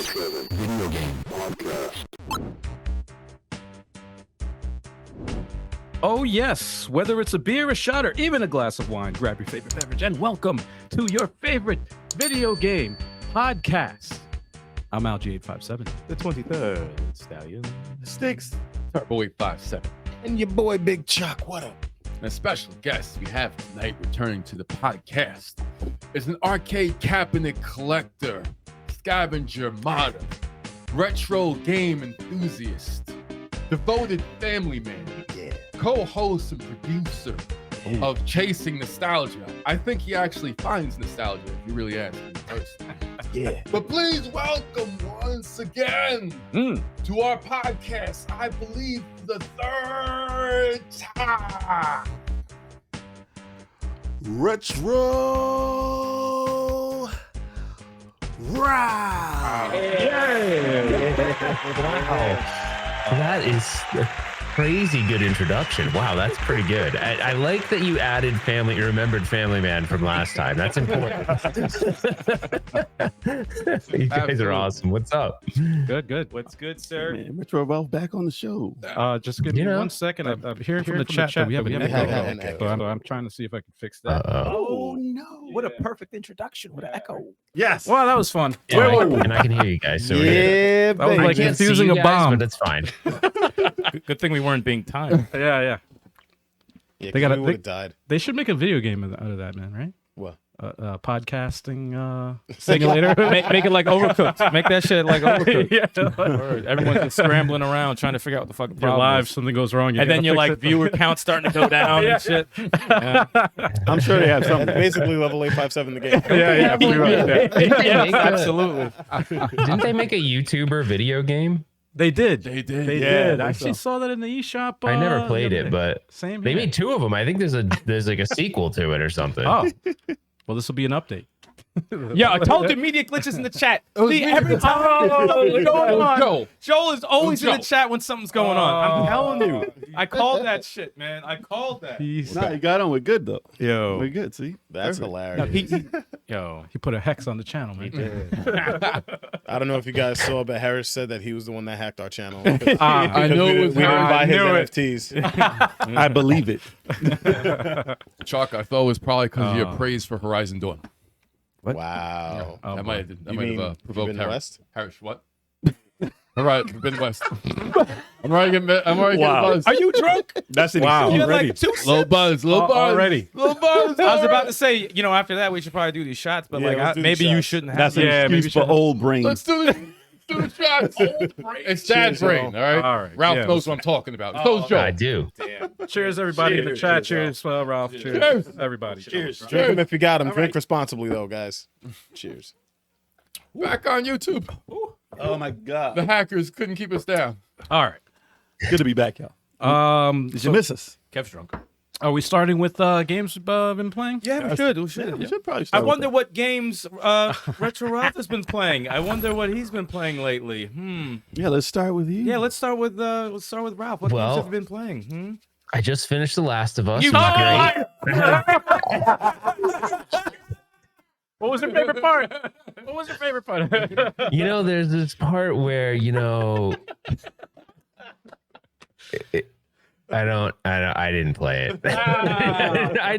24/7 video game podcast. Oh yes, whether it's a beer, a shot, or even a glass of wine, grab your favorite beverage and welcome to your favorite video game podcast. I'm Algie857. The 23rd Stallion. Sticks. Turbo 857. And your boy Big Chuck. What up? And a special guest we have tonight returning to the podcast is an arcade cabinet collector, scavenger modder, retro game enthusiast, devoted family man, co-host and producer of Chasing Nostalgia. I think he actually finds nostalgia if you really ask me personally. Yeah. But please welcome once again to our podcast, I believe the third time. Retro Ride. Wow. That is a crazy good introduction. Wow, that's pretty good. I like that you added family, you remembered Family Man from last time. That's important. You guys are awesome. What's up? Good. What's good, sir? Man, Retro Ralph back on the show. Just give me 1 second. I'm hearing from the chat that we have an echo. So I'm trying to see if I can fix that. Oh no. What a perfect introduction. What an echo. Yes. Well, that was fun. Yeah, and I can hear you guys. So Yeah, That was baby. like I can't see infusing you a guys, bomb. but it's fine. Good thing we weren't being timed. Yeah. Yeah, They they gotta- would have died. They should make a video game out of that, man, right? What? Podcasting simulator. make it like Overcooked. Make that shit like Overcooked. Yeah. Word. Everyone's just scrambling around trying to figure out what the fucking You're problem live, is. something goes wrong. And then gotta your fix like it. viewer count starting to go down and shit. Yeah. I'm sure they have That's something. basically level 857 the game. Yeah, pretty much, yeah. Didn't they make a- Absolutely. Didn't they make a YouTuber video game? They did. They did. They Yeah, did. I that's actually saw that in the eShop. I never played the other it, day. but Same they here. made two of them. I think there's like a sequel to it or something. Oh, well, this will be an update. Yeah, I told you media glitches in the chat. See, every time what's going on. Joel is always in the chat when something's going on. I'm telling you. I called that shit, man. I called that. Nah, you got on with good though. Yo, We're good, see? That's Perfect. hilarious. Yo. he put a hex on the channel, man. I don't know if you guys saw, but Harris said that he was the one that hacked our channel. I know it was we didn't buy his knew it. NFTs. I believe it. Chuck, I thought it was probably because of your praise for Horizon Dawn. Wow. Oh, That boy. might You mean have provoked Forbidden Harris. West? Harris, what? All right, Forbidden West. I'm already getting buzzed. Are you drunk? That's an Wow. excuse. You're Ready. like 2 Low buzz, low buzz. Already. Low buzz. I was about to say, after that we should probably do these shots, but Yeah, like let's do maybe the you shots. shouldn't have. That's an Yeah, maybe excuse for shut up. old brain. Let's do the shots. It's dad Cheers, brain, Joel. all right? All right, Ralph yeah. knows what I'm talking about. So's Joe. I do. Cheers, everybody in the chat. Cheers, Ralph. Cheers, Cheers. everybody. Cheers. Drink them if you got them. Drink responsibly, though, guys. Cheers. Back on YouTube. Oh my The God. hackers couldn't keep us down. All right. Good to be back, y'all. Did you miss us? Kev's drunk. Are we starting with games we've been playing? Yeah, we should. We should. Yeah, we should probably I start with wonder that. what games Retro Ralph has been playing. I wonder what he's been playing lately. Yeah, let's start with you. Yeah, let's start with Ralph. What Well, games have you been playing? I just finished The Last of Us. You It was great. What was your favorite part? What was your favorite part? There's this part where, I didn't play it. I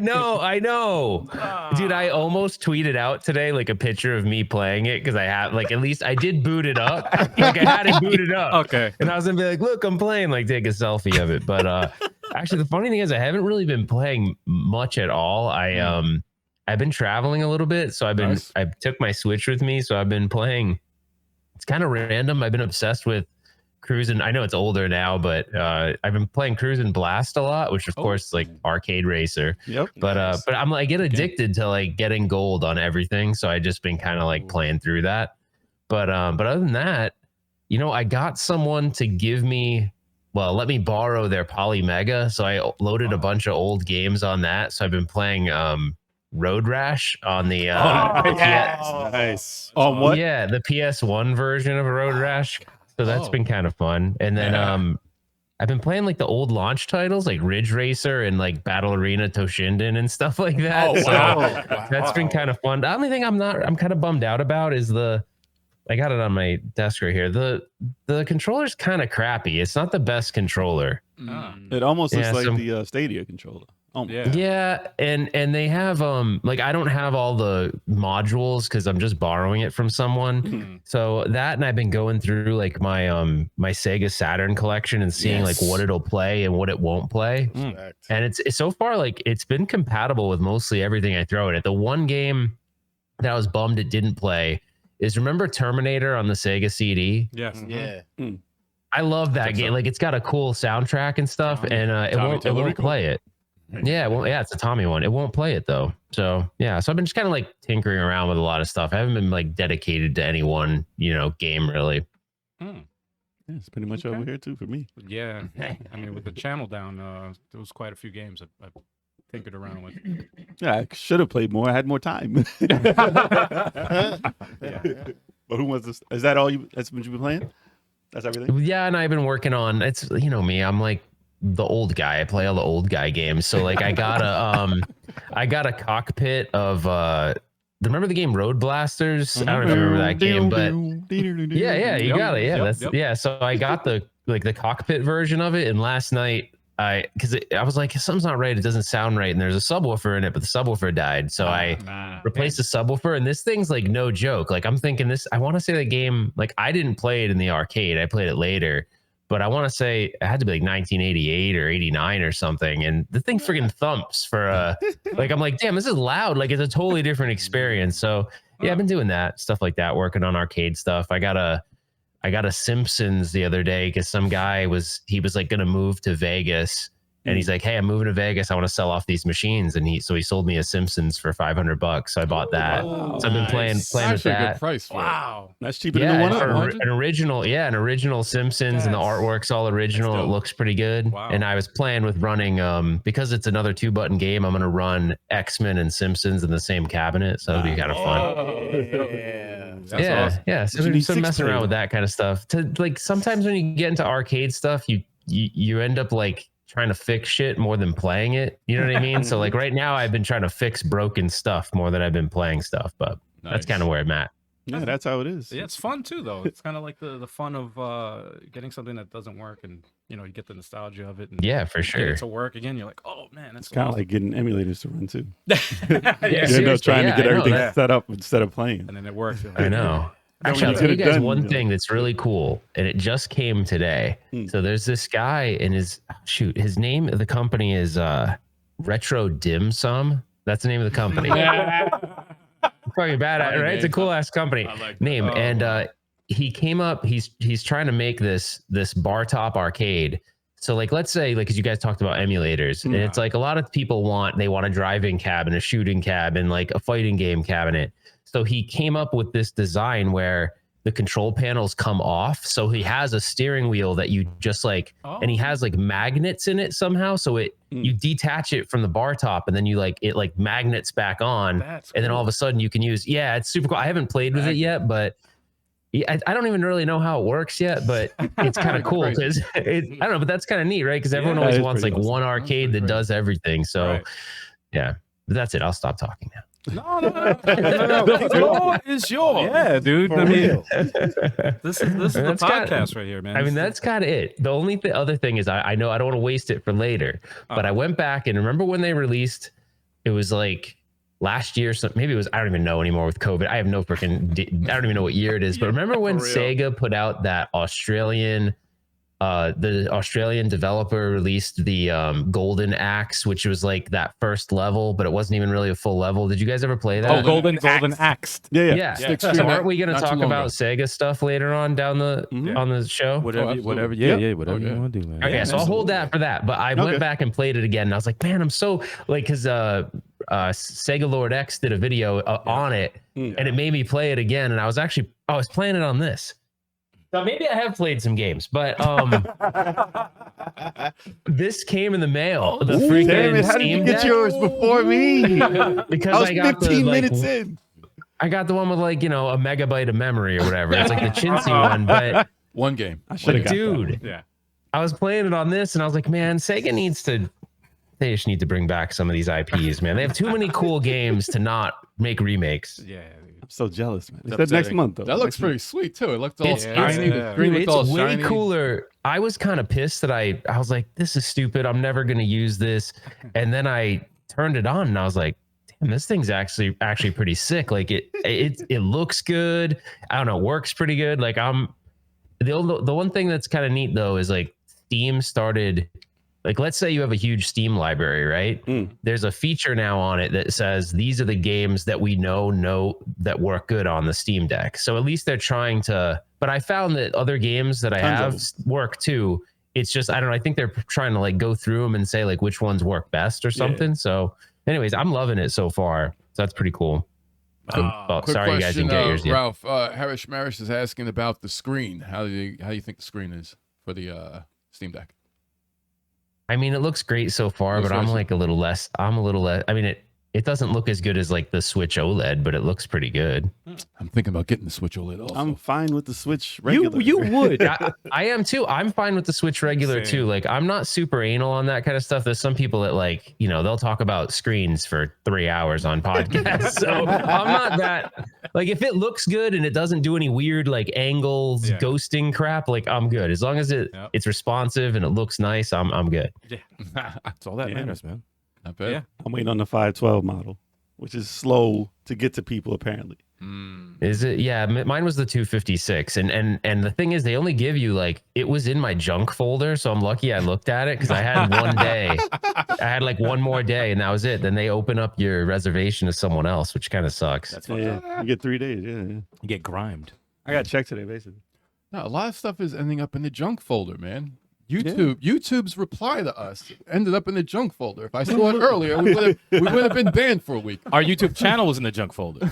know. Dude, I almost tweeted out today like a picture of me playing it because I have at least I did boot it up. Like I had it booted up. Okay. And I was gonna be like, look, I'm playing, like take a selfie of it. But actually the funny thing is I haven't really been playing much at all. I've been traveling a little bit, so I took my Switch with me, so I've been playing. It's kind of random. I've been obsessed with Cruisin'. I know it's older now, but I've been playing Cruisin' Blast a lot, which of course is like arcade racer. Yep. But I get addicted to like getting gold on everything, so I just been kind of like playing through that. But other than that, I got someone to let me borrow their Poly Mega, so I loaded a bunch of old games on that. So I've been playing Road Rash on the Nice. On what? Yeah, the PS1 version of Road Rash. So that's been kind of fun. And then I've been playing like the old launch titles like Ridge Racer and like Battle Arena Toshinden and stuff like that. Oh, So wow. that's been kind of fun. The only thing I'm kind of bummed out about is the I got it on my desk right here. The controller's kind of crappy. It's not the best controller. It almost looks Yeah, like some- the Stadia controller. Oh, Yeah, and they have like I don't have all the modules because I'm just borrowing it from someone. So that, and I've been going through like my my Sega Saturn collection and seeing like what it'll play and what it won't play. And it's so far like it's been compatible with mostly everything I throw in it. The one game that I was bummed it didn't play is, remember Terminator on the Sega CD? Yes. Yeah. I love that game. Like it's got a cool soundtrack and stuff, and it won't play it. Yeah, well, yeah, it's a Tommy one. It won't play it though. So yeah, so I've been just kind of like tinkering around with a lot of stuff. I haven't been like dedicated to any one, game really. Yeah, it's pretty much over here too for me. Yeah. I mean, with the channel down, there was quite a few games I tinkered around with. Yeah, I should have played more. I had more time. But who wants this? Is that all you? That's what you've been playing? That's everything. Yeah, and I've been working on. It's me. I'm like the old guy. I play all the old guy games. So like I got a cockpit of remember the game Road Blasters? I don't know if you remember that game, but yeah, you got it. Yeah, so I got the cockpit version of it, and last night I was like, something's not right. It doesn't sound right, and there's a subwoofer in it, but the subwoofer died. So I replaced the subwoofer, and this thing's like no joke. Like I'm thinking this. I want to say the game, like I didn't play it in the arcade. I played it later. But I want to say it had to be like 1988 or 89 or something. And the thing friggin' thumps for like, I'm like, damn, this is loud. Like it's a totally different experience. So yeah, I've been doing that stuff like that, working on arcade stuff. I got a Simpsons the other day because some guy was like going to move to Vegas. And he's like, hey, I'm moving to Vegas. I want to sell off these machines. And he sold me a Simpsons for $500. So I bought that. So I've been playing with Actually, a that. good price. Wow. That's cheaper than the one up. An original Simpsons, and the artwork's all original. It looks pretty good. Wow. And I was playing with running because it's another 2-button game. I'm gonna run X-Men and Simpsons in the same cabinet, so it'll be kind of fun. So some messing around with that kind of stuff. To like sometimes when you get into arcade stuff, you end up like trying to fix shit more than playing it. You know what I mean? So like right now I've been trying to fix broken stuff more than I've been playing stuff, but that's kind of where I'm at. Yeah, that's how it is. Yeah, it's fun too, though. It's kind of like the fun of getting something that doesn't work, and you get the nostalgia of it. And yeah, for sure. Get it to work again, you're like, oh man, that's kind of like getting emulators to run too. Yeah, you end up trying to get everything set up instead of playing. And then it works. Like, I know. Actually, I'll tell you guys one thing that's really cool, and it just came today. So there's this guy, and his name of the company is Retro Dim Sum. That's the name of the company. Fucking bad, right? It's a cool ass company name. And he came up. He's trying to make this bar top arcade. So like, let's say like, because you guys talked about emulators, and it's like a lot of people want a driving cabinet, a shooting cabinet, like a fighting game cabinet. So he came up with this design where the control panels come off. So he has a steering wheel that you just like, and he has like magnets in it somehow. So you detach it from the bar top, and then it like magnets back on. That's cool. And then all of a sudden you can use, it's super cool. I haven't played with it yet, but I don't even really know how it works yet, but it's kind of cool because I don't know, but that's kind of neat, right? Because everyone always wants like one arcade that does everything. So yeah, but that's it. I'll stop talking now. No. The floor is yours. Yeah, dude. For I mean, real. This is the podcast right here, man. I mean, that's kind of it. The only other thing is I know I don't want to waste it for later, but I went back and remember when they released, it was like last year, so maybe it was, I don't even know anymore with COVID. I have no freaking, I don't even know what year it is, but remember when Sega put out that the Australian developer released the Golden Axe, which was like that first level, but it wasn't even really a full level. Did you guys ever play that? Oh, Golden Axed. Yeah. So aren't we going to talk about Sega stuff later on down on the show? whatever. Whatever you want to do, man. Okay, so I'll hold that for that. But I went back and played it again, and I was like, man, I'm so like, because Sega Lord X did a video on it, and it made me play it again. And I was playing it on this. So maybe I have played some games, but this came in the mail. The freaking damn it, how did you get yours before me? Because I was 15 minutes in. I got the one with like, a megabyte of memory or whatever. It's like the chintzy one, but one game. Dude, I was playing it on this and I was like, man, Sega they just need to bring back some of these IPs, man. They have too many cool games to not make remakes. Yeah. I'm so jealous, man. It's It's that next upsetting. month though. That looks Next month. pretty sweet too. It looked all It's- shiny. yeah. The screen Dude, looked all it's way shiny. cooler. I was kind of pissed that I was like, this is stupid. I'm never gonna use this. And then I turned it on and I was like, damn, this thing's actually pretty sick. Like it looks good. I don't know, works pretty good. Like the one thing that's kind of neat though is like Steam started. Like, let's say you have a huge Steam library, right? There's a feature now on it that says these are the games that we know that work good on the Steam Deck. So at least they're trying to. But I found that other games that I have work too. It's just I don't know. I think they're trying to like go through them and say like which ones work best or something. Yeah. So, anyways, I'm loving it so far. So that's pretty cool. Well, Quick sorry, you guys didn't get yours yet. Ralph, Harish Marish is asking about the screen. How do you think the screen is for the Steam Deck? I mean, it looks great so far, but I'm like a little less. I mean, it doesn't look as good as like the Switch OLED, but it looks pretty good. I'm thinking about getting the Switch OLED also. I'm fine with the Switch regular. You would. I am too. I'm fine with the Switch regular too. Like, I'm not super anal on that kind of stuff. There's some people that like, they'll talk about screens for 3 hours on podcasts. So I'm not that. Like, if it looks good and it doesn't do any weird like angles, ghosting crap, like I'm good. As long as it's responsive and it looks nice, I'm good. Yeah. That's all that matters, man. Not bad. Yeah. I'm waiting on the 512 model, which is slow to get to people apparently. Is it? Yeah, mine was the 256, and the thing is, they only give you like it was in my junk folder, so I'm lucky I looked at it because I had one day, I had like one more day, and that was it. Then they open up your reservation to someone else, which kind of sucks. That's You get 3 days. Yeah. You get grimed. I got checked today, basically. No, a lot of stuff is ending up in the junk folder, man. YouTube's reply to us ended up in the junk folder. If I saw it earlier, we would have been banned for a week. Our YouTube channel was in the junk folder.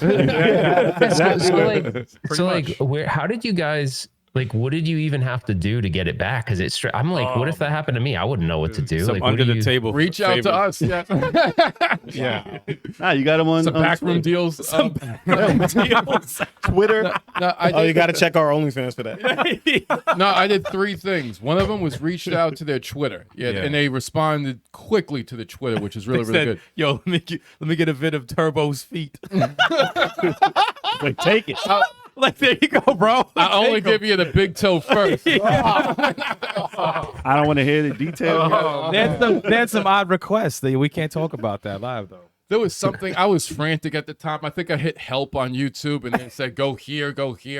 How did you guys like? What did you even have to do to get it back? Because it's I'm like, what if that happened to me? I wouldn't know what to do. Some Like, under the table. Reach out to us. Yeah. Yeah. You got them on Some backroom deals. Twitter. You got to check our OnlyFans for that. No, I did 3 things. One of them was reached out to their Twitter. Yeah, and they responded quickly to the Twitter, which is really, really good. Yo, let me get a vid of Turbo's feet. Like, take it. Like, there you go, bro. I only give you the big toe first. I don't want to hear the details. There's some odd requests that we can't talk about that live though. There was something, I was frantic at the time. I think I hit help on YouTube and then it said, go here,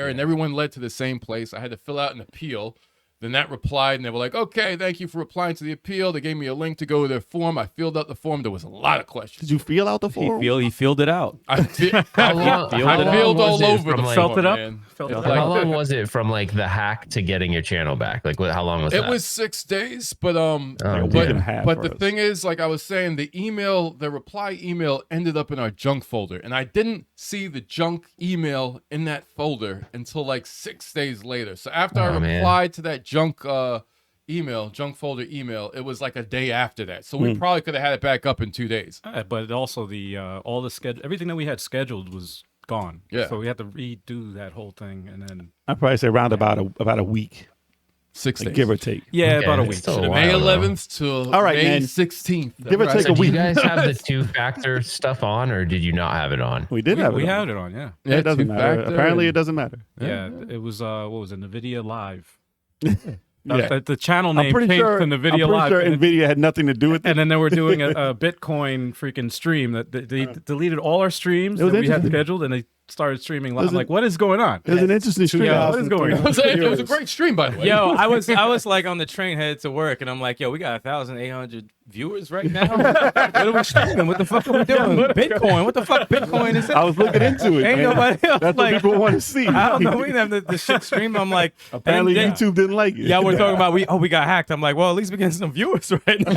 and everyone led to the same place. I had to fill out an appeal. Then that replied, and they were like, okay, thank you for replying to the appeal. They gave me a link to go to their form. I filled out the form. There was a lot of questions. Did you fill out the form? He filled it out. I filled all over the form, felt it up? man. How long was it from like the hack to getting your channel back? Like, how long was that? It was 6 days, but the thing is, like I was saying, the reply email ended up in our junk folder, and I didn't see the junk email in that folder until like 6 days later. So after I replied to that junk folder email, it was like a day after that. So we probably could have had it back up in 2 days. But also all the schedule, everything that we had scheduled was gone. Yeah. So we had to redo that whole thing, and then I'd probably say around about a week, 6 days, give or take. yeah, Okay, about a it's week. still a May while, though. 11th to All right, May man. 16th. Give or take So a do you week. guys have the 2-factor stuff on, or did you not have it on? We did have it. We on. had it on, yeah. Yeah, It doesn't matter. 2-factor Apparently, it and- doesn't matter. Yeah, it was what was it, NVIDIA Live. Yeah. The channel I'm name pretty changed sure. from I'm NVIDIA pretty Live. sure and then- Nvidia had nothing to do with it. and then they were doing a Bitcoin freaking stream that they deleted all our streams It was that we had interesting. scheduled, and they started streaming live. Was I'm it- like, what is going on? It was an interesting stream. Yeah, what is going on? It was a great stream, by the way. Yo, I was like on the train headed to work, and I'm like, yo, we got 1,800 viewers right now. What are we streaming? What the fuck are we doing? Bitcoin? What the fuck Bitcoin is it? I was looking into it. Ain't man. nobody else That's like. what people want to see. I don't know. We didn't have the shit stream. I'm like, Apparently, and then- YouTube didn't like it. Yeah, we're talking about we got hacked. I'm like, well, at least we getting some viewers right now.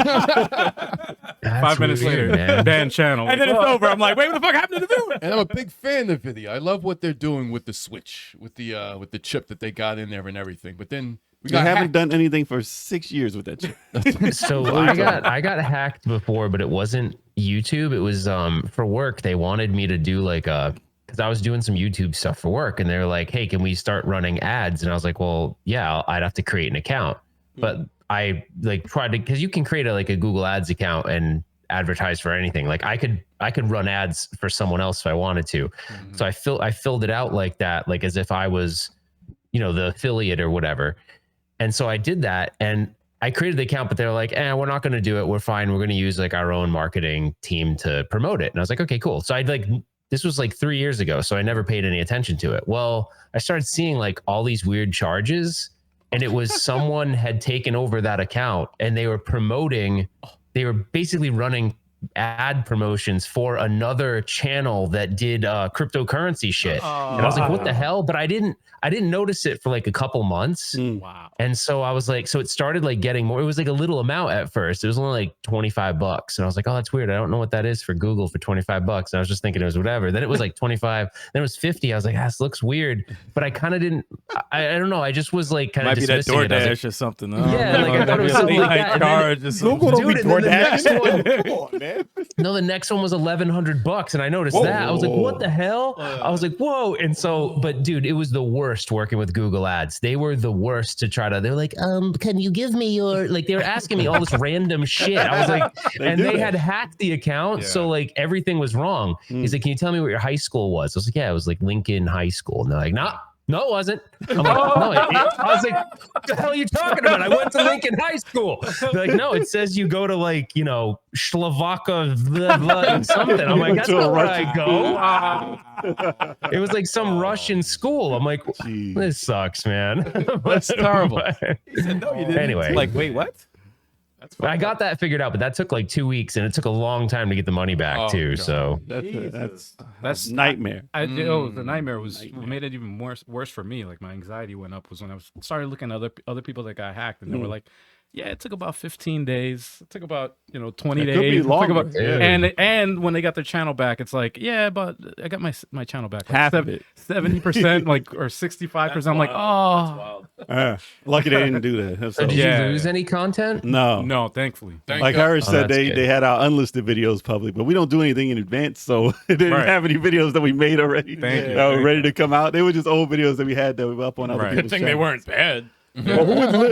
That's 5 minutes weird, later, man. ban channel. And then it's over. I'm like, wait, what the fuck happened to the viewers? And I'm a big fan of video. I love what they're doing with the Switch, with the chip that they got in there and everything. But then we We got haven't hacked. done anything for 6 years with that chip. So I got hacked before, but it wasn't YouTube. It was for work. They wanted me to do like because I was doing some YouTube stuff for work, and they were like, "Hey, can we start running ads?" And I was like, "Well, yeah, I'd have to create an account." But I like tried to, because you can create a Google Ads account, and advertise for anything. Like I could run ads for someone else if I wanted to. So I filled it out like that, like as if I was, you know, the affiliate or whatever. And so I did that, and I created the account, but they're like, we're not going to do it. We're fine. We're going to use like our own marketing team to promote it. And I was like, okay, cool. So this was like 3 years ago. So I never paid any attention to it. Well, I started seeing like all these weird charges, and it was someone had taken over that account, and they were basically running ad promotions for another channel that did cryptocurrency shit. And I was like, what the hell? But I didn't notice it for like a couple months. Wow. And so I was like, so it started like getting more. It was like a little amount at first. It was only like $25. And I was like, oh, that's weird. I don't know what that is for Google for $25. And I was just thinking it was whatever. Then it was like 25. Then it was 50. I was like, this looks weird. But I kind of didn't, I don't know. I just was like kind of dismissing it. Might be that DoorDash like, or something. Yeah, like I thought it was something like that. Charge or something. Google don't be Dude, and then the next DoorDash. one- Come on, man. No, the next one was $1,100, and I noticed that. I was like, "What the hell?" I was like, "Whoa!" And so, but dude, it was the worst working with Google Ads. They were the worst to try to. They're like, can you give me your like?" They were asking me all this random shit. I was like, they had hacked the account, so like everything was wrong. He's like, "Can you tell me what your high school was?" I was like, "Yeah, it was like Lincoln High School." And they're like, "No, it wasn't." I'm like, no, I was like, what the hell are you talking about? I went to Lincoln High School. They're like, no, it says you go to like, you know, Slovaka something. I'm like, that's not where I go. It was like some Russian school. I'm like, this sucks, man. That's terrible. He said, no, you didn't. Anyway. Like, wait, what? I got that figured out, but that took like 2 weeks, and it took a long time to get the money back too. God. So That's nightmare. The nightmare was what made it even worse for me. Like my anxiety went up was when I started looking at other people that got hacked, and they were like, yeah, it took about 15 days. It took about 20 days. Could be It took longer. about- Yeah. and when they got their channel back, it's like, yeah, but I got my channel back. Like Half of it. 70%, like or 65%. I'm like, oh, Lucky they didn't do that. So did Yeah. you lose any content? No. no, thankfully. Thank Like God. Harris said, that's they good. had our unlisted videos public, but we don't do anything in advance, so it didn't Right. have any videos that we made already Thank you. that were ready to come out. They were just old videos that we had that were up on other Right. people's Good thing they channels. weren't bad. Well,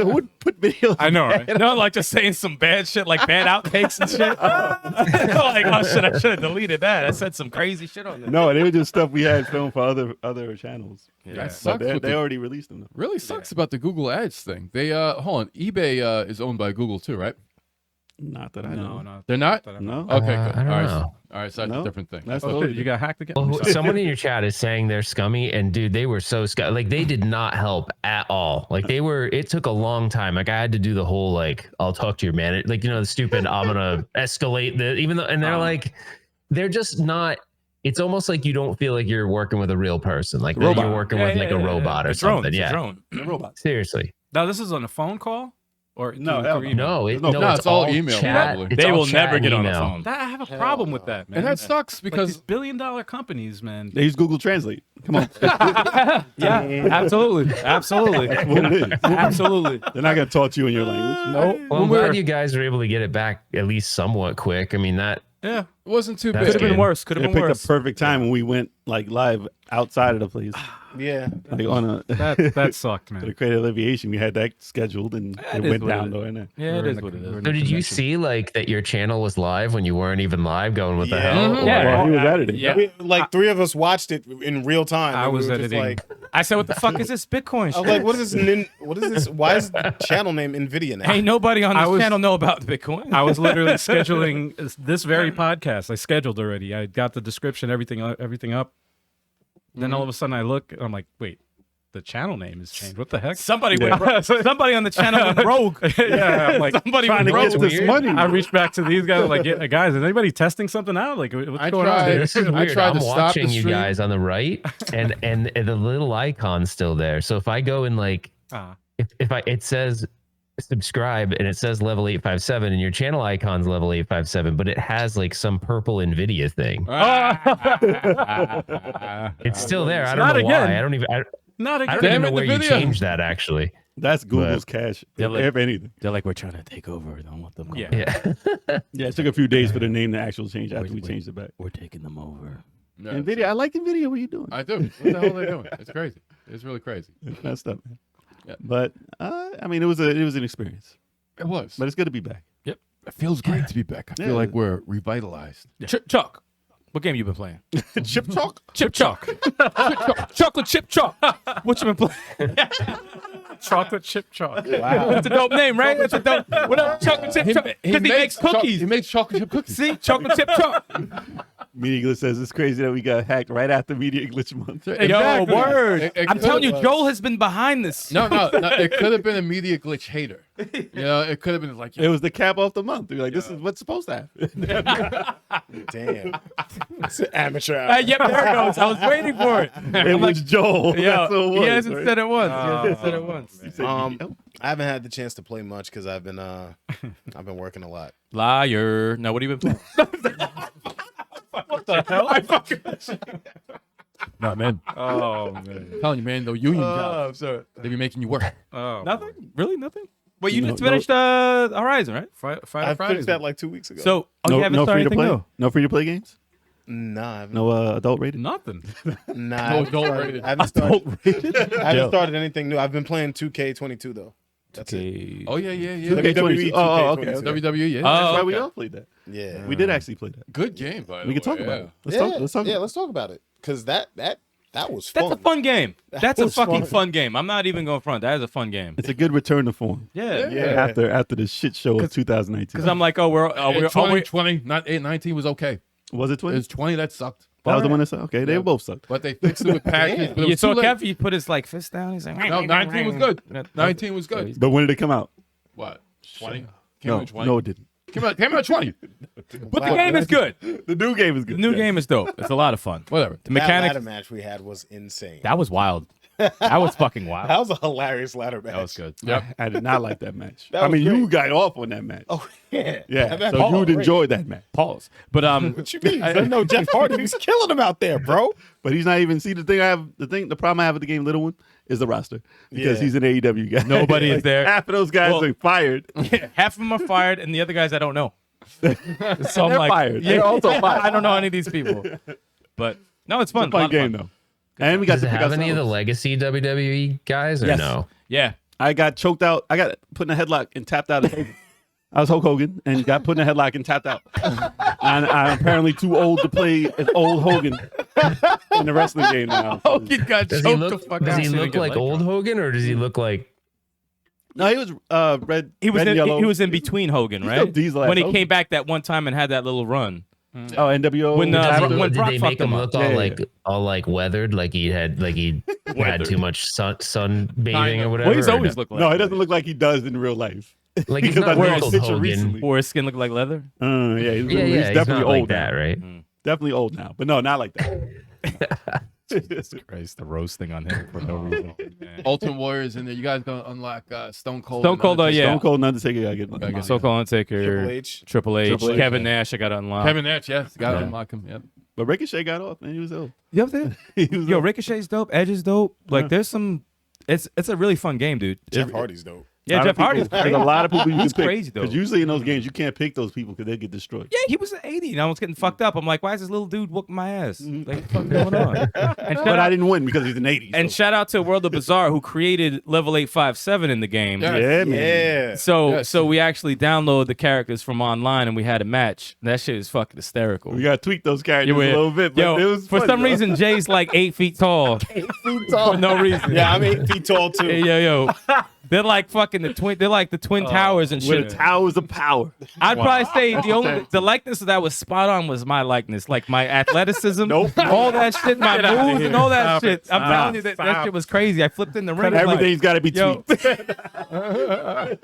who would put videos? I know, right? No, like just saying some bad shit, like bad outtakes and shit. Like, oh shit, I should have deleted that. I said some crazy shit on there. No, they were just stuff we had filmed for other channels. That But sucks. with they the- already released them. really sucks about the Google Ads thing. They hold on. eBay is owned by Google too, right? Not that I know. No, They're not. No. Okay, I good. don't all right, know. all right. So that's No. a different thing. That's Oh, totally shit, you got hacked again? Well, someone in your chat is saying they're scummy, and dude, they were so scummy. Like they did not help at all. Like they were. It took a long time. Like I had to do the whole like I'll talk to your manager. Like the stupid I'm gonna escalate the even though and they're like they're just not. It's almost like you don't feel like you're working with a real person. Like you're working with like a robot or something. It's a Yeah, drone. Robots. seriously. Now this is on a phone call or No, through hell email? No, it's all email, chat. probably. It's They all will chat never and get on the email. phone. I have a problem with that, man. And that sucks because because these billion-dollar companies, man. They use Google Translate. Come on. Yeah, absolutely, absolutely, That's what it is. absolutely. They're not gonna talk to you in your language. Nope. Well, I'm glad you guys were able to get it back at least somewhat quick. I mean that. Yeah, it wasn't too That's could have bad. been good. worse. Could They have been picked worse. a perfect time when we went like live outside of the place. Yeah. Like on a That sucked, for the man. creative alleviation, we had that scheduled and It it is went what it down is. during there. Yeah, it is what it is. So did you see like that your channel was live when you weren't even live? Going what the Yeah. hell? Mhm. Or- Yeah. Well, he was editing. Yeah. Like three of us watched it in real time. I and we was were just editing. Like, I said, "What the fuck is this Bitcoin I shit?" was like, what is this? What is this? Why is the channel name Nvidia now? ain't nobody on I this was- channel know about Bitcoin. I was literally scheduling this very podcast. I scheduled already. I got the description, everything up. Then all of a sudden, I look. I'm like, wait, the channel name has changed. What the heck? Somebody somebody on the channel went rogue. Yeah, I'm like Somebody Trying went to rogue. get this money. I reached back to these guys. I'm like, yeah, guys, is anybody testing something out? Like, what's I going tried. on? Dude, this is I weird. tried I'm to stop watching the you stream. guys on the right, and the little icon's still there. So if I go and like, Ah. if it says subscribe and it says level 857, and your channel icon's level 857, but it has like some purple Nvidia thing. It's still there. I don't Not know again. why. I don't even. Not I again. don't Damn even know it, where you Nvidia. changed that actually. That's Google's cash, They're like- if anything. They're like, we're trying to take over. Don't let them. Yeah. Yeah. Yeah, it took a few days for the name to actually change after we changed it back. We're taking them over. No, NVIDIA, I like NVIDIA. What are you doing? I do. What the hell are they doing? It's crazy. It's really crazy. It's messed up, man. Yeah. But I mean, it was an experience. It was. But it's good to be back. It feels great to be back. I feel like we're revitalized. Chuck, what game you been playing? Chip chalk. Chip Chalk. Chocolate Chip Chalk. What you been playing? Chocolate chip chalk. Wow. That's a dope name, right? That's a dope. What up, Chocolate Chip Chalk? Because he makes cookies. He makes chocolate chip cookies. See? Chocolate Chip Chalk. Media Glitch says it's crazy that we got hacked right after Media Glitch month. Yo, word. It I'm telling you, could've- Joel has been behind this. No. It could have been a media glitch hater. You know, it could have been like, It was the cap off the month. You're like, this is what's supposed to happen. Damn. It's an amateur hour. Yep, there it goes. I was waiting for it. It was Joel. Yo, That's what it was, he hasn't right? said it once. He hasn't said it once. He said, I haven't had the chance to play much because I've been working a lot. Liar. Now, what have you been playing? What the hell? I fucking. no, man. Oh man. I'm telling you, man, the union jobs, I'm sorry. they be making you work. Oh. Nothing? Really? Nothing? Wait, you No, just finished Horizon, right? Friday. I Fridays. finished that like 2 weeks ago. So, you no, haven't no started free to anything play. new? No free to play games. nah, I haven't, No adult rated. Nothing. nah, No adult rated. I haven't started anything new. I've been playing 2K22 though. That's it. Okay. Oh, yeah. WWE 2K22. Oh, okay. 2K22. WWE, yeah. Oh, That's why we okay. all played that. Yeah. We did actually play that. Good game, by the We way. can talk about yeah. it. Let's talk. Let's talk about it because that was fun. That's a fun game. That's a was fucking fun. fun game. I'm not even going front. That is a fun game. It's a good return to form. Yeah. Yeah. After the shit show of 2019. Because I'm like, we're 20, not 20, was okay. Was it It 20? was 20 that sucked. That was the one that said, okay, they both sucked. But they fixed it with patches. But it You was saw too late. Kev, he put his like fist down. He's like, No, 19 was good. 19 was good. But when did it come out? What? 20? Came No, out 20? no, it didn't. Came out 20. but the game is good. The new game is good. The new game is dope. It's a lot of fun. Whatever. The That mechanics. ladder match we had was insane. That was wild. That was fucking wild. That was a hilarious ladder match. That was good. Yep. I did not like that match. That I was mean, you great. got off on that match. Oh yeah. Yeah, That so match you was would great. enjoy that match. Pause. But What you mean? I know Jeff Hardy was killing him out there, bro. But he's not even. See, the problem I have with the game, Little One, is the roster because Yeah. he's an AEW guy. Nobody is there. Half of those guys Well- are fired. half of them are fired, and the other guys I don't know. So I'm They're like, fired. They're also fired. I don't know any of these people. But no, it's fun. It's a fun game though. And we got Does to it pick have out any of the songs. legacy WWE guys or Yes. no? Yeah. I got choked out. I got put in a headlock and tapped out. I was Hulk Hogan and got put in a headlock and tapped out. And I'm apparently too old to play as old Hogan in the wrestling game now. Hogan got Does choked he the look? fuck Does out. he look like old Hogan or does he look like? No, he was red. He was red and yellow. he was in between Hogan, He's still right? Diesel ass When he Hogan. came back that one time and had that little run. Oh, NWO. When, after- when Did Brock they fucked make him him look up. all Yeah, like weathered, like he had too much sun bathing or whatever? Well, he's or always no? looked like no, he that. doesn't look like he does in real life. like he's because not I saw a wrinkled picture Hogan. recently. Or his skin looked like leather. Yeah, he's, Yeah, he's he's definitely not like old that, now. right? Definitely old now, but no, not like that. Christ, the roasting on him for no reason. Ultimate Warriors in there. You guys gonna unlock Stone Cold. Stone Cold, Undertaker. yeah. Stone Cold and Undertaker gotta get Gotta get So Cole Undertaker, Triple H. Triple H, Triple H, Kevin yeah. Nash. I got to unlock. Kevin Nash, yes. Got to Yeah. unlock him. Yep. But Ricochet got off, and he was ill. You up there? He was Yo, ill. Ricochet's dope. Edge is dope. Like, there's some. It's a really fun game, dude. Jeff Hardy's dope. Yeah, Jeff Hardy's There's great. a lot of people you He's can pick. crazy, though. Because usually in those games, you can't pick those people because they get destroyed. Yeah, he was an 80 and I was getting fucked up. I'm like, why is this little dude whooping my ass? Like, what the fuck going on? And But I didn't win because he's an 80. and so. shout out to World of Bizarre who created level 857 in the game. Yeah. Yeah, man. Yeah. So we actually downloaded the characters from online and we had a match. That shit is fucking hysterical. We got to tweak those characters You a were- little bit. But Yo, it was for funny, some though. reason, Jay's like 8 feet tall. For no reason. Yeah, I'm 8 feet tall too. Hey, yo. They're like fucking the twin. They're like the twin towers and With shit. towers of power. I'd probably say the likeness that was spot on was my likeness, like my athleticism, Nope. all that shit, my Get outta moves here. and all that Stop shit. it. I'm Stop. telling you that Stop. shit was crazy. I flipped in the ring. Everything's got to be Yo. tweaked. This is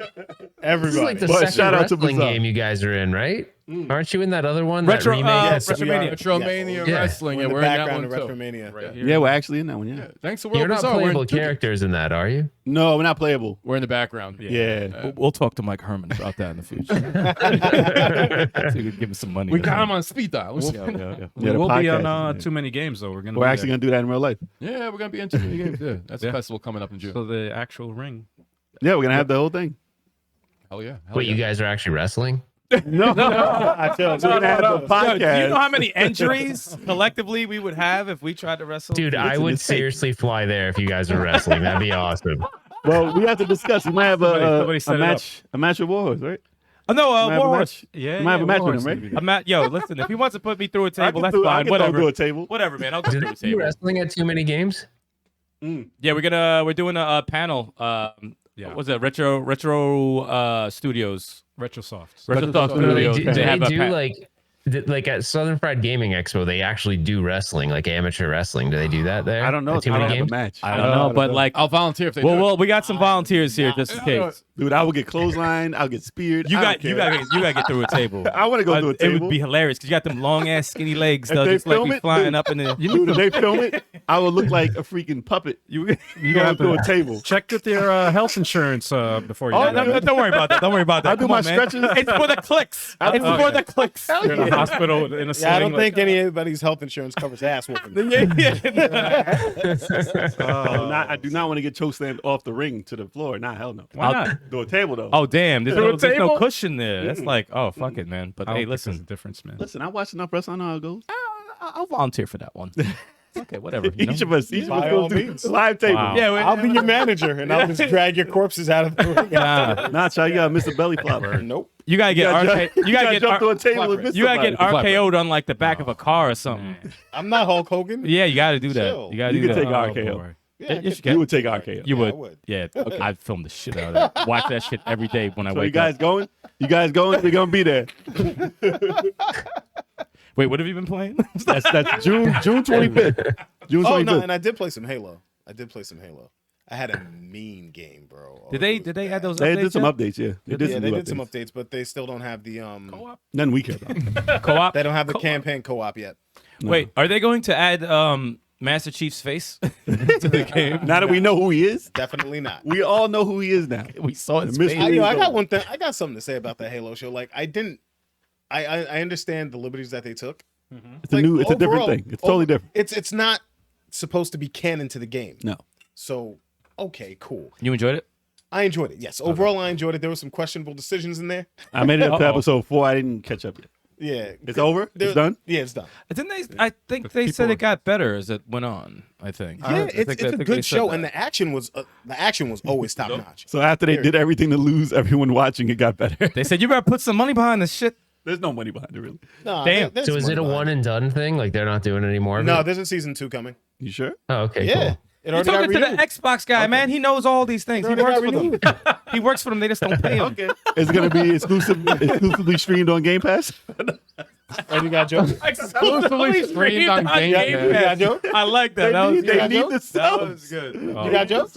Everybody. like the But second shout out to wrestling Bizarre. game you guys are in, right? Aren't you in that other one? Retro- that remake? Yes, we WrestleMania. are. Retromania Yeah. Wrestling. We're Yeah, in the we're in that background one of too. Retromania. Right. Yeah, we're actually in that one, yeah. Thanks to World You're not Bizarre. We're in playable 2K. characters in that, are you? No, we're not playable. We're in the background. Yeah. We'll talk to Mike Herman about that in the future. So he could give us some money. We got him on speed dial. Yeah, We the will be podcast on is too many games though. We're gonna. We're be actually there. going to do that in real life. Yeah, we're gonna be into the games. Yeah, that's a Yeah. festival coming up in June. So the actual ring. Yeah, we're going to have the whole thing. Hell yeah. Hell Wait, yeah. you guys are actually wrestling? No. I tell you, we're going to have the Yo, podcast. do you know how many injuries collectively we would have if we tried to wrestle? Dude, I Listen, would it's fake. seriously fly there if you guys are wrestling. That'd be awesome. Well, we have to discuss. We might have Somebody set it a match with Warhorse, right? Oh no, Might have a Warhorse. match. Yeah, You might have a match with Warhorse him, gonna right? be there. Yo, listen, if he wants to put me through a I table, can that's do- I fine. can throw him Whatever. through a table. Whatever, man. I'll go Do through they a do table. wrestling at too many games? Yeah, we're doing a panel. What was it? Retro Studios. Retrosofts. Retrosoft Retrosoft Studios. Do they have a do like at Southern Fried Gaming Expo? They actually do wrestling, like amateur wrestling. Do they do that there? I don't know. At too I many don't have a games? match. I don't know, but like, I'll volunteer if they do. well, we got some volunteers here just in case. Dude, I will get clothesline. I'll get speared. You I got don't you care. got you got to get through a table. I want to go through a It table. would be hilarious because you got them long ass skinny legs, If though, they just like film we it, flying dude, up in the. Dude, if they film it, I will look like a freaking puppet. You You going got through a to table. check with your health insurance before you. Oh, do that. don't worry about that. Don't worry about that. I'll do Come my on, man. stretches. It's for the clicks. It's for the clicks. You're in a hospital in a sling. Yeah, I don't like, think anybody's health insurance covers ass whooping. I do not want to get chokeslammed off the ring to the floor. Nah, hell no. Why not? Do a table though. Oh damn! There's Through no, a there's no table? cushion there. That's like, oh fuck it, man. But I don't hey, think there's a listen, difference, man. Listen, I watched enough wrestling. I know how it goes. I'll volunteer for that one. Okay, whatever. You know? Each of us By goes all through means. live table. Wow. Yeah, I'll be your manager, and I'll just drag your corpses out of the ring. Nah, Nah, child, you gotta miss a belly flopper. Nope. you gotta get You gotta jump to a RK, table and miss you gotta get somebody. RKO'd on like the back of a car or something. I'm not Hulk Hogan. Yeah, you gotta do that. Chill. You gotta You do can that. take RKO. boy. Yeah, Yes, you You can. would take RKO. You Yeah, I would. would. Yeah, I'd film the shit out of that. Watch that shit every day when I So you wake guys up. going? You guys going? You're gonna be there. Wait, what have you been playing? That's June 25th. June 25th. Oh no, and I did play some Halo. I had a mean game, bro. Did they add those? They updates did some yet? updates, yeah. They did Yeah, some they new did some updates. updates, but they still don't have the None we care about. Co-op. They don't have the Co-op. campaign co-op yet. Wait, are they going to add Master Chief's face to the game? Now that we know who he is, Definitely not. we all know who he is now. We saw his The face. mystery- I got one thing. I got something to say about the Halo show. Like, I understand the liberties that they took. It's a different overall- thing. It's totally different. It's not supposed to be canon to the game. No. So, okay, cool. You enjoyed it? I enjoyed it. Yes, overall, I enjoyed it. There were some questionable decisions in there. I made it up to Uh-oh. episode 4. I didn't catch up yet. Yeah, It's over? It's done? Yeah, it's done. Didn't they? I think they said it got better as it went on. I think. Yeah, I think it's they a said good show, that. and the action was always top notch. So after they did everything to lose everyone watching, it got better. They said you better put some money behind this shit. There's no money behind it, really. Nah, Damn. there's So is money it a behind one and done thing? Like they're not doing any more of No, it? there's a season 2 coming. You sure? Oh, okay, Yeah, cool. it You're already got talking to the renewed. Xbox guy, man. He knows all these things. He It already works got for them. renewed. He works for them. They just don't pay him. Okay. Is it going to be exclusively streamed on Game Pass? And you got jokes. Exclusively streamed on Game Yeah, you got jokes. I like that. That was they good. need the That subs. was good. You got jokes.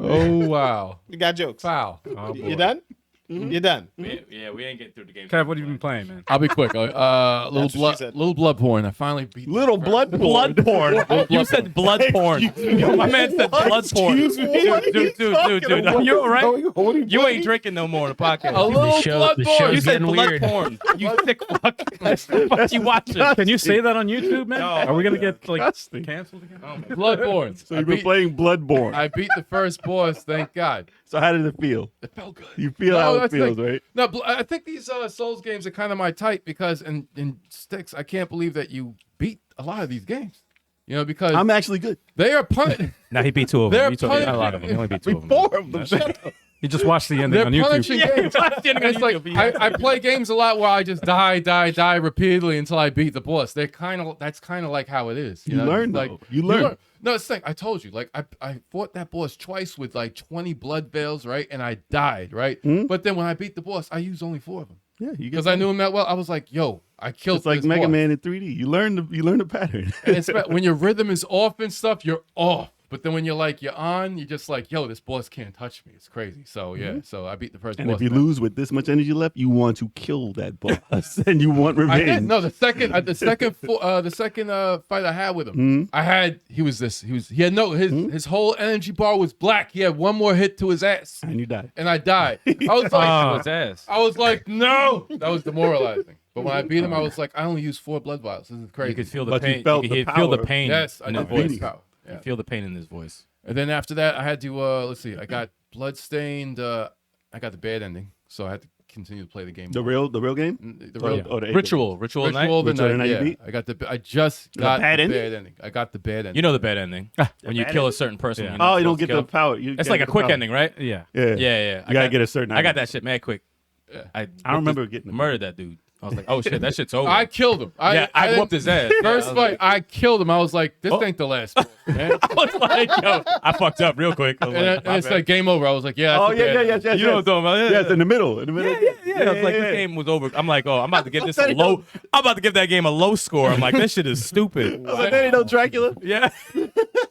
Oh wow! You got jokes. Foul. You done? You done? Yeah, we ain't getting through the game. Kev, what have you been playing, man? I'll be quick. Little That's what she said. little blood porn. I finally beat the Little first- blood porn. Blood porn. You said blood porn. My man said blood porn. Excuse me? Dude. You all right? What are You ain't drinking no more on the podcast. A little show- blood the porn. show's You said getting blood weird. porn. You sick fuck. What you watching? Can you say that on YouTube, man? No. Are we gonna get like Disgusting. canceled again? Blood porn. So you've been playing Bloodborne. I beat the first boss. Thank God. So how did it feel? It felt good. You feel how it that's feels, like- right? No, I think these Souls games are kind of my type because in Sticks, I can't believe that you beat a lot of these games. You know, because I'm actually good. they are punishing. Now he beat 2 of them. They're He took punishing- a lot of them. He only beat 2 of them. 4 of them. Shut up. You just watched the ending They're on YouTube. punishing games. It's like I play games a lot where I just die repeatedly until I beat the boss. That's kind of like how it is. You know? learn, like though. You learn. No, it's like I told you. Like I fought that boss twice with like 20 blood veils, right? And I died, right? But then when I beat the boss, I used only 4 of them Yeah, you get because I knew him that well. I was like, yo, I killed. It's like this Mega boss. Man in 3D. You learn the pattern. And it's when your rhythm is off and stuff, you're off. But then when you're on, you're just like, yo, this boss can't touch me. It's crazy. So yeah, so I beat the first And boss. if you man. lose with this much energy left, you want to kill that boss, and you want I revenge. did. No, the second fight I had with him, he had his whole energy bar was black. He had one more hit to his ass, And you die. and I died. I was like, his ass. I was like, no, that was demoralizing. But when I beat him, I was like, I only used 4 blood vials. This is crazy. You could feel the But you pain. felt You the could feel the power. pain Yes, I in know. his voice. beating. Power. Yeah. You feel the pain in his voice. And then after that, I had to let's see. I got bloodstained. I got the bad ending, so I had to continue to play the game. The real game. The Or- real or the Ritual night. Ritual of the Ritual of the night. Night you Yeah, beat? I just got bad the ending? bad ending. I got the bad ending. You know the bad ending when you bad kill a ending? certain person. Yeah. you're not Oh, you don't supposed get to the kill. power. It's like a quick ending, right? Yeah. Yeah. Yeah. You gotta get a certain. I got that shit mad quick. I I don't remember getting it. murdered that dude. I was like, oh shit, that shit's over. I killed him. I didn't- whooped his ass. First Yeah, fight, I killed him. I was like, this ain't the last one, man. I was like, yo, I fucked up real quick. I was like, And it's like game over. I was like, yeah. That's Yeah. you know what I'm talking about? Yeah, it's in the middle. Yeah. I was like, this game was over. I'm like, oh, I'm about to give this a low. I'm about to give that game a low score. I'm like, this shit is stupid. There ain't no Dracula. Yeah.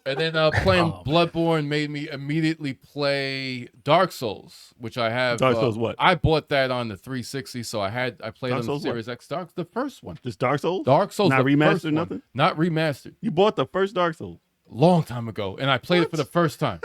And then playing Bloodborne made me immediately play Dark Souls, which I have. Dark Souls what? I bought that on the 360, so I played Dark on the Souls what? Series X. The first one. Just Dark Souls? Dark Souls. Not the remastered, first one. nothing? Not remastered. You bought the first Dark Souls. Long time ago, and I played it for the first time.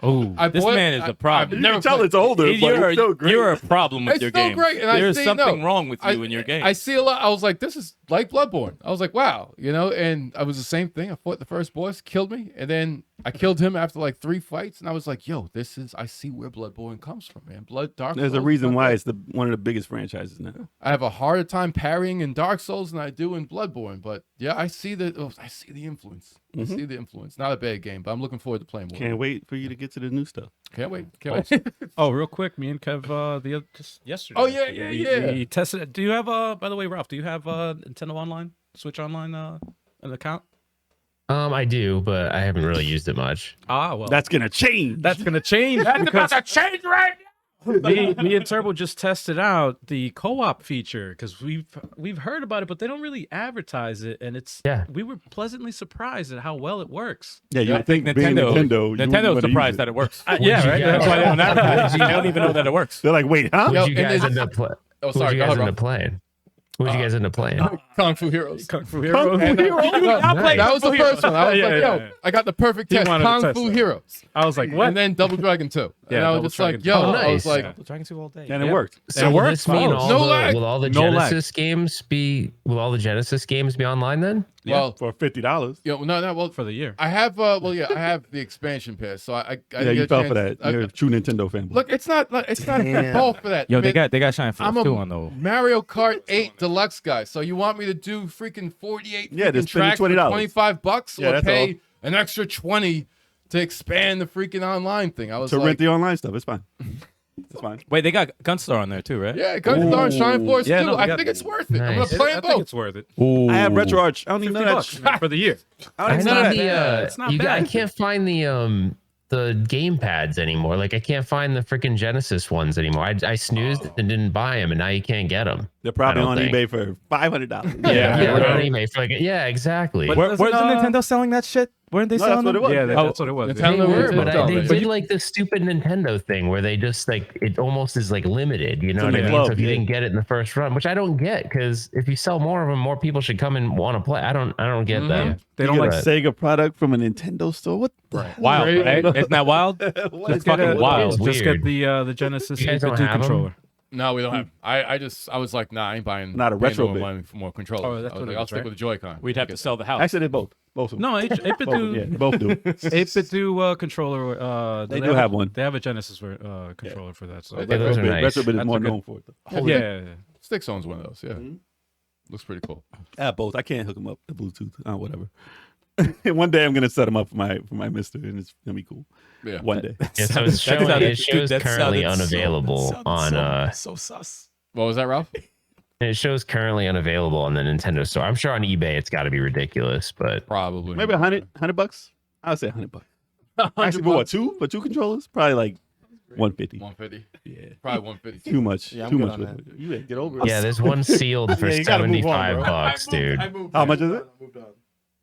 Oh, this man is a problem. I've never Tell played- it's older, but it's still great. You're a problem with It's your still game. great, and I There's see- something no, wrong with you in your game. I see a lot. I was like, this is like Bloodborne. I was like, wow, and I was the same thing. I fought the first boss, killed me, and then I killed him after like 3 fights, and I was like, yo, I see where Bloodborne comes from, man. Dark There's a Souls, reason why Bloodborne. it's one of the biggest franchises now. I have a harder time parrying in Dark Souls than I do in Bloodborne, but yeah, I see the influence. I see the influence. Not a bad game, but I'm looking forward to playing more. Can't wait for you to get to the new stuff. Can't wait. Can't wait. Oh, real quick, me and Kev, just yesterday. Oh, yeah. We tested it. Do you have by the way, Ralph? Do you have Nintendo Online, Switch Online, an account? I do, but I haven't really used it much. Ah, well, That's gonna change. that's gonna change. That's about to change right now. Me and Turbo just tested out the co-op feature because we've heard about it, but they don't really advertise it, and we were pleasantly surprised at how well it works. Yeah, you I would think being Nintendo's Nintendo, surprised that it works. What'd Yeah, you right. guys- That's why they don't advertise it. They don't even know that it works. They're like, wait, huh? Yo, What'd you and guys it's- end up playing? Oh, What'd sorry. you Go guys ahead, end Rob. up playing? What'd you guys end up playing? Kung Fu Heroes. Kung Fu Heroes. And, You not play that was the Kung Fu first one. I was Heroes. like, Yeah, yo, yeah. I got the perfect He test. wanted to Kung test Fu that. Heroes. I was like, what? And then Double Dragon 2. And Yeah, I was Double just like, Dragon yo, 2. I was Oh, like, Double Dragon 2 all day. And it worked. So It will works. this mean Oh, no lag. will all the No lag. Genesis games be online then? well, For $50. no, well, For the year. I have, I have the expansion pass, so I Yeah, didn't you get a fell for chance- that. You're a true Nintendo fan. Look, it's not Damn. fault for that. Yo, Man, they got Shine I'm Force a 2 on the. Mario Kart 8 Deluxe guy, so you want me to do freaking 48 Yeah, freaking just spend tracks for $20. $25 Yeah, or that's pay an extra 20 to expand the freaking online thing? I was To like, rent the online stuff, it's fine. It's fine. Wait, they got Gunstar on there too, right? yeah, Gunstar and Shine Force Yeah, too. no, they I got- think it's worth it. I'm Nice. gonna play I them think both. it's worth it. I have RetroArch. I don't even know that. $50 man, for the year. I don't I even know need that. the It's not I bad. can't find the game pads anymore. Like I can't find the freaking Genesis ones anymore. I snoozed and didn't buy them, and now you can't get them. They're probably I on don't eBay for $500. Yeah. they're on eBay for exactly. Where's Nintendo selling that shit? Weren't they No, that's selling what them? it was. Yeah, Yeah. that's what it was. Nintendo They were, It's but done, they right? did like the stupid Nintendo thing where they just like it almost is like limited. You know in what I the mean? club, So if you yeah. didn't get it in the first run, which I don't get, because if you sell more of them, more people should come and want to play. I don't get that. They don't You like get a Sega product from a Nintendo store. What the hell? wild, Crazy. right? Isn't that wild? What That's is fucking that? wild. It's Just get weird. the Genesis You guys 8-bit don't 2 have 'em? controller. No, we don't have. I was like, nah, I ain't buying. Not a paying retro no bit. money for more controllers. Oh, that's I was what like, it I'll is, stick right? with the Joy-Con. We'd have to sell the house. Actually, they both. Both of them. No, 8-bit Both, of them, yeah, both do. 8-bit 2 controller. They do have one. They have a Genesis controller for that. So Yeah, those are Retrobit- nice. Retrobit is That's more a good- known for it. Though. yeah. Sticks owns one of those. Yeah, Mm-hmm. looks pretty cool. I have both. I can't hook them up to Bluetooth. Whatever. One day I'm gonna set them up for my Mister, and it's gonna be cool. Yeah. One day. Yeah, so it's showing, it shows currently unavailable on so sus. What was that, Ralph? it shows currently unavailable on the Nintendo store. I'm sure on eBay it's got to be ridiculous, but Probably. Maybe $100 I would say $100. Actually, for what? For two controllers? Probably like 150. 150. Yeah. Probably 150. Too much. Yeah, I'm too good much. on that. You ain't get over it. yeah, there's one sealed for Yeah, you gotta move on, $75, bro. dude. How much is it?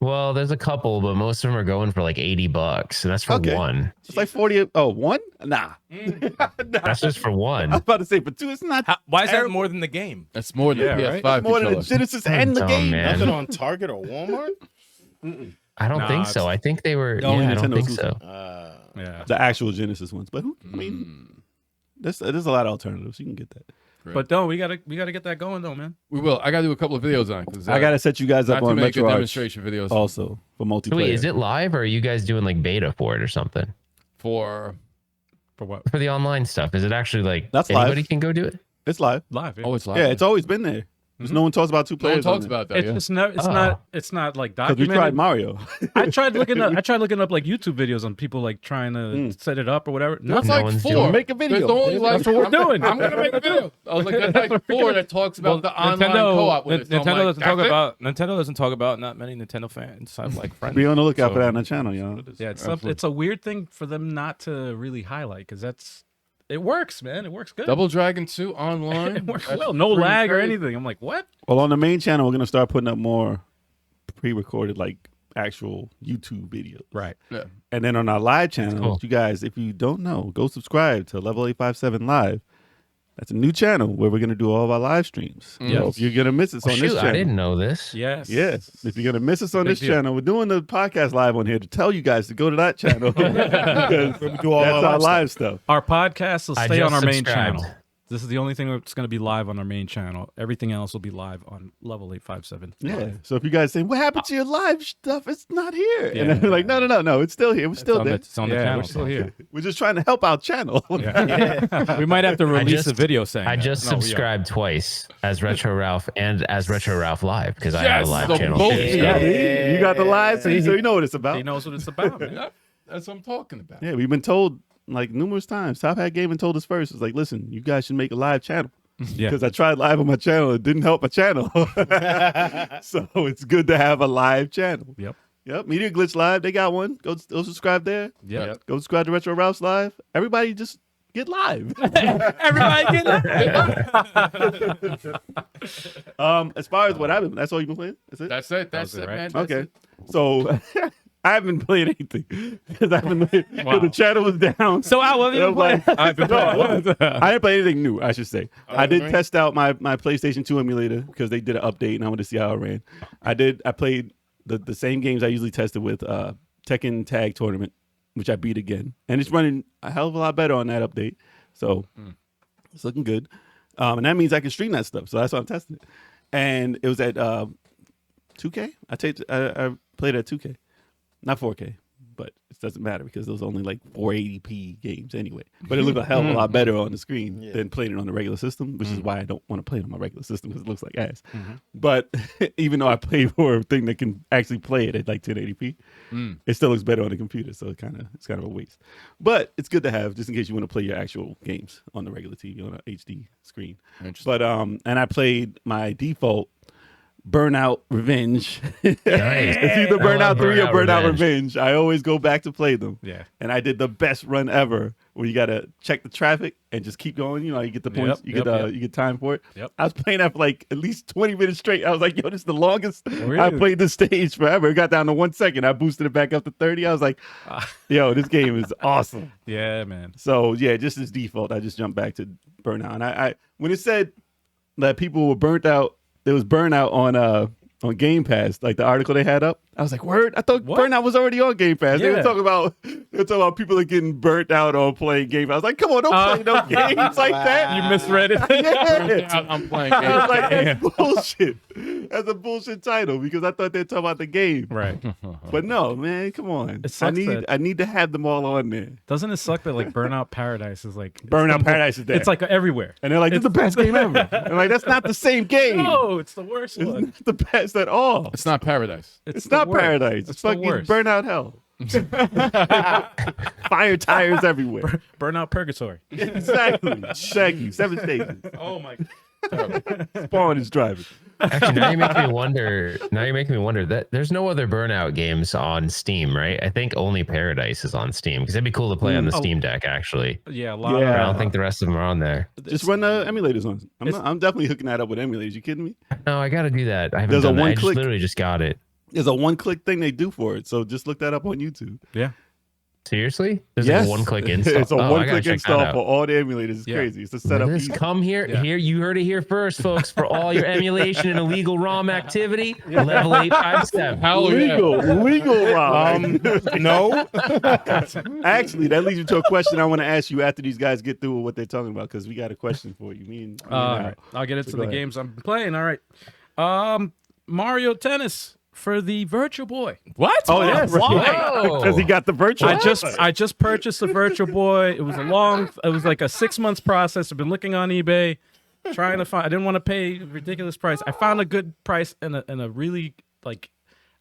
Well, there's a couple, but most of them are going for like $80, and that's for Okay. one. It's like 40. Oh, one? Nah. That's just for I was one. about to say for two. It's not Why is that terrible. more than the game? That's more than Yeah, PS5 right? more than the controller. Genesis and the Dumb, game. man. Nothing on Target or Walmart? I don't Nah, think so. I think they were. Only Yeah, I don't Nintendo think exclusive. so. Yeah. The actual Genesis ones. But I mean, there's a lot of alternatives. You can get that. But no, we gotta get that going though, man. We will. I got to do a couple of videos on it. 'cause, I got to set you guys not up too on many good RetroArch demonstration videos also for multiplayer. Wait, is it live or are you guys doing like beta for it or something? for. For what? For the online stuff? Is it actually like That's live. anybody can go do it? It's live. Live. Yeah. Oh, it's live. Yeah, it's always been there. There's no one talks about two No one players. talks about that. It's Yeah. just no, it's not like because we documented. tried Mario. I tried looking up like YouTube videos on people like trying to set it up or whatever. That's No like one's 4. doing- Make a video. There's only like That's what we're doing. I'm gonna make a video. I was like, that's like 4 that talks about the online co-op with it. So I'm Nintendo like, doesn't talk that's it? about Nintendo doesn't talk about. Not many Nintendo fans have like friends. Be on the lookout So- for that on the channel, y'all. Yeah, it's a weird thing for them not to really highlight because it works, man. It works good. Double Dragon 2 online. It works That's well. No pretty lag or crazy. anything. I'm like, what? Well, on the main channel, we're gonna start putting up more pre-recorded, like actual YouTube videos. Right. Yeah. And then on our live channel, Cool. you guys, if you don't know, go subscribe to Level 857 Live. That's a new channel where we're gonna do all of our live streams. So Yes. if you're gonna miss us Oh, on shoot, this channel, I didn't know this. Yes. yes, if you're gonna miss us on Big this deal. channel, we're doing the podcast live on here to tell you guys to go to that channel because We do all that's our our live live stuff. Our podcast will I stay on just our main subscribed. channel. This is the only thing that's going to be live on our main channel. Everything else will be live on Level 857. Yeah. So if you guys say, "What happened to your live stuff?" It's not here, Yeah. and they're like, "No, it's still here. We're still there. It's on the Yeah, channel. we're still here. We're just trying to help our channel." We might have to release a just- video saying I that. just No, we are. subscribed twice as Retro Ralph and as Retro Ralph Live because I have Yes, a live the channel. both. too, so- Yeah, you got the live, so you know what it's about. He knows what it's about, man. Yeah, that's what I'm talking about. Yeah, we've been told like numerous times. Top Hat Gaming told us first. It's like, listen, you guys should make a live channel. Yeah. Because I tried live on my channel, it didn't help my channel. So it's good to have a live channel. Yep. Media Glitch Live, they got one. Go subscribe there. Yep. Go subscribe to Retro Ralph's Live. Everybody just get live. Everybody get As far as what I've been, that's all you've been playing? That's it? That's it. That's was it, it, right? man. That's Okay. it. So I haven't played anything because I've been the channel was down. So what have you I'm been playing? I've been playing. I didn't play anything new, I should say. I did right. test out my PlayStation 2 emulator because they did an update and I wanted to see how it ran. I played the same games I usually tested with Tekken Tag Tournament, which I beat again. And it's running a hell of a lot better on that update. So it's looking good. And that means I can stream that stuff. So that's why I'm testing it. And it was at 2K. I played at 2K. Not 4K, but it doesn't matter because those are only like 480p games anyway. But it looked a hell of a lot better on the screen than playing it on the regular system, which is why I don't want to play it on my regular system because it looks like ass. But even though I play for a thing that can actually play it at like 1080p, it still looks better on the computer. So it's kind of a waste. But it's good to have just in case you want to play your actual games on the regular TV on an HD screen. Interesting. But and I played my default Burnout Revenge. Nice. It's either I Burnout love 3 or Burnout Burnout Revenge. Revenge. I always go back to play them. Yeah. And I did the best run ever where you got to check the traffic and just keep going. You know, you get the points, you get time for it. Yep. I was playing that for like at least 20 minutes straight. I was like, yo, this is the longest Really? I played this stage forever. It got down to 1 second. I boosted it back up to 30. I was like, yo, this game is awesome. Yeah, man. So yeah, just as default, I just jumped back to Burnout. And I when it said that people were burnt out, there was Burnout on Game Pass, like the article they had up. I was like, word? I thought What? Burnout was already on Game Pass. They were Yeah. talking about people that getting burnt out on playing Game Pass. I was like, come on, don't play no games like that. You misread it. Yeah. I'm playing I was games. like, that's bullshit. That's a bullshit title because I thought they'd talk about the game. Right. But no, man, come on. It sucks that- I need to have them all on there. Doesn't it suck that like Burnout Paradise is like Burnout Paradise is there. It's like everywhere. And they're like, this is the best game ever. And like, that's not the same game. No, it's the worst It's one. not the best at all. It's not paradise. It's the not worst. paradise. It's It's the fucking worst. burnout hell. Fire tires everywhere. Burnout Purgatory. Exactly. Shaggy. 7 stations. Oh my. Spawn is driving. Actually, now you're making me wonder. Now you're making me wonder that there's no other Burnout games on Steam, right? I think only Paradise is on Steam because it'd be cool to play on the Steam Deck. Actually, Yeah, a lot but I Yeah. don't think the rest of them are on there. Just run the emulators on. I'm definitely hooking that up with emulators. You kidding me? No, I got to do that. I haven't There's a done that. I one-click- literally just got it. There's a one-click thing they do for it. So just look that up on YouTube. Yeah. Seriously? There's Yes. like a one-click install. It's a Oh, I gotta one-click check install that out. for all the emulators. It's Yeah. crazy. It's a setup. This come here, Yeah. here. You heard it here first, folks. For all your emulation and illegal ROM activity, level 857. Hell yeah. Legal, Rob. No. Actually, that leads you to a question I want to ask you after these guys get through with what they're talking about because we got a question for you. Me and All Al. right. I'll get into So the go ahead. games I'm playing. All right. Mario Tennis for the Virtual Boy. What? Oh yeah, Whoa. because he got the virtual. I just purchased the Virtual Boy. It was like a 6 months process. I've been looking on eBay. trying to find. I didn't want to pay a ridiculous price. I found a good price and a really like.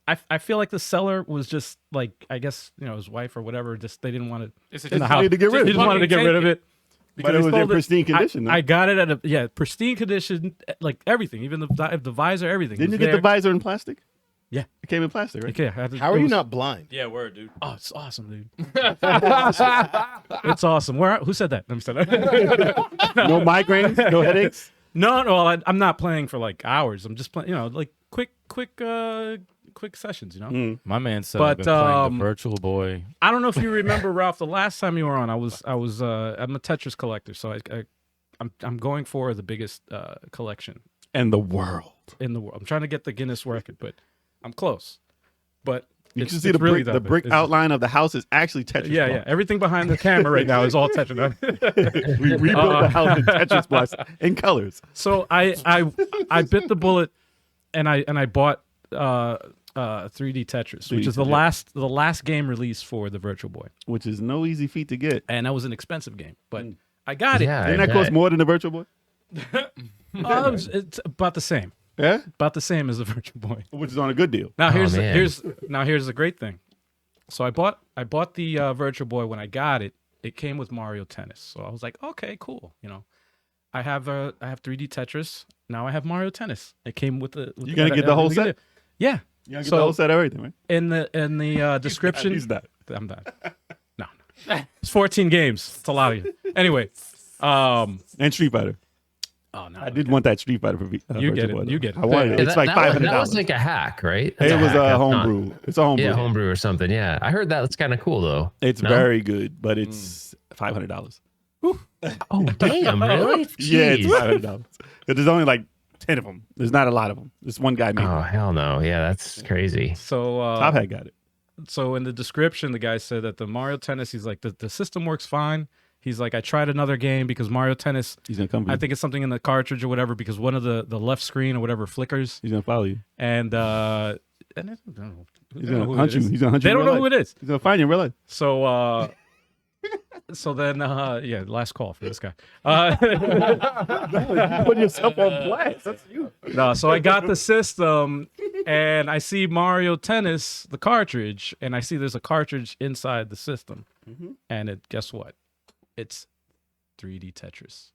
I feel like the seller was just like, I guess, his wife or whatever. Just they didn't want it in the house. To get rid of He it. just wanted to get rid of it. But it was in pristine condition. I got it at pristine condition, like everything, even the visor, everything. Didn't you get the visor in plastic? Yeah, it came in plastic, right? Okay. How are you not blind? Yeah, word, dude. Oh, it's awesome, dude. It's awesome. Who said that? Let me say that. No migraines, no headaches. No. I'm not playing for like hours. I'm just playing, like quick sessions. My man said, But, I've been playing the Virtual Boy. I don't know if you remember, Ralph. The last time you were on, I'm a Tetris collector, so I'm going for the biggest collection in the world. I'm trying to get the Guinness record, but I'm close. But you can see the brick outline of the house is actually Tetris. Yeah. Everything behind the camera right now is all Tetris. We rebuilt the house in Tetris blocks in colors. So I bit the bullet, and I bought 3D Tetris, which is the last game released for the Virtual Boy, which is no easy feat to get, and that was an expensive game, but I got it. Didn't that cost more than the Virtual Boy? It's about the same. Yeah, about the same as the Virtual Boy, which is on a good deal. Now here's the great thing. So I bought the Virtual Boy. When I got it, it came with Mario Tennis. So I was like, okay, cool. I have 3D Tetris. Now I have Mario Tennis. It came with the. You gonna get the whole set? Yeah. You gonna get the whole set, everything, right? In the description. He's not. I'm not. No. It's 14 games. It's a lot of you. Anyway. And Street Fighter. Oh no! I did want that Street Fighter for you get it. Boy, you get it. I wanted it. It's like $500. That was like a hack, right? It was a homebrew. It's a homebrew. Yeah, homebrew or something. Yeah, I heard that's kind of cool though. It's very good, but it's $500. Oh damn! Really? Yeah, it's $500. There's only like 10 of them. There's not a lot of them. This one guy made. Oh hell no! Yeah, that's crazy. So Top Hat got it. So in the description, the guy said that the Mario Tennis, he's like the system works fine. He's like, I tried another game because Mario Tennis, he's gonna come. I think it's something in the cartridge or whatever, because one of the left screen or whatever flickers. He's gonna follow you. And I don't know. He's gonna hunt you. He's gonna hunt you. They don't know who it is. He's gonna find you in real life. So so then last call for this guy. You put yourself on blast. That's you. No, so I got the system and I see Mario Tennis, the cartridge, and I see there's a cartridge inside the system. And guess what? It's 3D Tetris.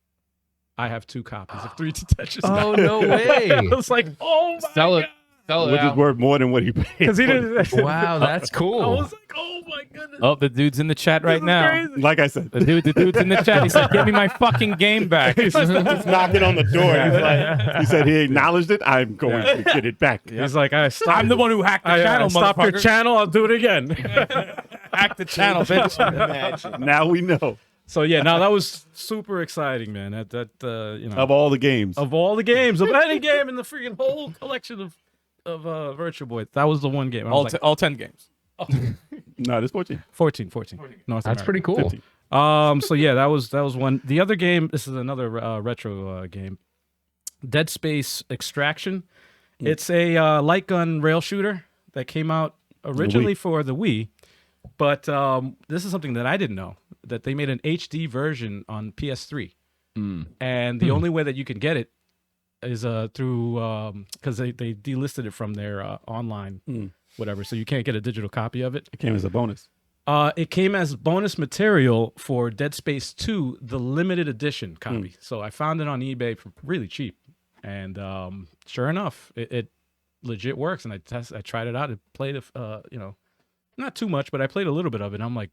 I have 2 copies of 3D Tetris. Oh, no way. I was like, oh my God. Sell it Which is worth more than what he paid. Because he didn't. Wow, that's cool. I was like, oh my goodness. Oh, the dude's in the chat right now. Crazy. Like I said, the dude's in the chat. He said, "Give me my fucking game back." He's knocking on the door. He's like, he said he acknowledged it. I'm going to get it back. He's like, I'm the one who hacked the channel. Stop your motherfucker. channel. I'll do it again. Hack the channel, bitch. imagine. Now we know. So yeah, now that was super exciting, man. That Of all the games. of any game in the freaking whole collection of Virtual Boy, that was the one game. I was like, All 10 games. No, there's 14. 14. North That's America. pretty cool. 15. So yeah, that was one. The other game, this is another retro game, Dead Space Extraction. It's a light gun rail shooter that came out originally for the Wii, but this is something that I didn't know, that they made an HD version on PS3, and the only way that you can get it is through because they delisted it from their online whatever, so you can't get a digital copy of it. It came as a bonus. It came as bonus material for Dead Space 2, the limited edition copy. So I found it on eBay for really cheap, and sure enough, it legit works. And I tried it out. I played not too much, but I played a little bit of it. And I'm like,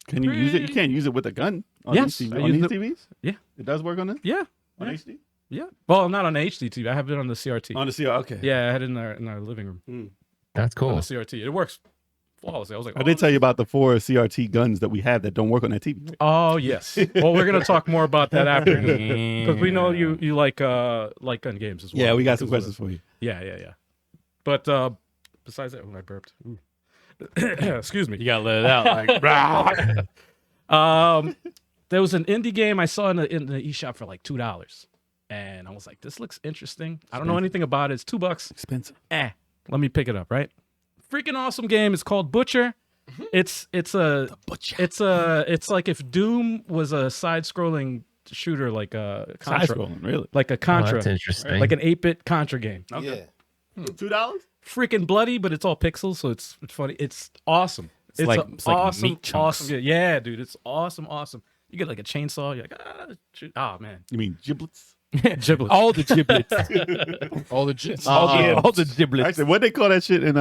can you use it? You can't use it with a gun on Yes, these, I on use these the- TVs? Yeah. It does work on it? yeah, On HD? yeah. Well, not on the HD TV. I have it on the CRT. On the CR, okay. Yeah, I had it in our living room That's on cool. the CRT. It works flawlessly. I was like, I did tell you about the 4 CRT guns that we have that don't work on that TV. Right? oh yes. Well, we're gonna talk more about that after, because we know you like gun games as well. Yeah, we got some Because questions for you. Yeah. But besides that, I burped. Ooh. Excuse me. You gotta let it out. Like, There was an indie game I saw in the eShop for like $2, and I was like, "This looks interesting." I don't know anything about it. It's $2. Expensive. Let me pick it up. Right? Freaking awesome game. It's called Butcher. It's like if Doom was a side-scrolling shooter like a Side Contra, scrolling, really? like a Contra, that's interesting. like an 8-bit Contra game. Yeah. $2? Freaking bloody, but it's all pixels, so it's funny. It's awesome. It's like- a it's like awesome, meat chunks. awesome. Yeah, dude, it's awesome. You get like a chainsaw. You're like, shoot. Oh man, You mean giblets? giblets. All the giblets. All the jits. all the giblets. Actually, what they call that shit in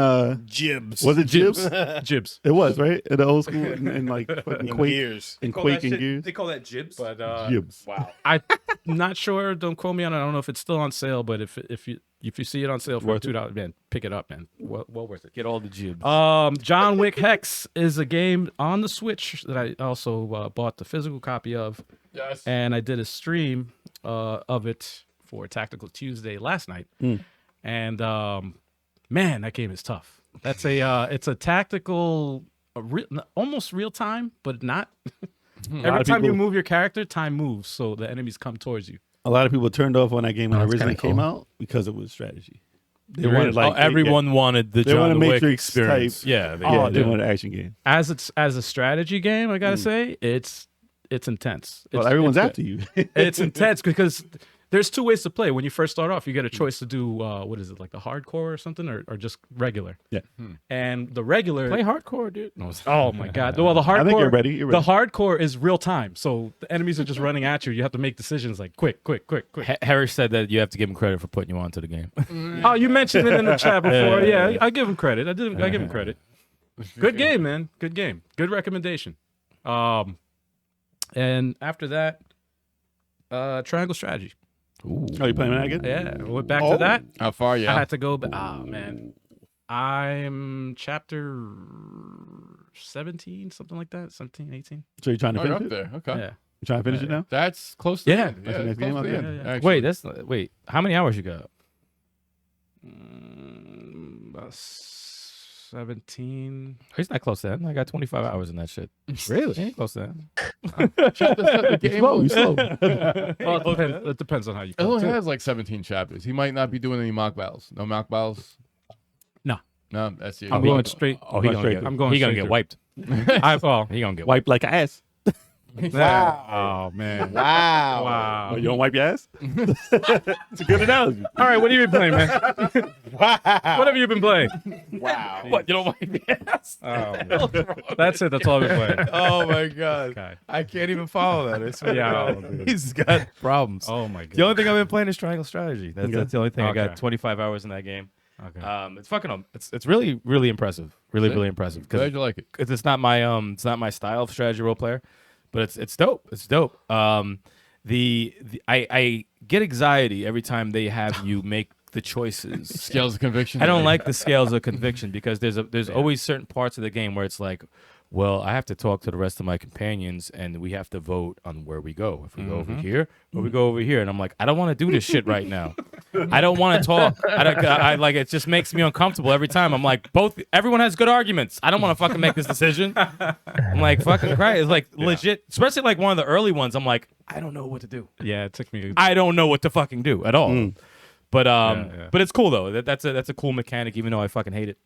Jibs. Was it Jibs? Jibs. It was, right? In the old school in like fucking Quake Gears. and Quake and Gears. They call that jibs. But Jibs. Wow. I'm not sure. Don't quote me on it. I don't know if it's still on sale, but if you see it on sale for Worth it. $2, man, pick it up, man. Well worth it. Get all the jibs. John Wick Hex is a game on the Switch that I also bought the physical copy of, Yes. and I did a stream of it for Tactical Tuesday last night. And man, that game is tough. That's it's a tactical, almost real time, but not. Every time you move your character, time moves, so the enemies come towards you. A lot of people turned off on that game when it that's originally kinda came cool. out because it was strategy. They wanted like everyone wanted the they want a John Wick Matrix experience. type. Yeah. Oh, they dude. wanted an action game. As a strategy game, I gotta say, it's intense. Well, It's- everyone's it's after you. It's intense because there's two ways to play. When you first start off, you get a choice to do what is it, like the hardcore or something, or just regular. Yeah. And the regular, Play hardcore, dude. No, oh my god! Well, the hardcore, I think you're ready. You're ready. The hardcore is real time, so the enemies are just running at you. You have to make decisions like quick. Harry said that you have to give him credit for putting you onto the game. Oh, you mentioned it in the chat before. Yeah, I give him credit. I give him credit. Good game, man. Good game. Good recommendation. And after that, Triangle Strategy. Oh, you playing that again? Yeah, we went back to that. How far? I Yeah. had to go. Oh man, I'm chapter 17, something like that. 17, 18. So you're trying to Oh, you're finish up it? there. Okay. Yeah. You trying to finish it now? That's close to Yeah. the end. That's the it's next game close to the up end, there. actually. Wait, how many hours you got? About 17. He's not close to that. I got 25 hours in that shit. Really? He ain't close to that. The game Slow, you only- slow. Well, it depends on how you It play. only too. has like 17 chapters. He might not be doing any mock battles. No mock battles. No. No, that's you. I'm going straight. Oh, he gonna straight get. through. I'm going He gonna straight get through. wiped. He gonna get wiped. Wipe like an ass. Oh man. Wow. Wow. Oh, you don't wipe your ass? It's a good analogy. All right, what have you been playing, man? Wow. What have you been playing? Wow. What? You don't wipe your ass? Oh, man. That's it. That's all I've been playing. Oh my god. Okay. I can't even follow that. I swear to Yeah, God. oh, dude. He's got problems. Oh my god. The only thing I've been playing is Triangle Strategy. That's, Okay. that's the only thing. I Okay. got 25 hours in that game. Okay. It's fucking. It's really impressive. Really impressive. Glad you like it. Because it's not my my style of strategy role player, but it's dope. It's dope. I get anxiety every time they have you make the choices. Scales of conviction. I don't like the scales of conviction because there's always certain parts of the game where it's like, well, I have to talk to the rest of my companions and we have to vote on where we go. If we go over here or we go over here, and I'm like, I don't want to do this shit right now. I don't want to talk. I like it. Just makes me uncomfortable every time. I'm like, everyone has good arguments. I don't want to fucking make this decision. I'm like, fucking Christ. It's like legit, especially like one of the early ones. I'm like, I don't know what to do. Yeah, it took me. I don't know what to fucking do at all. But yeah. but it's cool though. That's a cool mechanic, even though I fucking hate it.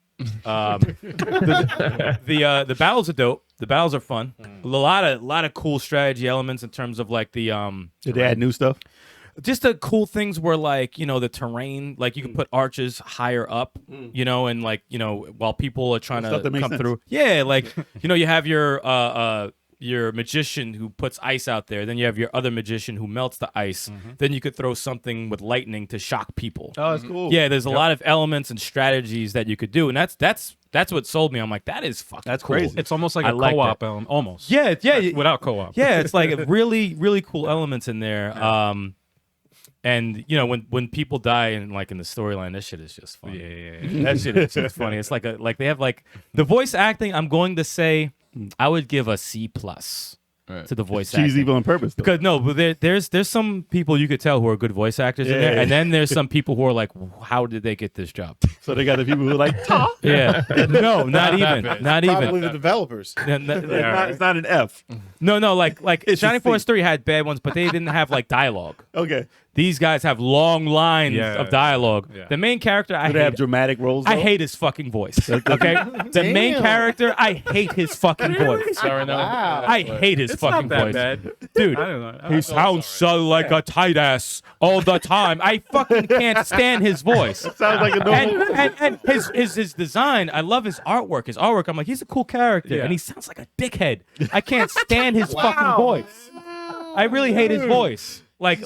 The battles are dope. The battles are fun. A lot of cool strategy elements in terms of like the Did they add new stuff? just the cool things where like the terrain, like you can put arches higher up, and like while people are trying Stuff to that makes come sense. through. Yeah, like you have your magician who puts ice out there. Then you have your other magician who melts the ice. Then you could throw something with lightning to shock people. Oh, that's cool. Yeah, there's a lot of elements and strategies that you could do, and that's what sold me. I'm like, that is fucking That's cool. crazy. It's almost like I a like co-op that. element, almost. Yeah, Without co-op. yeah. It's like really cool elements in there. And when people die in like in the storyline, that shit is just fun. Yeah. That shit is just funny. It's like they have like the voice acting. I'm going to say I would give a C+ Right. to the voice Cheesy acting. evil on purpose. Though. Because no, but there's some people you could tell who are good voice actors in there, Yeah. and then there's some people who are like, how did they get this job? So they got the people who are like, talk. Yeah, no, not even, not Probably even. the developers. It's not an F. No, like It's Shining a C. Force 3 had bad ones, but they didn't have like dialogue. Okay. These guys have long lines of dialogue. Yeah. The main character, I Do they hate. have dramatic roles? I though? hate his fucking voice. Okay, the main character, I hate his fucking voice. Sorry, no. I hate his It's fucking not that voice, bad. dude. I don't know. He sounds so like a tight ass all the time. I fucking can't stand his voice. Sounds like a normal. And his design, I love his artwork. His artwork, I'm like, he's a cool character, Yeah. and he sounds like a dickhead. I can't stand his fucking voice. I really hate his voice. Like,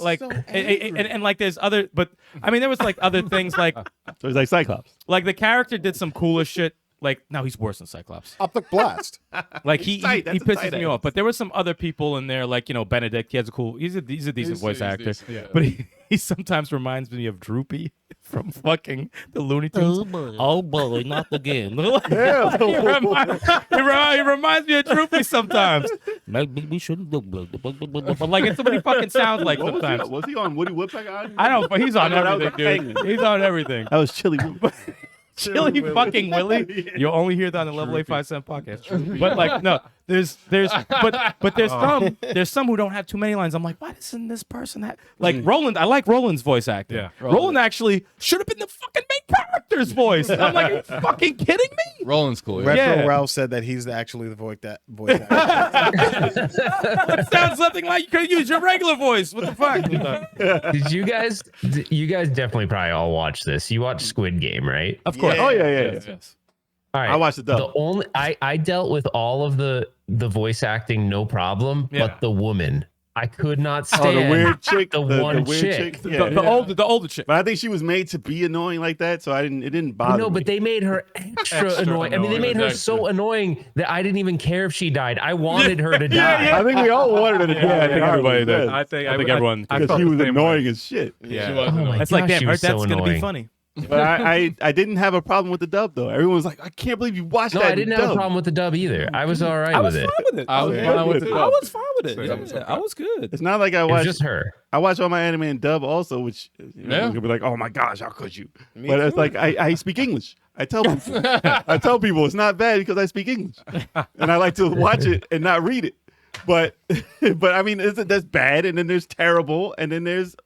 and like there's other, but I mean, there was like other things like So he's like Cyclops. the character did some cooler shit. Like, no, he's worse than Cyclops. Optic blast. Like he tight. That's a pisses tight me ass. off. But there were some other people in there, like Benedict. He has a cool. He's a decent voice actor. decent, yeah. But he sometimes reminds me of Droopy from fucking the Looney Tunes. Oh boy, not again. he reminds me of Droopy sometimes. Maybe we shouldn't do. But like it's what he fucking sounds like What sometimes. was he on Woody Woodpecker? I don't. But he's on No, that was everything, dude. Hangman. He's on everything. That was Chili. Chili fucking Willy. You'll only hear that on the Level 85 podcast. But like no, there's but there's some who don't have too many lines. I'm like, why doesn't this person have like Roland? I like Roland's voice acting. Yeah. Roland actually should have been the fucking main character's voice. And I'm like, are you fucking kidding me? Roland's cool. Yeah. Retro Yeah. Ralph said that he's actually the voice actor. It sounds something like you could use your regular voice. What the fuck? Did you guys definitely probably all watch this. You watched Squid Game, right? Of course. Oh yeah. Yes. All right. I watched the dub. The only I dealt with all of the voice acting, no problem, Yeah. but the woman. I could not Oh, stand the weird chick. the one weird chick. Yeah. The older chick. But I think she was made to be annoying like that, so it didn't bother No, me. but they made her extra Extra annoying. I mean, they annoying. made her so annoying that I didn't even care if she died. I wanted her to die. I think we all wanted her to die. I think everybody did. I think everyone. I Because felt she the was same way. annoying as shit. Yeah. Oh my It's like, gosh, damn, she her was that's so gonna be annoying. funny. But I didn't have a problem with the dub though. Everyone was like, I can't believe you watched No, that. I didn't have a problem with the dub either. I was all right with it. with it. I was Yeah. fine with the I dub. was fine with it. Yeah, I was good. It's not like I It was watched. just her. I watch all my anime in dub also, which Yeah. you'll be like, oh my gosh, how could you? But it's like I speak English. I tell people it's not bad because I speak English, and I like to watch it and not read it. But I mean, there's bad, and then there's terrible, and then there's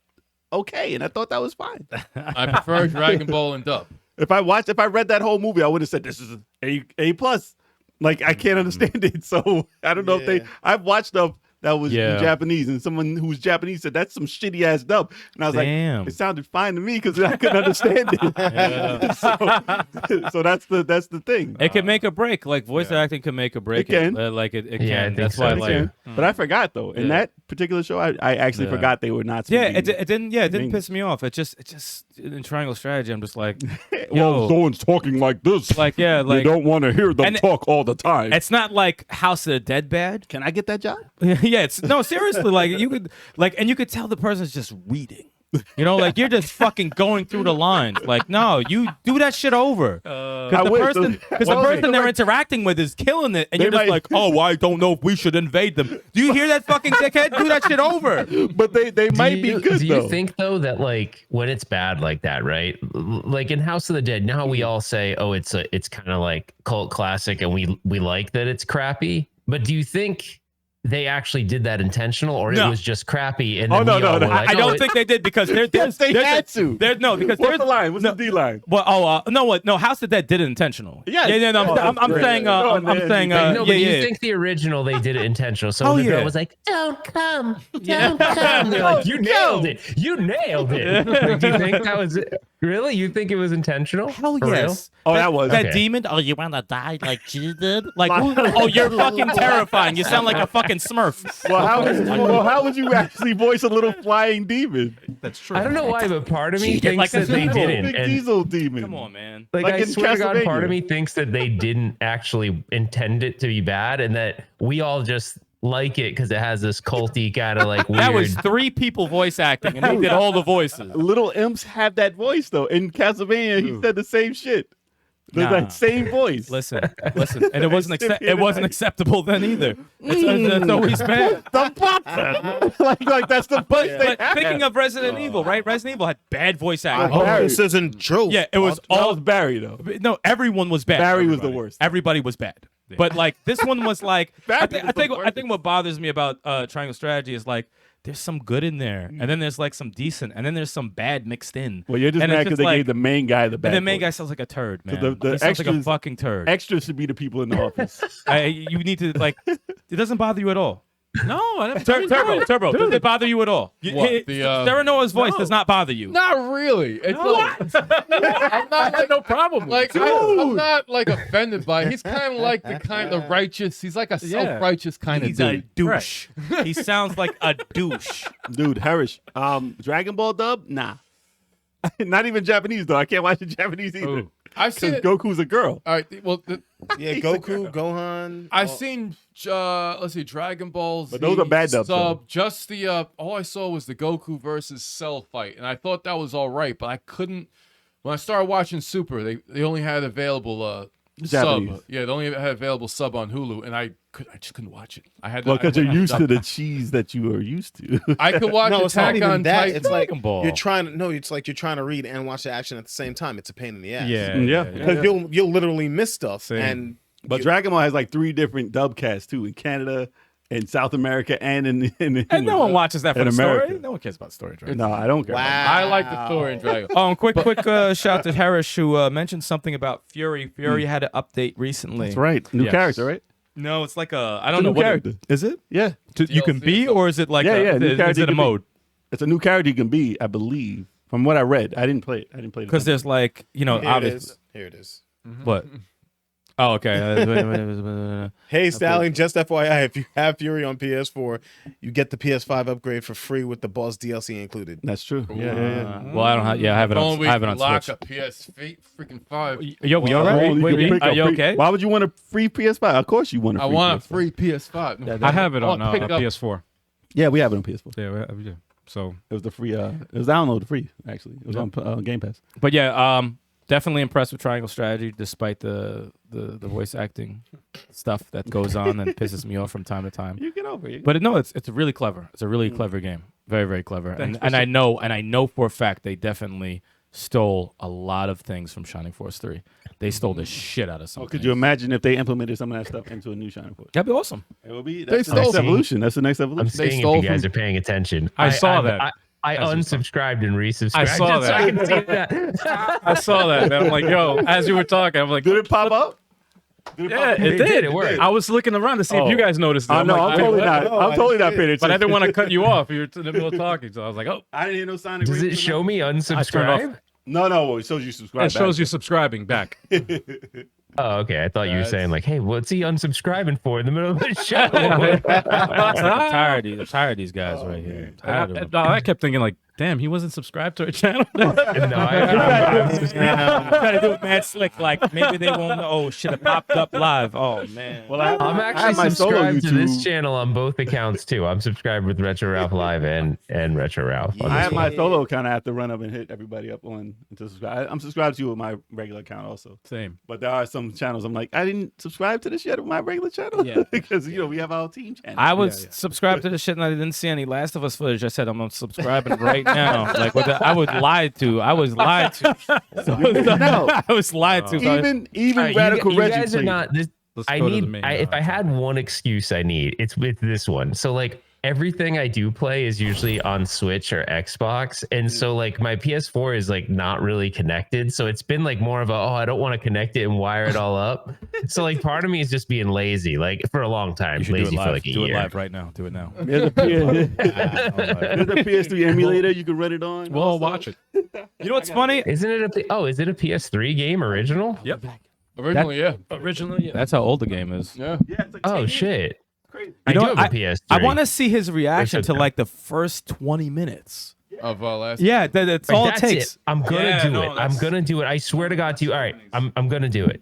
okay, and I thought that was fine. I prefer Dragon Ball and dub. If I read that whole movie, I would have said this is A plus. Like I can't understand it, so I don't know if I've watched stuff that was in Japanese, and someone who was Japanese said that's some shitty ass dub, and I was Damn. like, it sounded fine to me because I couldn't understand it. so that's the thing. It can make or break. Like voice acting can make or break. It can. Like it Yeah, I can. think That's so. why I It like. Yeah. But I forgot though. In that particular show, I actually Yeah. forgot they were not. Yeah, speaking it didn't. Yeah, it didn't English. piss me off. It just in Triangle Strategy, I'm just like, Well, yo, someone's talking like this. like yeah, like you don't want to hear them and- talk all the time. it's not like House of the Dead bad. Can I get that job? Yeah, it's no seriously. Like you could and you could tell the person's just reading. You know, like you're just fucking going through the lines. Like, no, you do that shit over. I Because the wish. person, because the Well, person they're like- interacting with is killing it, and They you're just might- like, oh, I don't know if we should invade them. Do you hear that fucking dickhead? Do that shit over. But they might be good Do though. you think though that like when it's bad like that, right? Like in House of the Dead, now we all say, "Oh, it's kind of like cult classic," and we like that it's crappy. But do you think they actually did that intentional, or No. it was just crappy? And Oh, then no, we no, all no. were like, I "Oh, don't it- think they did because there's they had to. Because What's there's the line? What's the D line? well, no, what? No, House of the Dead did it intentional. Yeah. No, Oh, I'm that's saying, great. Oh, I'm man. saying, No, but yeah. you think the original they did it intentional? So Oh, when the girl yeah. was like, "Don't come, don't come," they're like, "You nailed it, you nailed it." Like, do you think that was really? You think it was intentional? Hell For real? yes. Oh, that was. That Okay. demon. Oh, you want to die like she did? Like, oh, you're fucking terrifying. You sound like a fucking Smurf. Well, how would you actually voice a little flying demon? That's true. I don't know why, but part of me Cheated thinks like a that they Diesel. didn't. Big And diesel demon. Come on, man. like Like I in swear to God, part Castlevania. of me thinks that they didn't actually intend it to be bad, and that we all just like it because it has this culty kind of like weird. That was 3 people voice acting, and they did all the voices. Little imps have that voice though. In Castlevania, he said the same shit. Nah. That same voice. Listen, and it wasn't it wasn't acceptable then either. It's always been. The bop. like that's the voice they But have. speaking of Resident Evil, right? Resident Evil had bad voice I acting. hope Barry. this isn't true. Yeah, it was That all was Barry though. no. Everyone was bad. Barry was the worst. Everybody was bad. But like this one was like, I Batman think was I think what bothers me about Triangle Strategy is like there's some good in there, and then there's like some decent, and then there's some bad mixed in. Well, you're just And it's mad because just they like- gave the main guy the bad. And the main voice. guy sounds like a turd, man. the He sounds like a extras- fucking turd. Extras should be the people in the office. You need to like. It doesn't bother you at all. No, I didn't. Turbo. Does it bother you at all? What, Serenoa's voice does not bother you. Not really. It's I'm not like no problem. like I'm not like offended by it. He's kind of like the kind of righteous. He's like a self-righteous kind He's of a dude. douche. He sounds like a douche. Dude, Harish. Dragon Ball dub? Nah. Not even Japanese though. I can't watch the Japanese either. Ooh. I've seen Because it. Goku's a girl. All right. Well, Yeah, Goku, Gohan. I've seen. Let's see, Dragon Ball Z. But those are bad dubs, though. Sub. Just the all I saw was the Goku versus Cell fight, and I thought that was all right, but I couldn't. When I started watching Super, they only had available Japanese. sub. Yeah, they only had available sub on Hulu, and I just couldn't watch it. I had Well, I because you're wouldn't used have to the done- cheese that you are used to. I could watch No, it's not Attack even on that. Titan. It's like Dragon Ball. you're trying to. No, it's like you're trying to read and watch the action at the same time. It's a pain in the ass. Yeah. because you'll literally miss stuff. Same. And But Dragon Ball has like 3 different dub casts too, in Canada, in South America, and in And no one watches that for in the story. America. No one cares about story. Dragon. No, I don't care. wow, I like the story in Dragon. Quick shout to Harris who mentioned something about Fury. Fury had an update recently. That's right. New Yes. character, right? No, it's like I It's don't a know new what character. is it? Yeah. You can DLC be, or or is it like Yeah, new is character it a you can be. mode? It's a new character you can be, I believe. From what I read, I didn't play it. Because there's like Here it obviously is. Here it is. what? Oh, okay. Hey, Stallion, just FYI, if you have Fury on PS4, you get the PS5 upgrade for free with the boss DLC included. That's true. Yeah. Well, I don't have. Yeah, I have it on. I have it on lock Switch. a PS freaking 5. Yo, we all right? Oh, you Wait, can pick are a you free- okay? Why would you want a free PS5? Of course you want a I free want a PS5. free PS5. I have it on I'll pick up- PS4. Yeah, we have it on PS4. Yeah. So It was the free. It was downloaded free. Actually, it was on Game Pass. But yeah, definitely impressed with Triangle Strategy, despite the voice acting stuff that goes on and pisses me off from time to time. You get over it. But no, it's really clever. It's a really clever game. Very, very clever. And I know for a fact they definitely stole a lot of things from Shining Force 3. They stole the shit out of something. Could you imagine if they implemented some of that stuff into a new Shining Force? That'd be awesome. It would be. They That's the stole next from- evolution. That's the next I'm evolution. seeing if stole you guys from- are paying attention. I saw that. I unsubscribed and resubscribed. I saw so I that. can see that. I saw that. And I'm like, yo, as you were talking, I'm like, Did it pop up? yeah, It it did, did. it worked. I was looking around to see if you guys noticed it. Oh, no, like, I'm wait, totally what? not. No, I'm I totally not didn't. paying attention. But I didn't want to cut you off. You were in the middle of talking, so I was like, oh, I didn't hear no Sonic. Does it show me unsubscribe? No. It shows you subscribe. it shows you subscribing back. Oh, okay. I thought you were saying like, "Hey, what's he unsubscribing for in the middle of the show?" I'm tired of these guys right here. Tired of them. I kept thinking like, damn, he wasn't subscribed to our channel. No, I'm Try to do it mad slick, like maybe they won't know. Oh shit, it popped up live. Oh man. Well, I have actually my solo subscribed to this YouTube. channel on both accounts too. I'm subscribed with Retro Ralph Live and Retro Ralph. on I this have one. my solo account. I have to run up and hit everybody up on to subscribe. I'm subscribed to you with my regular account also. Same. But there are some channels I'm like, I didn't subscribe to this yet with my regular channel. Yeah. because we have our team channel. I was subscribed to the shit and I didn't see any Last of Us footage. I said I'm unsubscribing right now. Like I was lied to. I was lied to. I was lied to. even All right, radical you Reggie guys are played. not. Let's I go to the need. main If I had one excuse, I need it's with this one. So like everything I do play is usually on Switch or Xbox, and so like my PS4 is like not really connected. So it's been like more of a I don't want to connect it and wire it all up. So like part of me is just being lazy, like for a long time. You should do Lazy it live. for like a Do year. it live right now. Do it now. There's a PS3 emulator you can run it on. We'll also. watch it. You know what's funny? Isn't it is it a PS3 game original? Yep. Originally, yeah. Originally, yeah. That's how old the game is. Yeah. Yeah, it's like Oh 10 years. shit. Crazy. I You do know, have a PS3. I want to see his reaction to okay. like the first 20 minutes. Of last. Yeah, that's Right, all that's it takes. I'm gonna Yeah, do no, it. I'm that's- gonna do it. I swear to God to you. All right, I'm gonna do it.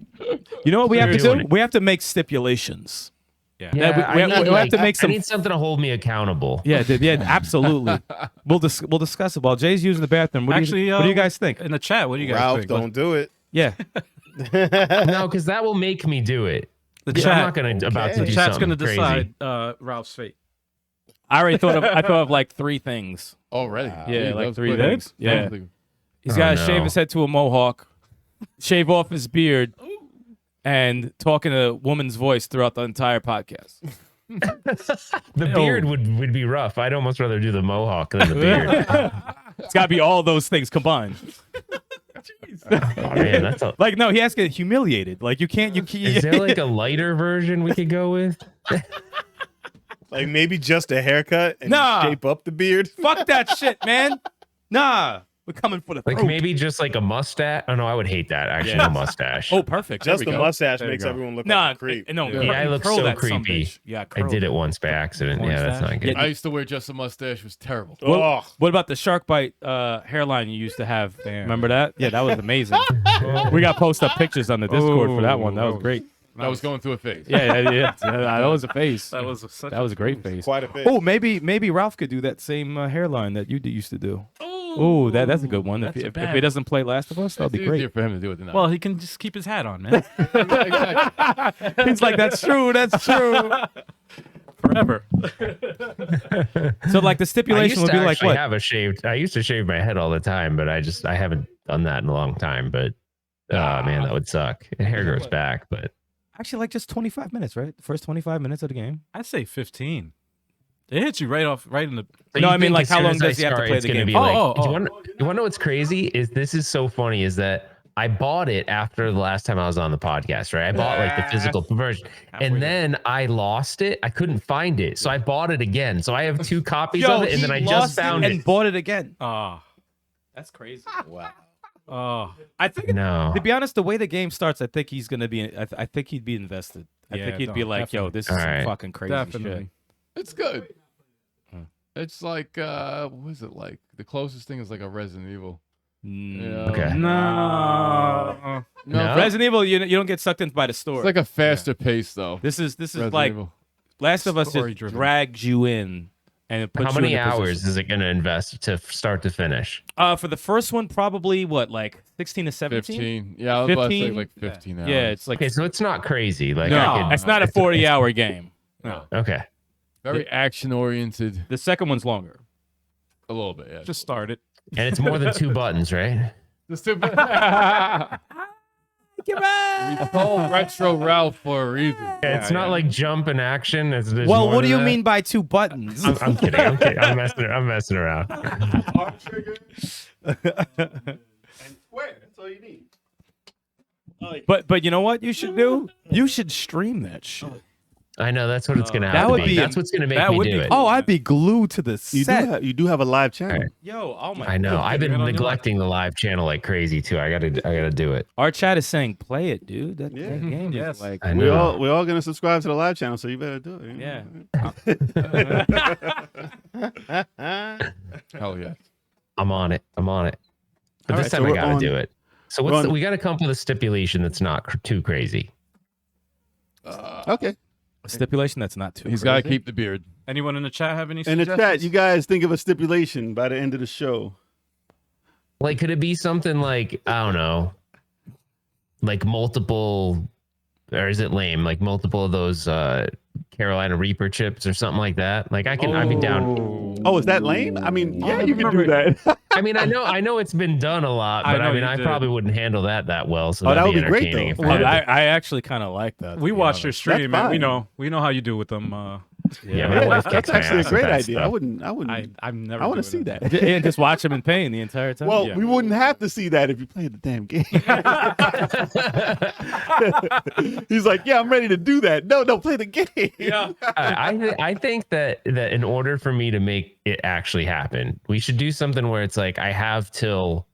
You know what we have to Doing do? it. We have to make stipulations. Yeah. Yeah, we have to make some. I need something to hold me accountable. Yeah, absolutely. We'll discuss it while Jay's using the bathroom. What do you guys think? In the chat, what do you guys Ralph, think? don't do it. Yeah, No, because that will make me do it. The I'm chat, not gonna about to Okay. do chat's something going to crazy. decide Ralph's fate. I already thought of like 3 things. Already. Yeah, like that was 3 quick. things. Yeah, Quickly. he's Oh, got to no. shave his head to a mohawk, shave off his beard, and talk in a woman's voice throughout the entire podcast. The beard would be rough. I'd almost rather do the mohawk than the beard. It's got to be all those things combined. Oh, man, that's a, Like, no, he has to get humiliated. Like, you can't. is there like a lighter version we could go with? Like maybe just a haircut and Nah. shape up the beard. Fuck that shit, man. Nah, we're coming for the Like throat. maybe just like a mustache. Oh no, I would hate that. Actually, Yeah. no mustache. Oh, perfect. Just There we the go. mustache There you makes go. everyone look Nah, like a creep. no, Yeah, I look curl so that creepy. sumbitch. Yeah, I curl did it once by accident. Yeah, that's not good. Yeah. I used to wear just a mustache. It was terrible. Oh, What about the shark bite hairline you used to have? Remember that? Yeah, that was amazing. We got post up pictures on the Discord for that one. That was great. I was going through a phase. Yeah. That was a face. That was such That was a great face. quite a bit. Oh, maybe Ralph could do that same hairline that you used to do. Oh, that's a good one. If he doesn't play Last of Us, that'll It's be easier great. for him to do it than I. Well, he can just keep his hat on, man. He's like, that's true. That's true. Forever. So, like, the I stipulation used would to be like actually what? have a shaved. I used to shave my head all the time, but I haven't done that in a long time. But man, that would suck. Hair grows back, but Actually, like just 25 minutes, right? The first 25 minutes of the game. I'd say 15. It hits you right in the. So No, you I mean, think like, as how soon long as I does he have to start, play it's the gonna game? be like, Oh. You want to know what's crazy? This is so funny is that I bought it after the last time I was on the podcast, right? I bought like the physical version, and then I lost it. I couldn't find it, so I bought it again. So I have 2 copies of it, and then I just found and it. bought it again. Oh, That's crazy. wow. oh. I think, No, to be honest, the way the game starts, I think he's gonna be. I think he'd be invested. I Yeah, think he'd be no, like, "Yo, this is All some right. fucking crazy Definitely. shit." It's good. It's like what is it like? The closest thing is like a Resident Evil. Yeah. Okay. No. No? Resident Evil, you don't get sucked in by the story. It's like a faster pace though. this is Resident like Evil. Last of Us just Story-driven. drags you in, and it puts how you many in a hours position. is it going to invest to start to finish? For the first one, probably what, like 16 to 17? 15. Yeah, I was about to say 15? like 15 hours. Yeah, it's like Okay, so it's not crazy. Like no, I could, it's not a 40-hour game. Okay. very action oriented. The second one's longer. A little bit, yeah. Just start it. And it's more than 2 buttons, right? Just we call retro Ralph for a reason. It's not like jump and action. There's Well, more what do than you that. mean by 2 buttons? I'm kidding. I'm messing around. arm trigger and square. That's all you need. But you know what you should do? You should stream that shit. I know that's what it's gonna have That to would be- That's what's gonna make that me would do be it. Oh, I'd be glued to the set. You do have a live channel. Right. Yo, oh my I know. God. I've been it on your neglecting the live channel like crazy too. I gotta do it. Our chat is saying, play it, dude. That game Yes. is like, I We're know. all gonna subscribe to the live channel, so you better do it. yeah. Hell yeah. I'm on it. But All this right, so time I we're gotta on- do it. So we're on- we gotta come up with a stipulation that's not too crazy. Okay. A stipulation that's not too He's got to crazy. keep the beard. Anyone in the chat have any In the suggestions? chat, you guys think of a stipulation by the end of the show. Like, could it be something like, I don't know, like multiple, or is it lame? Like multiple of those Carolina Reaper chips or something like that? Like I'd be down. Oh, is that lame? I mean, yeah, you can do that. I mean, I know it's been done a lot, I but know I mean, you I did. probably wouldn't handle that well. So Oh, that that'd would be great, entertaining though. if Well, I did. I actually kind of like that. We to be watched your honest. stream, That's and fine. we know how you do with them. Yeah, my wife That's kicks my actually a ass great with that idea. stuff. I wouldn't. I'm never. I want to doing see it. that. Yeah, just watch him in pain the entire time. Well, Yeah. we wouldn't have to see that if you played the damn game. He's like, yeah, I'm ready to do that. No, play the game. Yeah. I think that in order for me to make it actually happen, we should do something where it's like I have till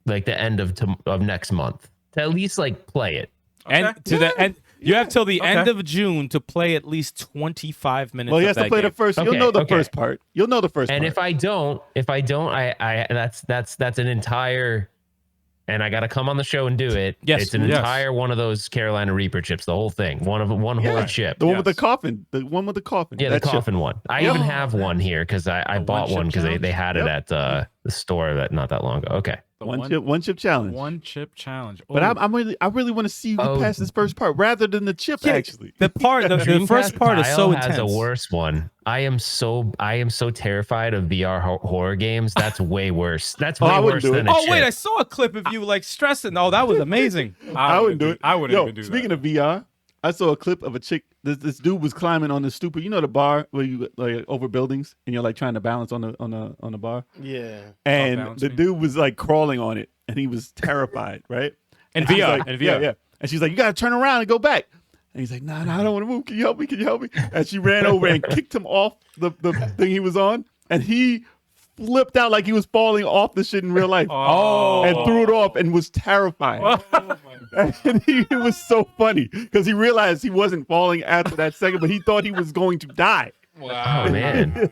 like the end of next month to at least like play it. And to the end, you have till the Okay. end of June to play at least 25 minutes. Well, he of has to that play game. the first. You'll Okay, know the okay. first part. You'll know the first And part. if I don't, I that's an entire. And I got to come on the show and do it. Yes, It's an yes. entire one of those Carolina Reaper chips, the whole thing, one whole chip. the one with the Yes. coffin, the one with the coffin. Yeah, the That chip. coffin one. I even have one here because I bought one-chip one because they challenge? had it at store that not that long ago. Okay. One chip challenge. One chip challenge. But I really want to see you get past this first part rather than the chip. Actually, The first part is so Kyle intense. has a worse one. I am so terrified of VR horror games. That's way worse. That's way worse than a Oh chip. wait, I saw a clip of you like stressing. Oh, that was amazing. I wouldn't do it. I wouldn't even do Speaking that. of VR, I saw a clip of a chick. This dude was climbing on the stupid, the bar where you like over buildings and you're like trying to balance on the bar. Yeah. And balance the beam? dude was like crawling on it, and he was terrified, right? In she's VR, like, in VR. Yeah. And she's like, "You gotta turn around and go back." And he's like, "Nah, I don't want to move. Can you help me? Can you help me?" And she ran over and kicked him off the thing he was on, and he flipped out like he was falling off the shit in real life. Oh. And threw it off and was terrified. And it was so funny because he realized he wasn't falling after that second, but he thought he was going to die. Oh man.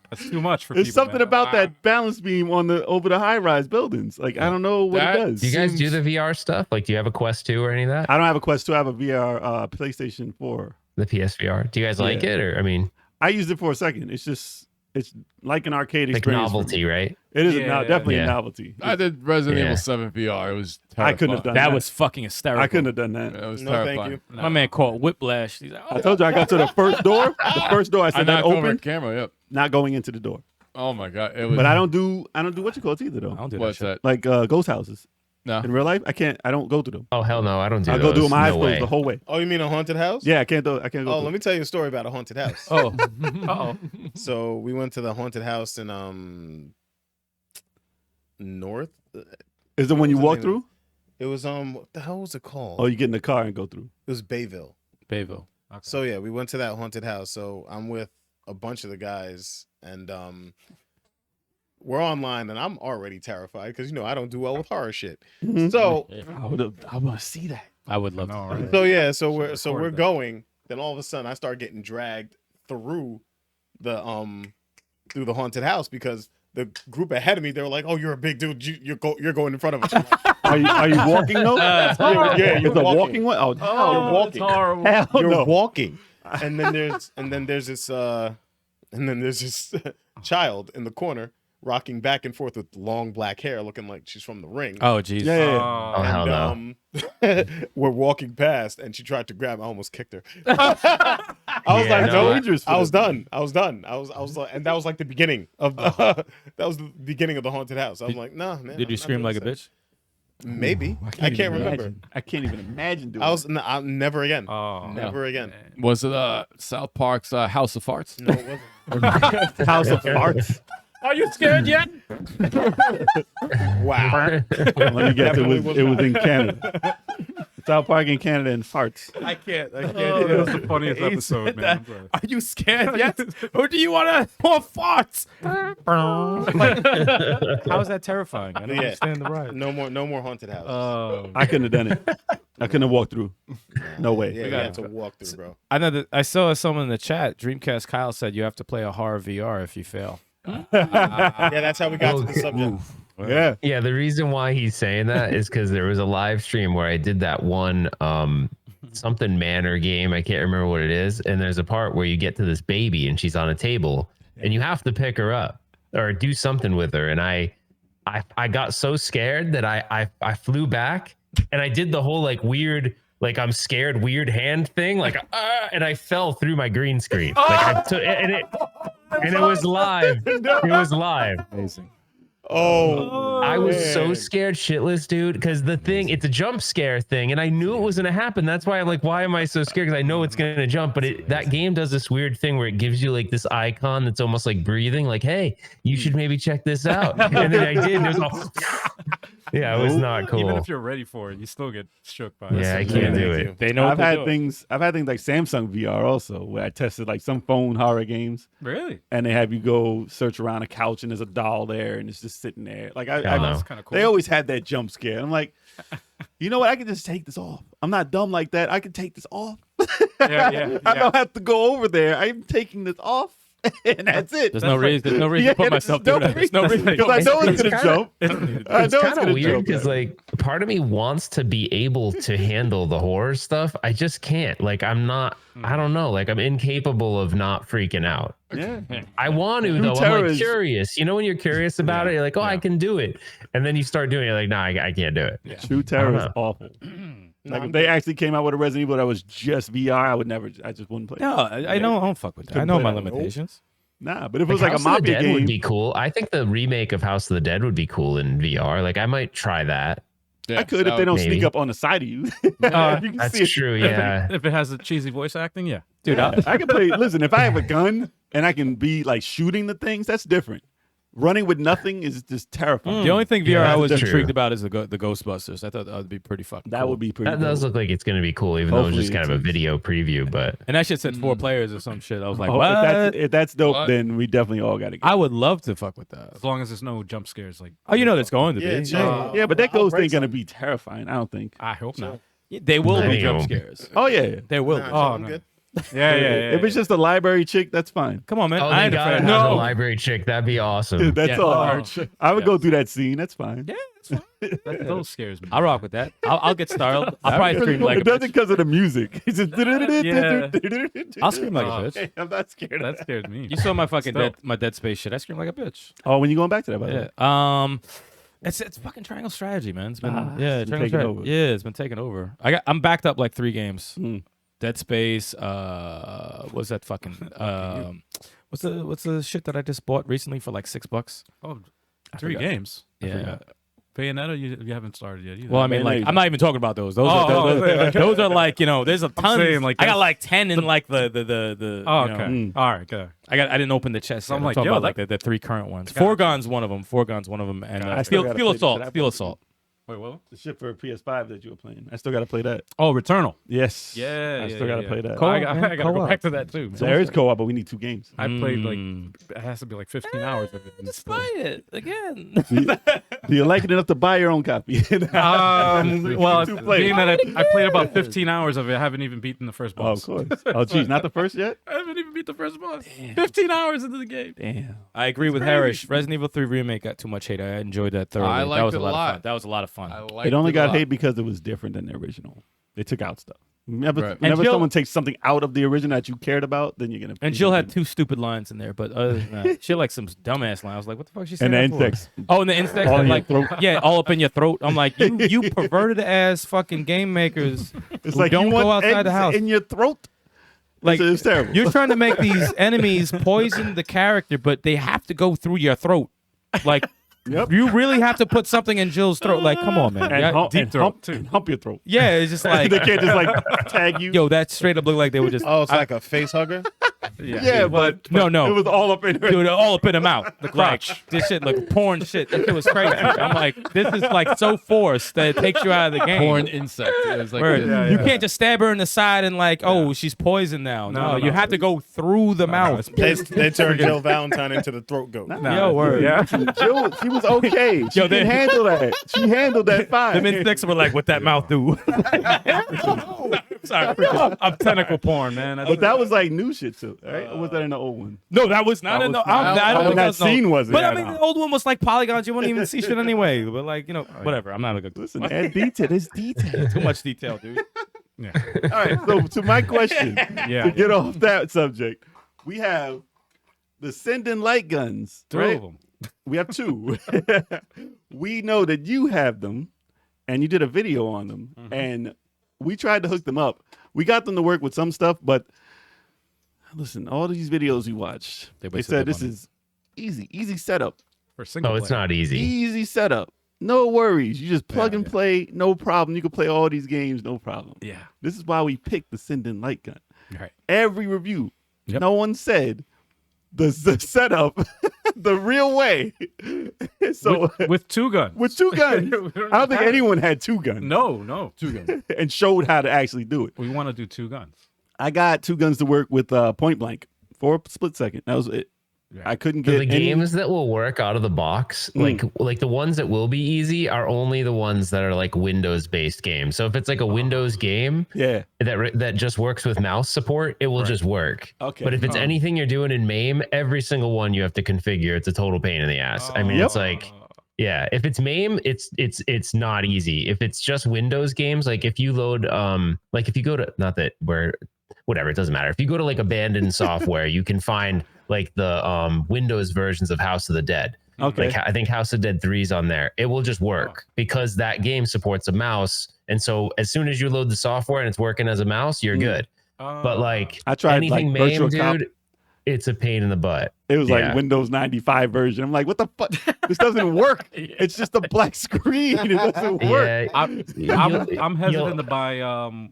That's too much for There's people. something about that balance beam over the high-rise buildings. Like, I don't know what That- it does. Do you guys do the VR stuff? Like, do you have a Quest 2 or any of that? I don't have a Quest 2. I have a VR PlayStation 4. The PSVR. Do you guys like it, or I mean, I used it for a second. It's like an arcade like experience. for me. novelty, right? It is Yeah. definitely Yeah. a novelty. I did Resident Yeah. Evil 7 VR. It was I terrifying. couldn't have done That that. was fucking hysterical. I couldn't have done that. It was No, terrifying. thank you. My man caught whiplash. He's like, I told you I got to the first door. The first door I I said that knocked over a opened, camera. Yep. not going into the door. Oh my god. It was. But I don't do what you call it either I though. don't do that What's shit. that? Like ghost houses. No. In real life, I don't go to them. Oh hell no, I don't do I those. go do my eyes no closed way. the whole way. Oh, you mean a haunted house? Yeah, I can't go. Oh, let me tell you a story about a haunted house. Oh, uh-oh. So we went to the haunted house in North. Is the one you What was walk the name through? It was what the hell was it called? Oh, you get in the car and go through. It was Bayville. Bayville. So yeah, we went to that haunted house. So I'm with a bunch of the guys, and we're online, and I'm already terrified because I don't do well with horror shit. So I want to see that. I would love No, to. right? so yeah, so we're Record that. going. Then all of a sudden, I start getting dragged through the haunted house because the group ahead of me, they were like, "Oh, you're a big dude. You're going in front of us." Are you walking though? Yeah, you're It's a walking. walking one. Oh, You're walking. horrible. hell You're no. walking, and then there's this child in the corner rocking back and forth with long black hair, looking like she's from The Ring. Oh, jeez. Yeah. Oh hell no. We're walking past, and she tried to grab me. I almost kicked her. I was Yeah, like, no, no, dangerous for I was them. done. I was like, and that was like the beginning of the the haunted house. I was like, nah, man. Did you scream like a bitch? Maybe. I can't even remember. imagine. I can't even imagine doing. I'll never again. Oh, Never again. Was it South Park's House of Farts? No, it wasn't. that. House of Farts. are you scared yet? Wow. Let me guess. Definitely It was was not. in Canada. South Park in Canada and farts. I can't. It was the funniest episode, man. I'm sorry. Are you scared yet? Or do you want more farts? How is that terrifying? I don't Yeah. understand the ride. No more haunted house. Oh, I couldn't have done it. I couldn't have walked through. No way. yeah, you got had to walk through, bro. I know that I saw someone in the chat. Dreamcast Kyle said you have to play a horror VR if you fail. Yeah, that's how we got to the subject. Yeah. Yeah, the reason why he's saying that is because there was a live stream where I did that one something manor game. I can't remember what it is. And there's a part where you get to this baby and she's on a table and you have to pick her up or do something with her. And I got so scared that I flew back and I did the whole like weird, like I'm scared weird hand thing, like and I fell through my green screen. Like I took and it was live. It was live. Amazing. Oh, I was so man. scared shitless, dude, because the thing, it's a jump scare thing, and I knew it was going to happen. That's why I'm like, why am I so scared? Because I know it's going to jump, but that game does this weird thing where it gives you like this icon that's almost like breathing, like, hey, you should maybe check this out. And then I did, and it was all, yeah, it was not cool. even if you're ready for it, you still get shook by it. Yeah, I can't do it. They know I've what had they're things like Samsung VR also, where I tested like some phone horror games, Really? and they have you go search around a couch and there's a doll there and it's just sitting there. Like Yeah, I no. That's kind of cool. they always had that jump scare. I'm like, you know what? I can just take this off. I'm not dumb like that. I can take this off. yeah. I don't have to go over there. I'm taking this off. and that's it. There's no reason to put myself through that. There's no reason. Because I know it's gonna jump. It's kind of weird because like part of me wants to be able to handle the horror stuff. I just can't. Like I'm not. I don't know. Like I'm incapable of not freaking out. Yeah. I want to though. I'm like curious. You know when you're curious about it, you're like, oh, I can do it, and then you start doing it. You're like, nah, I can't do it. Yeah. True terror is awful. Like if they actually came out with a Resident Evil that was just VR, I would never. I just wouldn't play. No, I don't fuck with that. I know my limitations. Nah, but if it was like a House of the Mafia Dead game, would be cool. I think the remake of House of the Dead would be cool in VR. Like I might try that. Yeah, I could if they don't sneak up on the side of you. That's true. Yeah. If it has a cheesy voice acting, yeah. Dude, I can play. Listen, if I have a gun and I can be like shooting the things, that's different. Running with nothing is just terrifying. The only thing VR I was true. intrigued about is the Ghostbusters. I thought that would be pretty fucking That cool. would be pretty That cool. does look like it's going to be cool, even though Hopefully it's just kind of a video preview. But And that shit said 4 players or some shit. I was like, Oh, what? if that's dope, What? then we definitely all got to get I would love to fuck with that. As long as there's no jump scares, like Oh, you know that's going to Yeah, be. chill. Yeah, but that I'll ghost break ain't going to something. be terrifying, I don't think. I hope not. They will I be think jump it'll- scares. Oh, yeah. They will. Nah, Oh, I'm no. good. Yeah. If it's just a library chick, that's fine. Come on, man. oh, I they ain't got afraid. to have a No. library chick. That'd be awesome. Dude, that's Yeah. all. I would go through that scene. That's fine. Yeah, that's fine. Those scares me. I'll rock with that. I'll get startled. I'll probably scream like a It doesn't bitch. because of the music. It's just I'll scream like a bitch. I'm not scared of That that. scared me. You saw my fucking Still. Dead Space shit. I scream like a bitch. Oh, when you going back to that, by the way? Yeah. It's fucking triangle strategy, man. It's been it's been taking over. Yeah, it's been taken over. I'm backed up like 3 games. Hmm. Dead Space. What's that fucking? What's the shit that I just bought recently for like $6? Oh, 3 games. Yeah. Bayonetta, you haven't started yet either. Well, I mean, like, I'm not even talking about those. Those are like, you know, there's a ton. saying, like, I got like 10 in like the. Oh, you know, okay. All right, good. I didn't open the chest. So Yet. I'm I'm like, talking yo, about like the 3 current ones. Foregne's one of them. And I still gotta Steel play Assault. that. Steel Assault. Wait, what? The shit for PS5 that you were playing. I still got to play that. Oh, Returnal. Yes. Yeah, I still got to play that. I got to go back to that too. Man. There is co-op, but we need 2 games. I played like it has to be like 15 hours of it. Let's play it again. Do you like it enough to buy your own copy? Well, Two players. being that I played about 15 hours of it, I haven't even beaten the first Oh, boss. of course. Oh, geez, not the first yet? I haven't even beat the first boss. 15 hours into the game. Damn. I agree with Harris. Resident Evil 3 Remake got too much hate. I enjoyed that thoroughly. I liked that was it a a lot of lot. fun. That was a lot of fun. I liked It only a got lot. hate because it was different than the original. They took out stuff. Whenever, Right. whenever And Jill- someone takes something out of the original that you cared about, then you're gonna. And Jill had 2 stupid lines in there, but other than that, she had like some dumbass line. I was like, what the fuck is she saying? And the that for? insects. Oh, and the insects. All that, in your like, throat. yeah, all up in your throat. I'm like, you perverted ass fucking game makers. It's who like don't you go want outside the eggs house. in your throat. Like, it's terrible. You're trying to make these enemies poison the character, but they have to go through your throat. Like, Yep. you really have to put something in Jill's throat. Like, come on, man. And, Yeah, hump, deep and throat, hump, too. and hump your throat. yeah, it's just like, They can't just like tag you. yo, that straight up looked like they were just. Oh, it's like a face hugger. yeah, but No, it no. was all up in her. Dude, all up in the mouth. The crotch. This shit look porn shit. That shit was crazy. I'm like, this is like so forced that it takes you out of the game. Porn insect. It was like Word. You can't just stab her in the side and like, oh, she's poisoned now. No, you have to go through the mouth. They turned Jill Valentine into the throat goat. Yo, word. Yeah. Jill, she was okay. She Yo, can they- handle that. She handled that fine. The insects were like, what that mouth do? Sorry, I'm tentacle porn, man. But that was like new shit too, right? Or was that in the old one? No, that was not That in the. was I not- don't think that that's no- scene wasn't. But Yeah, I mean, no. the old one was like polygons. You wouldn't even see shit anyway. But like, you know, whatever. I'm not a good. Listen, add detail. There's detail. Too much detail, dude. All right. So to my question, Yeah. to get off that subject, we have the sending light guns. 2 right? of them. We have 2. We know that you have them, and you did a video on them, and we tried to hook them up. We got them to work with some stuff, but listen, all these videos we watched, they wasted said their this money. is easy setup. For single Oh, it's player. not easy. Easy setup. No worries. You just plug and play, no problem. You can play all these games, no problem. Yeah. This is why we picked the send-in light gun. Right. Every review, Yep. no one said the setup the real way. So With 2 guns. with 2 guns, I don't think anyone had 2 guns. No, 2 guns. And showed how to actually do it. We want to do 2 guns. I got 2 guns to work with point blank for a split second. That was it. I couldn't So get the any. games that will work out of the box, like the ones that will be easy, are only the ones that are like Windows based games. So if it's like a Windows game, that just works with mouse support, it will just work. Okay. But if it's anything you're doing in MAME, every single one you have to configure. It's a total pain in the ass. I mean, it's like, yeah, if it's MAME, it's not easy. If it's just Windows games, like if you load, like if you go to, not that where, whatever, it doesn't matter. If you go to like abandoned software, you can find like the Windows versions of House of the Dead. Okay. Like I think House of Dead 3 is on there. It will just work because that game supports a mouse. And so as soon as you load the software and it's working as a mouse, you're good. But like I tried anything like virtual MAME, dude, it's a pain in the butt. It was like Windows 95 version. I'm like, what the fuck? This doesn't work. It's just a black screen. It doesn't work. I'm hesitant to buy.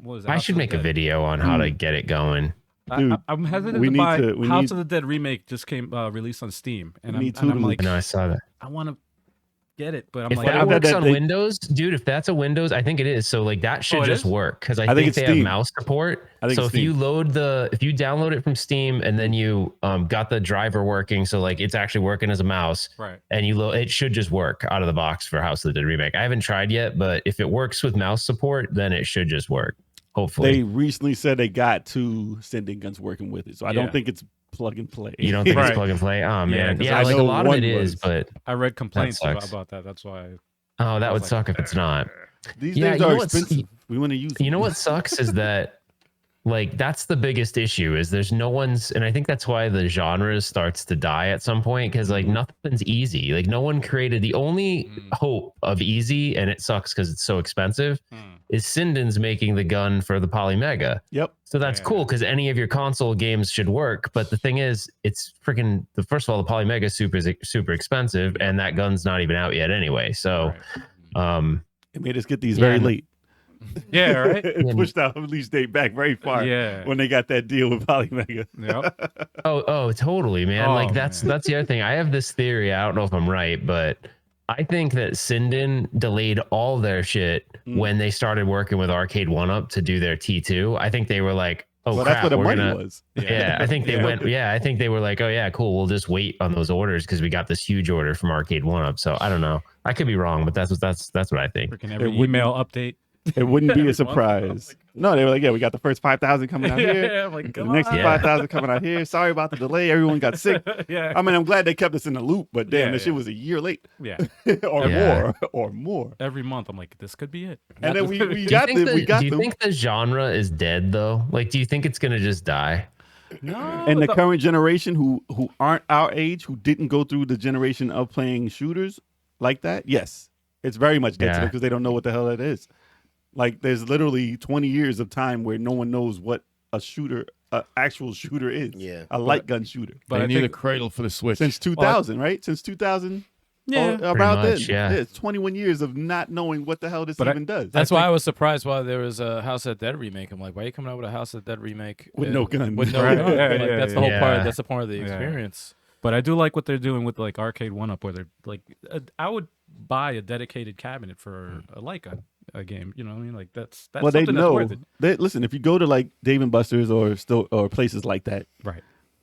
What was it? I should make a video on how to get it going. Dude, I'm hesitant to buy House of the Dead remake. Just came released on Steam, and I'm like, no, I saw that. I want to get it, but I'm if like, that works on Windows, dude. If that's a Windows, I think it is. So like that should just work because I think they have mouse support. So if you download it from Steam and then you got the driver working, so like it's actually working as a mouse, right? And it should just work out of the box for House of the Dead remake. I haven't tried yet, but if it works with mouse support, then it should just work. Hopefully. They recently said they got 2 sending guns working with it, so I don't think it's plug and play. You don't think it's plug and play? Oh man, yeah, like a lot of it is, but I read complaints about that. That's why. Oh, that would suck if it's not. These things are expensive. We want to use them. You know what sucks is that, like, that's the biggest issue is there's no one's, and I think that's why the genre starts to die at some point because like nothing's easy. Like no one created the only hope of easy, and it sucks because it's so expensive. Is Sinden's making the gun for the Polymega. Yep. So that's cool because any of your console games should work. But the thing is, it's freaking first of all, the Polymega is super expensive, and that gun's not even out yet anyway. So, it made us get these very late. Yeah, right. It pushed our release date back very far. Yeah. When they got that deal with Polymega. Yep. Oh, totally, man. Like that's the other thing. I have this theory. I don't know if I'm right, but I think that Sinden delayed all their shit when they started working with Arcade 1UP to do their T2. I think they were like, oh, well, crap, that's what the money was. Yeah, I think they went. Yeah, I think they were like, oh yeah, cool. We'll just wait on those orders because we got this huge order from Arcade 1UP. So I don't know. I could be wrong, but that's what I think. Freaking every email update. It wouldn't be a surprise. No, they were like, yeah, we got the first 5,000 coming out here. Yeah, like, the next 5,000 coming out here. Sorry about the delay. Everyone got sick. Yeah. I mean, I'm glad they kept us in the loop, but damn, this shit was a year late. Yeah. or more. Every month, I'm like, this could be it. And then we got Do you think the genre is dead though? Like, do you think it's gonna just die? No. And the current generation who aren't our age, who didn't go through the generation of playing shooters like that, yes, it's very much dead to them because they don't know what the hell that is. Like there's literally 20 years of time where no one knows what a shooter, an actual shooter is. Yeah. A light gun shooter. But they need a cradle for the Switch. Since 2000, right? Since 2000. Yeah. About much, then. It's 21 years of not knowing what the hell this even does. That's why I was surprised why there was a House of the Dead remake. I'm like, why are you coming out with a House of the Dead remake with no gun? With no gun. That's the whole part. That's the part of the experience. But I do like what they're doing with like Arcade 1UP, where they're like, I would buy a dedicated cabinet for a light gun. A game, you know what I mean? Like that's well, they something know. that's worth it. Listen, if you go to like Dave and Buster's or places like that, right?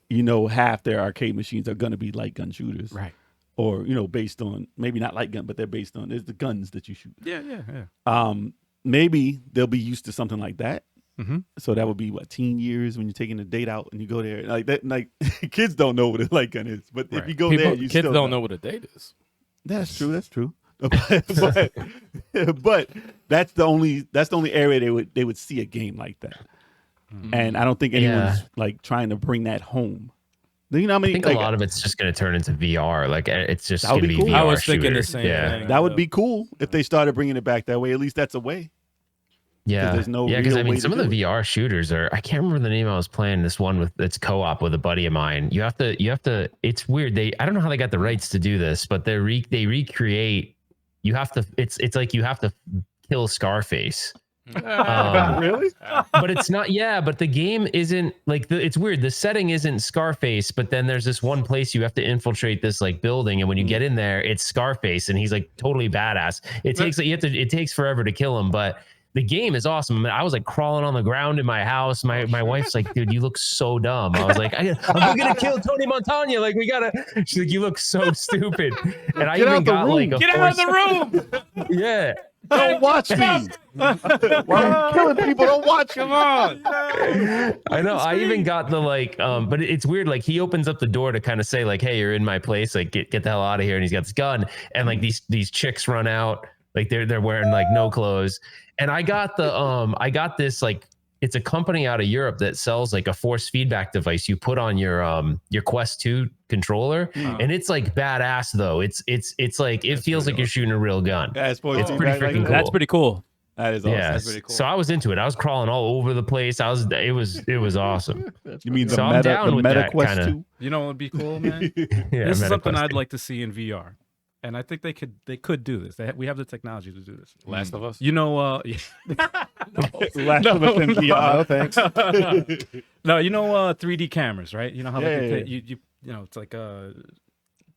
You know, half their arcade machines are gonna be light gun shooters, right? Or based on maybe not light gun, but they're based on there's the guns that you shoot. Yeah. Maybe they'll be used to something like that. Mm-hmm. So that would be what, teen years when you're taking a date out and you go there like that. Like kids don't know what a light gun is, but if you go there, you kids still don't know what a date is. That's true. That's true. but that's the only area they would see a game like that, and I don't think anyone's like trying to bring that home. You know, I think a lot of it's just going to turn into VR. Like it's just going to be cool. VR. I was thinking shooter. the same thing. That would be cool if they started bringing it back that way. At least that's a way. Yeah, there's no because I real mean, way some to of the do it. VR shooters are. I can't remember the name I was playing. This one with it's co-op with a buddy of mine. You have to. It's weird. I don't know how they got the rights to do this, but they recreate. You have to. It's like you have to kill Scarface. Really? But it's not. Yeah, but the game isn't like it's weird. The setting isn't Scarface, but then there's this one place you have to infiltrate this like building, and when you get in there, it's Scarface, and he's like totally badass. It takes forever to kill him, but the game is awesome. I mean, I was like crawling on the ground in my house. My wife's like, dude, you look so dumb. I was like, I'm gonna kill Tony Montana. Like, we gotta. She's like, you look so stupid. And I even got like, get out of the room. Yeah. Don't watch me. While I'm killing people, don't watch. Come on. I know. I even got the like, but it's weird. Like he opens up the door to kind of say like, hey, you're in my place. Like get the hell out of here. And he's got this gun. And like these chicks run out. Like they're wearing like no clothes. And I got this like, it's a company out of Europe that sells like a force feedback device you put on your Quest 2 controller, and it's like badass though. It's like it feels like you're shooting a real gun. It's pretty freaking cool. That's pretty cool. That is awesome. Yeah, That's pretty cool. so I was into it. I was crawling all over the place. It was awesome. You mean the So I'm meta, down the with meta that Quest kinda. 2? You know what would be cool, man? Yeah, This is something MetaQuest I'd 2. like to see in VR, and I think they could do this. We have the technology to do this. Last of Us. You know, Last of Us in VR. No, thanks. no, you know, 3D cameras, right? You know how you know it's like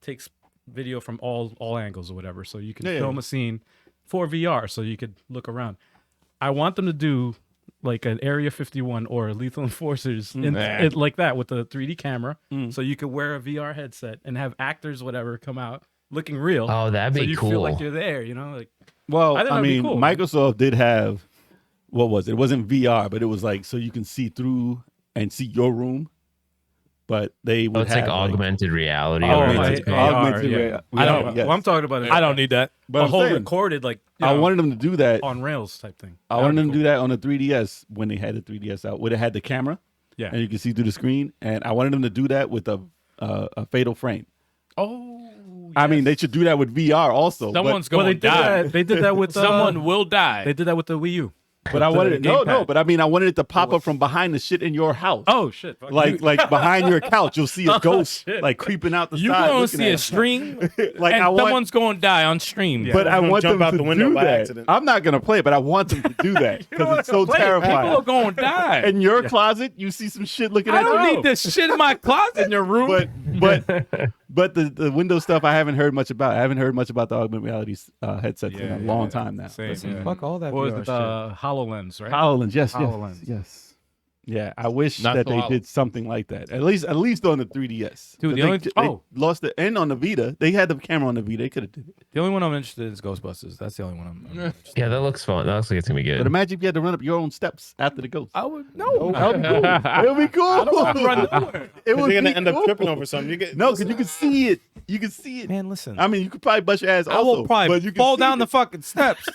takes video from all angles or whatever, so you can film a scene for VR, so you could look around. I want them to do like an Area 51 or Lethal Enforcers like that with the 3D camera, so you could wear a VR headset and have actors, whatever, come out looking real. Oh, that'd so be you cool. feel like you're there, you know? Like, Well, I think I that'd be mean, cool. Microsoft did have, what was it? It wasn't VR, but it was like so you can see through and see your room. But they would it's have like augmented reality. Oh, or my whatever it's called. augmented yeah. reality. I don't- well, I'm talking about I don't need that. But a I'm whole saying, recorded like I wanted them to do that. on rails type thing. I wanted them to do that on the 3DS when they had the 3DS out, where it had the camera, Yeah. and you can see through the screen. And I wanted them to do that with a Fatal Frame. Oh, I mean, they should do that with VR also. Someone's well, going to die. They did that with Someone will die. They did that with the Wii U. but I wanted it. No, gamepad. but I mean, I wanted it to pop up from behind the shit in your house. Oh shit! Fuck Like behind your couch, you'll see a ghost shit. like creeping out the You're side. going to looking see at a you. stream, Like and I want, someone's going to die on stream. Yeah. but I Someone's want gonna them jump out to the window do by that. accident. I'm not gonna play it, but I want them to do that because it's so People are terrifying. going to die. In your closet, you see some shit looking I at you. don't need this shit in my closet. In your room. But the Windows stuff, I haven't heard much about. I haven't heard much about the augmented reality headsets in a long time now. Same. Yeah. Fuck all that. What was VR it? HoloLens, right? HoloLens, yes, HoloLens. yes. Yeah, I wish Not that so they HoloLens. did something like that. At least on the 3DS. Dude, the They- only- they lost it, and on the Vita, they had the camera on the Vita. They could have did it. The only one I'm interested in is Ghostbusters. That's the only one I'm interested Yeah, that looks fun. That looks like it's gonna be But good. imagine if you had to run up your own steps after the ghost. I would no. That would be cool. It would be cool. I don't want to run nowhere. It If would you're gonna be end up cool. tripping over something, you get No, because you can see it. You can see it. Man, listen. I mean, you could probably bust your ass. I Also, will probably but you can fall see down the it. fucking steps.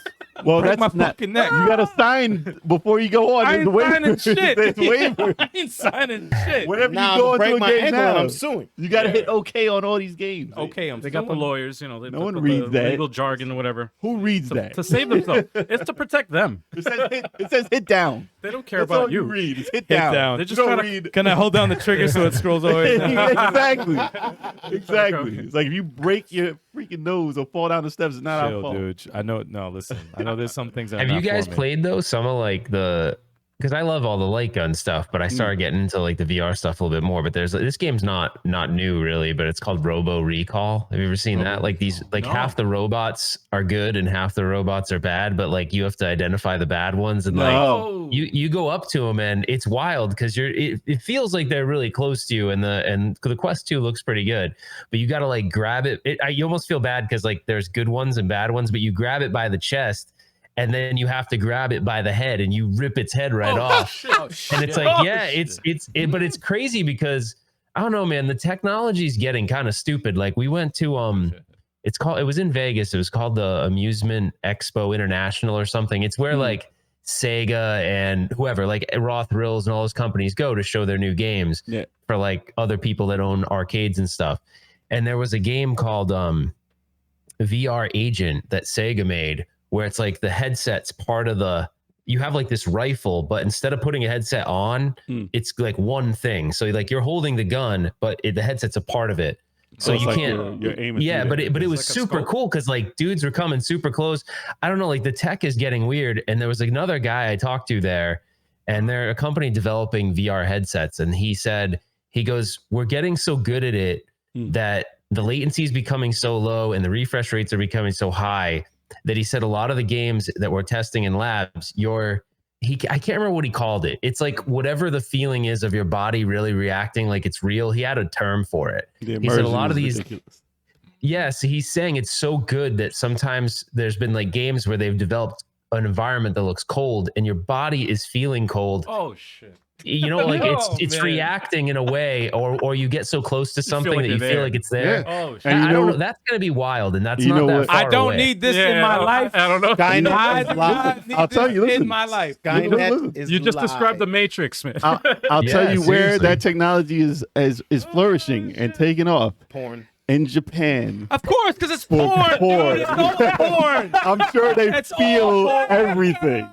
Well, break that's my not. fucking neck. You got to sign before you go on. I There's ain't waivers. signing shit. There's waivers. I ain't signing shit. Whenever Now you go I'm break into a my game ankle now, and I'm suing. you got to hit OK on all these games. Okay, I'm They got the suing. lawyers, you know. They No put one the reads that. legal jargon or whatever Who reads that? to save themselves. It's to protect them. It says hit down. They don't care That's about all you you. read. It's hit Hit down. down. They're You just don't trying to read. Can I hold down the trigger so it scrolls away? Exactly. Exactly. It's like if you break your freaking nose or fall down the steps, it's not our Chill, fault. dude. I know. No, listen. I know there's some things that Have are you not guys for me. played though some of like because I love all the light gun stuff, but I started getting into like the VR stuff a little bit more. But there's this game's not new really, but it's called Robo Recall. Have you ever seen that? Like these, like half the robots are good and half the robots are bad, but like you have to identify the bad ones and like No. you go up to them and it's wild because it feels like they're really close to you and the Quest 2 looks pretty good, but you got to like grab it. You almost feel bad because like there's good ones and bad ones, but you grab it by the chest. And then you have to grab it by the head and you rip its head right off. And it's like, but it's crazy because I don't know, man, the technology's getting kind of stupid. Like we went to, it was in Vegas. It was called the Amusement Expo International or something. It's where like Sega and whoever, like Raw Thrills and all those companies go to show their new games for like other people that own arcades and stuff. And there was a game called VR Agent that Sega made, where it's like the headset's part of you have like this rifle, but instead of putting a headset on, it's like one thing. So like you're holding the gun, but the headset's a part of it. So it's you like can't. you're aiming Yeah, through but it. it was like a super scope. cool because like dudes were coming super close. I don't know, like the tech is getting weird. And there was another guy I talked to there, and they're a company developing VR headsets. And he goes, we're getting so good at it that the latency is becoming so low and the refresh rates are becoming so high that he said a lot of the games that we're testing in labs, I can't remember what he called it. It's like whatever the feeling is of your body really reacting like it's real. He had a term for it. He said a lot of these. Ridiculous. Yes, he's saying it's so good that sometimes there's been like games where they've developed an environment that looks cold and your body is feeling cold. Oh shit. You know, like it's reacting in a way, or you get so close to something that you feel like it's there. Yeah. Oh shit. I don't know. That's gonna be wild, and that's not that far I don't away. need this in my life. I don't know. I'll tell you, listen, in my life. Skynet is You just live. described the Matrix, man. I'll tell you where seriously. that technology is flourishing and taking off. Porn. In Japan. Of course, because it's For porn. porn. Dude, it's all porn. I'm sure they It's all feel porn. everything.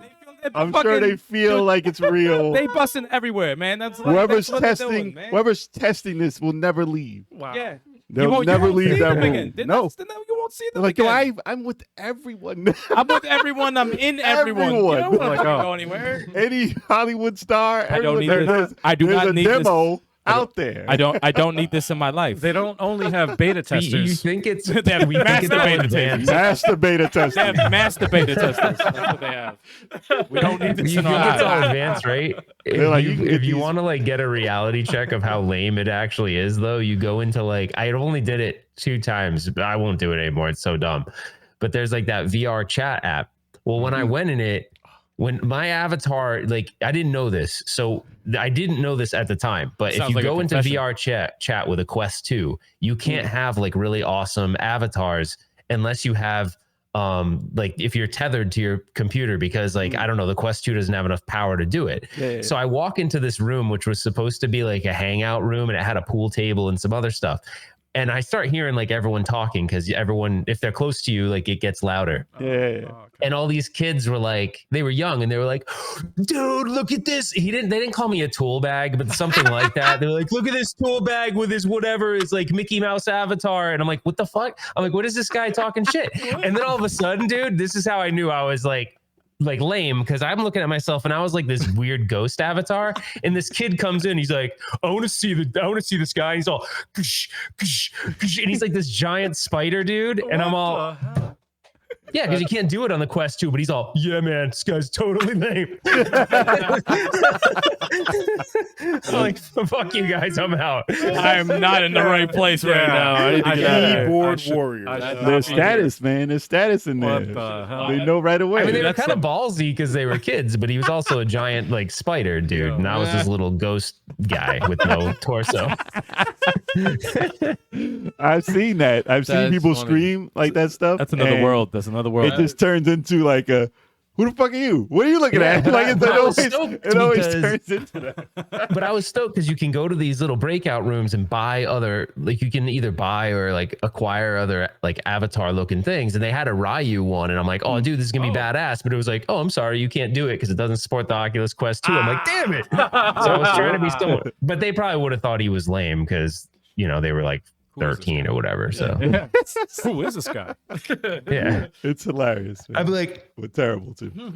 I'm sure they feel like it's real. They busting everywhere, man. That's Whoever's that's what they're testing, doing, man. whoever's testing this will never leave. Wow. Yeah. They'll never leave that room. No, You won't see they're them like, yo, again. I'm with everyone. I'm with everyone. I'm in everyone. Everyone. You don't want to Like, go anywhere. Any Hollywood star, I don't everyone, need this. there's, I do there's not a need this. demo out there. I don't need this in my life. They don't only have beta You testers. think it's They have we think it's all master advanced. Master beta They have testing. master beta testers. That's what they have. We don't need this You in think our it's all life. advanced, right? They're like, you If can you, get if you these- want to like get a reality check of how lame it actually is, though, you go into like I only did it 2 times, but I won't do it anymore. It's so dumb. But there's like that VR chat app. Well, when I went in it, when my avatar, like I didn't know this, so I didn't know this at the time. But if Sounds you like a go into confession. VR chat with a Quest 2, you can't have like really awesome avatars unless you have like if you're tethered to your computer, because like I don't know, the Quest 2 doesn't have enough power to do it. So I walk into this room, which was supposed to be like a hangout room, and it had a pool table and some other stuff. And I start hearing like everyone talking, because everyone, if they're close to you, like it gets louder. Yeah. And all these kids were like, they were young, and they were like, dude, look at this. They didn't call me a tool bag, but something like that. They're like, look at this tool bag with his whatever is like Mickey Mouse avatar. And I'm like, what the fuck? I'm like, what is this guy talking shit? And then all of a sudden, dude, this is how I knew I was like lame, because I'm looking at myself and I was like this weird ghost avatar, and this kid comes in, he's like, I want to see this guy. He's all kush, kush, kush, and he's like this giant spider dude, and I'm all yeah, because you can't do it on the Quest 2, but he's all, yeah, man, this guy's totally lame. I'm like, fuck you guys, I'm out. I'm not in the right place right now. I need to get out of here. Keyboard warrior. There's status, man. There's status in there. What the hell? They know right away. I mean, they were That's kind of ballsy because they were kids, but he was also a giant like spider dude, and I was this little ghost guy with no torso. I've seen that. I've seen That's people funny. scream like that stuff. That's another and world. That's another world. It just turns into like a, who the fuck are you? What are you looking at? Like it I was always, stoked it always because- turns into that. But I was stoked because you can go to these little breakout rooms and buy other, like you can either buy or like acquire other like avatar looking things. And they had a Ryu one, and I'm like, oh dude, this is gonna be badass. But it was like, oh, I'm sorry, you can't do it because it doesn't support the Oculus Quest 2. I'm like, damn it. So I was trying to be stoned. But they probably would have thought he was lame because, you know, they were like 13 or whatever. So Yeah. Who is this guy? yeah. It's hilarious. Man. I'd be like, We're terrible too. You're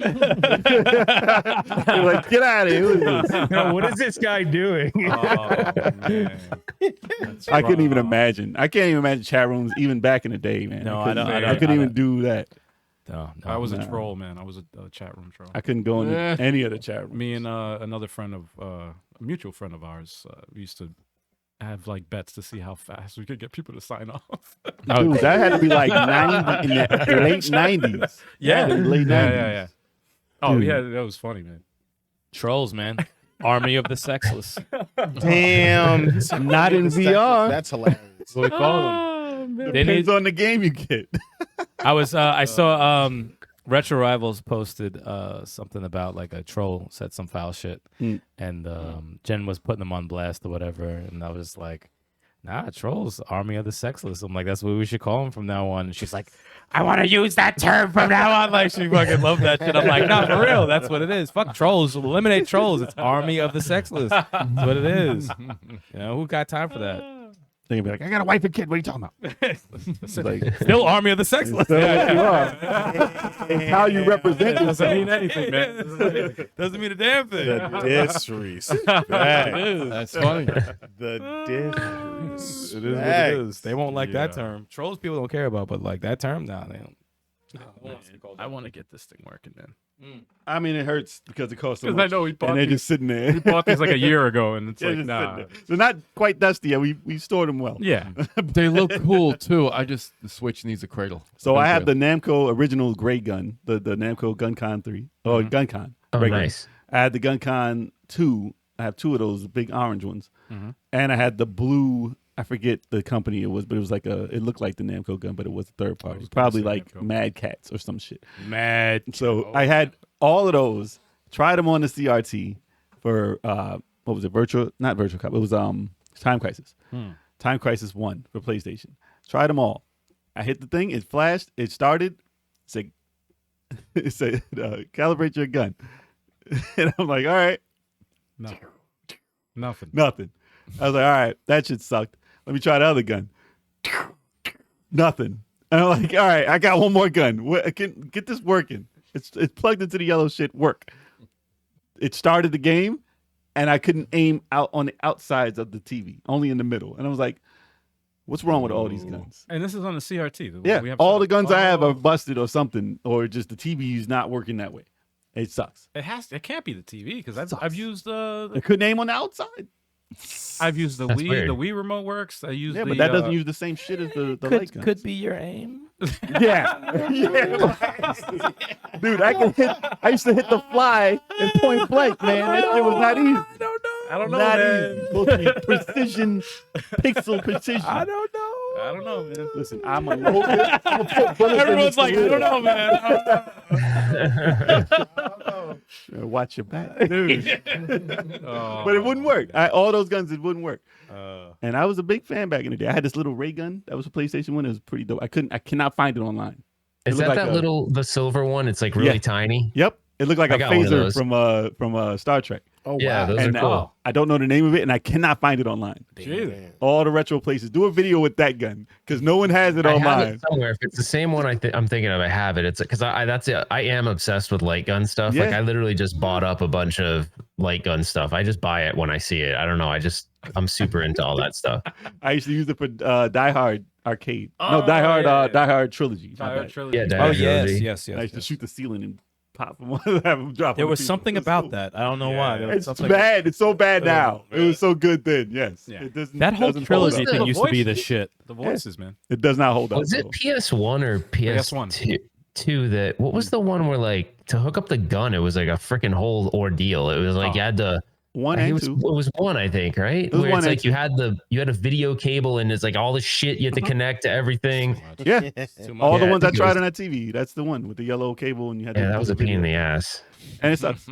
like, get out of here. Who is this? no, what is this guy doing? Oh man. I couldn't even imagine. I can't even imagine chat rooms even back in the day, man. No, I couldn't, I don't- I couldn't I even don't- do that. No, I was a no. troll, man. I was a chat room troll. I couldn't go into Yeah. any of the chat rooms. Me and another friend of a mutual friend of ours, we used to have like bets to see how fast we could get people to sign off. Dude, that had to be like 90 in the late 90s. Yeah. Late 90s. Yeah. Oh Dude. yeah, that was funny, man. Trolls, man. Army of the sexless. Damn. Not in VR. That's hilarious. That's what we call them. They need, Depends on the game you get. I saw Retro Rivals posted something about like a troll said some foul shit, and Jen was putting them on blast or whatever, and I was like, nah, trolls, army of the sexless. I'm like, that's what we should call them from now on. And she's like, I want to use that term from now on. Like, she fucking loved that shit. I'm like, no, for real, that's what it is. Fuck trolls, eliminate trolls. It's army of the sexless. That's what it is. You know, who got time for that? They're gonna be like, I got a wife and kid. What are you talking about? It's like, Still army of the sexless. you are. It's how you represent Doesn't mean yourself. anything, man. Doesn't mean a damn thing. The disrespect. That's funny. The disrespect. It is what it is. They won't like that Yeah. term. Trolls people don't care about, but like that term, nah, they don't. I want to get this thing working, man. I mean, it hurts because it costs so Because much. I know we bought and they're these. just sitting there. We bought these like a year ago, and it's Yeah, like, just nah. sitting there. They're not quite dusty yet. We stored them well. Yeah. They look cool too. The Switch needs a cradle. So I have the Namco original gray gun, the Namco GunCon 3. Oh, GunCon. Oh, regular. nice. I had the GunCon 2. I have two of those big orange ones. And I had the blue, I forget the company it was, but it was like it looked like the Namco gun, but it was a third party. Probably like Namco. Mad Cats or some shit. Mad. So I had all of those, tried them on the CRT for, what was it? Not Virtual Cop. It was Time Crisis. Time Crisis 1 for PlayStation. Tried them all. I hit the thing, it flashed, it started, it said calibrate your gun. And I'm like, all right. Nothing. Nothing. I was like, all right, that shit sucked. Let me try the other gun. Nothing. And I'm like, all right, I got one more gun. Get this working. It's plugged into the yellow shit. Work. It started the game, and I couldn't aim out on the outsides of the TV, only in the middle. And I was like, what's wrong with all these guns? And this is on the CRT. Yeah, We have all some- the guns I have are busted or something, or just the TV is not working that way. It sucks. It can't be the TV because I've Sucks. used I couldn't aim on the outside. I've used the That's Wii. weird. The Wii remote works. I used Yeah, the, but that doesn't use the same shit as the light guns. Could be your aim. Yeah. Yeah. Dude, I used to hit the fly in point blank, man. That shit was not easy. I don't know, Not man. easy. Supposed to be precision, pixel precision. I don't know. I don't know, man. Listen, I'm a local. Everyone's like, I don't know, man. Watch your back, dude. But it wouldn't work. All those guns, it wouldn't work. And I was a big fan back in the day. I had this little ray gun that was a PlayStation 1. It was pretty dope. I cannot find it online. It Is looked that like the silver one? It's like really Yeah. tiny. Yep. It looked like I a got one of phaser those. from Star Trek. Oh Yeah, wow. those are And cool. I don't know the name of it, and I cannot find it online. Damn. All the retro places. Do a video with that gun because no one has it I have online. it somewhere. If it's the same one I'm thinking of, I have it. It's because that's it. I am obsessed with light gun stuff. Like Yeah. I literally just bought up a bunch of light gun stuff. I just buy it when I see it. I don't know. I'm super into all that stuff. I used to use it for Die Hard arcade. No, Oh, Die Hard, yeah. Die Hard trilogy. My Fire bad. trilogy. Yeah, Die Oh Hard yes, trilogy. yes, I yes. used to yes. shoot the ceiling and pop them, have them drop. There on the was people. something It was about so- that. I don't know why. There was It's something- bad. It's so bad now. Oh, It was so good then. Yes. Yeah. It doesn't, That whole doesn't hold trilogy up. thing The used to be the voices. shit. The voices, man. It does not hold up. Was it though. PS1 or PS2 that what was the one where like to hook up the gun it was like a freaking whole ordeal. It was like you had to One it and was, two? it was one, I think, right? was Where one it's and like you had a video cable and it's like all the shit you had to connect to everything. Yeah. Too much. All the Yeah, ones I I think it tried was- on that TV. That's the one with the yellow cable and you had to Yeah, that do was the a pain in video. the ass. And it sucks.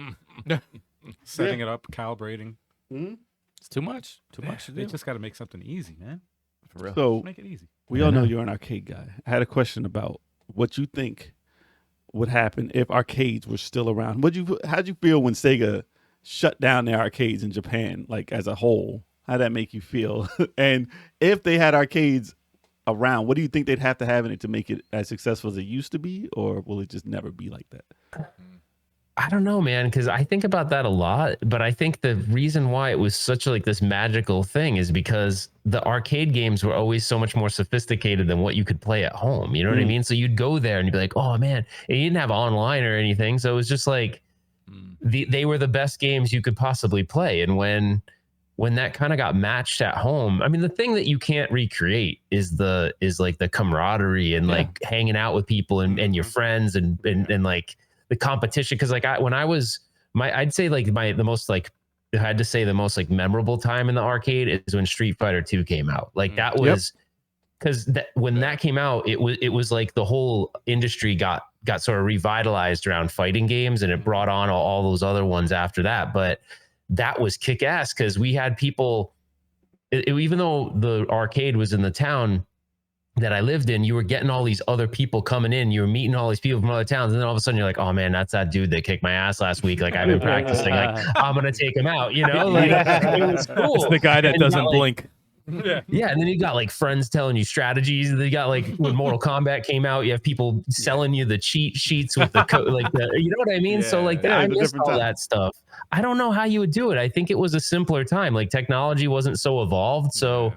Setting it up, calibrating. It's too much. Too much to They do. just got to make something easy, man. For real. So Make it easy. we all know you're an arcade guy. I had a question about what you think would happen if arcades were still around. How'd you feel when Sega shut down their arcades in Japan, like as a whole? How'd that make you feel? And if they had arcades around, what do you think they'd have to have in it to make it as successful as it used to be, or will it just never be like that? I don't know, man, because I think about that a lot. But I think the reason why it was such like this magical thing is because the arcade games were always so much more sophisticated than what you could play at home. You know what I mean? So you'd go there and you'd be like, oh man, and you didn't have online or anything. So it was just like they were the best games you could possibly play. And when that kind of got matched at home, I mean, the thing that you can't recreate is like the camaraderie and like hanging out with people and your friends and like the competition. Cause like I'd say like the most like, if I had to say the most like memorable time in the arcade is when Street Fighter 2 came out. Like that was because when that came out, it was like the whole industry got sort of revitalized around fighting games and it brought on all those other ones after that. But that was kick ass because we had people, even though the arcade was in the town that I lived in, you were getting all these other people coming in. You were meeting all these people from other towns. And then all of a sudden you're like, oh man, that's that dude that kicked my ass last week. Like I've been practicing, like I'm going to take him out, you know, like it was cool. It's the guy that And you doesn't got, like, blink. Yeah, and then you got like friends telling you strategies. They got like when Mortal Kombat came out, you have people selling you the cheat sheets with the code, like you know what I mean. So like Yeah, I it's a missed different all time. that stuff. I don't know how you would do it. I think it was a simpler time. Like technology wasn't so evolved, so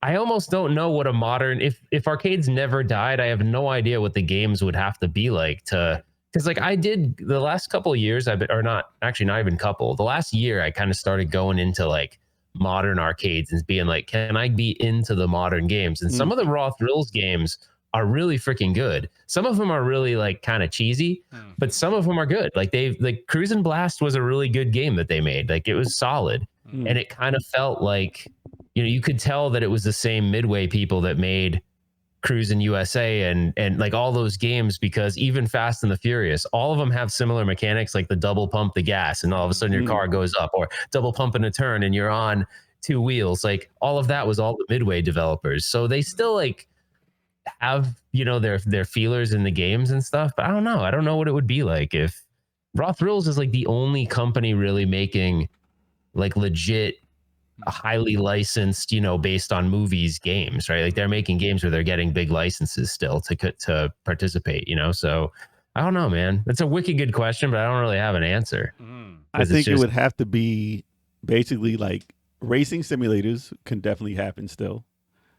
I almost don't know what a modern, if arcades never died, I have no idea what the games would have to be like to, because like I did the last couple of years, not even couple, the last year I kind of started going into like modern arcades and being like, can I be into the modern games? And some of the Raw Thrills games are really freaking good. Some of them are really like kind of cheesy, but some of them are good. Like Cruise and Blast was a really good game that they made. Like it was solid. And it kind of felt like, you could tell that it was the same Midway people that made Cruisin' USA and like all those games, because even Fast and the Furious, all of them have similar mechanics, like the double pump the gas and all of a sudden your car goes up, or double pump in a turn and you're on two wheels. Like all of that was all the Midway developers. So they still like have, their feelers in the games and stuff, but I don't know what it would be like if Raw Thrills is like the only company really making like legit highly licensed, based on movies games, right? Like they're making games where they're getting big licenses still to participate, So I don't know, man. That's a wicked good question, but I don't really have an answer. I think it would have to be basically like racing simulators can definitely happen still.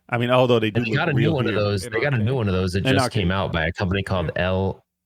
I mean, although they got a new one of those. They got a new one of those that just came out by a company called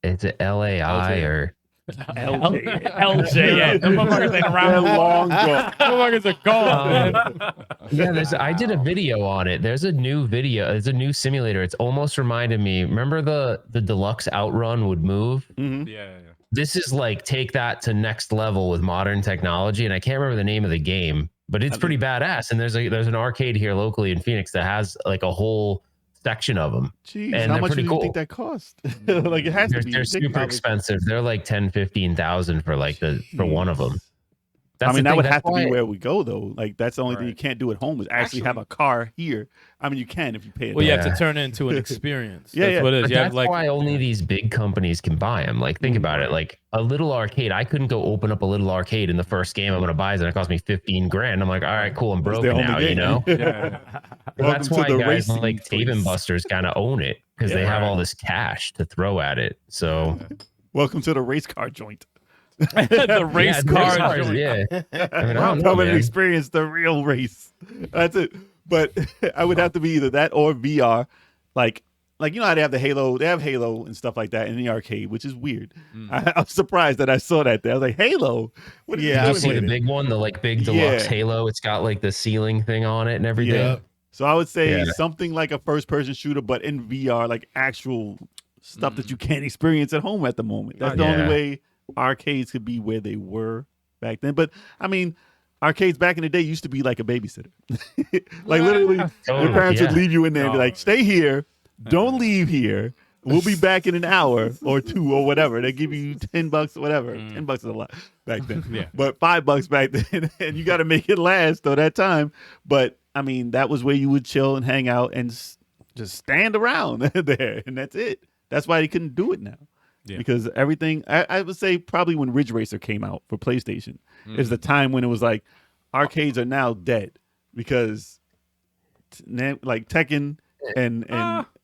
Is it LAI or LJ? Yeah, the motherfuckers ain't around long ago. Motherfuckers are gone. Yeah, I did a video on it. There's a new video. There's a new simulator. It's almost reminded me. Remember the deluxe Outrun would move? Mm-hmm. Yeah. This is like take that to next level with modern technology, and I can't remember the name of the game, but it's pretty badass. And there's an arcade here locally in Phoenix that has like a whole section of them. Jeez, and how much do you think that cost? Like it has to be. They're super expensive. They're like 10,000-15,000 for like for one of them. I mean, that would have to be where we go though. Like that's the only thing you can't do at home is actually have a car here. I mean, you can if you pay it. Well, you have to turn it into an experience. That's what it is. But that's why only these big companies can buy them. Like, think about it. Like a little arcade, I couldn't go open up a little arcade in the first game I'm going to buy is going to cost me $15,000. I'm like, all right, cool, I'm broken now. That's why guys like Dave and Buster's kind of own it because they have all this cash to throw at it. So, welcome to the race car joint. The race car joint. Yeah, I mean, I'm coming to experience the real race. That's it. But I would have to be either that or VR. Like how they have the Halo. They have Halo and stuff like that in the arcade, which is weird. I was surprised that I saw that there. I was like, Halo? What Did you see the big one, the like big deluxe Halo? It's got like the ceiling thing on it and everything. Yeah. So I would say something like a first-person shooter, but in VR, like actual stuff that you can't experience at home at the moment. That's the only way arcades could be where they were back then. But I mean, arcades back in the day used to be like a babysitter. Like literally, your parents would leave you in there and be like, "Stay here, don't leave here. We'll be back in an hour or two or whatever." They give you $10 or whatever. $10 is a lot back then, but $5 back then, and you got to make it last though that time. But I mean, that was where you would chill and hang out and just stand around there, and that's it. That's why they couldn't do it now. Yeah. Because everything, I would say probably when Ridge Racer came out for PlayStation is the time when it was like arcades are now dead because like Tekken and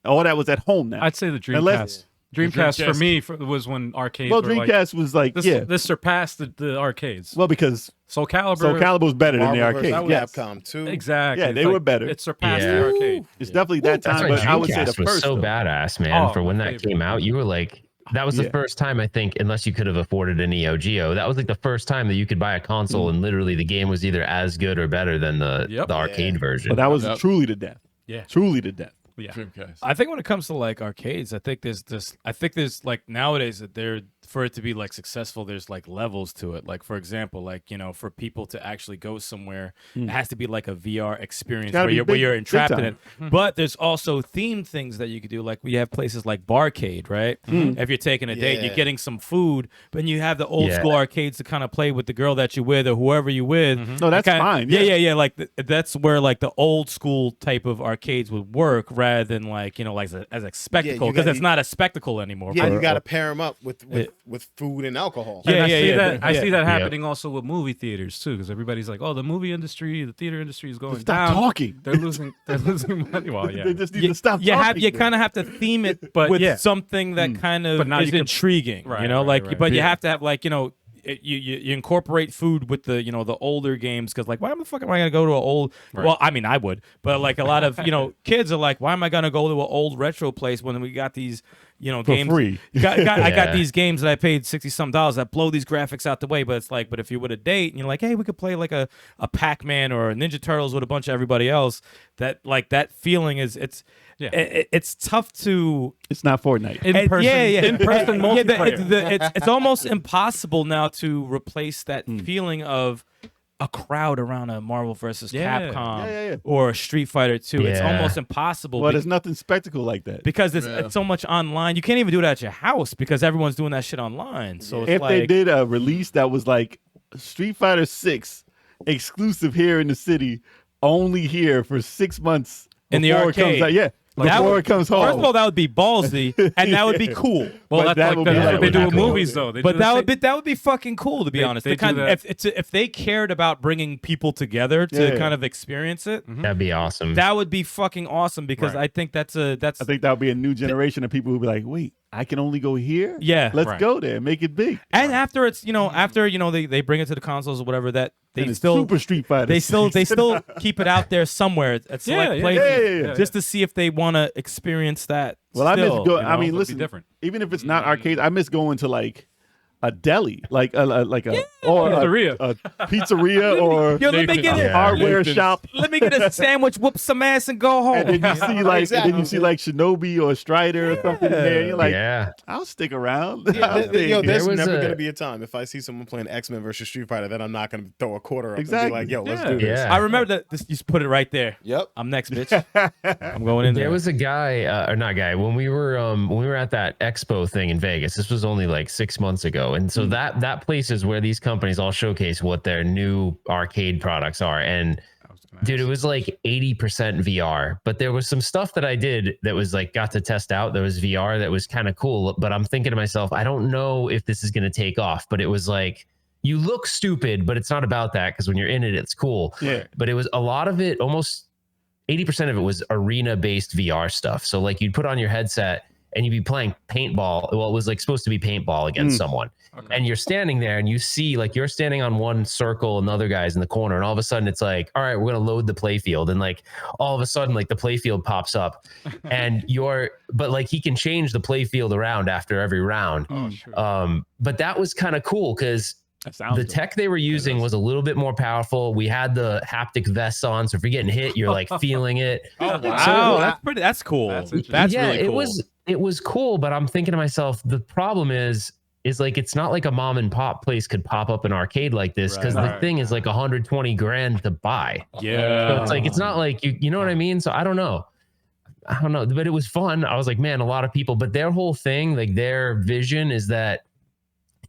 all that was at home now. I'd say the Dreamcast. Dreamcast for me was when arcades. Well, Dreamcast was like this surpassed the arcades. Well, because Soul Calibur was better than the arcade. Capcom too. Exactly. Yeah, they were better. It surpassed the arcade. It's definitely that time. But I would say the first was so badass, man. For when that came out, you were like. That was the first time, I think, unless you could have afforded an Neo Geo, that was like the first time that you could buy a console and literally the game was either as good or better than the arcade version. But that was truly to death. Yeah. Truly to death. Yeah. Dreamcast. I think when it comes to like arcades, I think there's like nowadays that for it to be like successful, there's like levels to it. Like for example, like for people to actually go somewhere, it has to be like a VR experience where you're entrapped in it. But there's also themed things that you could do. Like we have places like Barcade, right? If you're taking a date, you're getting some food, but you have the old school arcades to kind of play with the girl that you're with or whoever you're with. No, that's fine. Yeah. Like that's where like the old school type of arcades would work rather than like like as a spectacle because it's not a spectacle anymore. Yeah, you got to pair them up with food and alcohol. I see that happening also with movie theaters too, because everybody's like, "Oh, the movie industry, the theater industry is going down. Stop talking. They're losing money." Well, They just need to stop talking. You kind of have to theme it with something that kind of is intriguing, right, like. right. But you have to have like you incorporate food with the the older games because like why the fuck am I gonna go to an old? Right. Well, I mean I would, but like a lot of kids are like, why am I gonna go to an old retro place when we got these games for free? I got these games that I paid $60-some that blow these graphics out the way, but it's like, but if you're with a date and you're like, hey, we could play like a Pac-Man or a Ninja Turtles with a bunch of everybody else, that like that feeling is it's tough to. It's not Fortnite. In person, in person multiplayer. It's almost impossible now to replace that feeling of a crowd around a Marvel versus Capcom or a Street Fighter 2. It's almost impossible. Well, there's nothing spectacle like that because it's so much online. You can't even do it at your house because everyone's doing that shit online. So if they did a release that was like Street Fighter 6 exclusive here in the city, only here for 6 months in the arcade, it comes out, before it comes home. First of all, that would be ballsy, and that would be cool. Well, that's what they do with movies, though. But that would be fucking cool, to be honest. If they cared about bringing people together to kind of experience it, that'd be awesome. That would be fucking awesome because I think that's. I think that would be a new generation of people who'd be like, wait, I can only go here. Yeah, let's go there, make it big. And after it's they bring it to the consoles or whatever that. They still Super Street Fighter. They still keep it out there somewhere at select places just to see if they want to experience that. Well, I miss going. I mean, listen, even if it's not arcade, I miss going to like a deli, like a pizzeria, a pizzeria, or let me get a hardware shop. Let me get a sandwich, whoop some ass, and go home. And then you see like Shinobi or Strider or something in there. And you're like, I'll stick around. There's never gonna be a time if I see someone playing X-Men versus Street Fighter that I'm not gonna throw a quarter up and be like, yo, let's do this. I remember that. You just put it right there. Yep, I'm next, bitch. I'm going in there. There was a guy, or not guy, when we were at that expo thing in Vegas. This was only like 6 months ago. And so that place is where these companies all showcase what their new arcade products are. And dude, it was like 80% VR, but there was some stuff that I did that was like got to test out. There was VR that was kind of cool, but I'm thinking to myself, I don't know if this is going to take off. But it was like, you look stupid, but it's not about that because when you're in it, it's cool. Yeah. But it was a lot of it, almost 80% of it was arena-based VR stuff. So like you'd put on your headset and you'd be playing paintball. Well, it was like supposed to be paintball against someone. Okay. And you're standing there and you see like you're standing on one circle and the other guy's in the corner. And all of a sudden it's like, all right, we're going to load the play field. And like all of a sudden, like the play field pops up and but like he can change the play field around after every round. Oh, sure. But that was kind of cool because the tech they were using was a little bit more powerful. We had the haptic vests on. So if you're getting hit, you're like feeling it. Oh, wow. So, that's cool. That's really cool. It was cool, but I'm thinking to myself, the problem is like it's not like a mom and pop place could pop up an arcade like this because the thing is like 120 grand to buy. Yeah. So it's like it's not like you know what I mean? So I don't know, but it was fun. I was like, man, a lot of people, but their whole thing, like their vision is that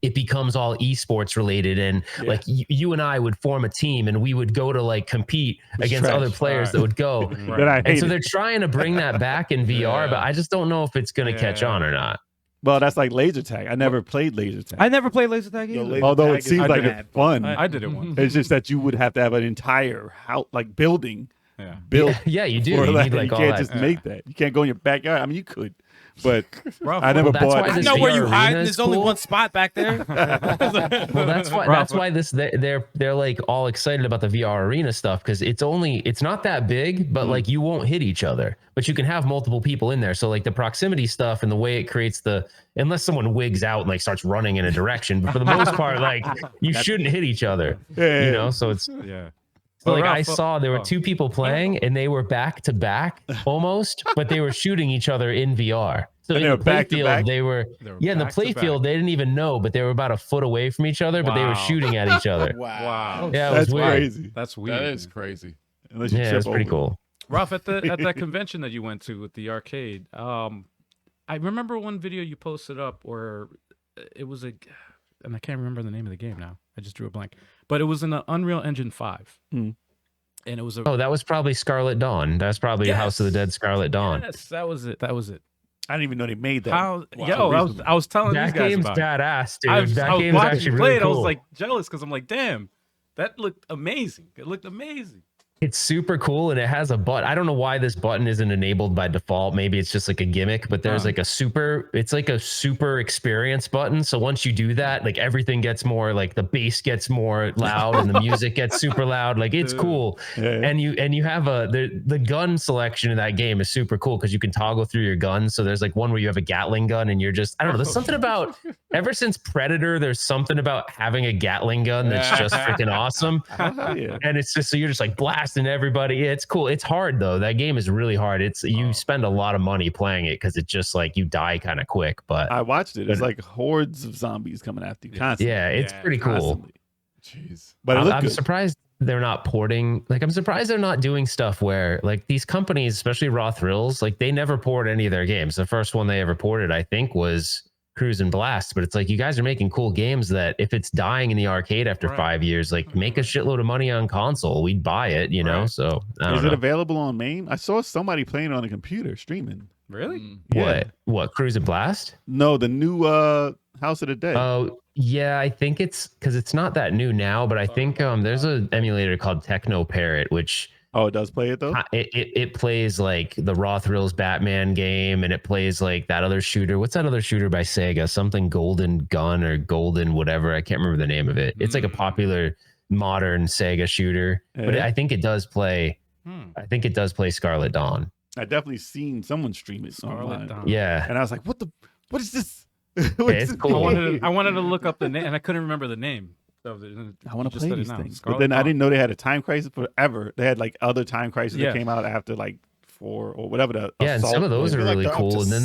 it becomes all esports related and like you and I would form a team and we would go to like compete against other players that would go. And so they're trying to bring that back in VR, but I just don't know if it's going to catch on or not. Well, that's like laser tag. I never played laser tag. I never played laser tag either. Although it seems like it's fun. I did it once. It's just that you would have to have an entire house, like building. Built. Yeah, you do. You need like you all can't that. just make that. You can't go in your backyard. I mean, you could, but I Well, never that's bought why it. I know where you VR hide. arena is There's only cool. one spot back there. Well, that's why they're like all excited about the VR arena stuff because it's not that big, but like you won't hit each other, but you can have multiple people in there. So like the proximity stuff and the way it creates unless someone wigs out and like starts running in a direction, but for the most part, like you shouldn't hit each other. You know, so it's So like I saw there were two people playing and they were back to back almost, but they were shooting each other in VR. So in the play field, they were in the play field, they didn't even know, but they were about a foot away from each other, but they were shooting at each other. Wow. Yeah, it was weird. Crazy. That's weird. That is crazy. Yeah, it's pretty cool. Ralph, at that convention that you went to with the arcade, I remember one video you posted up where it was and I can't remember the name of the game now. I just drew a blank. But it was in the Unreal Engine 5. And it was that was probably Scarlet Dawn. That's probably House of the Dead Scarlet Dawn. Yes, that was it. I didn't even know they made that. I was telling that these guys game's about badass, dude. I was That game's watching actually you play really it. cool. I was like jealous because I'm like, damn, that looked amazing. It looked amazing. It's super cool, and it has a button. I don't know why this button isn't enabled by default. Maybe it's just like a gimmick, but there's like a super experience button. So once you do that, like everything gets more, like the bass gets more loud and the music gets super loud. Like it's cool. Yeah. And you have the gun selection in that game is super cool because you can toggle through your guns. So there's like one where you have a Gatling gun and you're just, I don't know, there's something about, ever since Predator, there's something about having a Gatling gun that's just freaking awesome. Yeah. And it's just, so you're just like blasting everybody. It's cool. It's hard though. That game is really hard. It's you spend a lot of money playing it because it's just like you die kind of quick. But I watched it. It's like hordes of zombies coming after you constantly. Yeah, it's pretty cool. Constantly. Jeez. But I'm surprised they're not porting. Like I'm surprised they're not doing stuff where like these companies, especially Raw Thrills, like they never port any of their games. The first one they ever ported, I think, was Cruise and Blast. But it's like you guys are making cool games that if it's dying in the arcade after 5 years, like make a shitload of money on console. We'd buy it, you know. So is it available on MAME? I saw somebody playing it on a computer streaming. Really? What Cruise and Blast? No, the new House of the Dead. Oh yeah, I think it's because it's not that new now, but I think there's an emulator called Techno Parrot, which it does play it though. It plays like the Raw Thrills Batman game, and it plays like that other shooter. What's that other shooter by Sega? Something Golden Gun or Golden whatever. I can't remember the name of it. It's like a popular modern Sega shooter, but I think it does play. I think it does play Scarlet Dawn. I definitely seen someone stream it online. Yeah, and I was like, "What is this?" It's cool. I wanted to look up the name, and I couldn't remember the name. So I want to play these things, but then I didn't know they had a Time Crisis forever. They had like other Time Crisis that came out after like 4 or whatever. The and some of those are really cool. And then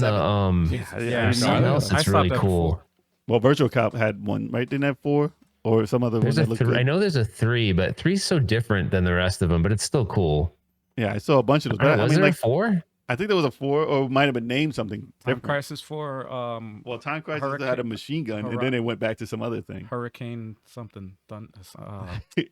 something else that's really cool. Well, Virtual Cop had one, right? Didn't have 4 or some other one that looked good. I know there's a 3, but 3's so different than the rest of them, but it's still cool. Yeah, I saw a bunch of those. Was there like 4? I think there was a 4, or it might have been named something. Time Crisis 4. Well, Time Crisis had a machine gun, and then it went back to some other thing. Hurricane something.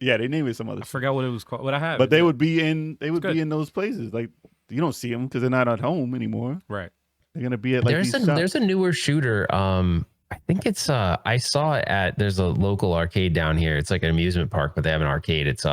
Yeah, they named it some other. I forgot what it was called. What I had. But they would be in. They would be in those places. Like you don't see them because they're not at home anymore. Right. They're gonna be at like there's a newer shooter. I think it's I saw it at there's a local arcade down here. It's like an amusement park, but they have an arcade. It's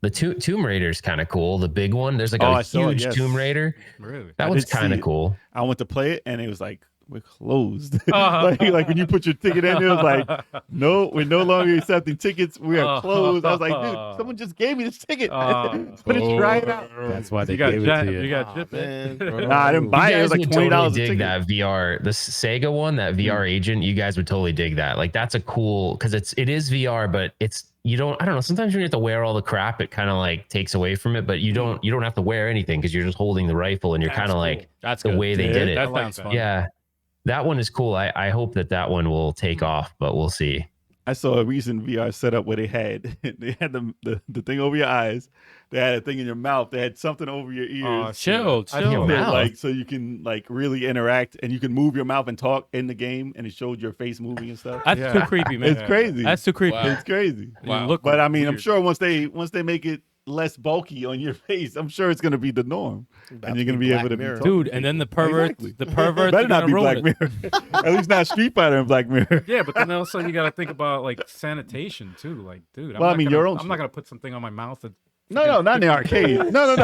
the Tomb Raider is kind of cool. The big one. There's like a huge Tomb Raider. Really? That was kind of cool. I went to play it and it was like, we're closed. like when you put your ticket in, it was like, no, we're no longer accepting tickets. We are closed. I was like, dude, someone just gave me this ticket. Let's try it out. That's why they gave it to you. You got Chip, man. Nah, I didn't buy it. It was like $20 totally a dig ticket. that VR, the Sega one, that VR agent. You guys would totally dig that. Like that's a cool because it is VR, but it's I don't know. Sometimes when you have to wear all the crap, it kind of like takes away from it. But you don't have to wear anything because you're just holding the rifle and you're kind of like that's the good. way they did it. That sounds fun. Yeah, that one is cool. I hope that one will take off, but we'll see. I saw a recent VR setup where they had the thing over your eyes. They had a thing in your mouth. They had something over your ears. Chill. Like so you can like really interact and you can move your mouth and talk in the game, and it showed your face moving and stuff. That's too creepy, man. It's crazy. That's too creepy. Wow. It's crazy. Wow. But I mean, I'm sure once they make it less bulky on your face, I'm sure it's gonna be the norm, and you're gonna be able to be dude. And then the pervert, the pervert better not be Black Mirror. At least not Street Fighter and Black Mirror. Yeah, but then also you got to think about like sanitation too. Like, dude, I'm I'm not gonna put something on my mouth. No, not in the arcade. No.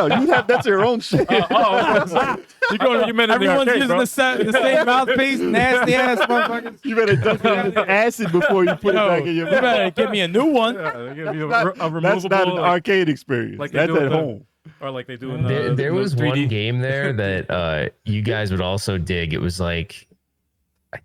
That's your own shit. You meant in the Everyone's arcade, using bro. the same mouthpiece. Nasty ass motherfuckers. You better dump it in the acid before you put it back in your You mouth. better give me a new one. That's not an arcade experience. Like they that's do at with home. Or like they do in There was 3D. one game there that you guys would also dig. It was like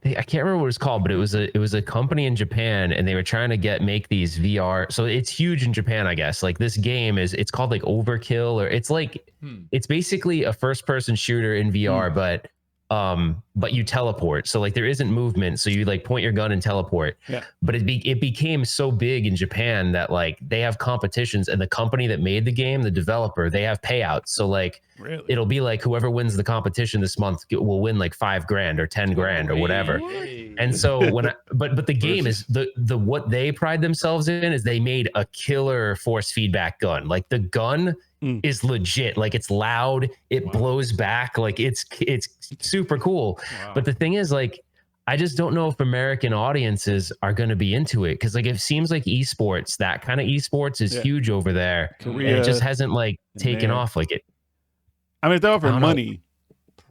I can't remember what it's called, but it was a company in Japan, and they were trying to make these VR. So it's huge in Japan, I guess. Like this game it's called like Overkill, or it's like it's basically a first person shooter in VR, but you teleport. So like there isn't movement, so you like point your gun and teleport. Yeah. But it became so big in Japan that like they have competitions, and the company that made the game, the developer, they have payouts. So like it'll be like whoever wins the competition this month will win like $5,000 or $10,000 or whatever. And so but the game is the what they pride themselves in is they made a killer force feedback gun. Like the gun is legit. Like it's loud, it blows back, like it's super cool. But the thing is, like I just don't know if American audiences are going to be into it because like it seems like esports, that kind of esports is huge over there. Korea, and it just hasn't like taken off like it. I mean, if they're offering money,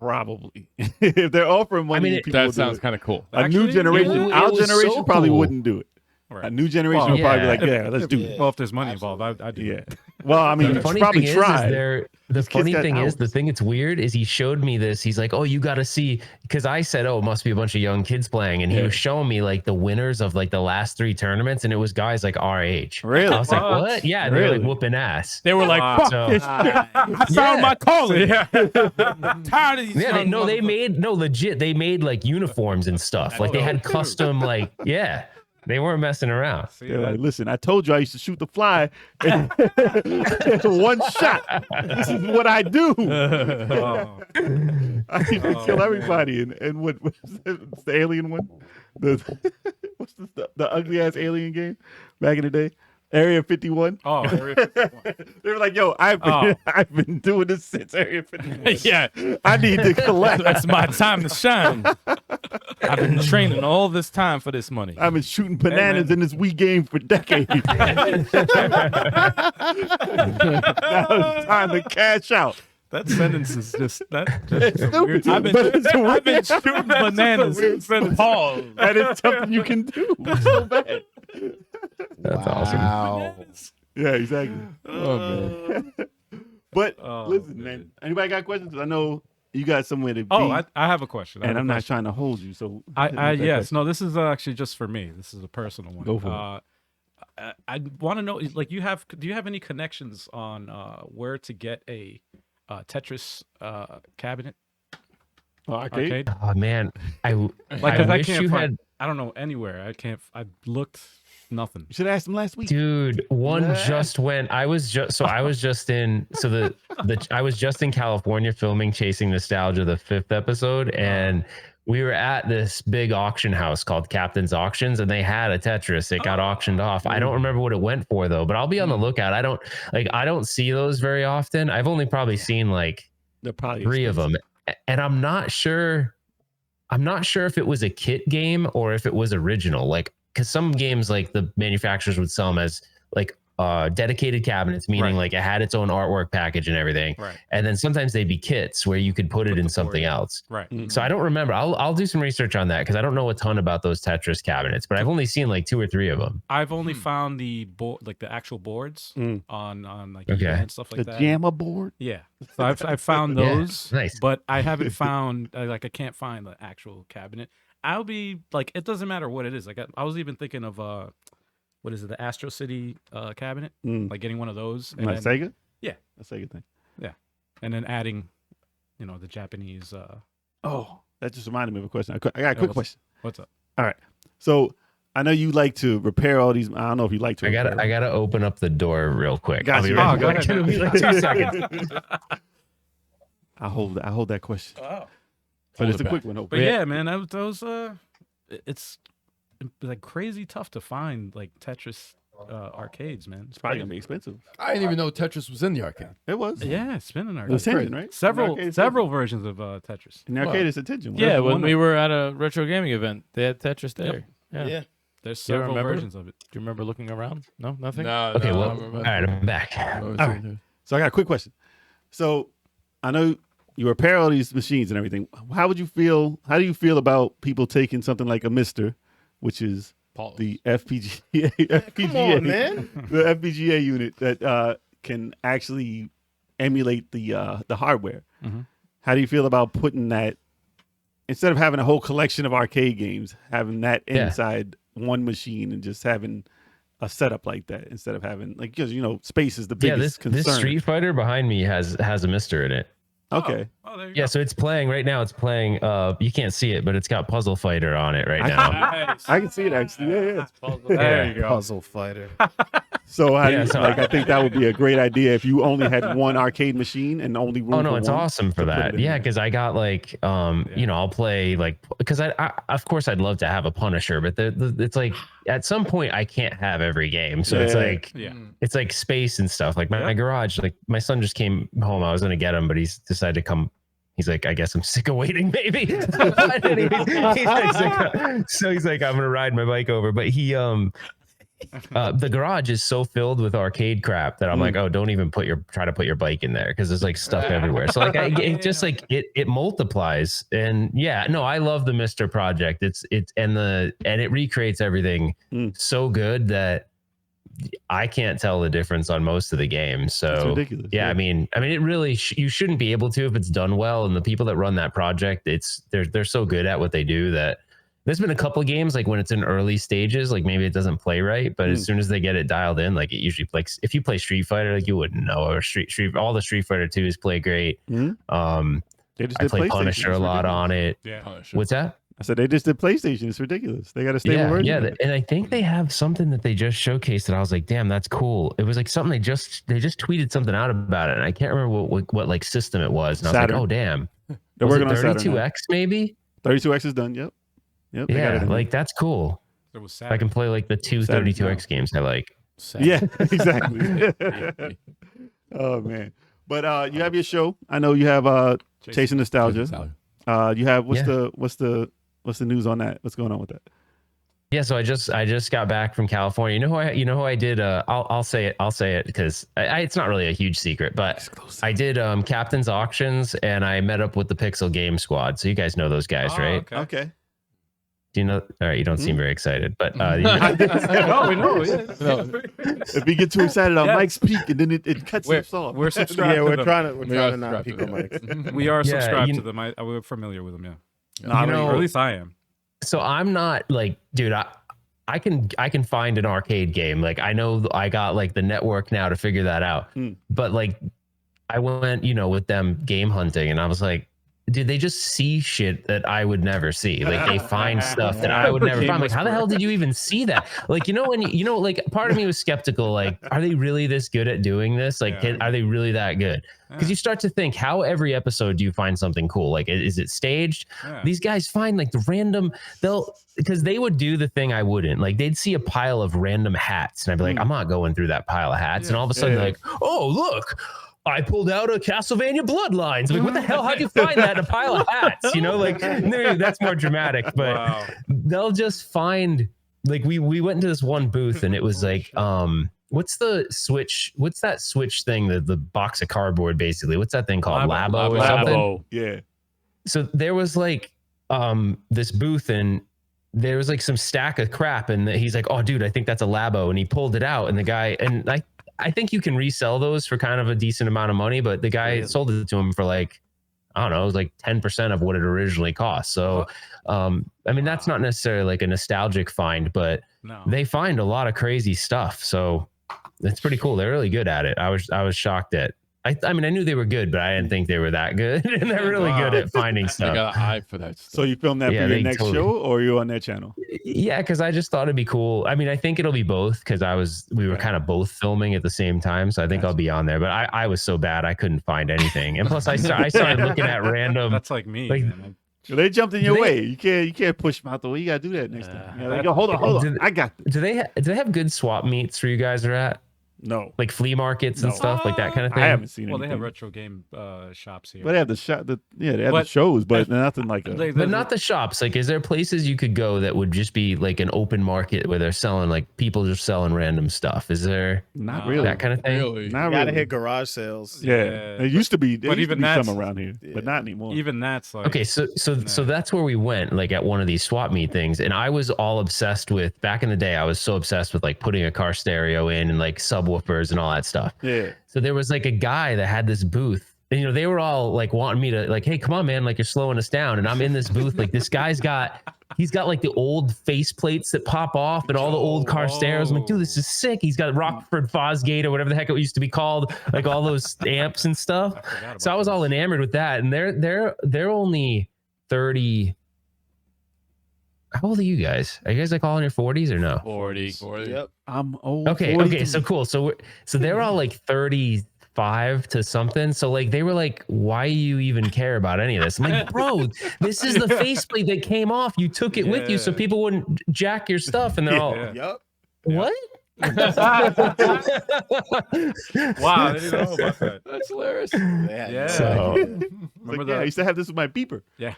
probably. If they're offering money, that sounds kind of cool. A new generation, our generation probably wouldn't do it. Right. A new generation would probably be like, yeah, let's do it. Well, if there's money involved, I do. Yeah. Well, I mean, the funny probably thing try. The funny thing is, the thing that's weird is he showed me this. He's like, oh, you got to see, because I said, oh, it must be a bunch of young kids playing. And he was showing me like the winners of like the last 3 tournaments. And it was guys like our age. Really? I was like, what? Yeah. They were like whooping ass. They were like, fuck this shit. I found my calling. I'm tired of these. Yeah, they made legit. They made like uniforms and stuff. Like they had custom, like, they weren't messing around. They're like, listen, I told you I used to shoot the fly in one shot. This is what I do. I used to kill everybody. And what's the alien one? What's the ugly ass alien game back in the day? Area 51. Oh, Area 51. They were like, yo, I've been doing this since Area 51. Yeah. I need to collect. That's my time to shine. I've been training all this time for this money. I've been shooting bananas in this Wii game for decades. Now it's time to cash out. That sentence is just Stupid. weird. I've been shooting bananas. Pause. That is something you can do. So bad. That's awesome. Yeah, exactly. Oh man. But listen, man. Anybody got questions? I know you got somewhere to be. Oh, I have a question. And I'm not trying to hold you. So yes, no, this is actually just for me. This is a personal one. Go for it. I want to know, like, do you have any connections on where to get a Tetris cabinet? Arcade? Oh man, I I wish can't you find. had. I don't know anywhere. I looked nothing. You should have asked him last week. Dude, one just went. I was just in California filming Chasing Nostalgia, the 5th episode, and we were at this big auction house called Captain's Auctions, and they had a Tetris. It got auctioned off. I don't remember what it went for though, but I'll be on the lookout. I don't see those very often. I've only probably seen like They're probably 3 of them, and I'm not sure if it was a kit game or if it was original. Like, because some games, like the manufacturers would sell them as like dedicated cabinets, meaning like it had its own artwork package and everything. Right. And then sometimes they'd be kits where you could put it in something else. Right. So I don't remember. I'll do some research on that because I don't know a ton about those Tetris cabinets, but I've only seen like 2 or 3 of them. I've only found the board, like the actual boards on like eBay and stuff like the that. JAMA board? Yeah. So I've found those. Nice. But I haven't found I can't find the actual cabinet. I'll be like, it doesn't matter what it is. Like I was even thinking of what is it, the Astro City cabinet? Like getting one of those. And Like then, Sega? Yeah. A Sega thing. Yeah. And then adding, the Japanese Oh, that just reminded me of a question. I got a quick question. What's up? All right. So I know you like to repair all these. I don't know if you like to. I gotta open up the door real quick. Got I'll be you. right go back. ahead. It'll be like 2 seconds. I hold that question. Oh. But it's a quick one. But yeah, man, those it's like crazy tough to find like Tetris arcades, man. It's probably gonna be expensive. I didn't even know Tetris was in the arcade. It was. Yeah, it's been an It arcade. was Tension, right? Several versions of Tetris. In the arcade, it's a Tension. Yeah, when we were at a retro gaming event, they had Tetris there. Yeah. There's Do you several remember? versions of it. Do you remember looking around? No, nothing. No. Okay, no, well, I all remember. right, I'm back. All right. So I got a quick question. So I know you repair all these machines and everything. How do you feel about people taking something like a Mister, which is the FPGA, Come on, man. the FPGA unit that can actually emulate the hardware? Mm-hmm. How do you feel about putting that, instead of having a whole collection of arcade games, having that inside one machine and just having a setup like that instead of having, like, because space is the biggest concern. This Street Fighter behind me has a Mister in it. Okay. Oh, there you Yeah, go. so it's playing right now. It's playing. You can't see it, but it's got Puzzle Fighter on it right now. Nice. I can see it actually. Yeah. There you go. Puzzle fighter. So Yeah, so I think that would be a great idea if you only had one arcade machine and only room. Oh no, for it's one awesome for to put that. it in Yeah, there. because I got like, I'll play like, because I of course I'd love to have a Punisher, but it's like at some point I can't have every game, so it's Yeah. like Yeah. it's like space and stuff. Like my garage, like my son just came home. I was gonna get him, but he's decided to come. He's like, I guess I'm sick of waiting, maybe. But anyways, so he's like, I'm gonna ride my bike over. But he the garage is so filled with arcade crap that I'm like, oh, don't even try to put your bike in there because there's like stuff everywhere. So like it just like it multiplies. And yeah, no, I love the Mr. Project. It's and it recreates everything so good that I can't tell the difference on most of the games. So it's ridiculous. Yeah, I mean it really you shouldn't be able to if it's done well. And the people that run that project, they're so good at what they do that there's been a couple of games like when it's in early stages, like maybe it doesn't play right, but as soon as they get it dialed in, like it usually, like if you play Street Fighter, like you wouldn't know, or all the Street Fighter 2s play great. I play Punisher a lot on it. Yeah. Punisher. What's that? I said they just did PlayStation. It's ridiculous. They got a stable version. Yeah, and I think they have something that they just showcased that I was like, damn, that's cool. It was like something they just tweeted something out about it, and I can't remember what like system it was. And I was like, oh damn, they're working on 32X maybe. 32X is done. Yep. Yeah, like that's cool. It was I can play like the two 32X games I like. Yeah, exactly. Oh man, but you have your show. I know you have Chasing Nostalgia. You have what's the news on that? What's going on with that? Yeah, so I just got back from California. You know who I did? I'll say it because it's not really a huge secret, but I did Captain's Auctions and I met up with the Pixel Game Squad. So you guys know those guys, right? Okay. Do you know? All right, you don't seem very excited, but No, we know. Yeah. If we get too excited, our mics peak and then it cuts us off. We're subscribed. Yeah, to we're them. trying to not peak on mics. We are subscribed to them. We're familiar with them. Yeah. or at least I am. So I'm not like, dude, I can find an arcade game. Like I know I got like the network now to figure that out. But like I went, with them game hunting and I was like, dude, they just see shit that I would never see. Like they find stuff that I would never find. Like, how the hell did you even see that? Like, when like part of me was skeptical. Like, are they really this good at doing this? Like, are they really that good? Because you start to think, how every episode do you find something cool? Like, is it staged? These guys find like the random, because they would do the thing I wouldn't. Like, they'd see a pile of random hats and I'd be like, I'm not going through that pile of hats. And all of a sudden, they're like, oh, look, I pulled out a Castlevania Bloodlines. Like, what the hell? How'd you find that in a pile of hats? Like, that's more dramatic. But they'll just find, like, we went into this one booth and it was like, what's the Switch? What's that Switch thing? The box of cardboard, basically. What's that thing called? Labo or something? Yeah. So there was like this booth and there was like some stack of crap and he's like, oh, dude, I think that's a Labo. And he pulled it out and the guy, and I think you can resell those for kind of a decent amount of money, but the guy sold it to him for like, I don't know, it was like 10% of what it originally cost. So, I mean, that's not necessarily like a nostalgic find, but they find a lot of crazy stuff. So it's pretty cool. They're really good at it. I was shocked at, I mean, I knew they were good, but I didn't think they were that good. And they're really good at finding stuff. I got an eye for that stuff. So you filmed that for your next show or are you on their channel? Yeah, because I just thought it'd be cool. I mean, I think it'll be both because we were kind of both filming at the same time. So I think I'll be on there. But I was so bad I couldn't find anything. And plus I started looking at random. That's like me. Like, they jumped in your way. You can't push them out the way. You gotta do that next time. Like, hold on. I got this. Do they have good swap meets where you guys are at? No, like flea markets and stuff like that kind of thing. I haven't seen. Well, they have retro game shops here. But they have they have the shows, but nothing like that. But not the shops. Like, is there places you could go that would just be like an open market where they're selling like people just selling random stuff? Is there not really that kind of thing? Really? Not gotta hit garage sales. Yeah, it used to be. But even that's some around here, but not anymore. Even that's like okay. So that's where we went. Like at one of these swap meet things, and I was all obsessed with back in the day. I was so obsessed with like putting a car stereo in and like subwoofers and all that stuff. Yeah. So there was like a guy that had this booth and, they were all like wanting me to like, hey, come on, man. Like you're slowing us down. And I'm in this booth. Like this guy's he's got like the old face plates that pop off and all the old car stereos. I'm like, dude, this is sick. He's got Rockford Fosgate or whatever the heck it used to be called. Like all those amps and stuff. So I was all enamored with that. And they're only 30. How old are you guys? Are you guys like all in your 40s or no? 40. Yep. I'm old. Okay. So cool. So they're all like 35 to something. So like they were like, why do you even care about any of this? I'm like, bro, this is the faceplate that came off. You took it with you so people wouldn't jack your stuff. And they're all, Yep. what? Wow, I didn't know about that. That's hilarious. Yeah. So, Remember yeah, I used to have this with my beeper. Yeah.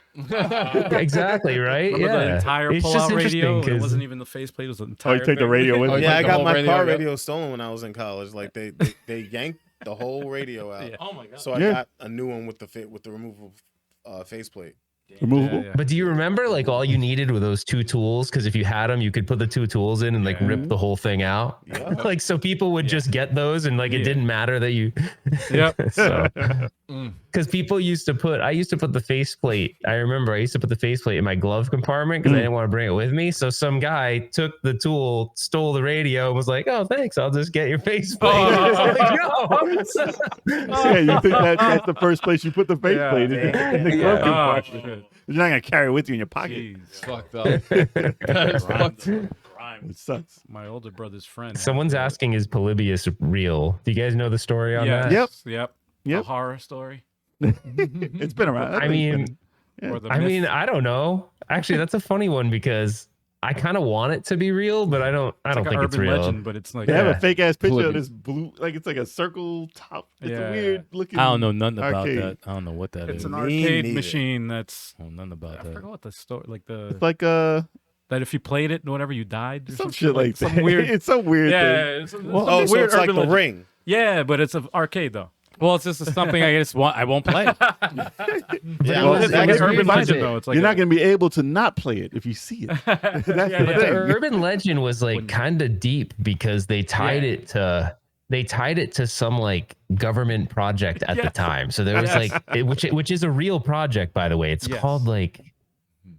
exactly, right? Remember the Yeah. entire It's just pull-out interesting radio? It 'cause- wasn't even the faceplate. It was the Oh, entire you take the thing. radio with Oh, you. Yeah, I the got whole my radio, car yeah. radio stolen when I was in college. Like they yanked the whole radio out. Yeah. Oh my god. So I Yeah. got a new one with the removable faceplate. Removable. Yeah. But do you remember like all you needed were those two tools? Because if you had them, you could put the two tools in and like rip the whole thing out. Yeah. Like so people would just get those and like it didn't matter that you. Yep. So because people used to put, I used to put the faceplate. I remember I used to put the faceplate in my glove compartment because I didn't want to bring it with me. So some guy took the tool, stole the radio, and was like, "Oh, thanks, I'll just get your faceplate." Yeah, you think that's the first place you put the faceplate in the glove Oh, compartment. shit. You're not gonna carry it with you in your pocket. Jeez. It's fucked up. That is fucked up. It sucks. My older brother's friend. Someone's asking, "Is Polybius real?" Do you guys know the story on that? Yes. Yep. Yep. A horror story. It's been around. I mean, Or the I myth. mean, I don't know. Actually, that's a funny one because I kind of want it to be real, but I don't It's like think an it's urban real. legend, but it's like they have Yeah. a fake ass picture of Polybius. this blue, like it's like a circle top. It's Yeah. a weird looking. I don't know nothing about arcade. that. I don't know what that it's is. an Me arcade neither. machine that's I don't know nothing about I that. forgot what the story like the It's like that if you played it whatever you died or some shit like some that. weird It's some weird thing. yeah it's, Oh, so weird it's like urban the legend. Ring. Yeah, but it's an arcade though. Well, it's just something I just want. I won't play. Yeah, Well, It's I like guess an we urban find legend it. though. It's like You're not gonna be able to not play it if you see it. That's Yeah, the yeah. The thing. urban legend was like kind of deep because they tied it to some like government project at the time. So there was like which is a real project, by the way. It's Yes. called like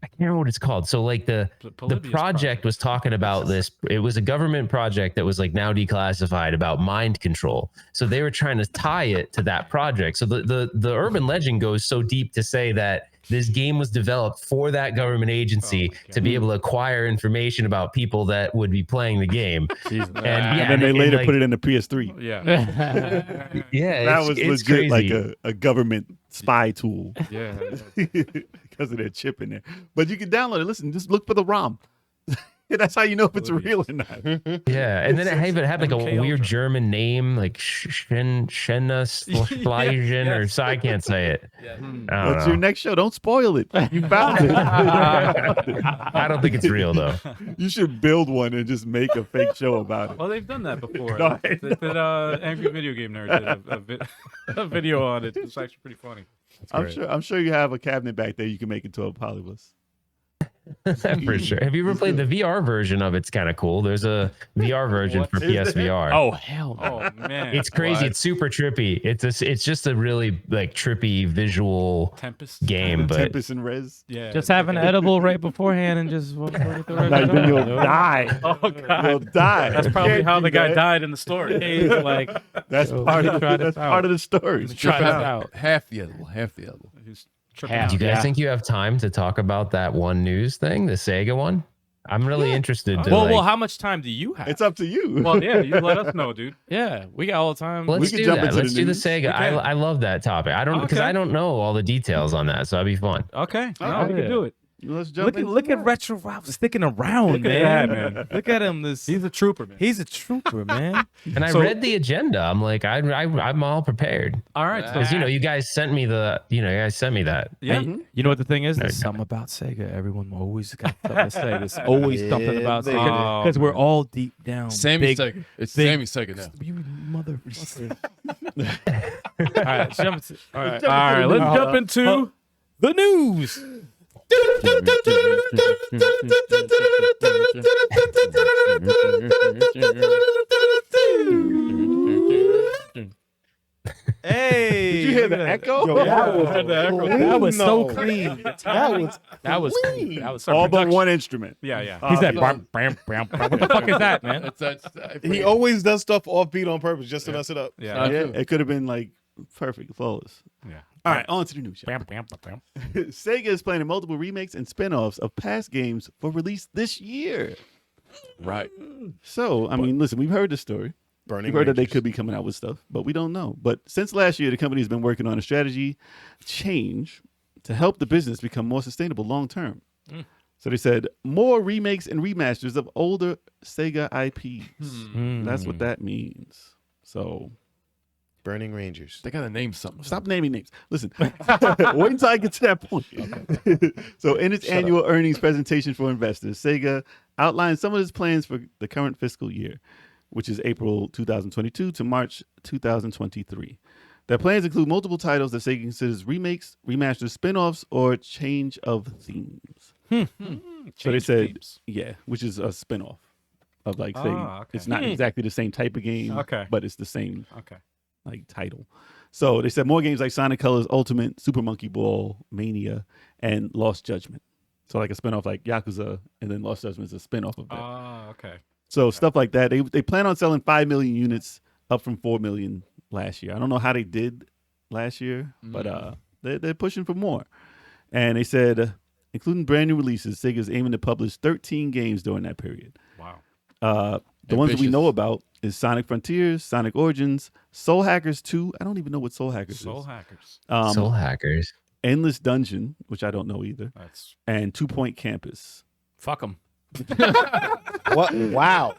I can't remember what it's called. So like the Polybius project was talking about this. It was a government project that was like now declassified about mind control. So they were trying to tie it to that project. So the urban legend goes so deep to say that this game was developed for that government agency to be able to acquire information about people that would be playing the game. And then they later put it in the PS3. Yeah. Yeah, That it's, was it's legit crazy. like a government spy tool Yeah. because of their chip in there. But you can download it. Listen, just look for the ROM. That's how you know if it's real or not. Yeah, and then it had like a MK weird Ultra. German name, like Schenna or so I can't say it. I don't That's know. your next show. Don't spoil it. You found it. I don't think it's real though. You should build one and just make a fake show about it. Well, they've done that before. No, I They did, Angry Video Game Nerd did a video on it. It's actually pretty funny. I'm sure you have a cabinet back there you can make into a polybus. For sure. Have you ever played the VR version of it's kind of cool? There's a VR version for PSVR. Oh hell no! Oh man, It's crazy. It's super trippy. It's just a really like trippy visual Tempest game, but Tempest and Res. Yeah, Just have an edible right beforehand and just. No, then you'll die. Oh god, You'll die. that's probably Can't how do the guy that. died in the story. He's like, That's part of try the, this that's part out. of the story. try this out. Half the edible. He's tripping Half. do out. you guys think you have time to talk about that one news thing, the Sega one? I'm really interested to Well, how much time do you have? It's up to you. Well, yeah, you let us know, dude. Yeah, we got all the time. let's can do jump that. into Let's the do the news. Sega. I love that topic. I don't because Okay. I don't know all the details on that, so that'd be fun. Okay, no, Oh, we yeah. can do it. Let's jump Look at Retro Ralph sticking around, Look at man. that, man. Look at him. He's a trooper, man. He's a trooper, man. And I So- read the agenda. I'm like, I'm all prepared All right, so because you guys sent me that. yeah. And you know what the thing is? There's No. something about Sega. Everyone always got something to say. There's always something about baby. Sega because we're all deep down. Sammy big, Sega. It's big- Sammy Sega now. You motherfucker. all right, jump. All right, All right, let's jump into the news. Hey, Did you hear the echo? that was so No. clean. that was clean. That was All but production. one instrument. Yeah, yeah. He said, no. bam, bam, bam, bam. What the fuck is that, man? He always does stuff offbeat on purpose just to mess it up. Yeah. Yeah, it could have been like perfect, flawless. Yeah. All right, on to the news. Bam, bam, bam, bam. Sega is planning multiple remakes and spin-offs of past games for release this year. Right. So, I mean, listen, we've heard the story. Burning We've heard that they Rangers. could be coming out with stuff, but we don't know. But since last year, the company has been working on a strategy change to help the business become more sustainable long term. So they said more remakes and remasters of older Sega IPs. That's what that means. So, Burning Rangers. They gotta name something. stop naming names. Listen, wait until I get to that point. So, in its annual earnings presentation for investors, Sega outlined some of its plans for the current fiscal year, which is April 2022 to March 2023. Their plans include multiple titles that Sega considers remakes, remasters, spin-offs, or change of themes. So they said, yeah, which is a spin-off of like saying it's not exactly the same type of game, but it's the same like title. So they said more games like Sonic Colors Ultimate, Super Monkey Ball, Mania, and Lost Judgment. So like a spin-off like Yakuza, and then Lost Judgment is a spin-off of that. So stuff like that. They plan on selling 5 million units, up from 4 million last year. I don't know how they did last year, but they're pushing for more. And they said, including brand new releases, Sega's aiming to publish 13 games during that period. Wow. The ones that we know about is Sonic Frontiers, Sonic Origins, Soul Hackers 2. I don't even know what Soul Hackers is. Soul Hackers. Soul Hackers. Endless Dungeon, which I don't know either. And 2 Point Campus. Fuck them. What? Wow.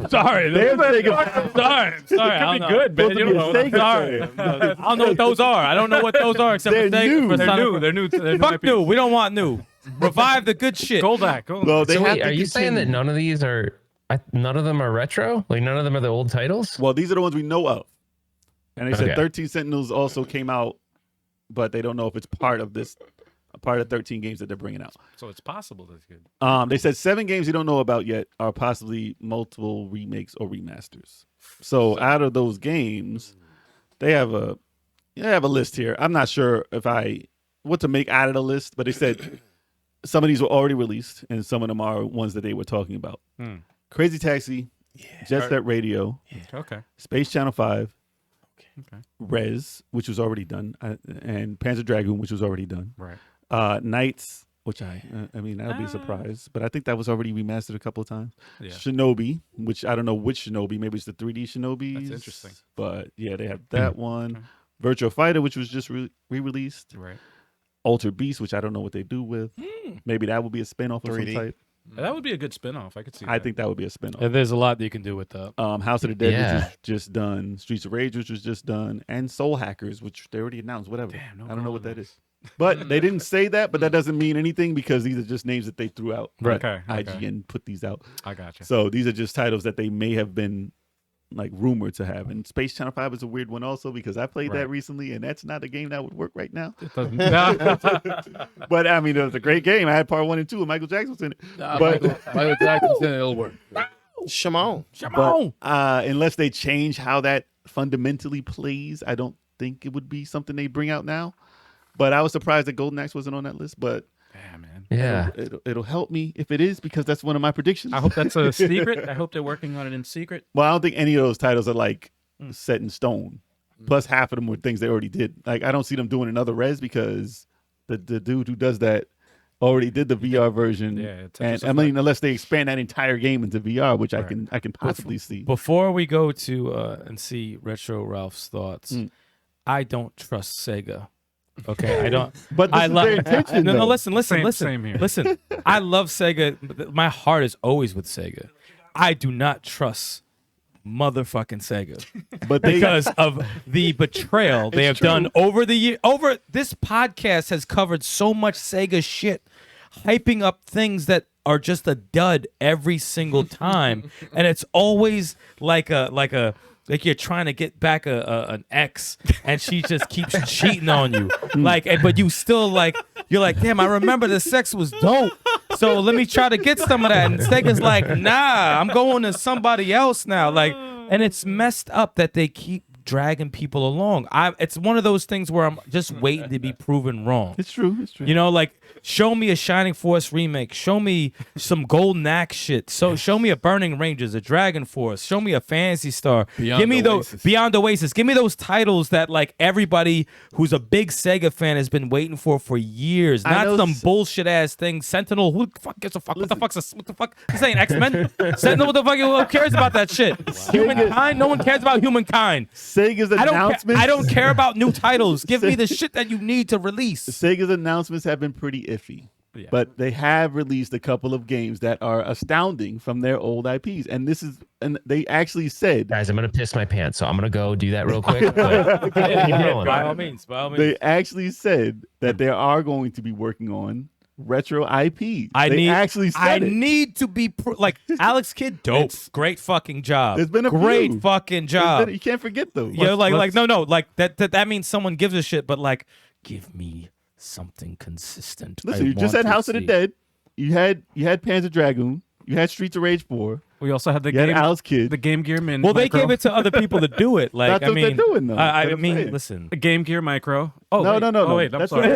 Sorry. Sorry. It could be good, man. You don't know. Sorry. I don't know what those are. I don't know what those are except They're new. They're new. Fuck new. We don't want new. Revive the good shit. Goldak. Well, they So have wait, to are you saying that none of these are? None of them are retro? Like none of them are the old titles? Well, these are the ones we know of. And they said Okay. 13 Sentinels also came out, but they don't know if it's part of 13 games that they're bringing out. So it's possible that's good. They said 7 games you don't know about yet are possibly multiple remakes or remasters. So out of those games, they have a list here. I'm not sure what to make out of the list, but they said some of these were already released and some of them are ones that they were talking about. Crazy Taxi, Jet Set Radio, Space Channel 5, Rez, which was already done, and Panzer Dragoon, which was already done. Right. Knights, which I mean, that'll be a surprise, but I think that was already remastered a couple of times. Yeah. Shinobi, which I don't know which Shinobi, maybe it's the 3D Shinobi. That's interesting. But yeah, they have that one. Virtual Fighter, which was just re-released. Right. Altered Beast, which I don't know what they do with. Maybe that would be a spin-off of some 3D. type. That would be a good spin-off. I could see that. I think that would be a spin-off. There's a lot that you can do with that. House of the Dead, which was just done. Streets of Rage, which was just done. And Soul Hackers, which they already announced. Whatever. Damn, I don't know what that is. But they didn't say that, but that doesn't mean anything because these are just names that they threw out. Right. Okay. IGN put these out. I gotcha. So these are just titles that they may have been like rumored to have. And Space Channel 5 is a weird one also because I played that recently and that's not a game that would work right now. It doesn't. But I mean, it was a great game. I had part 1 and 2 and Michael Jackson was in it. But Michael Jackson said it'll work. Shimon. But, unless they change how that fundamentally plays, I don't think it would be something they bring out now. But I was surprised that Golden Axe wasn't on that list. But Yeah, man. Yeah. it'll help me if it is because that's one of my predictions. I hope that's a secret. I hope they're working on it in secret. Well, I don't think any of those titles are like set in stone. Plus, half of them were things they already did. Like I don't see them doing another Res because the dude who does that already did the VR version. Yeah, and I mean, unless they expand that entire game into VR, which I can possibly see. Before we go to and see Retro Ralph's thoughts, I don't trust Sega. Okay, I don't. But this I is love. their intention. No, though. listen. Same here. Listen. I love Sega. My heart is always with Sega. I do not trust motherfucking Sega, But they, because of the betrayal they have done over the year. Over this podcast has covered so much Sega shit, hyping up things that are just a dud every single time, and it's always like you're trying to get back an ex, and she just keeps cheating on you. But you still you're like, damn, I remember the sex was dope. So let me try to get some of that. And Sega's like, nah, I'm going to somebody else now. And it's messed up that they keep dragging people along. It's one of those things where I'm just waiting to be proven wrong. it's true. It's true. You know, show me a Shining Force remake. Show me some Golden Axe shit. So show me a Burning Rangers, a Dragon Force. Show me a Phantasy Star. Give me those Beyond Oasis. Give me those titles that everybody who's a big Sega fan has been waiting for years. Not some bullshit ass thing. Sentinel. Who the fuck gives a fuck? What the fuck? This ain't X-Men. Sentinel. What the fuck? Who cares about that shit? Humankind. No one cares about Humankind. Sega's announcements. I don't care about new titles. Give me the shit that you need to release. Sega's announcements have been pretty iffy. Yeah. But they have released a couple of games that are astounding from their old IPs, and they actually said, guys, I'm gonna piss my pants, so I'm gonna go do that real quick. But keep going. By all means, by all means. they actually said that they are going to be working on retro IPs. I need to be like Alex Kidd. Dope, great fucking job. There's been a great few. fucking job. You can't forget those. Yeah, like no, like that means someone gives a shit, but like, give me something consistent. Listen, you just had House of the Dead. You had Panzer Dragoon. You had Streets of Rage 4. We also had the You had game, Alice Kidd. the Game Gear Min. Well, they micro. gave it to other people to do it. Like, That's what they're doing, though. I That's what I'm mean, saying. listen. The Game Gear Micro. Oh No, wait. no, no, Oh no. wait, I'm That's sorry.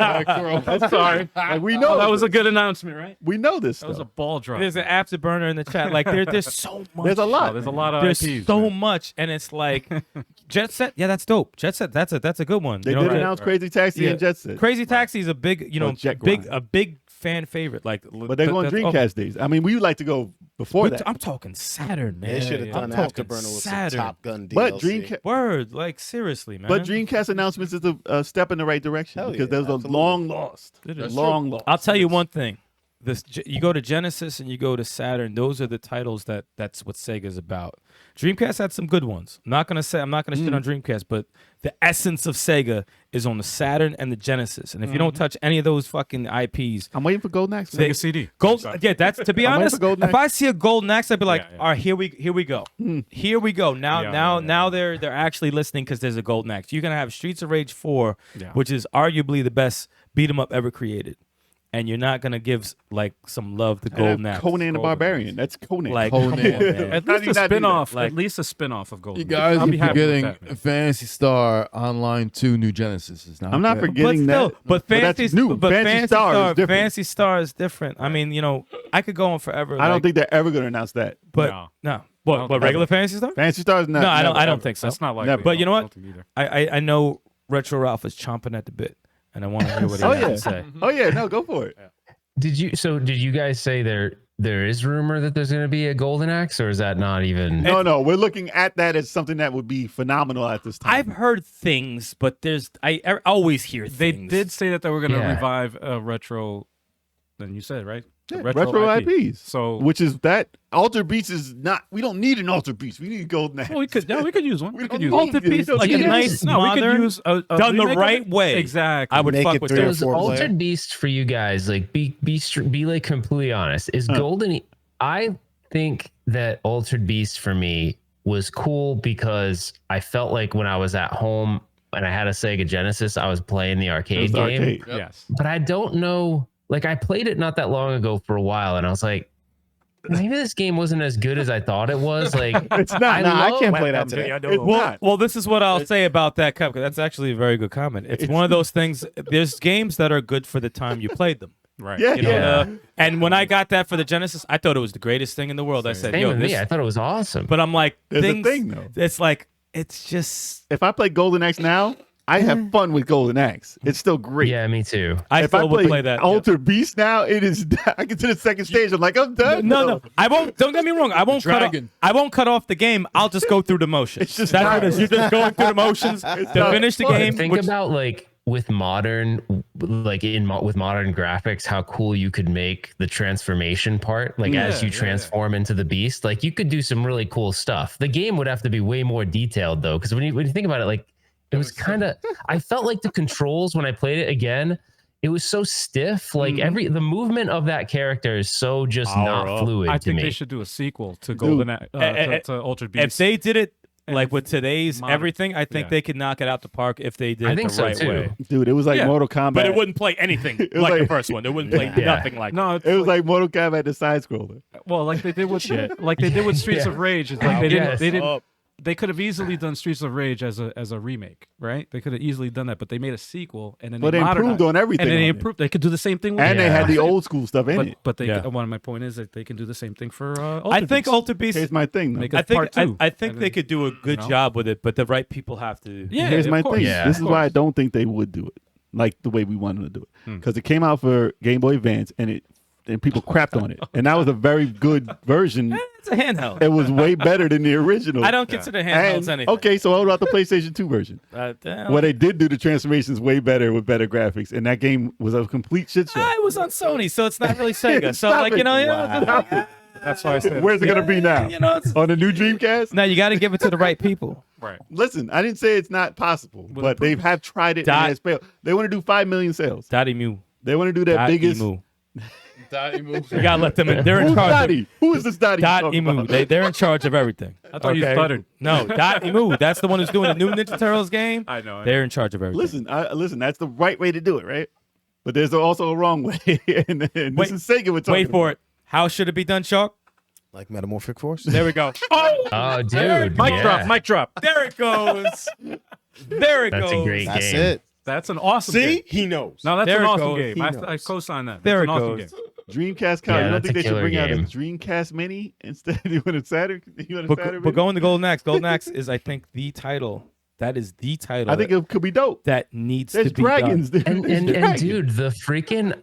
I'm sorry. Like, we know that was a good announcement, right? we know this That was a stuff. ball drop. There's an afterburner in the chat. Like, there's so much. There's a lot. There's a lot of There's IPs. so man. much, and it's like Jet Set. Yeah, that's dope. Jet Set. That's a good one. They You know, did that- announce Crazy Taxi Yeah. and Jet Set. Crazy Taxi is a big, Jet big Grind. a big fan favorite. Like, But they're going Dreamcast days. I mean, we would like to go before that. I'm talking Saturn, man. They should have done I'm talking Afterburner with some Saturn. Top Gun DLC. But Dreamcast. Word, like seriously, man. But Dreamcast announcements is a step in the right direction Hell because yeah, there's a absolutely. long lost. It is. Long lost. I'll tell you one thing. You go to Genesis and you go to Saturn. Those are the titles that's what Sega's about. Dreamcast had some good ones. I'm not gonna shit on Dreamcast, but the essence of Sega is on the Saturn and the Genesis. And if you don't touch any of those fucking IPs, I'm waiting for Golden Axe. Sega CD. Gold, yeah, that's to be I'm waiting honest. for Golden If I see a Golden Axe, I'd be like, Yeah, yeah. all right, here we go, here we go. Now they're actually listening because there's a Golden Axe. You're gonna have Streets of Rage 4, Yeah. which is arguably the best beat 'em up ever created, and you're not gonna give like some love to Golden Axe. Conan the Barbarian. That's Conan. Like, Conan. come on, man. At How least do you a not do that? spin-off. Like- At least a spin-off of Golden. You guys I'll are be happy with forgetting that, man. Fantasy Star Online 2 New Genesis is not I'm not bad. forgetting but still, that. but that's Fantasy, new. but Fantasy Star is different. Fantasy Star is different. I mean, I could go on forever. I don't like, think they're ever going to announce that. but No. no. I don't What think regular so. Fantasy Star? Fantasy Star is not. No, I don't never. think so. That's not likely. Never. But you know I what? don't think either. I know Retro Ralph is chomping at the bit, and I want to hear what he Oh has yeah. to say. Oh yeah. No, go for it. Did you guys say there is rumor that there's going to be a Golden Axe, or is that not even? No. We're looking at that as something that would be phenomenal at this time. I've heard things, but I always hear They things. did say that they were going to Yeah. revive retro. Then you said right. The Yeah, retro IPs. So which is that Alter Beats is not. We don't need an Alter Beats. We need Golden Axe. well, we could use one. We could use Alter need it. Beats, We don't like a need it. nice no, we modern, could use a done the remake of right it. way. Exactly. I would Make fuck it with 3 or that. Does 4 player. Altered Beast for you guys, like be like completely honest, is Golden? I think that Altered Beast for me was cool because I felt like when I was at home and I had a Sega Genesis, I was playing the It was arcade the game. arcade. Yes. But I don't know. Like I played it not that long ago for a while, and I was like, maybe this game wasn't as good as I thought it was. Like It's not. I love- can't play that today. It's not. Well, this is what I'll say about that cup. 'Cause that's actually a very good comment. It's one of those things. There's games that are good for the time you played them. Right. Yeah. You know, Yeah. and when I got that for the Genesis, I thought it was the greatest thing in the world. I said, same "Yo, with this." me. I thought it was awesome. But I'm like, There's a things, thing, though. It's like it's just. If I play Golden Axe now, I have fun with Golden Axe. It's still great. yeah, me too. I If I still would play, play that. Alter Beast now, it is. I get to the second stage. I'm like, I'm done. No, I won't. Don't get me wrong. I won't cut. Off, Dragon. I won't cut off the game. I'll just go through the motions. It's just That's what it not- is. You're just going through the motions to not finish the But game. think which- about like with modern, with modern graphics, how cool you could make the transformation part. Like as you transform into the beast, like you could do some really cool stuff. The game would have to be way more detailed though, because when you think about it, like it was kind of. I felt like the controls when I played it again. It was so stiff. Like the movement of that character is so just not fluid I to think me. they should do a sequel to Golden to Altered Beast. if they did it And like if with today's modern- everything, I think yeah. they could knock it out the park if they did I it think the so, right too. way. Dude, it was like Yeah. Mortal Kombat. But it wouldn't play anything was like the like- first one. It wouldn't play Yeah. nothing like no, it's It was like Mortal Kombat, the side scroller. well, like they did with Streets of Rage. It's like Yes. they didn't. They could have easily done Streets of Rage as a remake, right? They could have easily done that, but they made a sequel and then But they improved modernized- on everything. And then they on it. improved. They could do the same thing with And they Yeah. had the old school stuff in it. but they. Yeah. One of my point is that they can do the same thing for. I Altered think Beast. Alter Beast. Here's my thing, though. Make I a think part two. I think And they then- could do a good know? job with it, but the right people have to. Yeah, Here's of my course. thing. Yeah. This is Of why I course. don't think they would do it like the way we wanted to do it. Because it came out for Game Boy Advance and people crapped on it. And that was a very good version It's a handheld. It was way better than the original. I don't consider handhelds And, anything. okay, so what about the PlayStation 2 version? Where they did do the transformations way better with better graphics, and that game was a complete shit show. It was on Sony, so it's not really Sega. So Stop like it. Wow. That's why I said. Where's it gonna be now? It's, On the new Dreamcast? now you got to give it to the right people. Right. Listen, I didn't say it's not possible, but they have tried it and it has failed. They want to do 5 million sales. Daddy Mew. They want to do that biggest. Emu. You You gotta let them in. They're in Who's charge. Dottie? Who is this Dottie? Dot Emu. They're in charge of everything. I thought you stuttered. No, Dot Emu. That's the one who's doing the new Ninja Turtles game. I know. They're in charge of everything. Listen, that's the right way to do it, right? But there's also a wrong way. and this is Sega we're talking Wait for about. it. How should it be done, Chalk? Like Metamorphic Force. There we go. Oh, dude. Mic drop. Mic drop. There it goes. There it That's goes. a great That's game. it. That's an awesome See, game. he knows. No, that's There an it awesome goes. game. He I knows. co-sign that. There That's it an awesome goes. game. Dreamcast card. Yeah, you don't that's think a they should killer bring out a game. Dreamcast Mini instead? You want a Saturn? You want a Saturn? But going to Golden Axe. Golden Axe is, I think, the title. That is the title. I think it could be dope. that needs There's to be dragons, done. dude. And, There's and dragons. dude, the freaking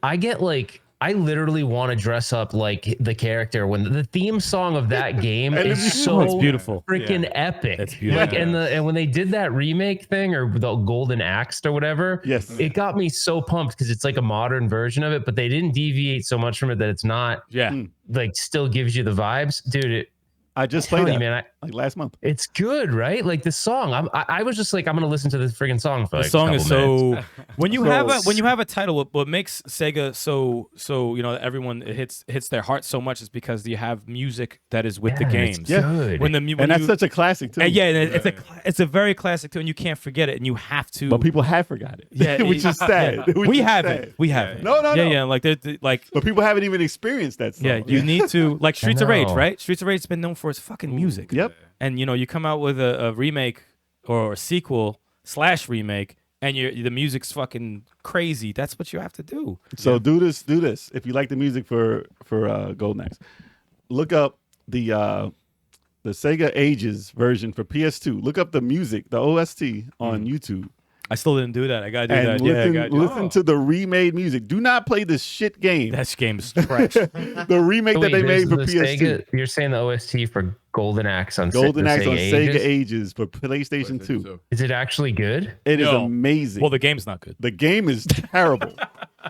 I literally want to dress up like the character when the theme song of that game is so It's beautiful. freaking epic. It's beautiful. Like and when they did that remake thing or the Golden Axe or whatever, Yes. it got me so pumped because it's like a modern version of it, but they didn't deviate so much from it that it's not Yeah. like still gives you the vibes, dude. I just Telling played you, that man, like last month. it's good, right? Like the song. I was just like, I'm gonna listen to this freaking song for The like song a is couple minutes. so when you have a title, what makes Sega so everyone hits their heart so much is because you have music that is with the Yeah, games. it's good. When And that's such a classic too. and it's a very classic too, and you can't forget it, and you have to. But people have forgot it. Yeah, which is sad. yeah. Which We is haven't. sad. We haven't. No, no, Yeah, no. yeah. Like But people haven't even experienced that song. yeah. You need to like Streets of Rage, know. right? Streets of Rage's been known for its fucking music. Yep. And you come out with a remake or a sequel / remake, and the music's fucking crazy. That's what you have to do. So do this. If you like the music for Golden Axe, look up the Sega Ages version for PS2. Look up the music, the OST on YouTube. I still didn't do that. I gotta do And that. listen, Yeah, I gotta listen to the remade music. Do not play this shit game. that game's trash. The remake So that they wait, made there's for the PS2. Sega, you're saying the OST for Golden Axe on Golden Axe on Sega Ages? Ages for PlayStation 2. Is it actually good? It is No. amazing. Well, the game's not good. The game is terrible.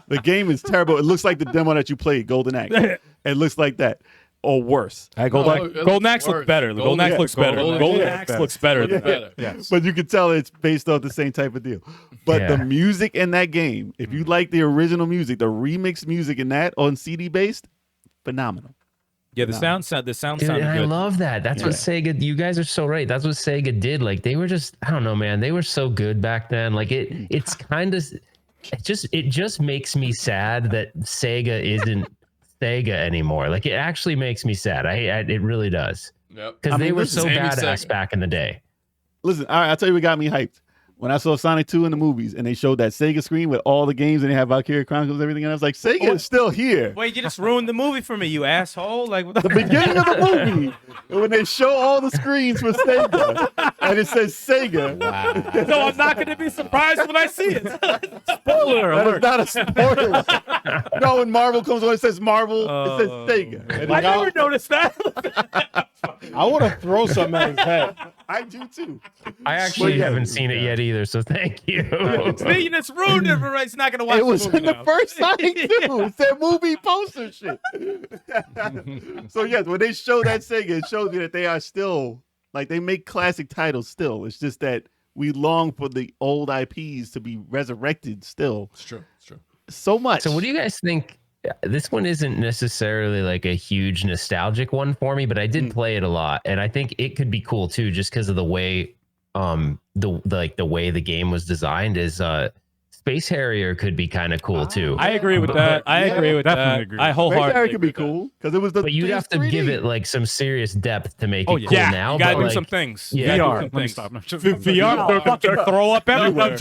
The game is terrible. It looks like the demo that you played, Golden Axe. It looks like that. Or worse. Golden Axe looks better. The Golden Axe looks better. Golden Axe looks better than that. Yes. But you can tell it's based off the same type of deal. But the Yeah. music in that game, if you like the original music, the remix music in that on CD based, phenomenal. Yeah, the sound Dude, sounded and I good. love that. That's what Sega. You guys are so right. That's what Sega did. Like they were just, I don't know, man. They were so good back then. Like it's kind of, it just makes me sad that Sega isn't Sega anymore. Like it actually makes me sad. It really does. Yep. Because they were so Sammy badass Sega. back in the day. Listen, all right, I'll tell you what got me hyped. When I saw Sonic 2 in the movies and they showed that Sega screen with all the games and they have Valkyria Chronicles and everything, and I was like, Sega is still here. Wait, you just ruined the movie for me, you asshole! Like The beginning of the movie, when they show all the screens for Sega and it says Sega, no, I'm not going to be surprised when I see it. Spoiler that is alert! not a spoiler. No, when Marvel comes on, it says Marvel, it says Sega. And I I, never noticed that. I want to throw something at his head. I do too. I actually yeah. haven't seen it yet either. So thank you. See, it's ruined it for It's not going to watch It was the movie in the now. first Sonic 2. It's that movie poster shit. So yes, when they show that Sega, it shows you that they are still, like they make classic titles still. It's just that we long for the old IPs to be resurrected still. It's true. It's true. So much. So what do you guys think? This one isn't necessarily like a huge nostalgic one for me, but I did play it a lot, and I think it could be cool too, just because of the way, the way the game was designed. Is Space Harrier could be kind of cool too. I agree with that. I agree with definitely that. agree. I Space wholeheartedly Harrier could agree be with that. cool because it was the. But you'd have to 3D. give it like some serious depth to make Oh it yeah, cool yeah. now. You gotta but, do like, some things. yeah. You gotta do VR. some Let me things. stop. I'm just- VR, fucking throw up everywhere.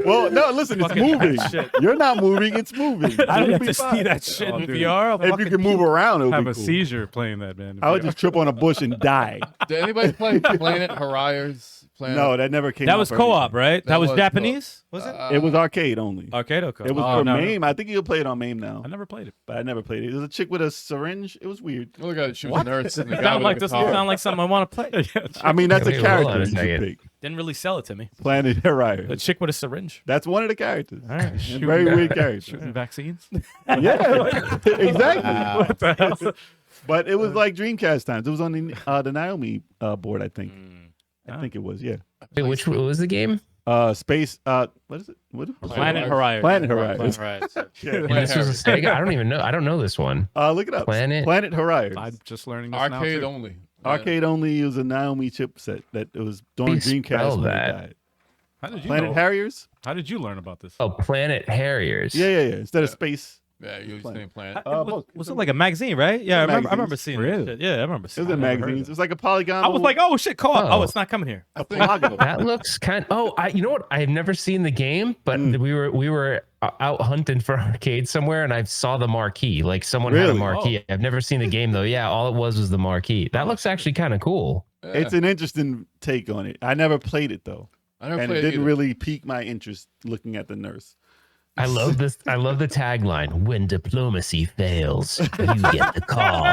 Well, no, listen, it's Fucking moving. shit. You're not moving; it's moving. I don't You'll have be to fine. see that shit in dude. VR. I'll If you fucking can move around, it'll have be a cool. seizure playing that, man. I would just trip on a bush and die. Did anybody play Planet Horizons? playing. No, that never came. That was co-op, right? That was was Japanese. Was it? It was arcade only. Arcade or co-op? It was Oh, for no, MAME. I think you can play it on MAME now, I never played it. but I never played it. It was a chick with a syringe. It was weird. Look at it, she was nerds. And the guy Sound with like the doesn't guitar. sound like something I want to play. I mean, that's a Wait, hold on character a you should second. pick. Didn't really sell it to me. Planet A Horizon. chick with a syringe. That's one of the characters. All right, A very weird character. shooting vaccines. Yeah, exactly. What the hell? But it was like Dreamcast times. It was on the Naomi board, I think. I think it was. Yeah. Wait, what was the game? Space. What is it? Planet Horizon. Planet Horizon. Yeah. And this was a Sega. I don't even know. I don't know this one. Look it up. Planet Horizon. I'm just learning this Arcade now, too. only. Arcade only was a Naomi chipset that it was during Please Dreamcast. spell when it that. died. How did you Planet know? Harriers. How did you learn about this? Oh, Planet Harriers. Yeah. Instead of space. Yeah, you was saying Planet. Was it like a magazine, right? Yeah, I remember Magazines. seeing Really? it. Yeah, I remember It seeing was in I never heard of magazines. It it. was like a polygon. I was like, oh shit, co-op. Oh. Oh, it's not coming here. a polygon. That looks kind. You know what? I have never seen the game, but we were out hunting for arcade somewhere, and I saw the marquee. Like someone had a Really? marquee. I've never seen the game though. Yeah, all it was the marquee. That looks actually kind of cool. It's an interesting take on it. I never played it though, I never and it played didn't either. really pique my interest looking at the nurse. I love this. I love the tagline: "When diplomacy fails, you get the call."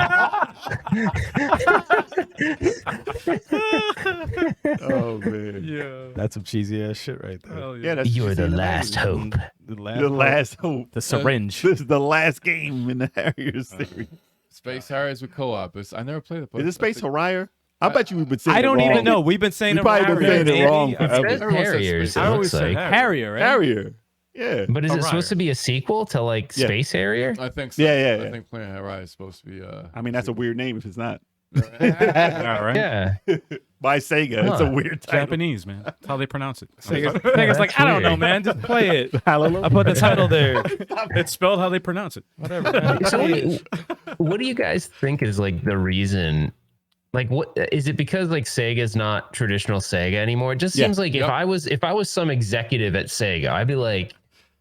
Oh man. Yeah. That's some cheesy ass shit right there. Hell Yeah, that's You're the cheesy. last hope. The last, The last hope. The syringe. This is the last game in the Harriers series. Space Harriers with co-op. I never played it. but Is it Space I think- Harrier? I bet you we've been saying I don't it wrong. even know. We've been saying You it probably been Harrier, saying it maybe. wrong It forever. says Everyone says Harriers. Space It I always looks said like. Harrier. Harrier, right? Harrier. Yeah. But is it Orion. supposed to be a sequel to like Yeah. Space Harrier? I think so. Yeah. I think Planet Horizon is supposed to be. I mean, that's a weird name if it's not. All right. Yeah. By Sega. It's a Huh. weird title. Japanese, man. That's how they pronounce it. Sega's like, I don't know, man. Just play it. Hallelujah. I put the title there. It's spelled how they pronounce it. Whatever. Man. So what do you guys think is like the reason? Like, what is it because like Sega's not traditional Sega anymore? It just Yeah. seems like if I was some executive at Sega, I'd be like,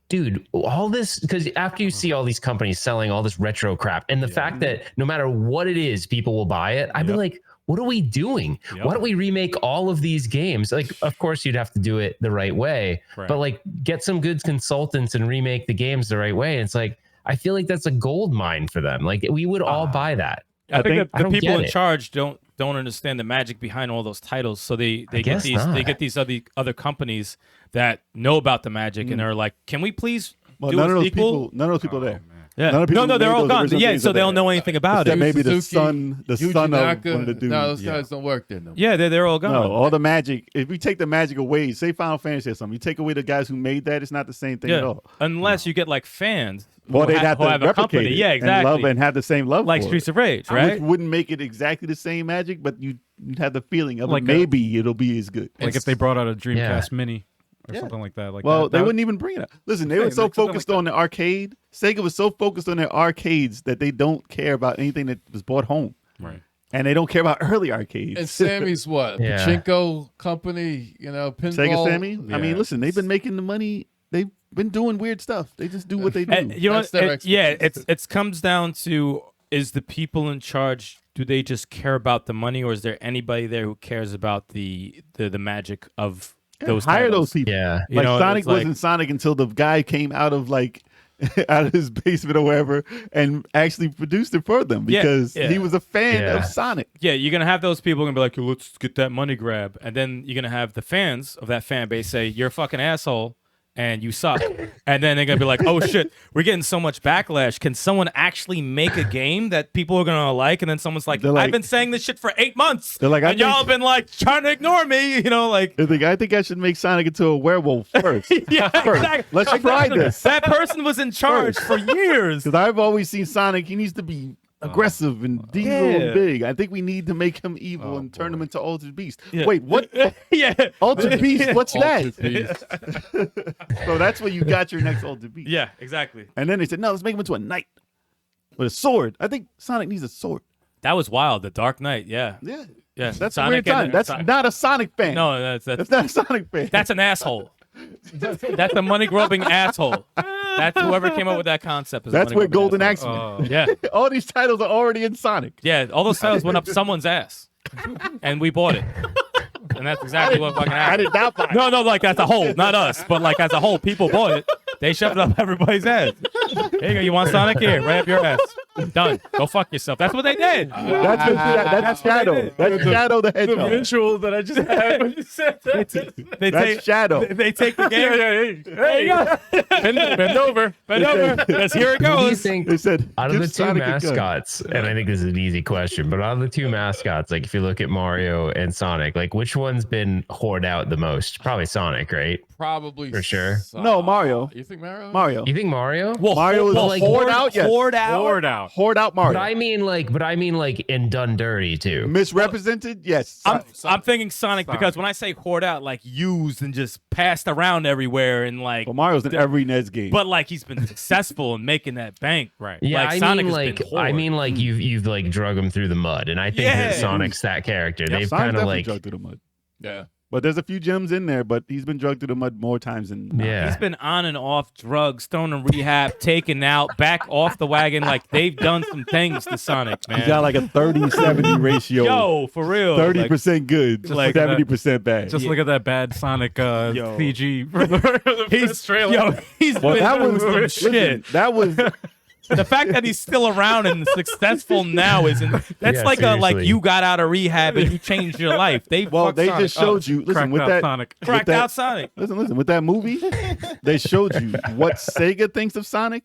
dude, all this, because after you see all these companies selling all this retro crap, and the fact that no matter what it is, people will buy it, I'd be like, what are we doing? Why don't we remake all of these games? Like, of course, you'd have to do it the right way, but like get some good consultants and remake the games the right way. And it's like, I feel like that's a gold mine for them. Like, we would all buy that. I think I the don't people get in it. charge don't understand the magic behind all those titles. So they get these other companies that know about the magic and they're like, can we please Well, do none a of sequel? those people there. Yeah. None of the people No, who they're made all those gone. original Yeah, games so are they don't there. know anything about it. That maybe the Suzuki, son of Yuji one Naka, of the dudes. No, those guys don't work there no more. Yeah, they're all gone. No, all the magic. If we take the magic away, say Final Fantasy or something, you take away the guys who made that, it's not the same thing at all. Unless you get like fans. Well, who they'd have to who a replicate company. it Yeah, and love exactly. and have the same love Like for Streets it. of Rage, right? Which wouldn't make it exactly the same magic, but you'd have the feeling of Like it. Maybe it'll be as good. Like if they brought out a Dreamcast Mini or something like that. Like Well, that they wouldn't even bring it up. Listen, they were so focused on the arcade. Sega was so focused on their arcades that they don't care about anything that was bought home. Right. And they don't care about early arcades. And Sammy's what? Yeah. Pachinko company, pinball. Sega Sammy? I mean, Yeah. listen, they've been making the money. They've been doing weird stuff. They just do what they do. And you know That's what? their It comes down to, is the people in charge, do they just care about the money, or is there anybody there who cares about the magic of those Hire titles? those people. Yeah. You Like know, Sonic it's like- wasn't Sonic until the guy came out of out of his basement or wherever and actually produced it for them Yeah, because yeah. he was a fan Yeah. of Sonic. Yeah, you're gonna have those people gonna be like, let's get that money grab, and then you're gonna have the fans of that fan base say, you're a fucking asshole and you suck, and then they're gonna be like, oh shit, we're getting so much backlash. Can someone actually make a game that people are gonna like? And then someone's like, They're like- I've been saying this shit for 8 months, They're like, I and y'all think- have been like trying to ignore me, like. I think I should make Sonic into a werewolf first. Yeah, First. exactly. Let's try Exactly. this. That person was in charge for years. Because I've always seen Sonic, he needs to be aggressive and diesel Yeah. and big. I think we need to make him evil and turn him into Altered Beast. Yeah. Wait, what? Yeah. Altered Beast? What's that? Altered Beast. So that's where you got your next Altered Beast. Yeah, exactly. And then they said, no, let's make him into a knight with a sword. I think Sonic needs a sword. That was wild. The Dark Knight. Yeah. Yeah. Yeah. That's a weird time. That's not a Sonic fan. No, that's That's not a Sonic fan. That's an asshole. That's a money grubbing asshole. That's whoever came up with that concept. Is a That's where money-grubbing Golden asshole. Axe. Yeah, All these titles are already in Sonic. yeah. All those titles went up someone's ass, and we bought it. and that's exactly what fucking I happened. did not buy it. No, like as a whole, not us, but like as a whole, people bought it. They shoved it up everybody's head. There you go. You want Sonic? Here, right up your ass. Done. Go fuck yourself. That's what they did. That's Shadow. That's Shadow the The Hedgehog. visual that I just had when you said that. They That's take Shadow. They take the game. There you go. Bend over. Bend over. Because here it Who do you goes. think They said, out of "Give the two Sonic a gun." mascots, and I think this is an easy question, but out of the two mascots, like if you look at Mario and Sonic, like which one's been whored out the most? Probably Sonic, right? Probably For sure. No, Mario. You think Mario? Mario. You think Mario? Well, Mario is like, hoard out. Yes. Hoard out. Poured out. Hoard out Mario. But I mean like and done dirty too. Misrepresented. Yes. I'm thinking Sonic because when I say hoard out, like used and just passed around everywhere and like, Well, Mario's in every NES game. but like he's been successful in making that bank. Right. Yeah, Like, I Sonic mean has been hoard. like you've like drug him through the mud, and I think that Yeah. Sonic's that character. Yeah, They've Sonic's kind of definitely like drugged through the mud. Yeah. But there's a few gems in there, but he's been drugged through the mud more times than not. yeah. He's been on and off drugs, thrown in rehab, taken out, back off the wagon. Like they've done some things to Sonic, man. He's got like a 30-70 ratio. Yo, for real. 30% good, like 70% bad. Just look at that bad Sonic CG. He's he's Well, been that doing was some listen, shit. that was The fact that he's still around and successful now isn't. That's Yeah, like seriously. you got out of rehab and you changed your life. They well, fucked they Sonic just up. showed you. Listen, Cracked with out that Sonic. with cracked that- out Sonic. Listen, with that movie, they showed you what Sega thinks of Sonic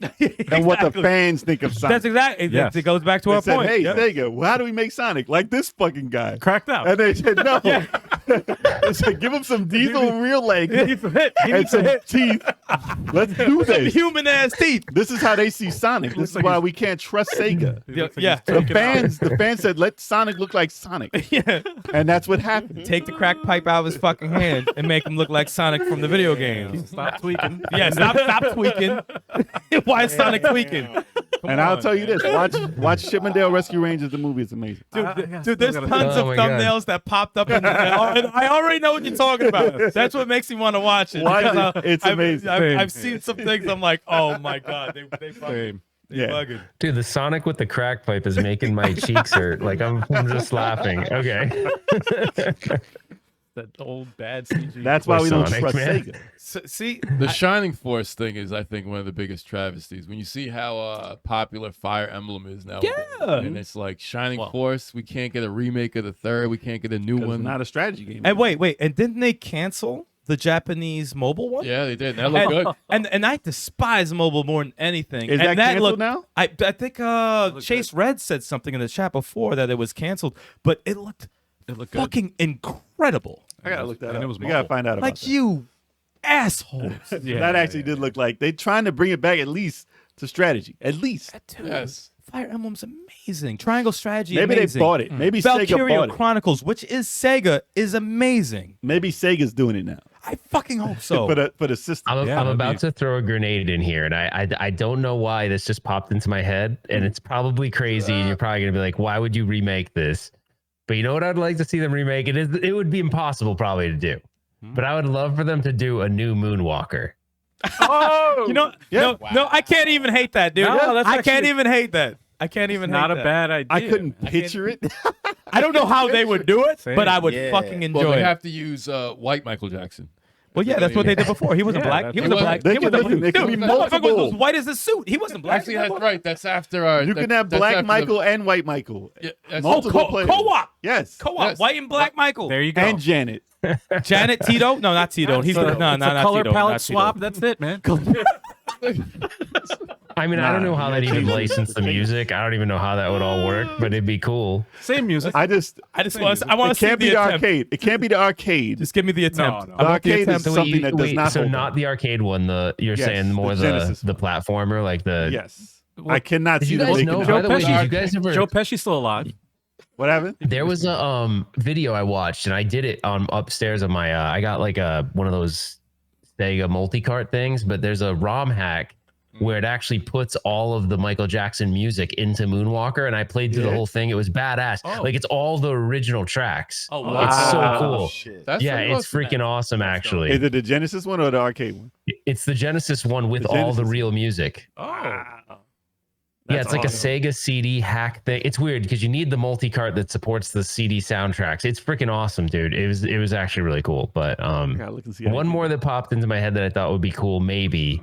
and what the Exactly. fans think of Sonic. That's exactly. Yes. It goes back to They our said, point. hey, Yep. Sega, well, how do we make Sonic like this fucking guy? Cracked out. And they said, no. They said, give him some diesel real legs and some teeth. Let's do Some this. human ass teeth. This is how they see Sonic. This is why we can't trust Sega. Yeah. The fans said, let Sonic look like Sonic. Yeah. And that's what happened. Take the crack pipe out of his fucking hand and make him look like Sonic from the video games. Stop tweaking. Yeah, stop tweaking. Why is Sonic tweaking? And I'll tell you this: watch Chippendale Rescue Rangers. The movie is amazing. Dude, there's tons Oh of my God. thumbnails that popped up. And I already know what you're talking about. That's what makes me want to watch it. Watch because, it. It's amazing. I've seen some things. I'm like, oh my God, they fucking Same. Yeah. bugging. Dude, the Sonic with the crack pipe is making my cheeks hurt. Like I'm just laughing. Okay. That old bad CG. That's why we don't Sonic, trust man. Sega. So, see, The Shining Force thing is, I think, one of the biggest travesties. When you see how popular Fire Emblem is now, and it's like Shining Force, we can't get a remake of the third, we can't get a new It's one. not a strategy game. and wait, and didn't they cancel the Japanese mobile one? Yeah, they did. That looked good. And I despise mobile more than anything. Is and that canceled looked, now? I think Chase Red said something in the chat before that it was canceled, but it looked good. fucking incredible. I gotta look that And up. it was We gotta mobile. find out about Like that. you assholes. That actually did look like they trying to bring it back at least to strategy. At least. Dude, Yes. Fire Emblem's amazing. Triangle Strategy, Maybe amazing. they bought it. Maybe Sega Valkyria bought it. Chronicles, which is Sega, is amazing. Maybe Sega's doing it now I fucking hope so. for the system. I'm that'd about be- to throw a grenade in here, and I don't know why this just popped into my head, and it's probably crazy, and you're probably gonna be like, why would you remake this? But you know what I'd like to see them remake? It would be impossible probably to do, but I would love for them to do a new Moonwalker. Oh, you know, Yeah. no, I can't even hate that, dude. No, that's I can't actually- even hate that. I can't even not hate a that. bad idea. I couldn't picture it. I don't know how they would do it, Same. but I would Yeah. fucking enjoy Well, they it. have to use white Michael Jackson. Well, yeah, that's what they did before. He wasn't Yeah, black. that's- He was a He black. wasn't. They He was could- a listen, they could dude, be that motherfucker was multiple. white as a suit. He wasn't black. Actually, that's right. That's after You can have Black after Michael and White Michael. Yeah, that's- Multiple players. co-op. Yes. Co-op, Yes. white and black Michael. There you go. And Janet. Janet Tito? No, not Tito. He's So, no, it's not a color Tito. palette not Tito. swap. That's it, man. I mean, I don't know how Nah, they'd yeah, even change license the music. I don't even know how that would all work, but it'd be cool. Same music. I just I want to it see can't be the the attempt. arcade. It can't be the arcade. Just give me the attempt. No. I want the Arcade is attempt. So something that does not so hold not up. the arcade one. You're Yes, saying more the Genesis the platformer, like the Yes. I cannot Did see you them guys making know? that. By the way, Pesci. did you guys ever? Joe Pesci's still alive. What happened? There was a video I watched, and I did it on upstairs on my. I got like one of those Sega multi-cart things, but there's a ROM hack where it actually puts all of the Michael Jackson music into Moonwalker, and I played through the Yeah. whole thing. It was badass. Like it's all the original tracks. Oh, wow. It's so Wow. cool. Shit. That's Yeah, pretty it's awesome, man. freaking awesome, actually. Is it the Genesis one or the arcade one? It's the Genesis one with The all the Genesis real music. Oh. Yeah, it's like a Sega CD hack thing. It's weird because you need the multi-cart that supports the CD soundtracks. It's freaking awesome, dude. It was actually really cool. But one more that popped into my head that I thought would be cool, maybe.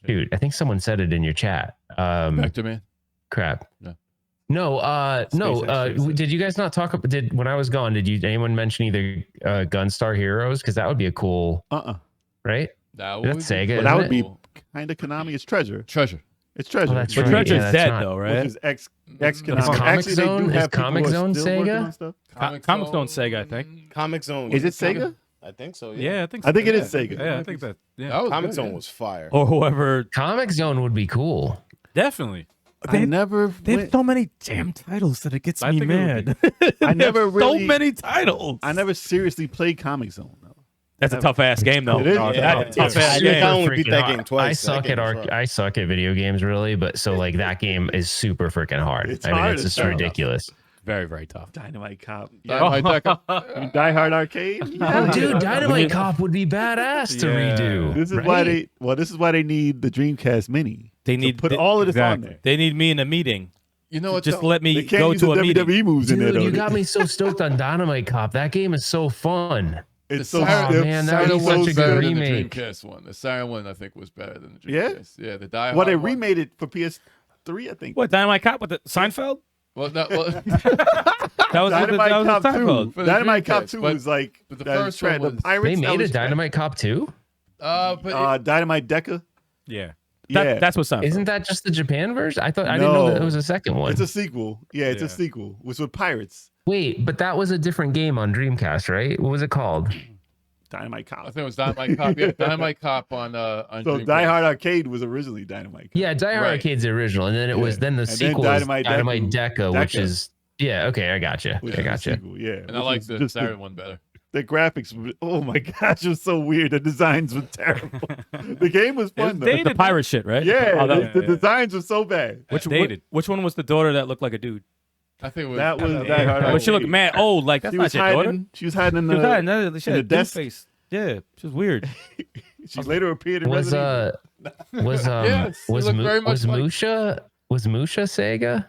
Dude, I think someone said it in your chat. Vector Man. Crap. No. No. Did you guys not talk about? When I was gone? Anyone mention either Gunstar Heroes? Because that would be a cool. Right. That's Sega. But that would be kind of Konami. It's Treasure. Oh, It's Treasure. that's But right. Treasure's dead though, right? Which is X Konami. Is Comic Actually, they Zone- do is have people Comic who are Zone still working Sega? on stuff. Comic Zone Sega, I think. Comic Zone. Is it Sega? I think so. Yeah. Yeah, I think so. I think it is Sega. Yeah, I think that. Yeah, That was Comic good, Zone yeah. was fire. Or whoever. Comic Zone would be cool. definitely. I never. They have went- so many damn titles that it gets I me think it mad. I They have never really- so many titles. I never seriously played Comic Zone though. That's a tough ass game though. It is. No, Yeah, that's a tough It's ass I super think I only game. beat freaking that hard. game twice. I That suck game at was hard. I suck at video games really, but so like that game is super freaking hard. It's I mean, hard it's as just hell. ridiculous. Very, very tough. Dynamite Cop. Dynamite Decker. Die Hard Arcade. Oh, dude, Dynamite Cop would be badass to Yeah. redo. This is right? why this is why they need the Dreamcast Mini. They To need put all of this on there. They need me in a meeting. You know what? Just though? let They me can't go use to the a meeting. WWE moves in there Dude, though. you got me so stoked on Dynamite Cop. That game is so fun. It's The so Saturn- stiff. man, that Saturn would be one such was a better good than the remake. Dreamcast one. The Saturn one, I think, was better than the Yeah? Dreamcast. Yeah, the Die Well, they Hard one. remade it for PS3, I think. What, Dynamite Cop with the Seinfeld? Well, no, well, That was Dynamite that was Cop the 2. Seinfeld. For the Dynamite Cop Dreamcast, 2 but- was like but the that first trend. one The was- Pirates. They that made a was Dynamite Cop 2? but Dynamite Decker. Yeah. Yeah, That's what Seinfeld. Isn't that just the Japan version? I didn't know that No. it was a second one. it's a sequel. Yeah, it's a Yeah. sequel. It was with pirates. Wait, but that was a different game on Dreamcast, right? What was it called? Dynamite I Cop. think it was Dynamite Cop. Yeah, Dynamite Cop on So Dreamcast. Die Hard Arcade was originally Dynamite Cop. Yeah, Die Hard Right. Arcade's the original, and then it was Yeah. then the And then sequel Dynamite is Dynamite Deca, Deca, which is okay. I gotcha. Which I is the gotcha. sequel, yeah. And I which like was the just Saturn one better. the graphics. Oh my gosh, it was so weird. The designs were terrible. The game was fun though. the pirate shit, right? Yeah, Oh, that- the designs were so bad. which one was the daughter that looked like a dude? I think it was That was yeah. Die Hard But she looked Arcade. mad old. Like that's She not was your daughter. hiding. She was hiding in She was hiding. the. She had a the dude desk. face. Yeah, she was weird. She later appeared in Was Resident Evil. Yes, you look very much like- Musha Sega?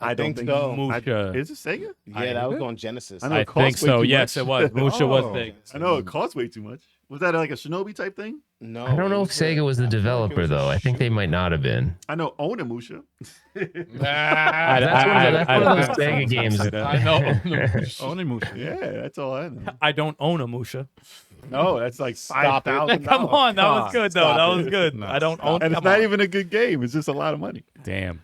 I don't think so. Musha. Is it Sega? Yeah, that was on Genesis. I know I it costs think way so. too Yes, much. it was. Musha was Oh. big. I know it costs way too much. Was that like a Shinobi type thing? No, I don't know it if was Sega was the I feel like it developer was a though. I think they might not have been. I know Onimusha. Nah, That's one of those I- Sega games. I know. Onimusha. Yeah, that's all I know. I don't own a Musha. No, that's like Stop it. $5,000. Come on, that was good though. Stop That it. was good. No, I don't own. And it's come not on. even a good game. It's just a lot of money. Damn.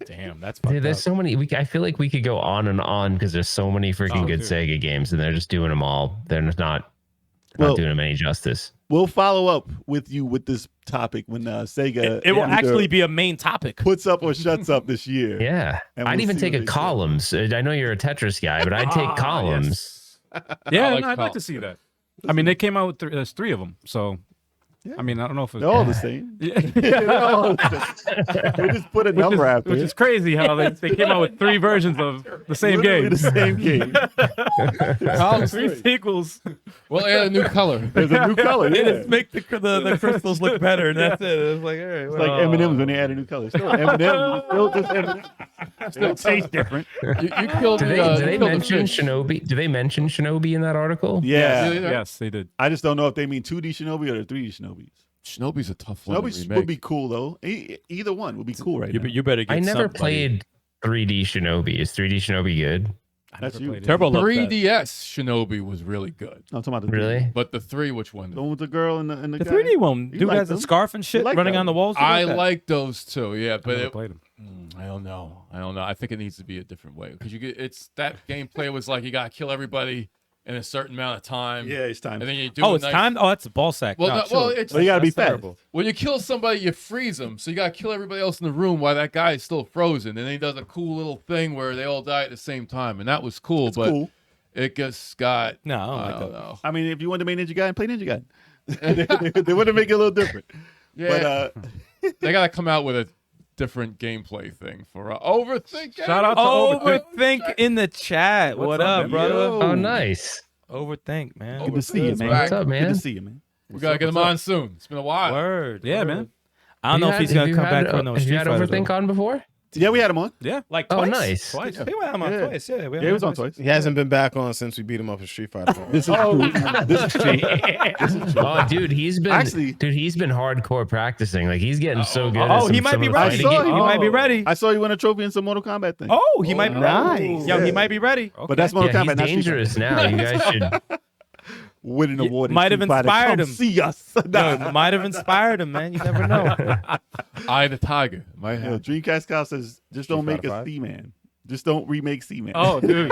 Damn, that's Dude, fucked there's up. so many. I feel like we could go on and on because there's so many freaking good dude. Sega games, and they're just doing them all. They're not Well- doing them any justice. We'll follow up with you with this topic when Sega It will either actually be a main topic. puts up or shuts up this year. Yeah, And I'd we'll even see take what a they say. columns. I know you're a Tetris guy, but I'd take columns. Yeah, I like no, I'd like to see that. I mean, they came out with there's 3 of them, so I mean, I don't know if it's They're all the same. Yeah. They're all the same. We just put a number after which it. is crazy how they came out with 3 versions of the same Literally game. the same game. Columns 3 sequels. We'll add a new color. There's a new color. They Yeah. just make the crystals look better, and that's it. It's like, all right, It's like M&M's when they add a new color. Still M&M's. Still just M&M's. Still taste different. You killed Do the. they, you do they killed the mention fish. Shinobi? Do they mention Shinobi in that article? Yeah. Yes, they did. I just don't know if they mean 2D Shinobi or the 3D Shinobis. Shinobi's a tough one. Shinobi to would be remake. cool though. Either one would be cool right now. You better get I never somebody. played 3D Shinobi. Is 3D Shinobi good? That's you. Turbo loved that. 3DS Shinobi was really good, I'm talking about the 3D. Really? but the 3, which one? The one with the girl and the The guy. 3D one, You dude like has a them? scarf and shit like running them? on the walls. I that. like those too. Yeah, I but never it, played them. I don't know. I think it needs to be a different way because it's that gameplay was like you gotta kill everybody in a certain amount of time. Yeah, it's time. And then you do. Oh, a it's nice- time. Oh, that's a ball sack. Well, No, no, chill. well, it's Well, you gotta be That's fast. terrible. when you kill somebody, you freeze them. So you gotta kill everybody else in the room while that guy is still frozen. And then he does a cool little thing where they all die at the same time, and that was cool. It's but cool. it just got. No, I don't I like don't that. know. I mean, if you want to make Ninja Gaiden, play Ninja Gaiden. they want to make it a little different. Yeah, But they gotta come out with a different gameplay thing for overthinking. Shout out to Overthink in the chat. What up, up, man? brother? Yo. Oh, nice. Overthink, man. good to see you, man. What's up, Good man? to see you, man. We gotta get them on soon. It's been a while. Word. Yeah, word. man. I don't know if he's gonna come back for no Have you Street had Fighter. Overthink on before? Yeah, we had him on. Yeah, like Oh, twice. nice. Twice. Yeah. He went on Yeah. twice. Yeah, Yeah, he was on twice. He hasn't been back on since we beat him up in Street Fighter. This is true. This is true. This is true. Oh, dude, he's been Actually- he's been hardcore practicing. Like he's getting so good. at Oh, he some might of be the ready. He fighting games. might be ready. I saw you win a trophy in some Mortal Kombat thing. Oh, he might be nice. ready. Yo, he might be ready. But that's Mortal Yeah, Kombat. he's not Street dangerous now. You guys should. Fighter. Winning an award. in might have Street Fighter. inspired Come him. See us. Yo, might have inspired him, man. You never know. Eye the Tiger. Might Yo, have. Dreamcast Kyle says, just don't make Fighter a 5? C-Man. Just don't remake C-Man. Oh, dude.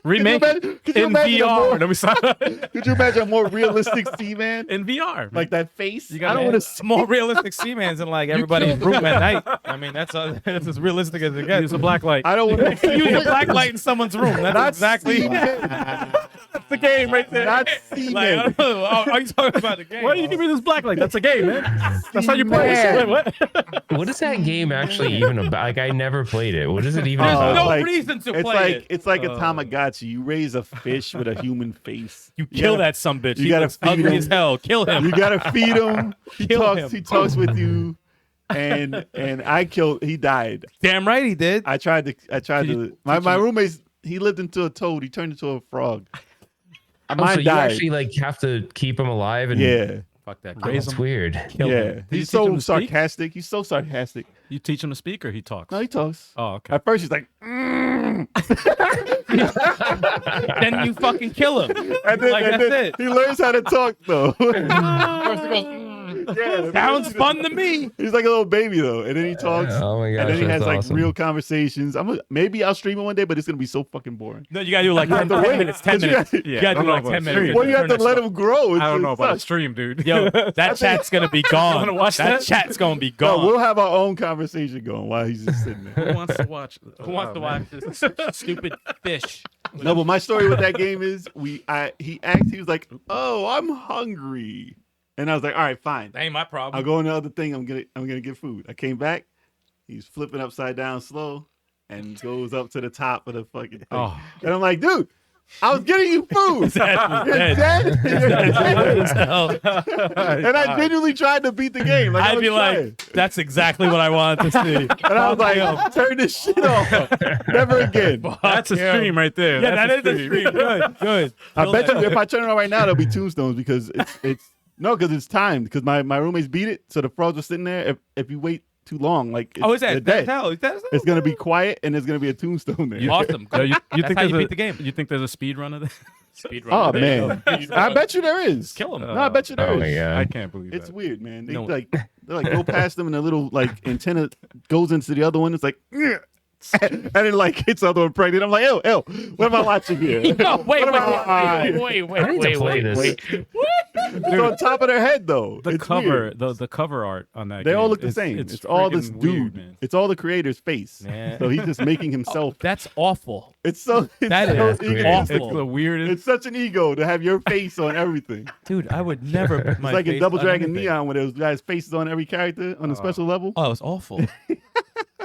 Remake Could you in imagine a VR. more- Let me stop. Could you imagine a more realistic C-Man? In VR. Like that face? You I got don't want to more realistic Seamans in like everybody's room at night. I mean, that's as realistic as it gets. Use a black light. I don't want to Use a black light in someone's room. That's Not exactly C-Man. that's the game right there. Not Like, I C-Man. don't know. Are you talking about the game? Why do you give me this black light? That's a game, man. That's how you play C-Man. it. What? What is that game actually even about? Like I never played it. What is it even There's about? no like- reason to It's play like it. it's like a Tamagotchi. You raise a fish with a human face. You kill gotta- that sumbitch. you He gotta looks feed ugly him. as hell. Kill him. You gotta feed him. He Kill talks. him. He talks with you, and I killed. He died. Damn right he did. I tried to. My roommate's. He lived into a toad. He turned into a frog. Oh, Mine so you died. actually like have to keep him alive and Yeah, Fuck that. Oh, that's weird. Kill yeah. him. Did you He's teach him so to speak? sarcastic. He's so sarcastic. You teach him to speak or he talks? No, he talks. Oh, okay. At first, he's like, Then you fucking kill him. and then, Like, and that's then it. he learns how to talk though. First he goes, Yeah, sounds fun to me. He's like a little baby though, and then he talks, Oh my gosh, and then he has that's like awesome. real conversations. Maybe I'll stream it one day, but it's gonna be so fucking boring. No, you gotta do like 10 to wait. minutes. 10 'Cause you minutes. gotta- You Yeah, gotta I do don't know like about 10 stream. minutes. Well, you have to Turn let that him grow. I don't know about a sucks. stream, dude. Yo, that chat's gonna be gone. wanna watch that that? chat's gonna be No, gone. we'll have our own conversation going while he's just sitting there. Who wants to watch? Who wants to watch this stupid fish? No, but my story with that game is he was like, "Oh, I'm hungry," and I was like, "All right, fine. That ain't my I'll problem. go on the other thing. I'm gonna get food." I came back. He's flipping upside down slow and goes up to the top of the fucking thing. Oh. And I'm like, "Dude, I was getting you food. You're dead. dead. You're dead." Hell, And I genuinely tried to beat the game. Like, I I'd was be trying. like, that's exactly what I wanted to see. And I was like, turn this shit off. Never again. That's a stream right there. Yeah, That's that is a stream. Good, good. I Kill bet that. you if I turn it on right now, there'll be tombstones because it's because it's timed. Because my roommates beat it, so the frogs are sitting there. If you wait too long, like Oh, is they're that? dead. That's It's gonna be quiet and there's gonna be a tombstone there. awesome. Yo, you That's think how you there's beat the game. You think there's a speed run of this? Speed Oh man, I bet you there is. Kill him. No, I bet you there Oh is. my god. I can't believe It's that. weird, man. They No. they go past them and the little like antenna goes into the other one. It's like, and it like hits the other one pregnant. I'm like, ew, what am I watching here? No, wait, What am I- I need to play this. It's on top of their head though. The It's cover, weird. the cover art on that. They game all look the is- same. It's all this freaking dude. weird, man. It's all the creator's face. Man. So he's just making himself. That's awful. It's so. It's That so is weird. egotistic. It's the weirdest. It's such an ego to have your face on everything. Dude, I would never put It's my like in face Double on Dragon anything. Neon where those guys' faces on every character on a special level. Oh, it's awful.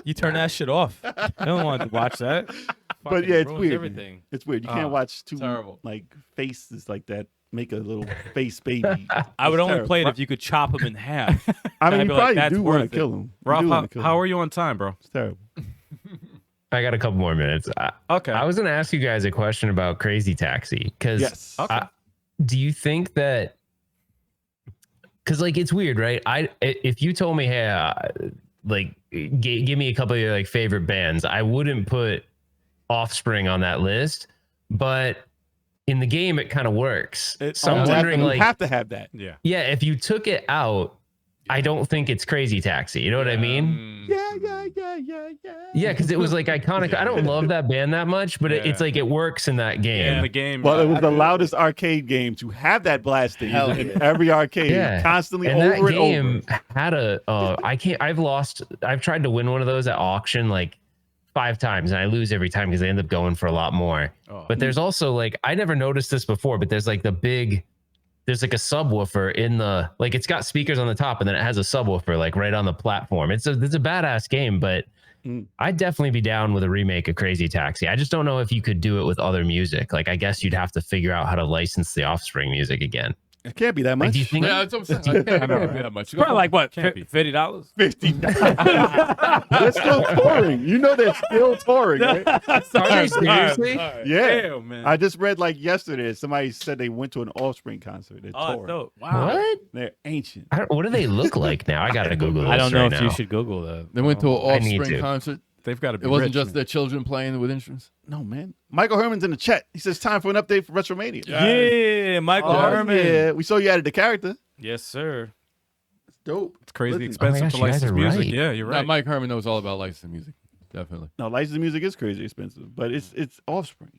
You turn that shit off. I don't want to watch that. But Fucking yeah, it's ruins weird. Everything. It's weird. You Oh, can't watch two terrible. like faces like that make a little face baby. I would It's only terrible. play it if you could chop him in half. I mean, I'd you be like, probably that's do want to worth it. kill him. You Ralph, do wanna kill how him. are you on time, bro? It's terrible. I got a couple more minutes. Okay. I was gonna ask you guys a question about Crazy Taxi because Yes. Okay. do you think that? Because like it's weird, right? If you told me, hey, give me a couple of your like favorite bands, I wouldn't put Offspring on that list, but in the game it kind of works. So I'm wondering, you like, have to have that. Yeah. yeah, if you took it out, I don't think it's Crazy Taxi. You know what I mean? Yeah. Yeah, because it was like iconic. I don't love that band that much, but it's like it works in that game. In the game. Well, it was the loudest arcade game to have that blasting Hell in yeah. every arcade, Yeah. constantly And over that and game over. had a I've tried to win one of those at auction like 5 times and I lose every time because I end up going for a lot more. Oh. But there's also like, I never noticed this before, but there's like there's like a subwoofer in the, like it's got speakers on the top and then it has a subwoofer like right on the platform. It's a badass game, but I'd definitely be down with a remake of Crazy Taxi. I just don't know if you could do it with other music. Like I guess you'd have to figure out how to license the Offspring music again. It can't be that Like, much. do you think? Yeah, that's what I'm saying. I can't be that much. Probably like what? Can't be. $50? They're still touring. You know they're still touring, right? Are they seriously? Yeah. Damn, man. I just read like yesterday. Somebody said they went to an Offspring concert. They're Oh, touring. dope. Wow. What? They're ancient. What do they look like now? I gotta Google this I don't know right if now. you should Google that. They went to an I need Offspring to. concert. They've got to be It wasn't rich, just man. their children playing with instruments. No, man. Michael Herman's in the chat. He says time for an update for Retromania. Yeah, Michael Herman. Yeah, we saw you added the character. Yes, sir. It's dope. It's crazy Listen, expensive gosh, to you guys license are music. right. Yeah, you're Nah, right. Mike Herman knows all about licensed music. Definitely. No, licensed music is crazy expensive, but it's Offspring.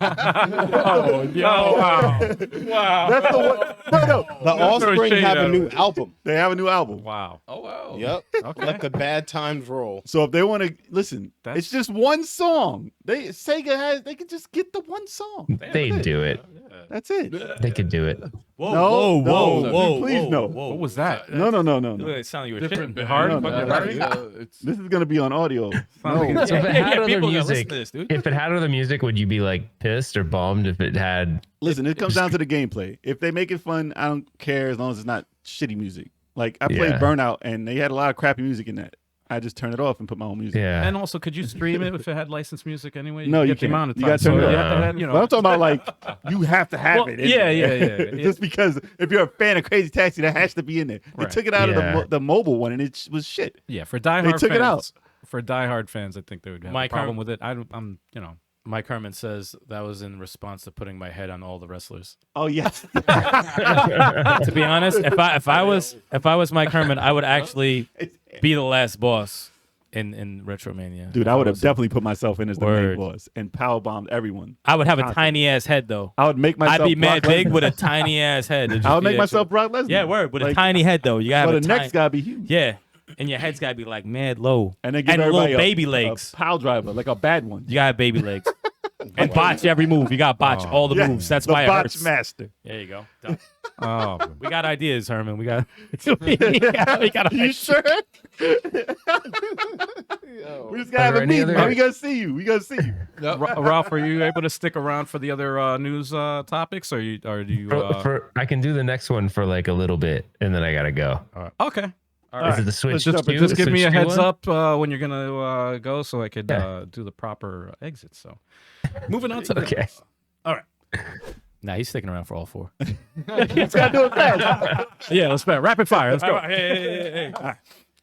Oh, yo, wow. Wow. That's the one. No. The Offspring shade have a at new it. album. They have a new album. Wow. Oh wow. Yep. Okay. Let the bad times roll. So if they want to listen, That's- it's just one song. Sega can just get the one song. They'd do it. That's it. They could do it. Whoa, No, whoa, no, whoa, please whoa, no. whoa. What was that? No. It sounded you were Different shitting. hard, No, fucking no. hard. It's This is gonna be on audio. Sounds No. like So if it had other people gotta listen music, to this, dude. if it had other music, would you be like pissed or bummed if it had? Listen, it comes down to the gameplay. If they make it fun, I don't care as long as it's not shitty music. Like I played Yeah. Burnout and they had a lot of crappy music in that. I just turn it off and put my own music. Yeah. And also, could you stream it if it had licensed music anyway? No, you get the can't. amount of You time. gotta turn So it you off. have to have, you But I'm know. talking about like you have to have Well, it. in yeah, there. yeah. Just because if you're a fan of Crazy Taxi, that has to be in there. They Right. took it out of Yeah. the mobile one, and it was shit. Yeah, for diehard They took fans, it out. For diehard fans, I think they would have Mike a problem Har- with it. I'm, you know. Mike Herman says that was in response to putting my head on all the wrestlers. Oh yes, To be honest, if I was Mike Herman, I would actually be the last boss in Retromania. dude, I would have definitely put myself in as the main Word. boss and power bombed everyone. I would have a Constantly. tiny ass head though. I would make myself. I'd be mad Brock big Lesnar. with a tiny ass head. It'd just I would be make myself actually- Brock Lesnar. Yeah, word with a Like, tiny head though. You gotta So have the a next tiny, gotta be huge. yeah, and your head's gotta be like mad low, And then give little everybody baby a legs. pile driver, like a bad one. You got to have baby legs. And botch every move. You got to botch all the Yeah, moves. That's the why it botch hurts. master. There you go. Done. Oh, We got ideas, Herman. We got. we got You sure? We just gotta have there a any meeting. other- Man. We gonna see you. We gonna see you. Ralph, are you able to stick around for the other news topics, or do you? I can do the next one for like a little bit, and then I gotta go. Okay. All Is right. it the Switch? Let's jump 2? Just give me a Switch 2 heads one? up when you're gonna go, so I could Yeah. do the proper exit. So, moving on to the Okay. Nah, he's sticking around for all four. Just gotta do it fast. Yeah, let's bet. Rapid fire. Let's go. Hey.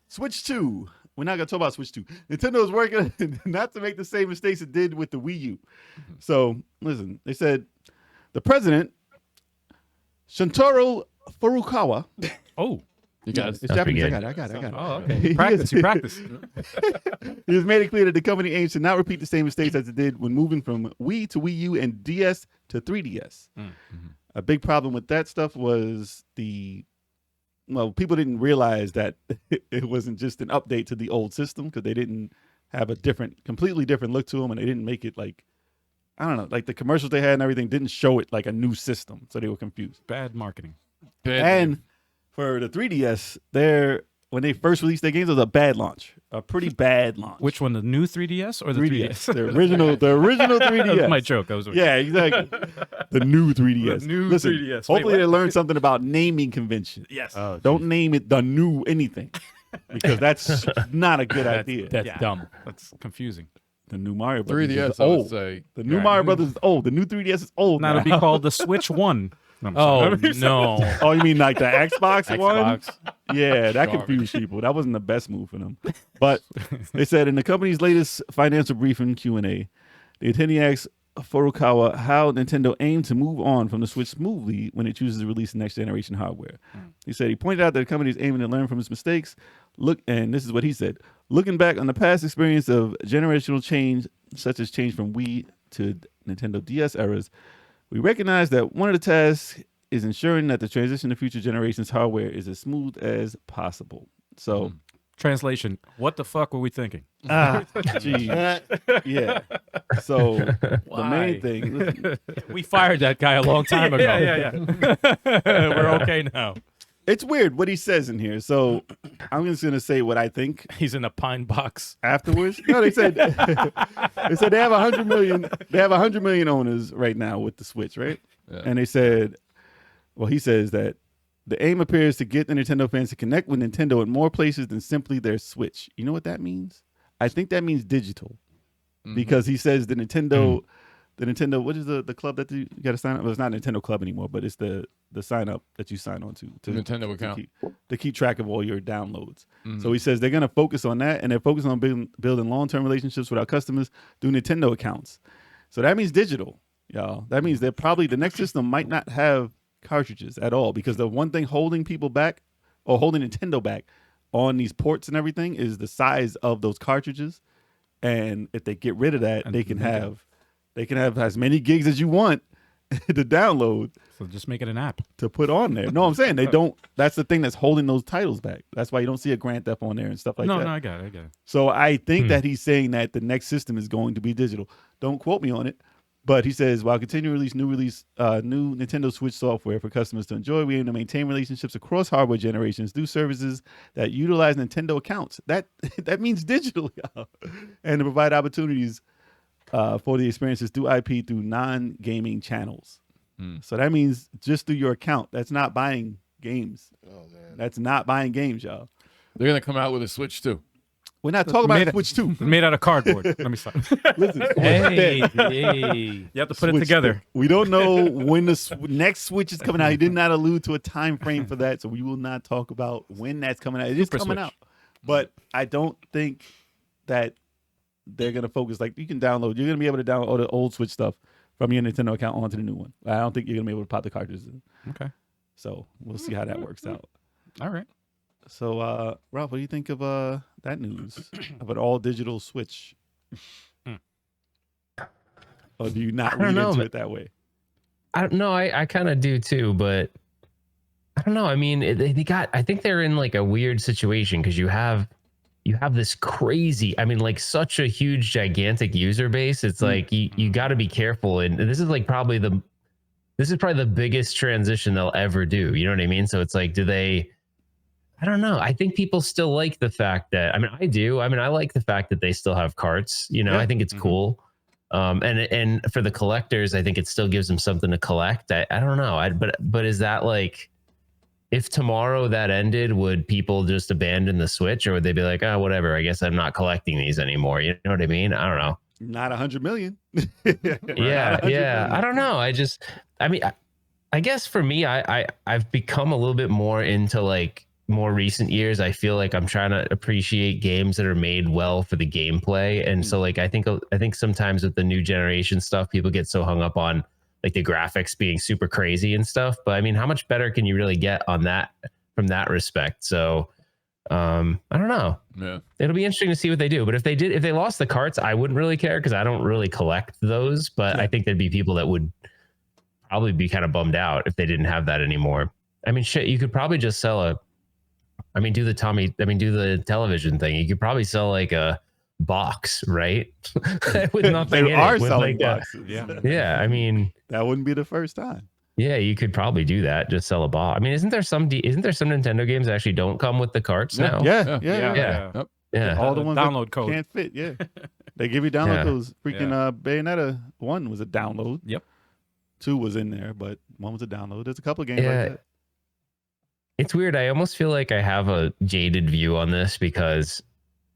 Switch 2. We're not gonna talk about Switch 2. Nintendo is working not to make the same mistakes it did with the Wii U. So listen, they said the president, Shintaro Furukawa. Oh. You got It's it. Japanese. pretty I got it. Oh, okay. You practice. You practice. He has made it clear that the company aims to not repeat the same mistakes as it did when moving from Wii to Wii U and DS to 3DS. A big problem with that stuff was people didn't realize that it wasn't just an update to the old system because they didn't have a completely different look to them, and they didn't make it like, I don't know, like the commercials they had and everything didn't show it like a new system, so they were confused. Bad marketing. And for the 3DS, when they first released their games, it was a bad launch, a pretty bad launch. Which one? The new 3DS or the 3DS? The original 3DS. That's my joke. I was. Yeah, exactly. The new 3DS. The new Listen, 3DS. Wait, hopefully what? they learned something about naming convention. Yes. Don't name it the new anything because that's not a good idea. That's Yeah. dumb. That's confusing. The new Mario Brothers 3DS, is I would old. say. The new Mario Brothers is old. The new 3DS is old. Now Now. it'll be called the Switch One. I'm Oh sorry. no. Oh, you mean like the Xbox one? Xbox. Yeah, that Garbage. confused people. That wasn't the best move for them. But they said in the company's latest financial briefing Q&A, the attendee asked Furukawa how Nintendo aimed to move on from the Switch smoothly when it chooses to release next generation hardware. He said he pointed out that the company is aiming to learn from its mistakes. And this is what he said. Looking back on the past experience of generational change, such as change from Wii to Nintendo DS eras, we recognize that one of the tasks is ensuring that the transition to future generations hardware is as smooth as possible. So, Translation. What the fuck were we thinking? geez. Yeah. So, the main thing, listen, We fired that guy a long time ago. Yeah. We're okay now. it's weird what he says in here. So, I'm just going to say what I think He's in a pine box. afterwards. No, they said they have 100 million. They have 100 million owners right now with the Switch, right? Yeah. And they said Well, he says that the aim appears to get the Nintendo fans to connect with Nintendo in more places than simply their Switch. You know what that means? I think that means digital, because he says the Nintendo, what is the club that you got to sign up? Well, it's not Nintendo Club anymore, but it's the sign up that you sign on to Nintendo account to keep track of all your downloads. So he says they're going to focus on that, and they're focused on building long-term relationships with our customers through Nintendo accounts. So that means digital, y'all. That means they're probably the next system might not have cartridges at all, because the one thing holding people back, or holding Nintendo back on these ports and everything, is the size of those cartridges. And if they get rid of that, they can have as many gigs as you want to download. So just make it an app to put on there. No, I'm saying they don't. That's the thing that's holding those titles back. That's why you don't see a Grand Theft on there and stuff like that. No, I got it. So I think that he's saying that the next system is going to be digital. Don't quote me on it. But he says, while continuing to release new Nintendo Switch software for customers to enjoy, we aim to maintain relationships across hardware generations through services that utilize Nintendo accounts. That means digital, y'all. And to provide opportunities for the experiences through IP through non-gaming channels. So that means just through your account. That's not buying games. Oh, man. That's not buying games, y'all. They're going to come out with a Switch too. We're not talking about Switch 2. Made out of cardboard. Let me stop. Listen, hey, you have to put it together. We don't know when the next Switch is coming out. He did not allude to a time frame for that, so we will not talk about when that's coming out. It is coming out. But I don't think that they're going to focus. Like, you can download. You're going to be able to download all the old Switch stuff from your Nintendo account onto the new one. I don't think you're going to be able to pop the cartridges in. Okay. So we'll see how that works out. All right. So, Ralph, what do you think of that news of an all-digital Switch? Or do you not read into it that way? I don't know. I kind of do too, but I don't know. I mean, I think they're in like a weird situation, because you have this crazy, I mean, like such a huge, gigantic user base. It's like you got to be careful, and this is probably the biggest transition they'll ever do. You know what I mean? So it's like, I don't know. I think people still like the fact that, I mean, I do. I mean, I like the fact that they still have carts. You know, I think it's cool. And for the collectors, I think it still gives them something to collect. I don't know. But is that like, if tomorrow that ended, would people just abandon the Switch, or would they be like, oh, whatever, I guess I'm not collecting these anymore? You know what I mean? I don't know. Not 100 million. Yeah. I don't know. I guess for me, I've become a little bit more into like, more recent years, I feel like I'm trying to appreciate games that are made well for the gameplay. And so like I think sometimes with the new generation stuff, people get so hung up on like the graphics being super crazy and stuff. But I mean, how much better can you really get on that from that respect? So I don't know. Yeah. It'll be interesting to see what they do. But if they lost the carts, I wouldn't really care, because I don't really collect those. But I think there'd be people that would probably be kind of bummed out if they didn't have that anymore. I mean, shit, you could probably just sell do the television thing. You could probably sell like a box, right? With nothing they in are it, selling like boxes. Yeah. I mean, that wouldn't be the first time. Yeah, you could probably do that. Just sell a box. I mean, isn't there some Nintendo games that actually don't come with the carts now? Yeah. All the ones download code can't fit. Yeah, they give you download codes. Freaking Bayonetta 1 was a download. Yep. 2 was in there, but 1 was a download. There's a couple of games like that. It's weird. I almost feel like I have a jaded view on this, because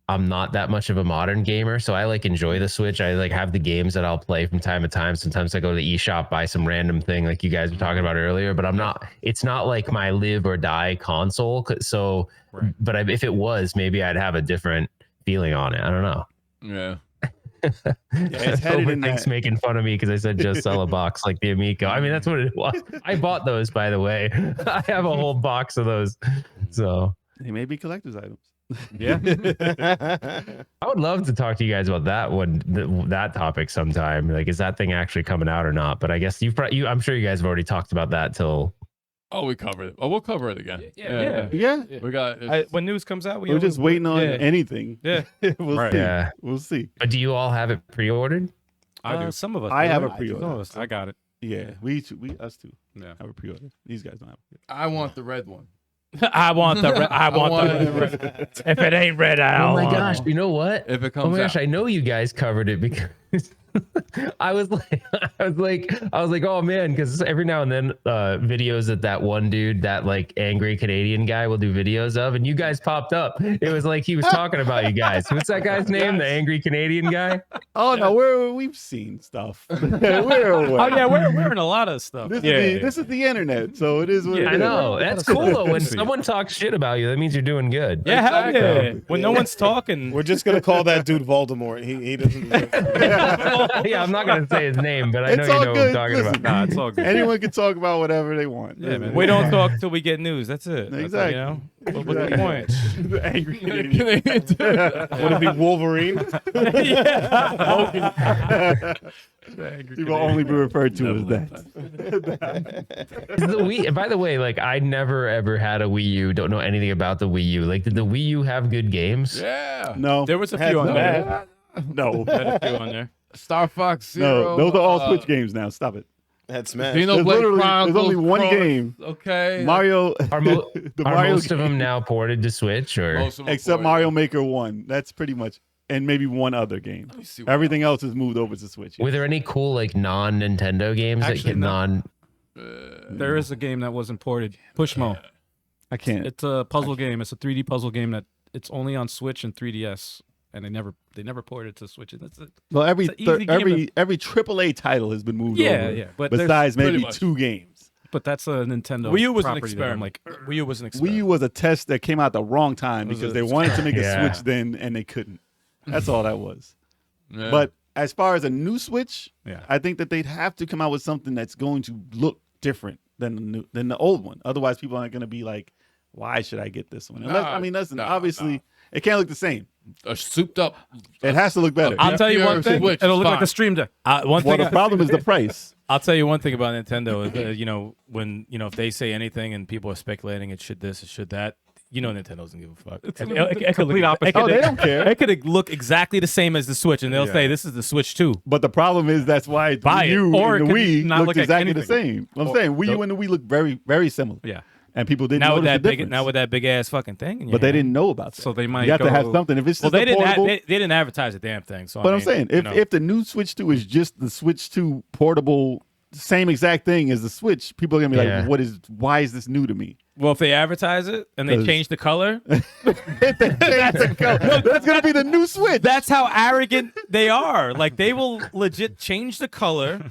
I'm not that much of a modern gamer. So I like enjoy the Switch. I like have the games that I'll play from time to time. Sometimes I go to the eShop, buy some random thing like you guys were talking about earlier, but it's not like my live or die console. So, but if it was, maybe I'd have a different feeling on it. I don't know. Yeah. It's headed in Thanks that. Making fun of me because I said just sell a box like the Amico. I mean, that's what it was. I bought those, by the way. I have a whole box of those. So They may be collector's items. Yeah. I would love to talk to you guys about that topic sometime. Like, is that thing actually coming out or not? But I guess I'm sure you guys have already talked about that till. Oh, we covered it. Oh, we'll cover it again. Yeah. We got when news comes out, we're just waiting on anything. Yeah. We'll see. Yeah. We'll see. But do you all have it pre-ordered? I do. Some of us. I have a pre-order. I got it. Yeah. Us two. Yeah. Have a pre-order. These guys don't have it. I want the red one. I want the red. If it ain't red, I Oh don't my want gosh! it. You know what? If it comes oh my gosh! out. I know you guys covered it because I was like, oh man, because every now and then videos that one dude, that like angry Canadian guy, will do videos of, and you guys popped up. It was like he was talking about you guys. What's that guy's name? The angry Canadian guy? Oh no, we've seen stuff. we're aware. Oh yeah, we're in a lot of stuff. This is the internet, so it is what it is. I know. That's cool though. When someone talks shit about you, that means you're doing good. Yeah, hell yeah. When no one's talking, We're just gonna call that dude Voldemort. He doesn't. Yeah, I'm not gonna say his name, but I know It's you all know good. what I'm talking Listen, about. nah, it's all good. Anyone can talk about whatever they want. Yeah, man. We don't talk till we get news. That's it. That's Exactly. you know? What's the point? The angry Canadian. Would it be Wolverine? He will only be referred to as that. The Wii, by the way, like I never ever had a Wii U. Don't know anything about the Wii U. Like, did the Wii U have good games? Yeah. No, There was a few on there. no, Had a few on there. Star Fox Zero. no. Those are all Switch games now. Stop it. That's Smash. Xenoblade There's only one Chronicles, game. Okay. Mario. Are, the are Mario most of them now ported to Switch, or Most of them except for it. Mario Maker 1. That's pretty much, and maybe one other game. Let me see what Everything else is moved over to Switch. were there any cool like non-Nintendo games Actually, that get no. non? There is a game that wasn't ported. Pushmo. I can't. It's a puzzle game. It's a 3D puzzle game that it's only on Switch and 3DS, and they never ported it to Switch. That's it. Well, every It's an easy game every AAA title has been moved Yeah, over. yeah, but there's besides maybe pretty much. 2 games. But that's a Nintendo. Wii U was an property that I'm experiment. like, Wii U was an Wii experiment. U was a test that came out the wrong time was because a- they wanted to make a Yeah. Switch then and they couldn't. That's all that was. Yeah. But as far as a new Switch, Yeah. I think that they'd have to come out with something that's going to look different than the old one. Otherwise, people aren't going to be like, "Why should I get this one?" Listen, obviously, it can't look the same. a souped up. It has to look better. I'll tell you one thing. Switch It'll is look like fine. a Stream Deck. One Well, thing the problem is the price. I'll tell you one thing about Nintendo is, when if they say anything and people are speculating it should this, it should that, Nintendo doesn't give a fuck. It could complete look- opposite. it could- Oh, they don't care. It could look exactly the same as the Switch, and they'll say this is the Switch 2. But the problem is that's why the Buy Wii it. U Or and it the could Wii not looked look like exactly the anything. same. I'm saying Wii U and the Wii look very, very similar. Yeah. And people didn't Now with notice that the big, difference. now with that big ass fucking thing, in your But they hand. didn't know about that. So they might You have to have go- something. If it's Well, just they a portable, they didn't advertise the damn thing. So but I I'm mean, saying if the new Switch 2 is just the Switch 2 portable, same exact thing as the Switch, people are gonna be Yeah. like, why is this new to me? well, if they advertise it and they 'Cause- change the color, That's gonna be the new Switch. that's how arrogant they are. Like they will legit change the color,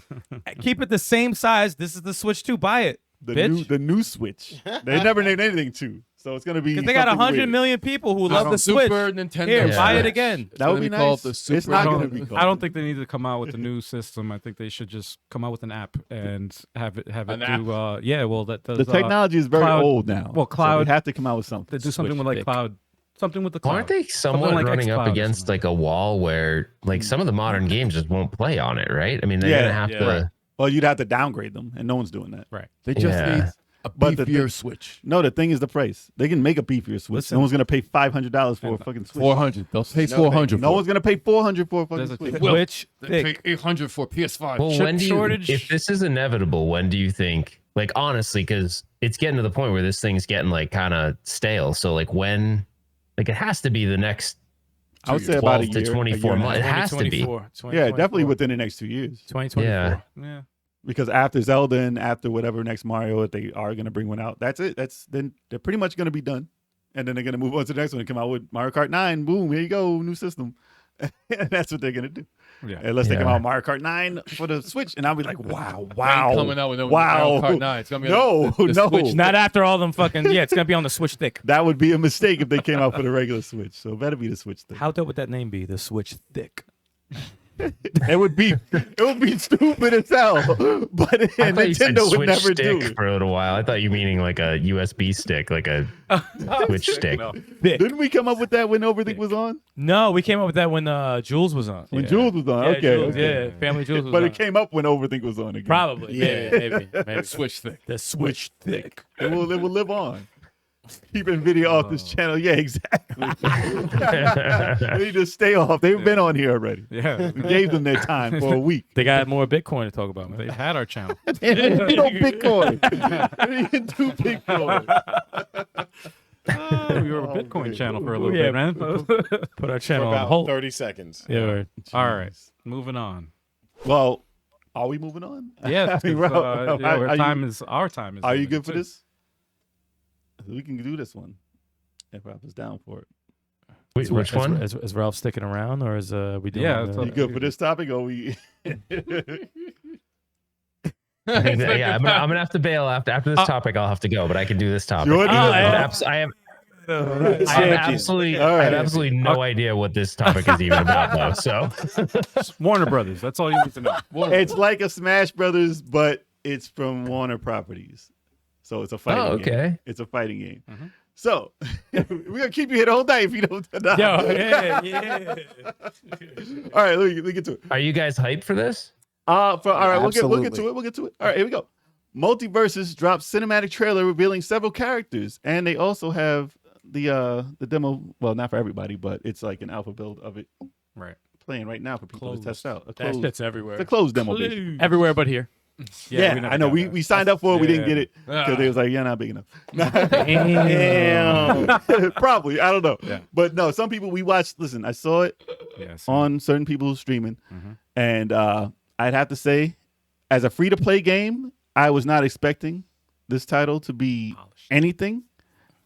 keep it the same size. This is the Switch 2. Buy it, bitch. the new Switch. They never named anything 2, so it's gonna be Because they got something 100 weird. million people who love the Super Switch. Nintendo. Here, Yeah. buy it Switch. again. That would be gonna be called nice. the It's Super not I gonna don't, be called. I don't think they need to come out with a new system. I think they should just come out with an app and have it An do. Well, that does. The technology is very cloud- old now. well, so cloud- they have to come out with something. They do something Switch with like dick. cloud. Something with the cloud. Aren't they somewhat like running xCloud up or against something. like a wall where like some of the modern games just won't play on it, right? I mean, they're Yeah, gonna have yeah. to. Well, you'd have to downgrade them, and no one's doing that. Right. They just Yeah. need a But the beefier thing- Switch. No, the thing is the price. They can make a beefier Switch. Listen. No one's gonna pay $500 for a fucking Switch. 400. They'll pay 400. No one's gonna pay $400 for a fucking There's a- Switch. Switch They thick. pay 800 for PS5. Well, Chip when do you, shortage. if this is inevitable, when do you think, like, honestly, because it's getting to the point where this thing's getting like kind of stale. So like when, like it has to be the next I would say about 12 a year, to a 24 year and a months. It half. has to be. 2024. Yeah, definitely within the next 2 years. 2024. Yeah. Yeah. Because after Zelda and after whatever next Mario, if they are gonna bring one out, that's it. Then they're pretty much gonna be done, and then they're gonna move on to the next one and come out with Mario Kart 9. Boom, here you go, new system. And that's what they're gonna do. Yeah. Unless they come Yeah. out with Mario Kart 9 for the Switch, and I'll be like, wow, Ain't wow, coming out with no wow. Mario Kart 9. It's gonna be No, on the no. Switch. Not after all them fucking. Yeah, it's gonna be on the Switch thick. That would be a mistake if they came out for the regular Switch. So it better be the Switch thing. How dope would that name be? The Switch thick. It would be stupid as hell, but I thought you said Nintendo would Switch never stick do it. for a little while. I thought you meaning like a USB stick, like a Switch stick. Thick. Didn't we come up with that when everything was on? No, we came up with that when Jules was on. When Yeah. Jules was on, Yeah, okay, Jules, okay. yeah, Family Jules was But on. it came up when Overthink was on again. Probably. Yeah, maybe. Switch thing. The Switch thick. It will live on. Keeping video off this channel. Yeah, exactly. They need to stay off. They've been on here already. Yeah. We gave them their time for a week. They got more Bitcoin to talk about, man. They've had our channel. You know Bitcoin. They didn't do Bitcoin. We were a Bitcoin channel for a little Yeah. bit, man. Put our For channel on about hold. 30 seconds. Yeah, word. All right. Moving on. Well, are we moving on? Yeah, I mean, our time is. Are you good for this? We can do this one if Ralph is down for it. Wait, which one? Is Ralph sticking around, or is we doing? Yeah, You good for this topic, or we? Yeah, I'm gonna have to bail after this topic. I'll have to go, but I can do this topic. Sure do. I have absolutely no idea what this topic is even about, though. So, Warner Brothers. That's all you need to know. It's like a Smash Brothers, but it's from Warner Properties. So it's a fighting game. okay. It's a fighting game. Mm-hmm. So we're gonna keep you here the whole night if you don't. Yo, yeah. All right, let me get to it. Are you guys hyped for this? All right, we'll get to Absolutely. it. We'll get to it. All right, here we go. MultiVersus dropped cinematic trailer revealing several characters, and they also have the demo. Well, not for everybody, but it's like an alpha build of it. Right. Playing right now for people to test out. That shit's everywhere. It's a closed demo. Basically. Everywhere but here. Yeah, I know. We signed up for it. We didn't get it because they was like, "Yeah, not big enough." Damn. Probably. I don't know. Yeah. But no, some people we watched. Listen, I saw it on certain people's streaming, and I'd have to say, as a free to play game, I was not expecting this title to be anything.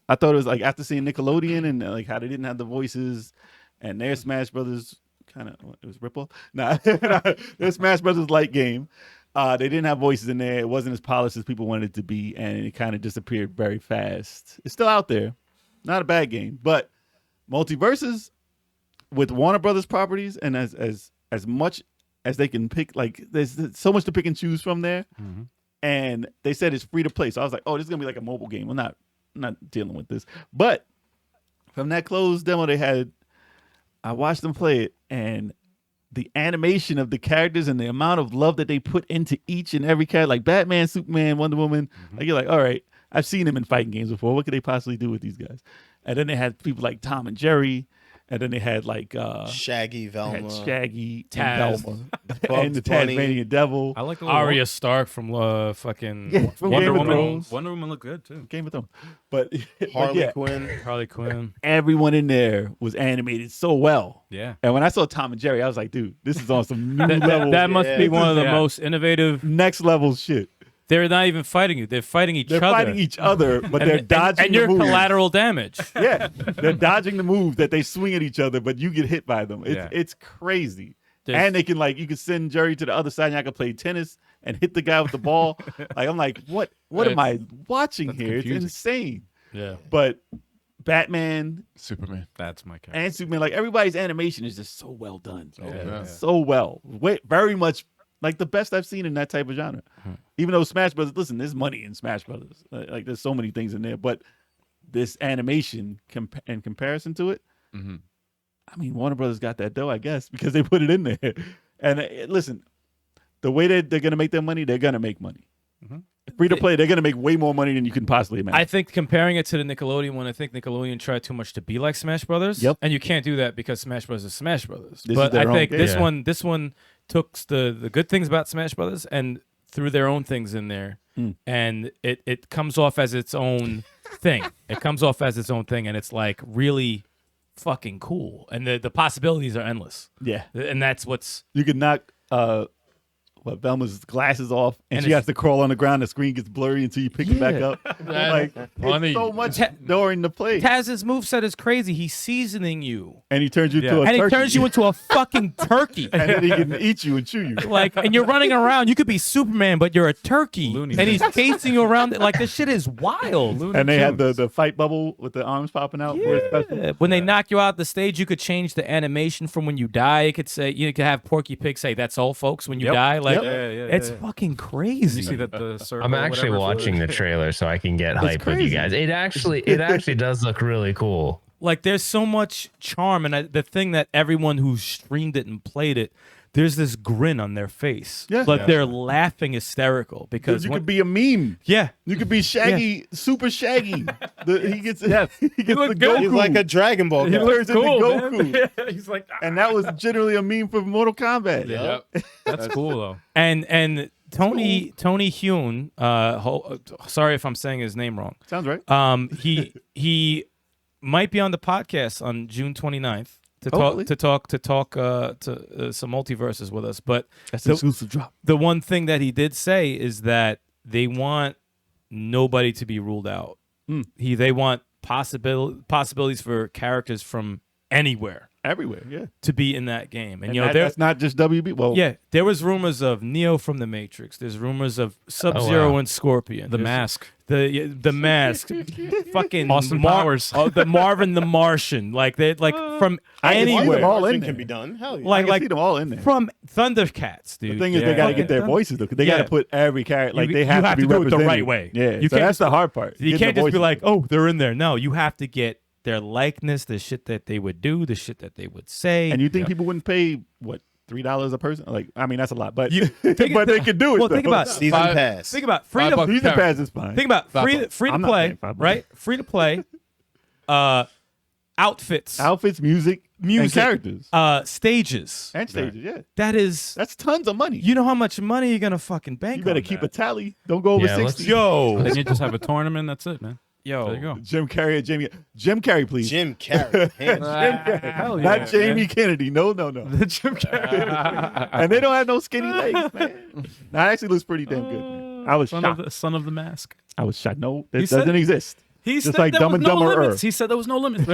I thought it was like after seeing Nickelodeon and like how they didn't have the voices, and their Smash Brothers kind of it was ripoff. Nah, their Smash Brothers light game. They didn't have voices in there. It wasn't as polished as people wanted it to be, and it kind of disappeared very fast. It's still out there. Not a bad game, but MultiVersus with Warner Brothers properties and as much as they can pick, like there's so much to pick and choose from there. And they said it's free to play. So I was like, oh, this is gonna be like a mobile game. I'm not dealing with this. But from that closed demo they had, I watched them play it, and the animation of the characters and the amount of love that they put into each and every character, like Batman, Superman, Wonder Woman, like you're like, all right, I've seen them in fighting games before. What could they possibly do with these guys? And then they had people like Tom and Jerry, and then they had like Shaggy, Velma, Shaggy, Taz, and Velma, and the Tasmanian Devil. I like the Arya Stark from fucking from Wonder Game of Woman. Thrones. Wonder Woman looked good too. Game of Thrones. But Harley yeah, Quinn. Harley Quinn. everyone in there was animated so well. Yeah. And when I saw Tom and Jerry, I was like, dude, this is on some new level. That must be one of the Yeah. most innovative. next level shit. They're not even fighting you. They're fighting each They're other. fighting each other, but they're dodging and you're the moves. collateral damage. Yeah, they're dodging the moves that they swing at each other, but you get hit by them. It's crazy. And they can you can send Jerry to the other side, and I can play tennis and hit the guy with the ball. I'm like, what am I watching here? confusing. It's insane. Yeah. But Batman Superman. That's my character. and Superman, like everybody's animation is just so well done. Yeah. So well. Very much like the best I've seen in that type of genre. Even though Smash Brothers, listen, there's money in Smash Brothers. Like there's so many things in there, but this animation in comparison to it, I mean, Warner Brothers got that dough, I guess, because they put it in there. And listen, the way that they're gonna make their money, they're gonna make money. Free to play, they're gonna make way more money than you can possibly imagine. I think comparing it to the Nickelodeon one, I think Nickelodeon tried too much to be like Smash Brothers. Yep. And you can't do that because Smash Brothers is Smash Brothers. This but is their I think own game. this one took the good things about Smash Brothers and threw their own things in there. And it comes off as its own thing. It comes off as its own thing, and it's like really fucking cool. And the possibilities are endless. Yeah. And that's what's You can knock Velma's glasses off, and And she it's- has to crawl on the ground. The screen gets blurry until you pick it back up. Like funny. it's so much during the play, Taz's moveset is crazy. He's seasoning you. and he turns you into a And he turkey. turns you into a fucking turkey. and then he can eat you and chew you. Like, and you're running around. You could be Superman, but you're a turkey, Looney and he's chasing you around. Like, this shit is wild. And they had the fight bubble with the arms popping out. For a special. When they knock you out the stage, you could change the animation from when you die. You could say, you could have Porky Pig say, "That's all, folks." When you die, like, it's fucking crazy. You see that the circle. I'm actually whatever, watching the trailer so I can get hype with you crazy. guys. It actually does look really cool. Like, there's so much charm, and the thing that everyone who streamed it and played it, there's this grin on their face. Yeah. Like they're laughing hysterical because You could be a meme. yeah. You could be Shaggy, Super Shaggy. He gets he gets the look good. Goku. He's like a Dragon Ball He guy. turns into cool, Goku. man. He's like, And that was generally a meme for Mortal Kombat. Yep. that's cool though. And Tony Hune, sorry if I'm saying his name wrong. Sounds right. He might be on the podcast on June 29th. to Hopefully. talk to some multiverses with us. But That's an exclusive drop. the one thing that he did say is that they want nobody to be ruled out. They want possibilities for characters from anywhere Everywhere, yeah. to be in that game. And, And you know, that's not just WB. Well, yeah, there was rumors of Neo from the Matrix. There's rumors of Sub-Zero and Scorpion. The There's Mask. The Mask. Fucking Austin Powers. The Marvin the Martian. Like they from I can see them anywhere. all in Everything there. can be done. Hell yeah. I can Like see them all in there. from Thundercats, dude. The thing is, they got to get their voices though, because they got to put every character. Like they have, to be do it the represented. right way. Yeah, You so can't that's the hard part. You Getting can't the just be voices. like, oh, they're in there. No, you have to get their likeness, the shit that they would do, the shit that they would say. And you think people wouldn't pay what $3 a person? Like, I mean, that's a lot, but You- but they could do it. Well, think though. about Season Five- pass. think about free to $5 Season pass is fine. think about free to I'm not play, paying $5. right? Free to play, outfits, Outfits, music, and characters, stages. and stages. Yeah, That's tons of money. you know how much money you're gonna fucking bank. You better on keep that. a tally. Don't go over Yeah, let's- 60. Yo, Then you just have a tournament. That's it, man. yo, There you go. Jim Carrey, Jim Carrey, please. Jim Carrey. Hands down. Hell yeah, Not Jamie Kennedy. No. Jim Carrey. And they don't have no skinny legs, man. Nah, it actually looks pretty damn good. Man. I was shocked. Son of the Mask. I was shocked. No, He it said- doesn't exist. He Just said like there Dumb was and no Dumber. limits. He said there was no limits.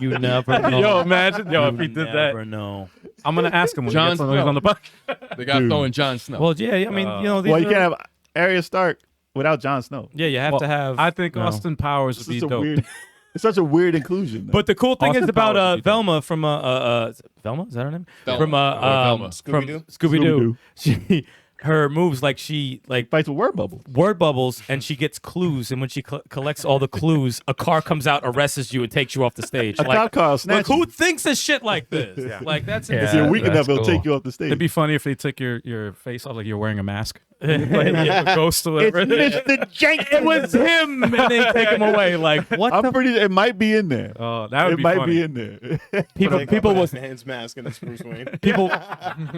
you never know. Yo, imagine. Yo, if You he did that, never know. I'm gonna ask him when Jon he gets on, when he's Snow. on the podcast. They got Dude. throwing Jon Snow. Well, yeah, I mean, you know, these Well, you are- can't have Arya Stark without Jon Snow. yeah, you have Well, to have. I think no. Austin Powers would It's be such a dope. weird. It's such a weird inclusion. Though. But the cool thing Austin is about Powers would be dope. Velma from Velma, is that her name? Velma. From Velma. Scooby-Doo? Scooby-Doo. She her moves like she fights with word bubble. word bubbles and she gets clues, and when she collects all the clues, a car comes out, arrests you, and takes you off the stage. A cop car will like snatch who you. thinks of shit like this? Like that's Yeah. If you're weak that's enough, it'll cool. take you off the stage. It'd be funny if they took your face off like you're wearing a mask. Like a ghost or It's whatever. Mr. Jenkins. It was him, and they take him away. Like what? I'm the pretty. It might be in there. Oh, that would It be might funny. be in there. people was man's mask and it's Bruce Wayne.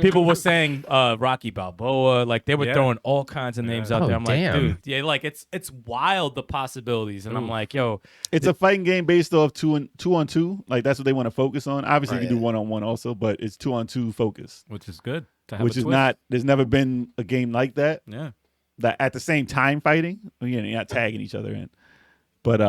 people were saying Rocky Balboa, like they were Yeah. throwing all kinds of names out Oh, there. I'm damn. like, dude, yeah, like it's wild the possibilities, and I'm like, yo, It's a fighting game based off two on two. Like that's what they want to focus on. Obviously, you Right. can do 1-on-1 also, but it's 2-on-2 focus, Which is good. To have which a is twist. not. There's never been a game like that. Yeah. That at the same time fighting. Again, you're not tagging each other in, but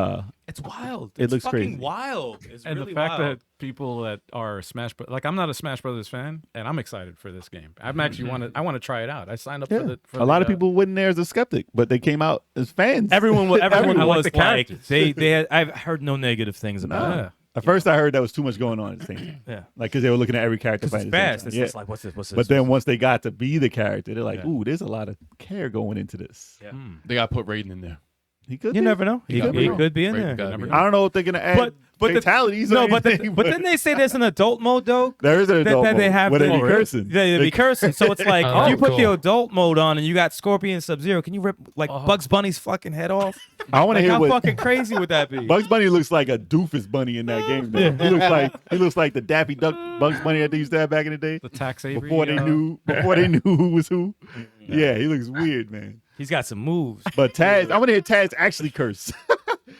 it's wild. It It's looks fucking crazy. wild. It's And really the fact wild. that people that are like I'm not a Smash Brothers fan, and I'm excited for this game. I'm actually I want to try it out. I signed up yeah, for the. For a lot the, of people went in there as a skeptic, but they came out as fans. everyone I like was the like characters. they had, I've heard no negative things about Nah. it. At first, I heard that was too much going on at the same time. Yeah. Like because they were looking at every character It's fighting. fast. At It's the same time. just like what's this? What's this? But then once they got to be the character, they're like, Yeah. "Ooh, there's a lot of care going into this." Yeah. They got to put Raiden in there. He could. You be. never know. He could could be. be in Raiden there. gotta be in I don't know if they're gonna add But the- fatalities. or No, but anything, but then they say there's an adult mode though. there is an adult that they mode have where they to- be cursing. They be cursing. So it's like Oh, if you put the cool. adult mode on and you got Scorpion and Sub-Zero, can you rip like Bugs Bunny's fucking head off? I want to Like hear how what fucking crazy would that be? Bugs Bunny looks like a doofus bunny in that game. Though. He looks like the Daffy Duck Bugs Bunny that they used to have back in the day the tax Avery, before they knew who was who. Yeah, he looks weird, man. He's got some moves. But Taz, I want to hear Taz actually curse.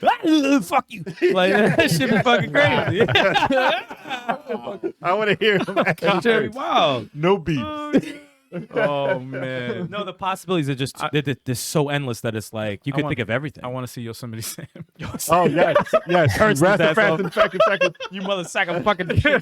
Fuck you. Like that shit be fucking crazy. I want to hear him actually Jerry, curse. wow. No beef. Oh man. No, the possibilities are just they're so endless that it's like you could think of everything. I want to see Yosemite Sam. Oh yes, yes. Curse his ass off. Fast. You mother sack of fucking I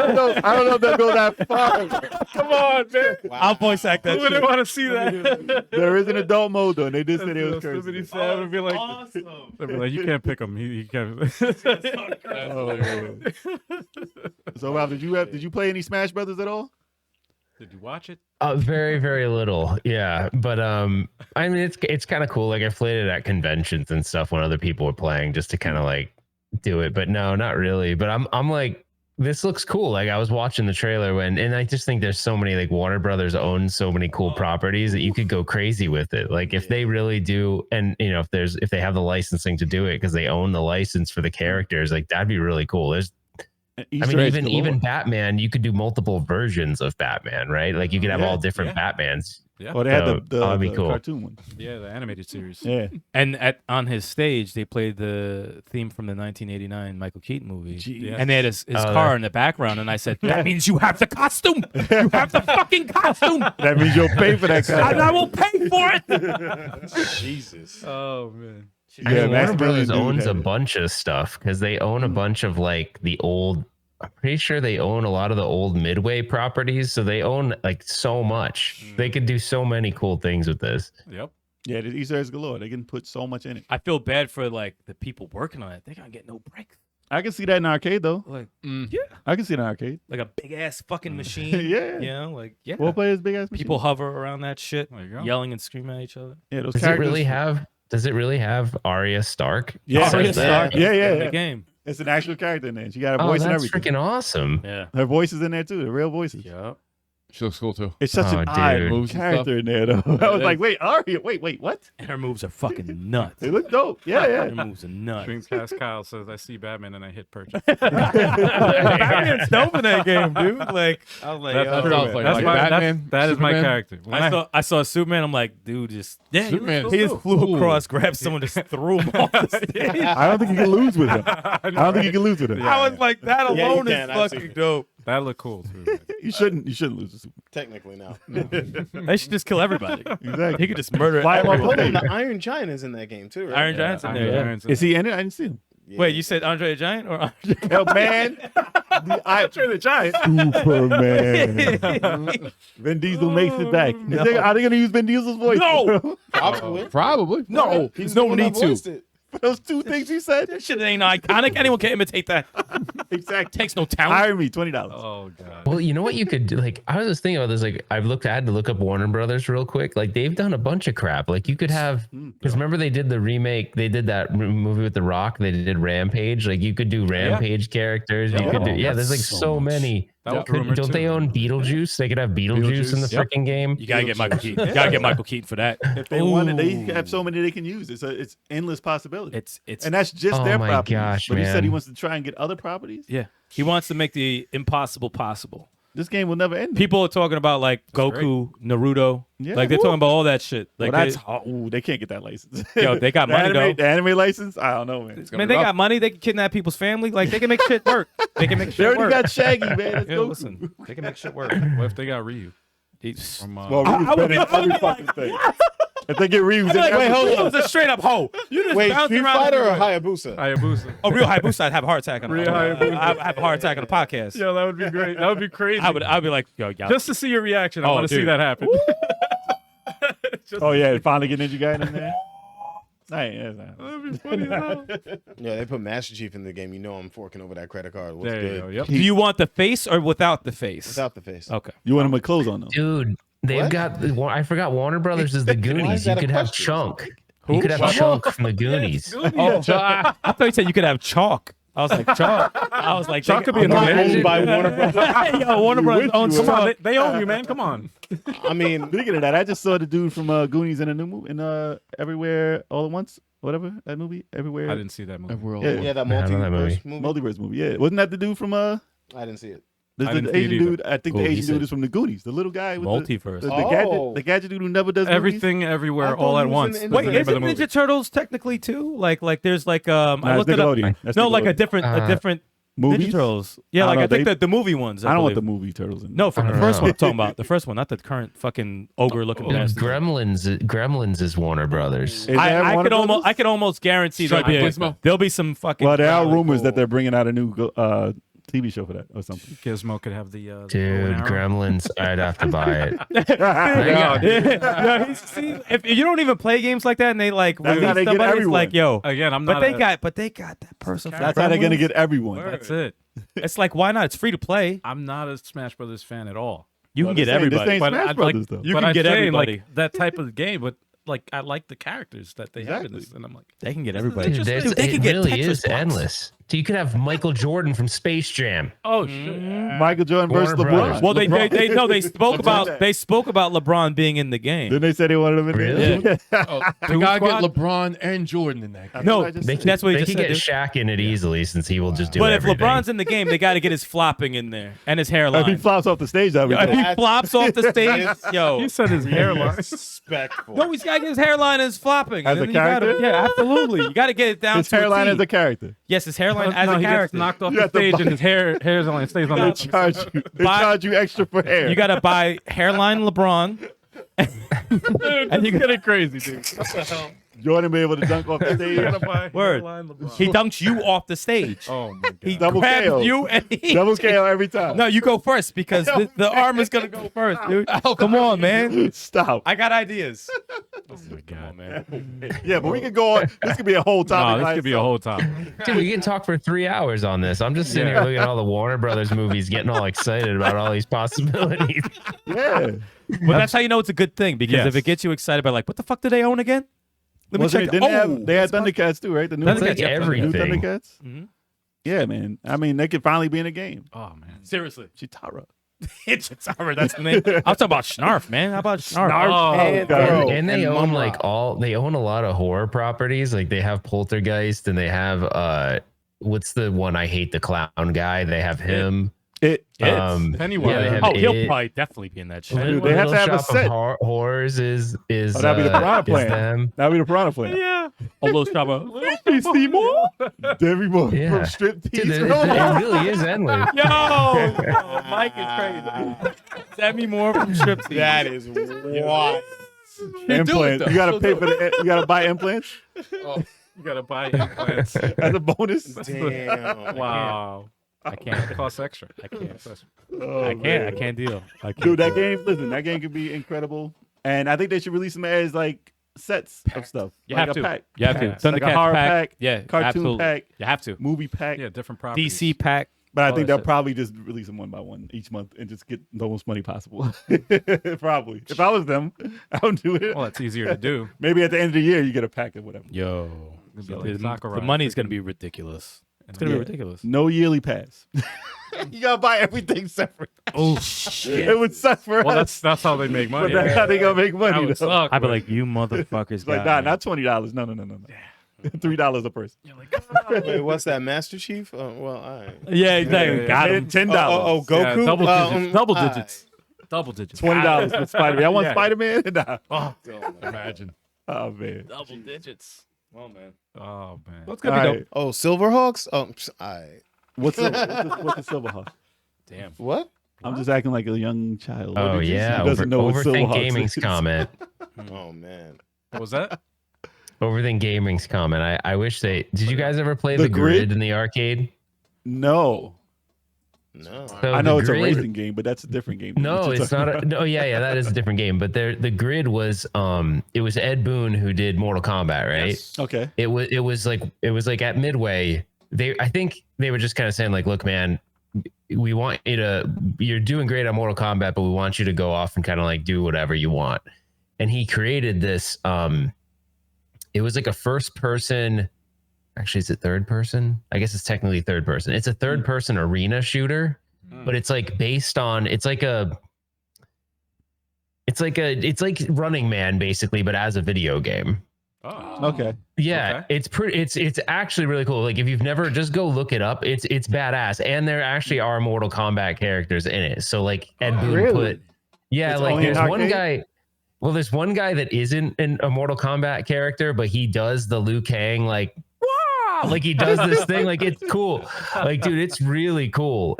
don't know if that goes that far. Come on, man. I'll voice act that Who wouldn't shit. want to see that? There is an adult mode though, and they did say they was Yosemite cursing. Sam would be like, Awesome. they'd be like, you can't pick him. He can't. So, Ralph, did you play any Smash Brothers at all? Did you watch it? Very, very little. Yeah. But I mean it's kind of cool. Like I played it at conventions and stuff when other people were playing just to kind of like do it. But no, not really. But I'm like, this looks cool. Like I was watching the trailer and I just think there's so many, like Warner Brothers owns so many cool properties that you could go crazy with it. Like if they really do, and you know, if they have the licensing to do it because they own the license for the characters, like that'd be really cool. There's Easter eggs galore. even Batman, you could do multiple versions of Batman, right? Like you could have all different Batmans. Yeah. Or they had So, that'd be the cool. cartoon one. Yeah, the animated series. Yeah. And on his stage, they played the theme from the 1989 Michael Keaton movie. Yeah. And they had his car in the background. And I said, that means you have the costume. You have the fucking costume. That means you'll pay for that. And I will pay for it. Jesus. Oh man. I mean, Max Warner Brothers Billy owns had a it. bunch of stuff because they own a bunch of like the old. I'm pretty sure they own a lot of the old Midway properties, so they own like so much. They could do so many cool things with this. Yep. Yeah, the Easter eggs galore. They can put so much in it. I feel bad for like the people working on it. They're gonna get no break. I can see that in arcade though. Like, I can see it in arcade. like a big ass fucking machine. Yeah. You know, like yeah. 4 players, big ass People hover around that shit, There you go. yelling and screaming at each other. Yeah, those Does it characters. really have Arya Stark? Yeah, Says Arya that? Stark Yeah, is yeah, in the yeah. game. It's an actual character in there. She got a Oh, voice and that's everything. freaking awesome. Yeah. Her voice is in there too. The real voices. Yep. She looks cool too. It's such Oh, an odd dude. Moves and character in there though. I was like, wait, Arya, wait, what? And her moves are fucking nuts. They look dope. Yeah, Her yeah. moves are nuts. Dreamcast Kyle says, "I see Batman and I hit purchase." Batman's dope in that game, dude. Like, I was like, That's yo, true, sounds man. like That's my Batman, that is my Superman. character. When I saw Superman. I'm like, dude, just Superman is he just cool. flew Cool. across, grabbed someone, just threw him off the stage. I don't think you can lose with him. I don't think you can lose with him. I was like, that Yeah, you alone can. is I've seen fucking it. dope. that looked cool too. man. You shouldn't lose to Superman. Technically now. They should just kill everybody. Exactly. He could just murder Fly him off everyone. the Hold on, stage. the Iron Giant is in that game too, right? Iron Giant's in there. Iron Yeah. Giant's Is he in it? I didn't see him. Yeah. Wait, you said Andre the Giant or Andre? Oh man, Andre the Giant, Superman. Vin Diesel makes it back. Are they gonna use Vin Diesel's voice? No. Probably. Probably. No, He's no the one that need to. voiced it. For those two things you said. That shit ain't iconic. Anyone can imitate that. Exactly. Takes no talent. Hire me, $20. Oh god. Well, you know what you could do? Like, I was just thinking about this. Like, I had to look up Warner Brothers real quick. Like, they've done a bunch of crap. Like, you could have, because remember they did the remake. They did that movie with The Rock. They did Rampage. Like, you could do Rampage characters. You could do, there's like so many. That was rumored, Don't they too. own Beetlejuice? They could have Beetlejuice in the Yep. freaking game. You gotta get Michael Keaton. You gotta get Michael Keaton for that. If they wanted, they have so many they can use. It's endless possibility. It's And that's just Oh their my properties. gosh, But he said he man. wants to try and get other properties. yeah. He wants to make the impossible possible. This game will never end. People are talking about like Goku, Naruto. Yeah. Like they're talking about all that shit. Well, Like they can't get that license. Yo, they got The money, anime, though. The anime license, I don't know, man. man, they got money. They can kidnap people's family. Like they can make shit work. They can make They shit already work. got Shaggy, man. That's Yeah, Goku. listen, they can make shit work. What if they got Ryu? He's- From, Well, Ryu's better than every fucking thing. If they get Ryu, I'm like, wait, hold on. It was a straight up hoe. You just Wait, bounced Street around Fighter or everywhere. Hayabusa? Hayabusa. Oh, real Hayabusa, I'd have a heart attack on Real the Hayabusa. I'd have a heart attack on the podcast. Yo, that would be great. That would be crazy. I'd be like, yo, y'all. Just to see your reaction, I Oh, want to see dude. that happen. Just- Oh yeah, finally get Ninja Gaiden in there. That's not. That'd be funny as hell. Yeah, they put Master Chief in the game. You know I'm forking over that credit card. What's There you good? go. Yep. Do you want the face or without the face? Without the face. Okay. You want him with clothes on though? Dude, they've What? got. I forgot Warner Brothers is the Why is Goonies. that You a could have question? Chunk. You could have Chunk from the Goonies. Oh, I thought you said you could have chalk. I was like, chalk. I was like, Chalk could be I'm an not amazing. owned by Warner Brothers. Yo, Warner Brothers owns Come on, chalk. they own you, man. Come on. I mean, Speaking of that, I just saw the dude from Goonies in a new movie in Everywhere All at Once, whatever that movie. Everywhere. I didn't see that movie. yeah, that I don't know that multiverse movie. Multiverse movie. Yeah, wasn't that the dude from I didn't see it. the I didn't see it Asian either. dude? I think Oh, the he Asian said- dude is from the Goonies. The little guy with Multiverse. Oh. the gadget dude who never does movies. Everything, I everywhere, thought all he at was once. in was Wait, the name of the isn't movie. Ninja Turtles technically too? Like there's like I Nah, it's looked it up. Nickelodeon. That's No, like a Nickelodeon. different movies. Ninja Turtles. Yeah, I like don't I know, think they- that the movie ones. I don't want the believe. movie Turtles in. No, from the I don't first know. one I'm talking about. The first one, not the current fucking ogre looking bastard. Gremlins is Warner Brothers. Is that I Warner could Brothers? almost guarantee Strike Gizmo? there'll be some fucking. Well, there are growling. rumors that they're bringing out a new TV show for that or something. Gizmo could have the bow and Dude, arrow. Gremlins, I'd have to buy it. See, if you don't even play games like that and they like That's release how they get somebody, it's everyone. like, yo, Again, I'm but not. they got that person. from That's how they're gonna Gremlins. get everyone. That's it. It's like, why not? It's free to play. I'm not a Smash Brothers fan at all. You Well, can get this ain't- this everybody. ain't But Smash I'd Brothers, like, though. You but can I'm get saying, everybody. like that type of game. But like, I like the characters that they have in Exactly. this, and I'm like, They can get everybody. Dude, Dude, they it can get really Tetris is blocks. endless. So you could have Michael Jordan from Space Jam. Oh shit! Michael Jordan versus Warner LeBron. Brothers. Well, they spoke about LeBron being in the game. Then they said they wanted him in Really? there. Oh, they gotta get LeBron and Jordan in that game. No, That's what I just They said. that's what he they just could said. get dude. Shaq in it easily since he will just do But everything. if LeBron's in the game, they got to get his flopping in there and his If he hairline. flops off the stage, that'd be If good. he flops off the stage, yo. He said his hairline. Respectful. No, he's got to get his hairline and his flopping. As And a then you gotta- character? Yeah, absolutely. You got to get it down His to hairline a as T. a character. Yes, his hairline as No, a he gets character. knocked off You the have to stage buy- and his hairline stays on They the charge you. They Buy- charge you extra for hair. You got to buy hairline LeBron. And you get it crazy, dude. What the hell? Jordan be able to dunk off the stage. Word. He dunks you off the stage. Oh my god. He Double grabs KO. you and he Double KO every time. No, you go first because the arm is gonna go first, dude. Come on, man. Stop. I got ideas. Oh my god, man. Yeah, but we could go on. This could be a whole topic. No, this by could be a itself. whole topic. Dude, we can talk for 3 hours on this. I'm just sitting here looking at all the Warner Brothers movies, getting all excited about all these possibilities. Yeah. But that's how you know it's a good thing because Yes. if it gets you excited by like, what the fuck do they own again? Let me Wasn't check. it- didn't they had Thundercats too, right? The new Thundercats, It's like yeah, the new everything. Thundercats. Mhm. Yeah, man. I mean, they could finally be in a game. Oh man. Seriously, Chitara. it's Chitara. That's the name. I'm talking about Snarf, man. How about Snarf? Oh, God. And they and own Mumra. they own a lot of horror properties. Like they have Poltergeist and they have what's the one I hate, the clown guy? They have him. It. Pennywise. Yeah, they have Oh, he'll It. probably definitely be in that shit. Dude, they have to have a Little Shop of set. Horrors is Oh, that'd be the Piranha is Plant. them. That'd be the Piranha Plant. Yeah. A little Shaba. Seymour. Debbie Moore Yeah. from Strip Dude, Tease. it really is endless. Yo, Mike is crazy. Demi Moore from Striptease. That is wild. Implants. You gotta pay for the. You gotta buy implants You gotta buy implants. as a bonus. Damn. Wow. I can't. It costs extra. I can't. Oh, I can't. man. I can't deal. I can't. Dude, that game. Listen, that game could be incredible, and I think they should release them as like sets of stuff. You like have a to. pack. You have to. Like a Thundercats horror pack. pack, Yeah. cartoon absolutely. pack, You have to. movie pack. Yeah, different properties. DC pack. But I all think that they'll shit. probably just release them one by one each month and just get the most money possible. Probably. If I was them, I would do it. Well, that's easier to do. Maybe at the end of the year you get a pack or whatever. Yo. It'd be So like the Sakurai. money's gonna be ridiculous. It's gonna Yeah. be ridiculous. No yearly pass. You gotta buy everything separate. Oh shit. It would suck for Well, us. that's how they make But money. that's how they gonna make That money. would though. suck. I'd be but- like, you motherfuckers. It's like, got nah, me. not $20. No. $3 a person. Wait, what's that, Master Chief? Well, all right. Yeah, exactly. Yeah. Got him. $10. Oh, Yeah, Goku? double digits. Double all digits. Double digits. $20 for Spider-Man. I want Yeah. Spider-Man. Nah. Oh, Imagine. Oh man. double digits. Oh man. Oh man. That's All gonna be right. dope. Oh, Silverhawks? Oh, all right. What's the Silverhawk? Damn. What? I'm just acting like a young child. Oh yeah, Who doesn't know what Overthink Silverhawks Gaming's is. comment. Oh, man. What was that? Overthink Gaming's comment. I wish they did. You guys ever play The the grid Grid? in the arcade? No. No. So I know the it's a Grid- racing game, but that's a different game. No, What you're it's not. talking No, yeah, that is a different game. But the grid was it was Ed Boon who did Mortal Kombat, right? about. Okay. It was like at Midway. I think they were just kind of saying like, look, man, we want you to. You're doing great on Mortal Kombat, but we want you to go off and kind of like do whatever you want. And he created this. It was like a first person. Actually, is it third person? I guess it's technically third person. It's a third person arena shooter, but it's like based on. It's like Running Man basically, but as a video game. Oh. Okay. Yeah, Okay. it's pretty. It's actually really cool. Like if you've never, just go look it up. It's badass, and there actually are Mortal Kombat characters in it. So like Ed Boon really? put, yeah, It's like only in there's one arcade? guy. Well, there's one guy that isn't a Mortal Kombat character, but he does the Liu Kang like, wow, like he does this thing. Like it's cool. Like dude, it's really cool.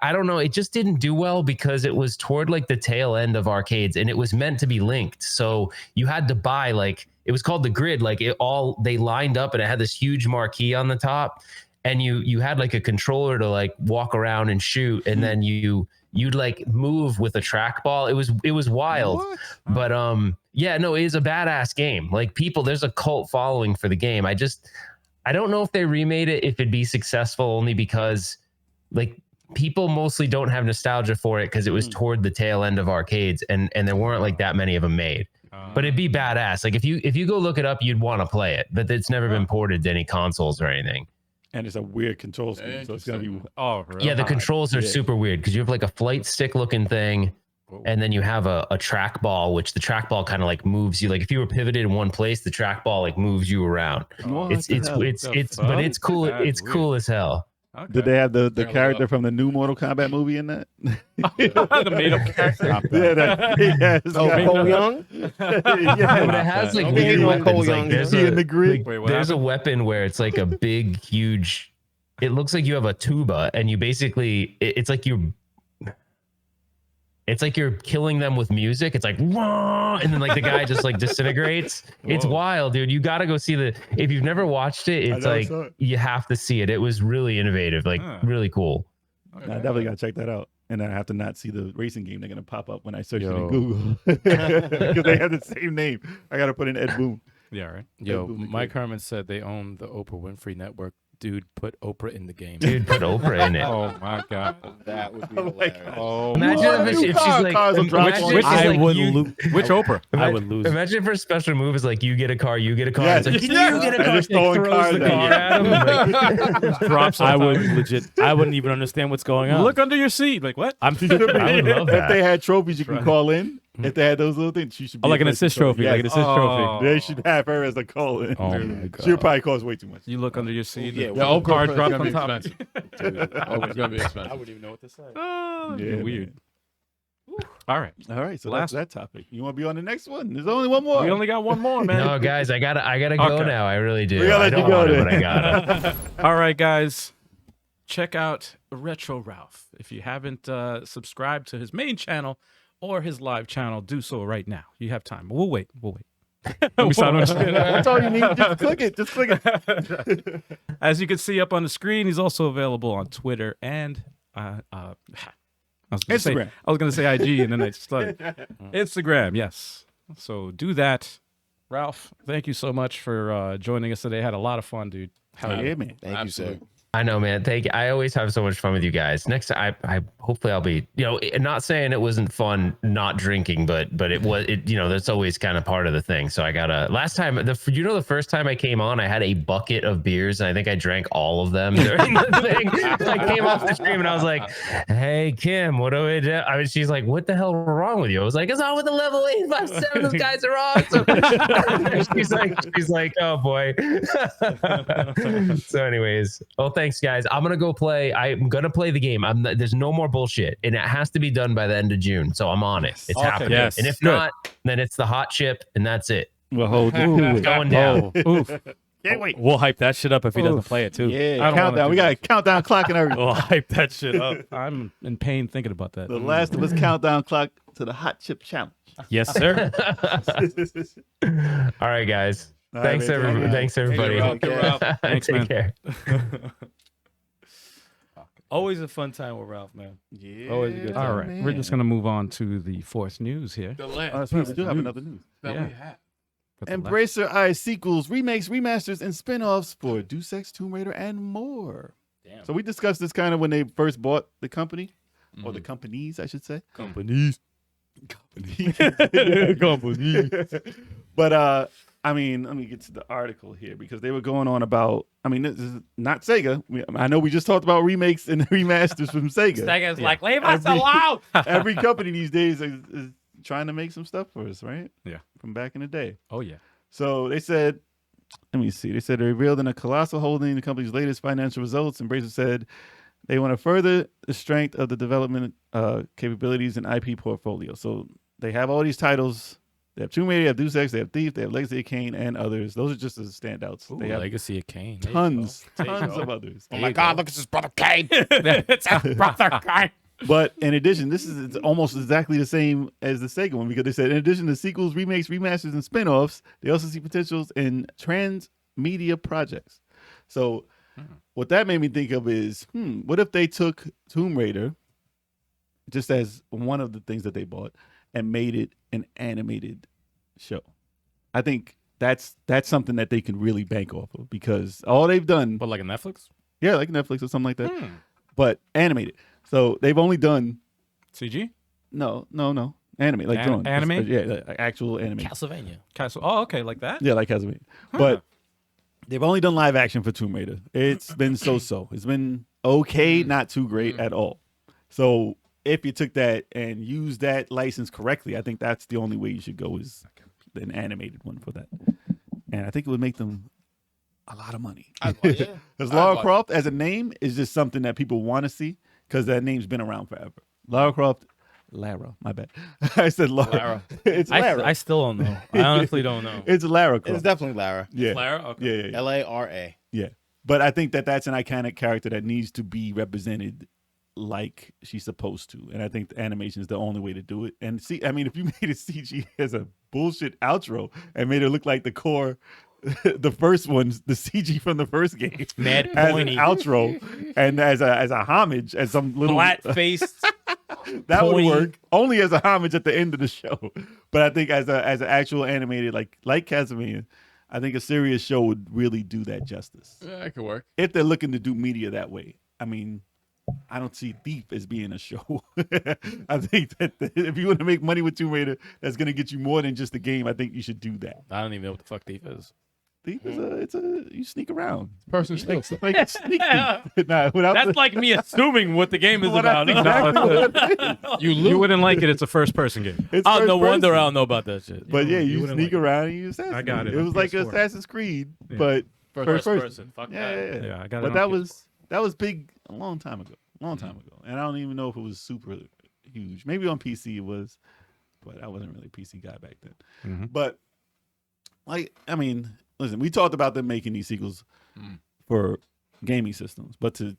I don't know. It just didn't do well because it was toward like the tail end of arcades, and it was meant to be linked. So you had to buy like. It was called the grid. Like they lined up and it had this huge marquee on the top, and you had like a controller to like walk around and shoot, and then you'd like move with a trackball. It was wild. What? But yeah, no, it is a badass game. Like there's a cult following for the game. I don't know if they remade it, if it'd be successful, only because like people mostly don't have nostalgia for it because it was toward the tail end of arcades, and there weren't like that many of them made. But it'd be badass. Like if you go look it up, you'd want to play it. But it's never been ported to any consoles or anything. And it's a weird control scheme, so it's gonna be. Oh, really? Yeah, the controls are super weird because you have like a flight stick looking thing, and then you have a trackball, which the trackball kind of like moves you. Like if you were pivoted in one place, the trackball like moves you around. But it's cool. It's cool as hell. Okay. Did they have the character from the new Mortal Kombat movie in that? The made up character. Cole Young. Yeah, but it has like weird weapons. Like, there's a weapon where it's like a big, huge. It looks like you have a tuba, and you basically it's like you're killing them with music. It's like, wah! And then like the guy just like disintegrates. It's wild, dude. You got to go see if you've never watched it, it's like you have to see it. It was really innovative, like really cool. Okay. I definitely got to check that out. And I have to not see the racing game. They're going to pop up when I search it in Google because they have the same name. I got to put in Ed Boon. Yeah, right. Yo, Mike Herman said they own the Oprah Winfrey Network. Dude, put Oprah in the game. Dude, put Oprah in it. Oh my god, that would be hilarious. Oh, imagine if she's like, which Oprah? I would lose. Imagine if her special move is like, you get a car, you get a car. Yeah, it's like, you get a car. just throwing throws the car at him. Like, Drops. I wouldn't even understand what's going on. Look under your seat. Like what? I would love that. If they had trophies, you can call in. If they had those little things, she should be like an assist trophy. Yes. Like an assist trophy. They should have her as a call-in. Oh my god. She'll probably cost way too much. You look under your seat. Yeah, the card drops on It's top. gonna be expensive. I wouldn't even know what to say. Oh, Yeah, weird. All right. All right, so Last- that's that topic. You want to be on the next one? There's only one more. We only got one more, man. no, guys, I gotta go Okay. now. I really do. We gotta I let don't you go want to, then. but I gotta. All right, guys. Check out Retro Ralph. If you haven't subscribed to his main channel or his live channel, do so right now. You have time. We'll wait. We sound That's all you need. Just click it. Just click it. As you can see up on the screen, he's also available on Twitter and Instagram. I was going to say IG, and then I started. Instagram, yes. So do that. Ralph, thank you so much for joining us today. Had a lot of fun, dude. Hell yeah, man. Thank you, sir. I know, man. Thank you. I always have so much fun with you guys. Next time, I hopefully I'll be, not saying it wasn't fun not drinking, but it was, that's always kind of part of the thing. So I gotta, last time, the first time I came on, I had a bucket of beers and I think I drank all of them during the thing. I came off the stream and I was like, hey, Kim, what do we do? I mean, she's like, what the hell is wrong with you? I was like, it's on with the level 857. Those guys are awesome. she's like, oh boy. So anyways, thanks, guys. I'm gonna go play. I'm gonna play the game. There's no more bullshit, and it has to be done by the end of June. So I'm on it. It's happening. Yes. And if not, then it's the hot chip, and that's it. Well, hold It's going down. Can't wait. We'll hype that shit up if he doesn't play it too. Yeah, countdown. We got a countdown clock and everything. We'll hype that shit up. I'm in pain thinking about that. The Last of Us countdown clock to the hot chip challenge. Yes, sir. All right, guys. All Thanks, right, man. everybody. Thanks, everybody. Thanks, Take man. care. Always a fun time with Ralph, man. Yeah. Always a good time. All right, we're just gonna move on to the fourth news here. The last That's right. We do have another news. that Yeah. we have. But the last- Embracer eyes sequels, remakes, remasters, and spin-offs for Deus Ex, Tomb Raider, and more. Damn. So we discussed this kind of when they first bought the company, or the companies, I should say. Companies. But I mean, let me get to the article here because they were going on about. I mean, this is not Sega. I know we just talked about remakes and remasters from Sega. Sega's like, leave us alone. Every company these days is trying to make some stuff for us, right? Yeah. From back in the day. Oh yeah. So they said, let me see. They said they revealed in a colossal holding the company's latest financial results. Embracer said they want to further the strength of the development capabilities and IP portfolio. So they have all these titles. They have Tomb Raider, they have Deus Ex, they have Thief, they have Legacy of Kain, and others. Those are just the standouts. Ooh, they have Legacy of Kain. tons There you go. of others. Oh my God, look at his brother Kane. It's a brother Kain. But in addition, this is almost exactly the same as the Sega one because they said in addition to sequels, remakes, remasters, and spin-offs, they also see potentials in transmedia projects. So what that made me think of is, what if they took Tomb Raider just as one of the things that they bought and made it an animated show? I think that's something that they can really bank off of because all they've done, But like a Netflix? yeah, like Netflix or something like that, but animated. So they've only done CG. no, anime, like drawn. Anime? Yeah, like actual anime. Castlevania. Castle. Oh, okay, like that. Yeah, like Castlevania. But They've only done live action for Tomb Raider. It's been so-so. It's been okay, not too great at all. So if you took that and used that license correctly, I think that's the only way you should go is an animated one for that. And I think it would make them a lot of money. Because Lara Croft as a name is just something that people want to see because that name's been around forever. Lara Croft, my bad. I said Lara. It's Lara. I still don't know. I honestly don't know. It's Lara Croft. It's definitely Lara. Yeah. Lara? Okay. Yeah. Lara. Yeah. But I think that that's an iconic character that needs to be represented like she's supposed to. And I think the animation is the only way to do it. And see, I mean, if you made a CG as a bullshit outro and made it look like the core, the first ones, the CG from the first game, Mad as pointy. an outro and as a homage, as some little Flat faced. that would pointy. work only as a homage at the end of the show. But I think as an actual animated like Castlevania, I think a serious show would really do that justice. Yeah, that could work. If they're looking to do media that way. I mean, I don't see Thief as being a show. I think that if you want to make money with Tomb Raider, that's going to get you more than just a game. I think you should do that. I don't even know what the fuck Thief is. Thief is you sneak around. Person sneak. Like a sneak thief. Nah, That's like me assuming what the game is about. You wouldn't like it. It's a first-person game. It's Oh, first no wonder person. I don't know about that shit. But yeah, you wouldn't sneak like it. around and you assassinate. I got it It on was like PS4. Assassin's Creed, Yeah. but First person. person. Fuck Yeah, that. Yeah, I got it. But on that was big a long time ago. And I don't even know if it was super huge. Maybe on PC it was, but I wasn't really a PC guy back then. Mhm. But like, I mean, listen, we talked about them making these sequels for gaming systems, but to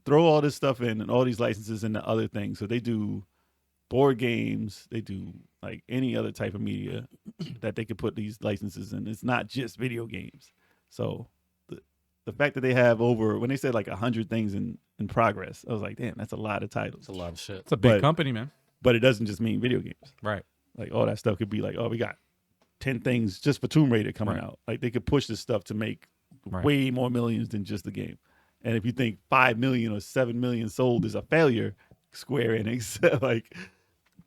throw all this stuff in and all these licenses into other things, so they do board games, they do like any other type of media that they could put these licenses in. It's not just video games. So the fact that they have over, when they said like 100 things in progress, I was like, damn, that's a lot of titles. It's a lot of shit. It's a big But- company, man. But it doesn't just mean video games. Right. Like all that stuff could be like, oh, we got 10 things just for Tomb Raider coming Right. out. Like they could push this stuff to make Right. way more millions than just the game. And if you think 5 million or 7 million sold is a failure, Square Enix, like,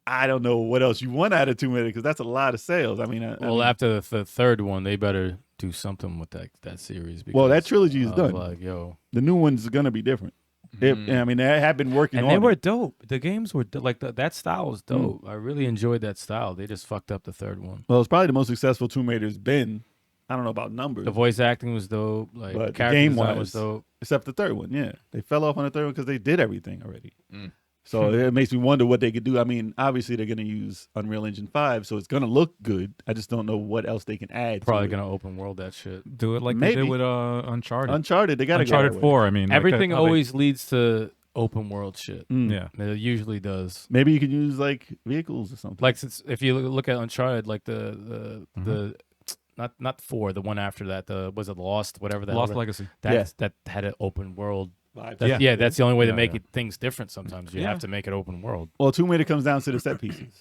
I don't know what else you want out of Tomb Raider because that's a lot of sales. I mean, After the third one, they better do something with that series. well, that because trilogy is of, done. Like, yo, The new one's going to be different. I mean, they have been working and on they were it. dope. The games were like that style was dope. I really enjoyed that style. They just fucked up the third one. Well, it's probably the most successful Tomb Raider's been. I don't know about numbers. The voice acting was dope. Like But the character game design was- was dope. Except the third one, yeah. They fell off on the third one because they did everything already. So it makes me wonder what they could do. I mean, obviously they're going to use Unreal Engine 5, so it's going to look good. I just don't know what else they can add. Probably to it. gonna open world that shit. Do it like Maybe. they did with Uncharted. Uncharted, they got to Uncharted 4. I mean, like Everything that- always leads to open world shit. Yeah. It usually does. Maybe you could use like vehicles or something. Like if you look at Uncharted, like the not 4, the one after that, was it Lost, whatever that Lost Legacy. that had an open world. Yeah. Yeah, that's the only way to Yeah, make yeah. things different. Sometimes you Yeah. have to make it open world. Well, Tomb Raider comes down to the set pieces.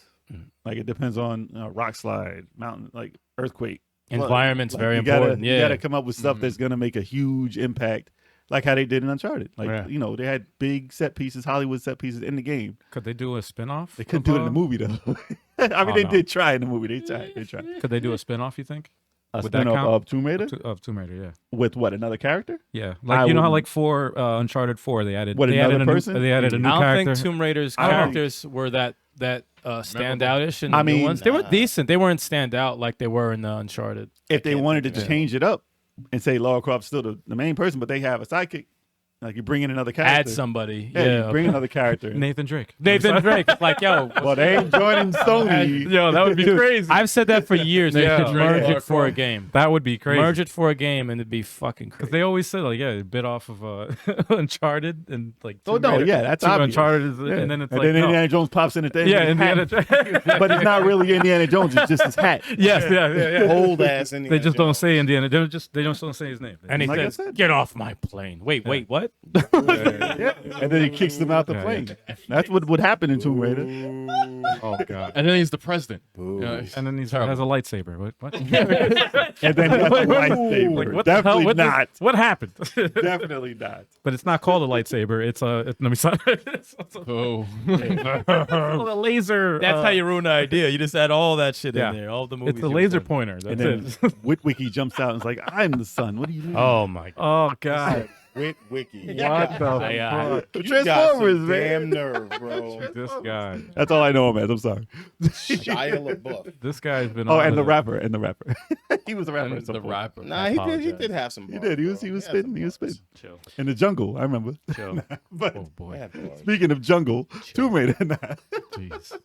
Like it depends on rock slide, mountain, like earthquake. Environment's Like, very you gotta, important. You got to Yeah, come up with stuff that's going to make a huge impact, like how they did in Uncharted. Like, Yeah. you know, they had big set pieces, Hollywood set pieces in the game. Could they do a spin-off? They couldn't do it in the movie, though. I mean, Oh, they no. did try in the movie. They tried. Could they do a spin-off, you think? A Would that spin-off count? of Tomb Raider Of Tomb Raider, yeah. with what, another character? Yeah. I Like, you know how wouldn't- like for Uncharted 4, they added What, they another added person? they added a new I don't character. think Tomb Raider's I don't- characters were that standoutish in the I new mean, ones. They were decent. They weren't stand out like they were in the Uncharted. If they wanted to change it up and say Lara Croft's still the main person, but they have a sidekick, like you bring in another character. Add somebody. Yeah, Yeah, you bring another character. Nathan Drake. Nathan Drake. Like, yo, Well, they ain't joining Sony. Yo, that would be crazy. I've said that for years. They Yeah. should merge Yeah. it for a game. That would be crazy. Merge it for a game and it'd be fucking Because crazy. they always said, like, yeah, a bit off of Uncharted and like. Oh, Tomb no, Raider. yeah, that's Tomb obvious. Uncharted, is, Yeah. and then it's and like, then no. Indiana Jones pops in at the end. Yeah, with his Indiana hat. Jones. But it's not really Indiana Jones. It's just his hat. Yes, yeah. Old ass Indiana They just don't Jones. say Indiana. They don't say his name. And he Like I says, said. "Get off my plane." Wait, what? what? Yeah. And then he kicks them out the plane. That's what would happen in Tomb Raider. Oh god. And then he's the president. Boo. And then he has a lightsaber. What? And then he has a lightsaber. Like, what the hell? Definitely not. What happened? Definitely not. But it's not called a lightsaber. It's a. Let me stop. It's Oh. a laser. That's how you ruin the idea. You just add all that shit Yeah. in there. All the movies. It's the you've laser done. pointer. That's And then it. Witwicky jumps out and is like, I'm the son. What do you mean? Oh my god. Oh god. Wit Wiki. What the fuck? You Transformers, got some man. damn nerve, bro. This guy. That's all I know him as. I'm sorry. Shia LaBeouf. This guy's been. Oh, on and the it. rapper. He was a rapper. And at some the point. rapper. Nah, he did have some. He bars, did. He was bro. had spitting. some He was bars. spitting. Chill. In the jungle, I remember. Chill. But Oh boy. He had bars. speaking of jungle, Tomb Raider. Jeez.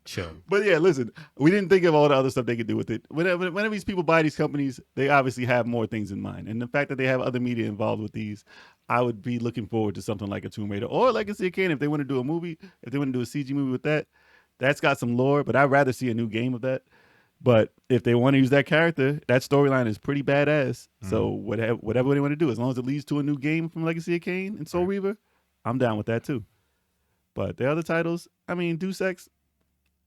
Chill. But yeah, listen, we didn't think of all the other stuff they could do with it. Whenever these people buy these companies, they obviously have more things in mind. And the fact that they have other media involved with these, I would be looking forward to something like a Tomb Raider or Legacy of Kain. If they want to do a movie, if they want to do a CG movie with that, that's got some lore, but I'd rather see a new game of that. But if they want to use that character, that storyline is pretty badass. So whatever they want to do, as long as it leads to a new game from Legacy of Kain and Soul Reaver, I'm down with that too. But the other titles, I mean, Deus Ex,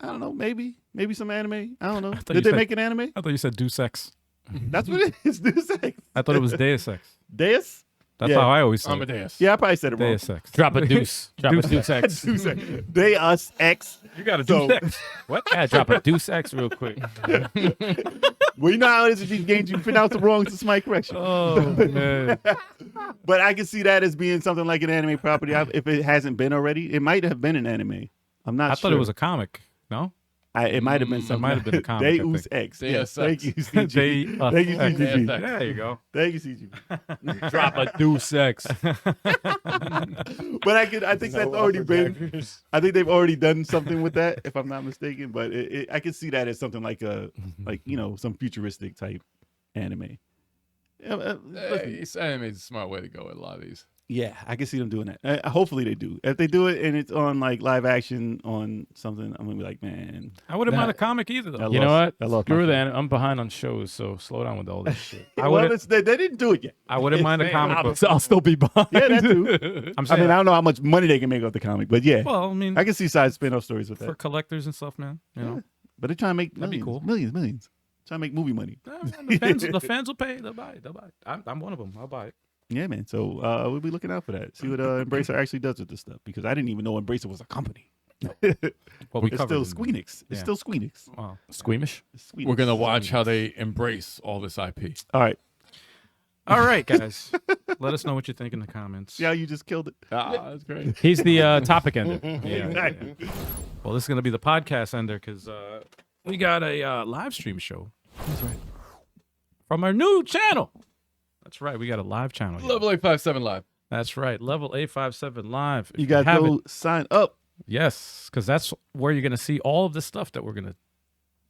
I don't know, maybe some anime. I don't know. thought Did you they said- make an anime? I thought you said Deus Ex. That's what it is. Deus Ex. I thought it was Deus Ex. Deus? That's Yeah. how I always say it. Amadeus. Yeah, I probably said it wrong. Deus Ex. Drop a deuce. Drop a deuce X. Deus Ex. Deus Ex. You got to So- Deus Ex. What? Yeah, drop a deuce X real quick. Well, you know how it is with these games. You pronounce it wrong, it's my correction. Oh man. But I can see that as being something like an anime property. If it hasn't been already, it might have been an anime. I'm not I sure. thought it was a comic. No. It might have been something. might have been a comic, I Deus think. Ex. Deus Yes, Ex. thank you, CG. Deus Thank you, Ex. CGB. There you go. Thank you, CG. Drop a deuce X. But I think that's already been. I think they've already done something with that, if I'm not mistaken. But I can see that as something like some futuristic type anime. Listen, It's anime is a smart way to go with a lot of these. yeah, I can see them doing that. Hopefully they do. If they do it and it's on like live action on something, I'm gonna be like, man. I wouldn't mind a comic either though. You know what? I lost Screw my that. I'm behind on shows, so slow down with all this shit. They didn't do it yet. I wouldn't mind a comic book. I'll still be behind. Yeah, that too. I'm I saying. mean, I don't know how much money they can make off the comic, but yeah, well, I mean, I can see side spin-off stories with for that. collectors and stuff, man. You know, But they're trying to make That'd be millions, cool. millions. Trying to make movie money. the fans will pay. They'll buy it. They'll buy it. I'm one of them. I'll buy it. Yeah, man. So we'll be looking out for that. See what Embracer actually does with this stuff, because I didn't even know Embracer was a company. Well, It's covered still in- Squeenix. It's yeah. still Squeenix. Wow. Squeamish. It's Squeenix. We're gonna watch how they embrace all this IP. All right. All right, guys. Let us know what you think in the comments. See how you just killed it. Ah, that's great. He's the topic ender. Yeah. Well, this is gonna be the podcast ender because we got a live stream show. That's right. From our new channel. That's right. We got a live channel. here. Level 857 live. That's right. Level 857 live. If You got to haven't- go sign up. Yes, because that's where you're gonna see all of the stuff that we're gonna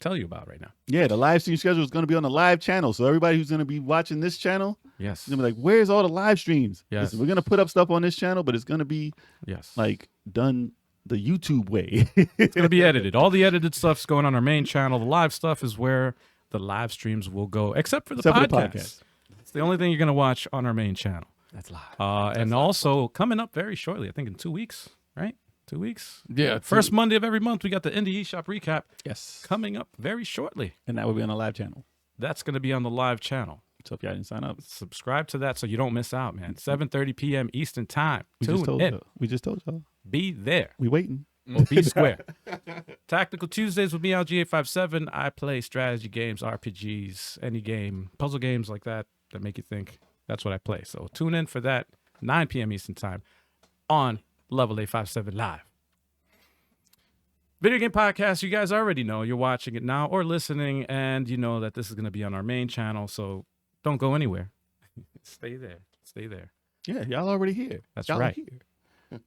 tell you about right now. Yeah, the live stream schedule is going to be on the live channel. So everybody who's going to be watching this channel Yes. is going to be like, where's all the live streams? Yes. Listen, we're going to put up stuff on this channel, but it's going to be Yes. like done the YouTube way. It's gonna be edited. All the edited stuff's going on our main channel. The live stuff is where the live streams will go, except for the Except for the podcast. podcast. It's the only thing you're gonna watch on our main channel. That's live. And also coming up very shortly, I think in 2 weeks, right? 2 weeks. Yeah. First Monday of every month, we got the Indie eShop recap Yes. coming up very shortly. And that will be on the live channel. That's gonna be on the live channel. So if y'all didn't sign up, Subscribe to that so you don't miss out, man. 7:30 p.m. Eastern time. we just Tune told in. y'all. We just told y'all. Be there. We waiting. Or be square. Tactical Tuesdays with me, LG857. I play strategy games, RPGs, any game, puzzle games like that make you think. That's what I play. So tune in for that, 9 p.m. Eastern time on Level 857 Live. Video game podcast, you guys already know. You're watching it now or listening, and you know that this is going to be on our main channel. So don't go anywhere. Stay there. Stay there. Yeah, y'all already here. That's Y'all right. Here.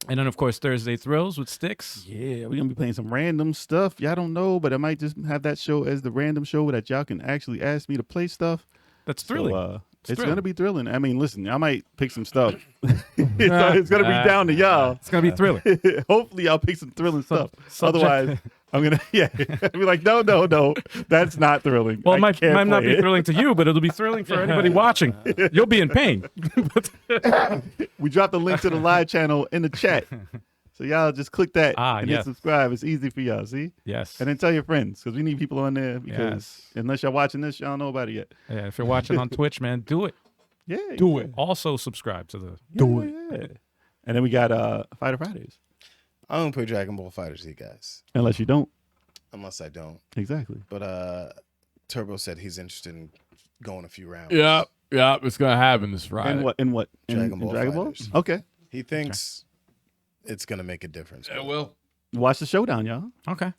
And then, of course, Thursday Thrills with Sticks. Yeah, we're going to be playing some random stuff. Y'all don't know, but I might just have that show as the random show that y'all can actually ask me to play stuff. That's thrilling. So, it's thrilling. going to be thrilling. I mean, listen, I might pick some stuff. it's going to be down to y'all. It's going to be thrilling. Hopefully, y'all pick some thrilling stuff. subject- Otherwise, I'm gonna I'd be like, no, that's not thrilling. Well, I it might can't not play be thrilling to you, but it'll be thrilling for anybody watching. You'll be in pain. We dropped the link to the live channel in the chat. So y'all just click that and hit yes. subscribe. It's easy for y'all, see? Yes. And then tell your friends, because we need people on there, because unless y'all watching this, y'all don't know about it yet. Yeah, if you're watching on Twitch, man, do it. Yeah. Do it. Also subscribe to the Yeah. And then we got Fighter Fridays. I don't play Dragon Ball Fighters, you guys. Unless you don't. Unless I don't. Exactly. But Turbo said he's interested in going a few rounds. Yeah, it's gonna happen this Friday. In what? Dragon Ball Dragon Ball? Fighters. Okay. He thinks it's gonna make a difference. It will. Watch the showdown, y'all. Okay.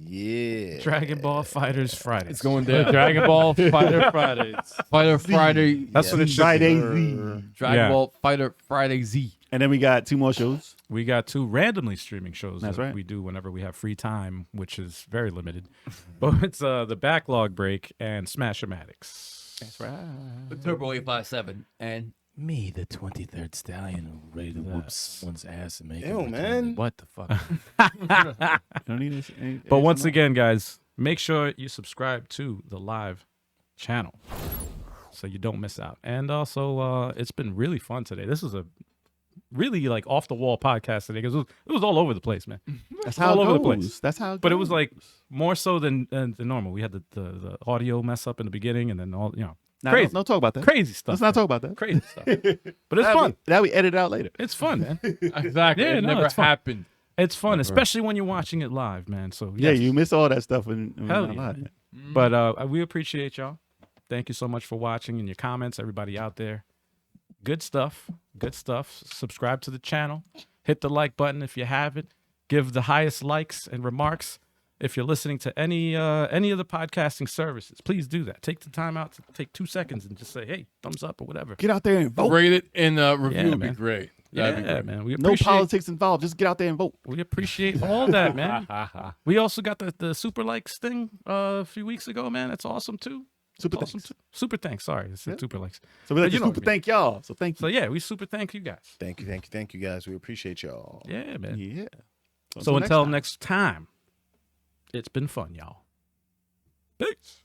Yeah. Dragon Ball Fighters Fridays. It's going down. Dragon Ball Fighter Fridays. Fighter Friday. That's what it should Friday be. Z. Dragon Ball Fighter Friday Z. And then we got 2 more shows. We got 2 randomly streaming shows That's that right. we do whenever we have free time, which is very limited. But it's the Backlog Break and Smash-O-Matics. That's right. The Turbo 857 and Me, the 23rd stallion, ready to whoop someone's ass and make Ew, it man. What the fuck? Don't need this, But once again, guys, make sure you subscribe to the live channel so you don't miss out. And also, it's been really fun today. This is a really like off the wall podcast today because it was all over the place, man. That's how all it over the goes. place. That's how it But it goes. was like more so than normal. We had the audio mess up in the beginning, and then all Nah, crazy. No talk about that. crazy stuff. Let's not talk about that. Crazy stuff. But it's fun. That we edit out later. It's fun, man. exactly. Yeah, it no, never it's fun. happened. It's fun, Never. especially when you're watching it live, man. So Yeah, yes. you miss all that stuff when Hell not yeah. live. But we appreciate y'all. Thank you so much for watching and your comments, everybody out there. Good stuff. Good stuff. Subscribe to the channel. Hit the like button if you haven't. Give the highest likes and remarks if you're listening to any of the podcasting services. Please do that. Take the time out to take 2 seconds and just say, hey, thumbs up or whatever. Get out there and vote. Rate it and review Yeah, would be man. great. Yeah, That'd be great. man. We No appreciate, politics involved. Just get out there and vote. we appreciate all that, man. We also got the super likes thing a few weeks ago, man. That's awesome too. Super Awesome thanks. too. Super thanks. Sorry, it's Yeah. super likes. So we like But to you know super what I mean. thank y'all. So thank So you. yeah, we super thank you guys. Thank you, guys. We appreciate y'all. Yeah, man. Yeah. So until time. next time, it's been fun, y'all. Peace.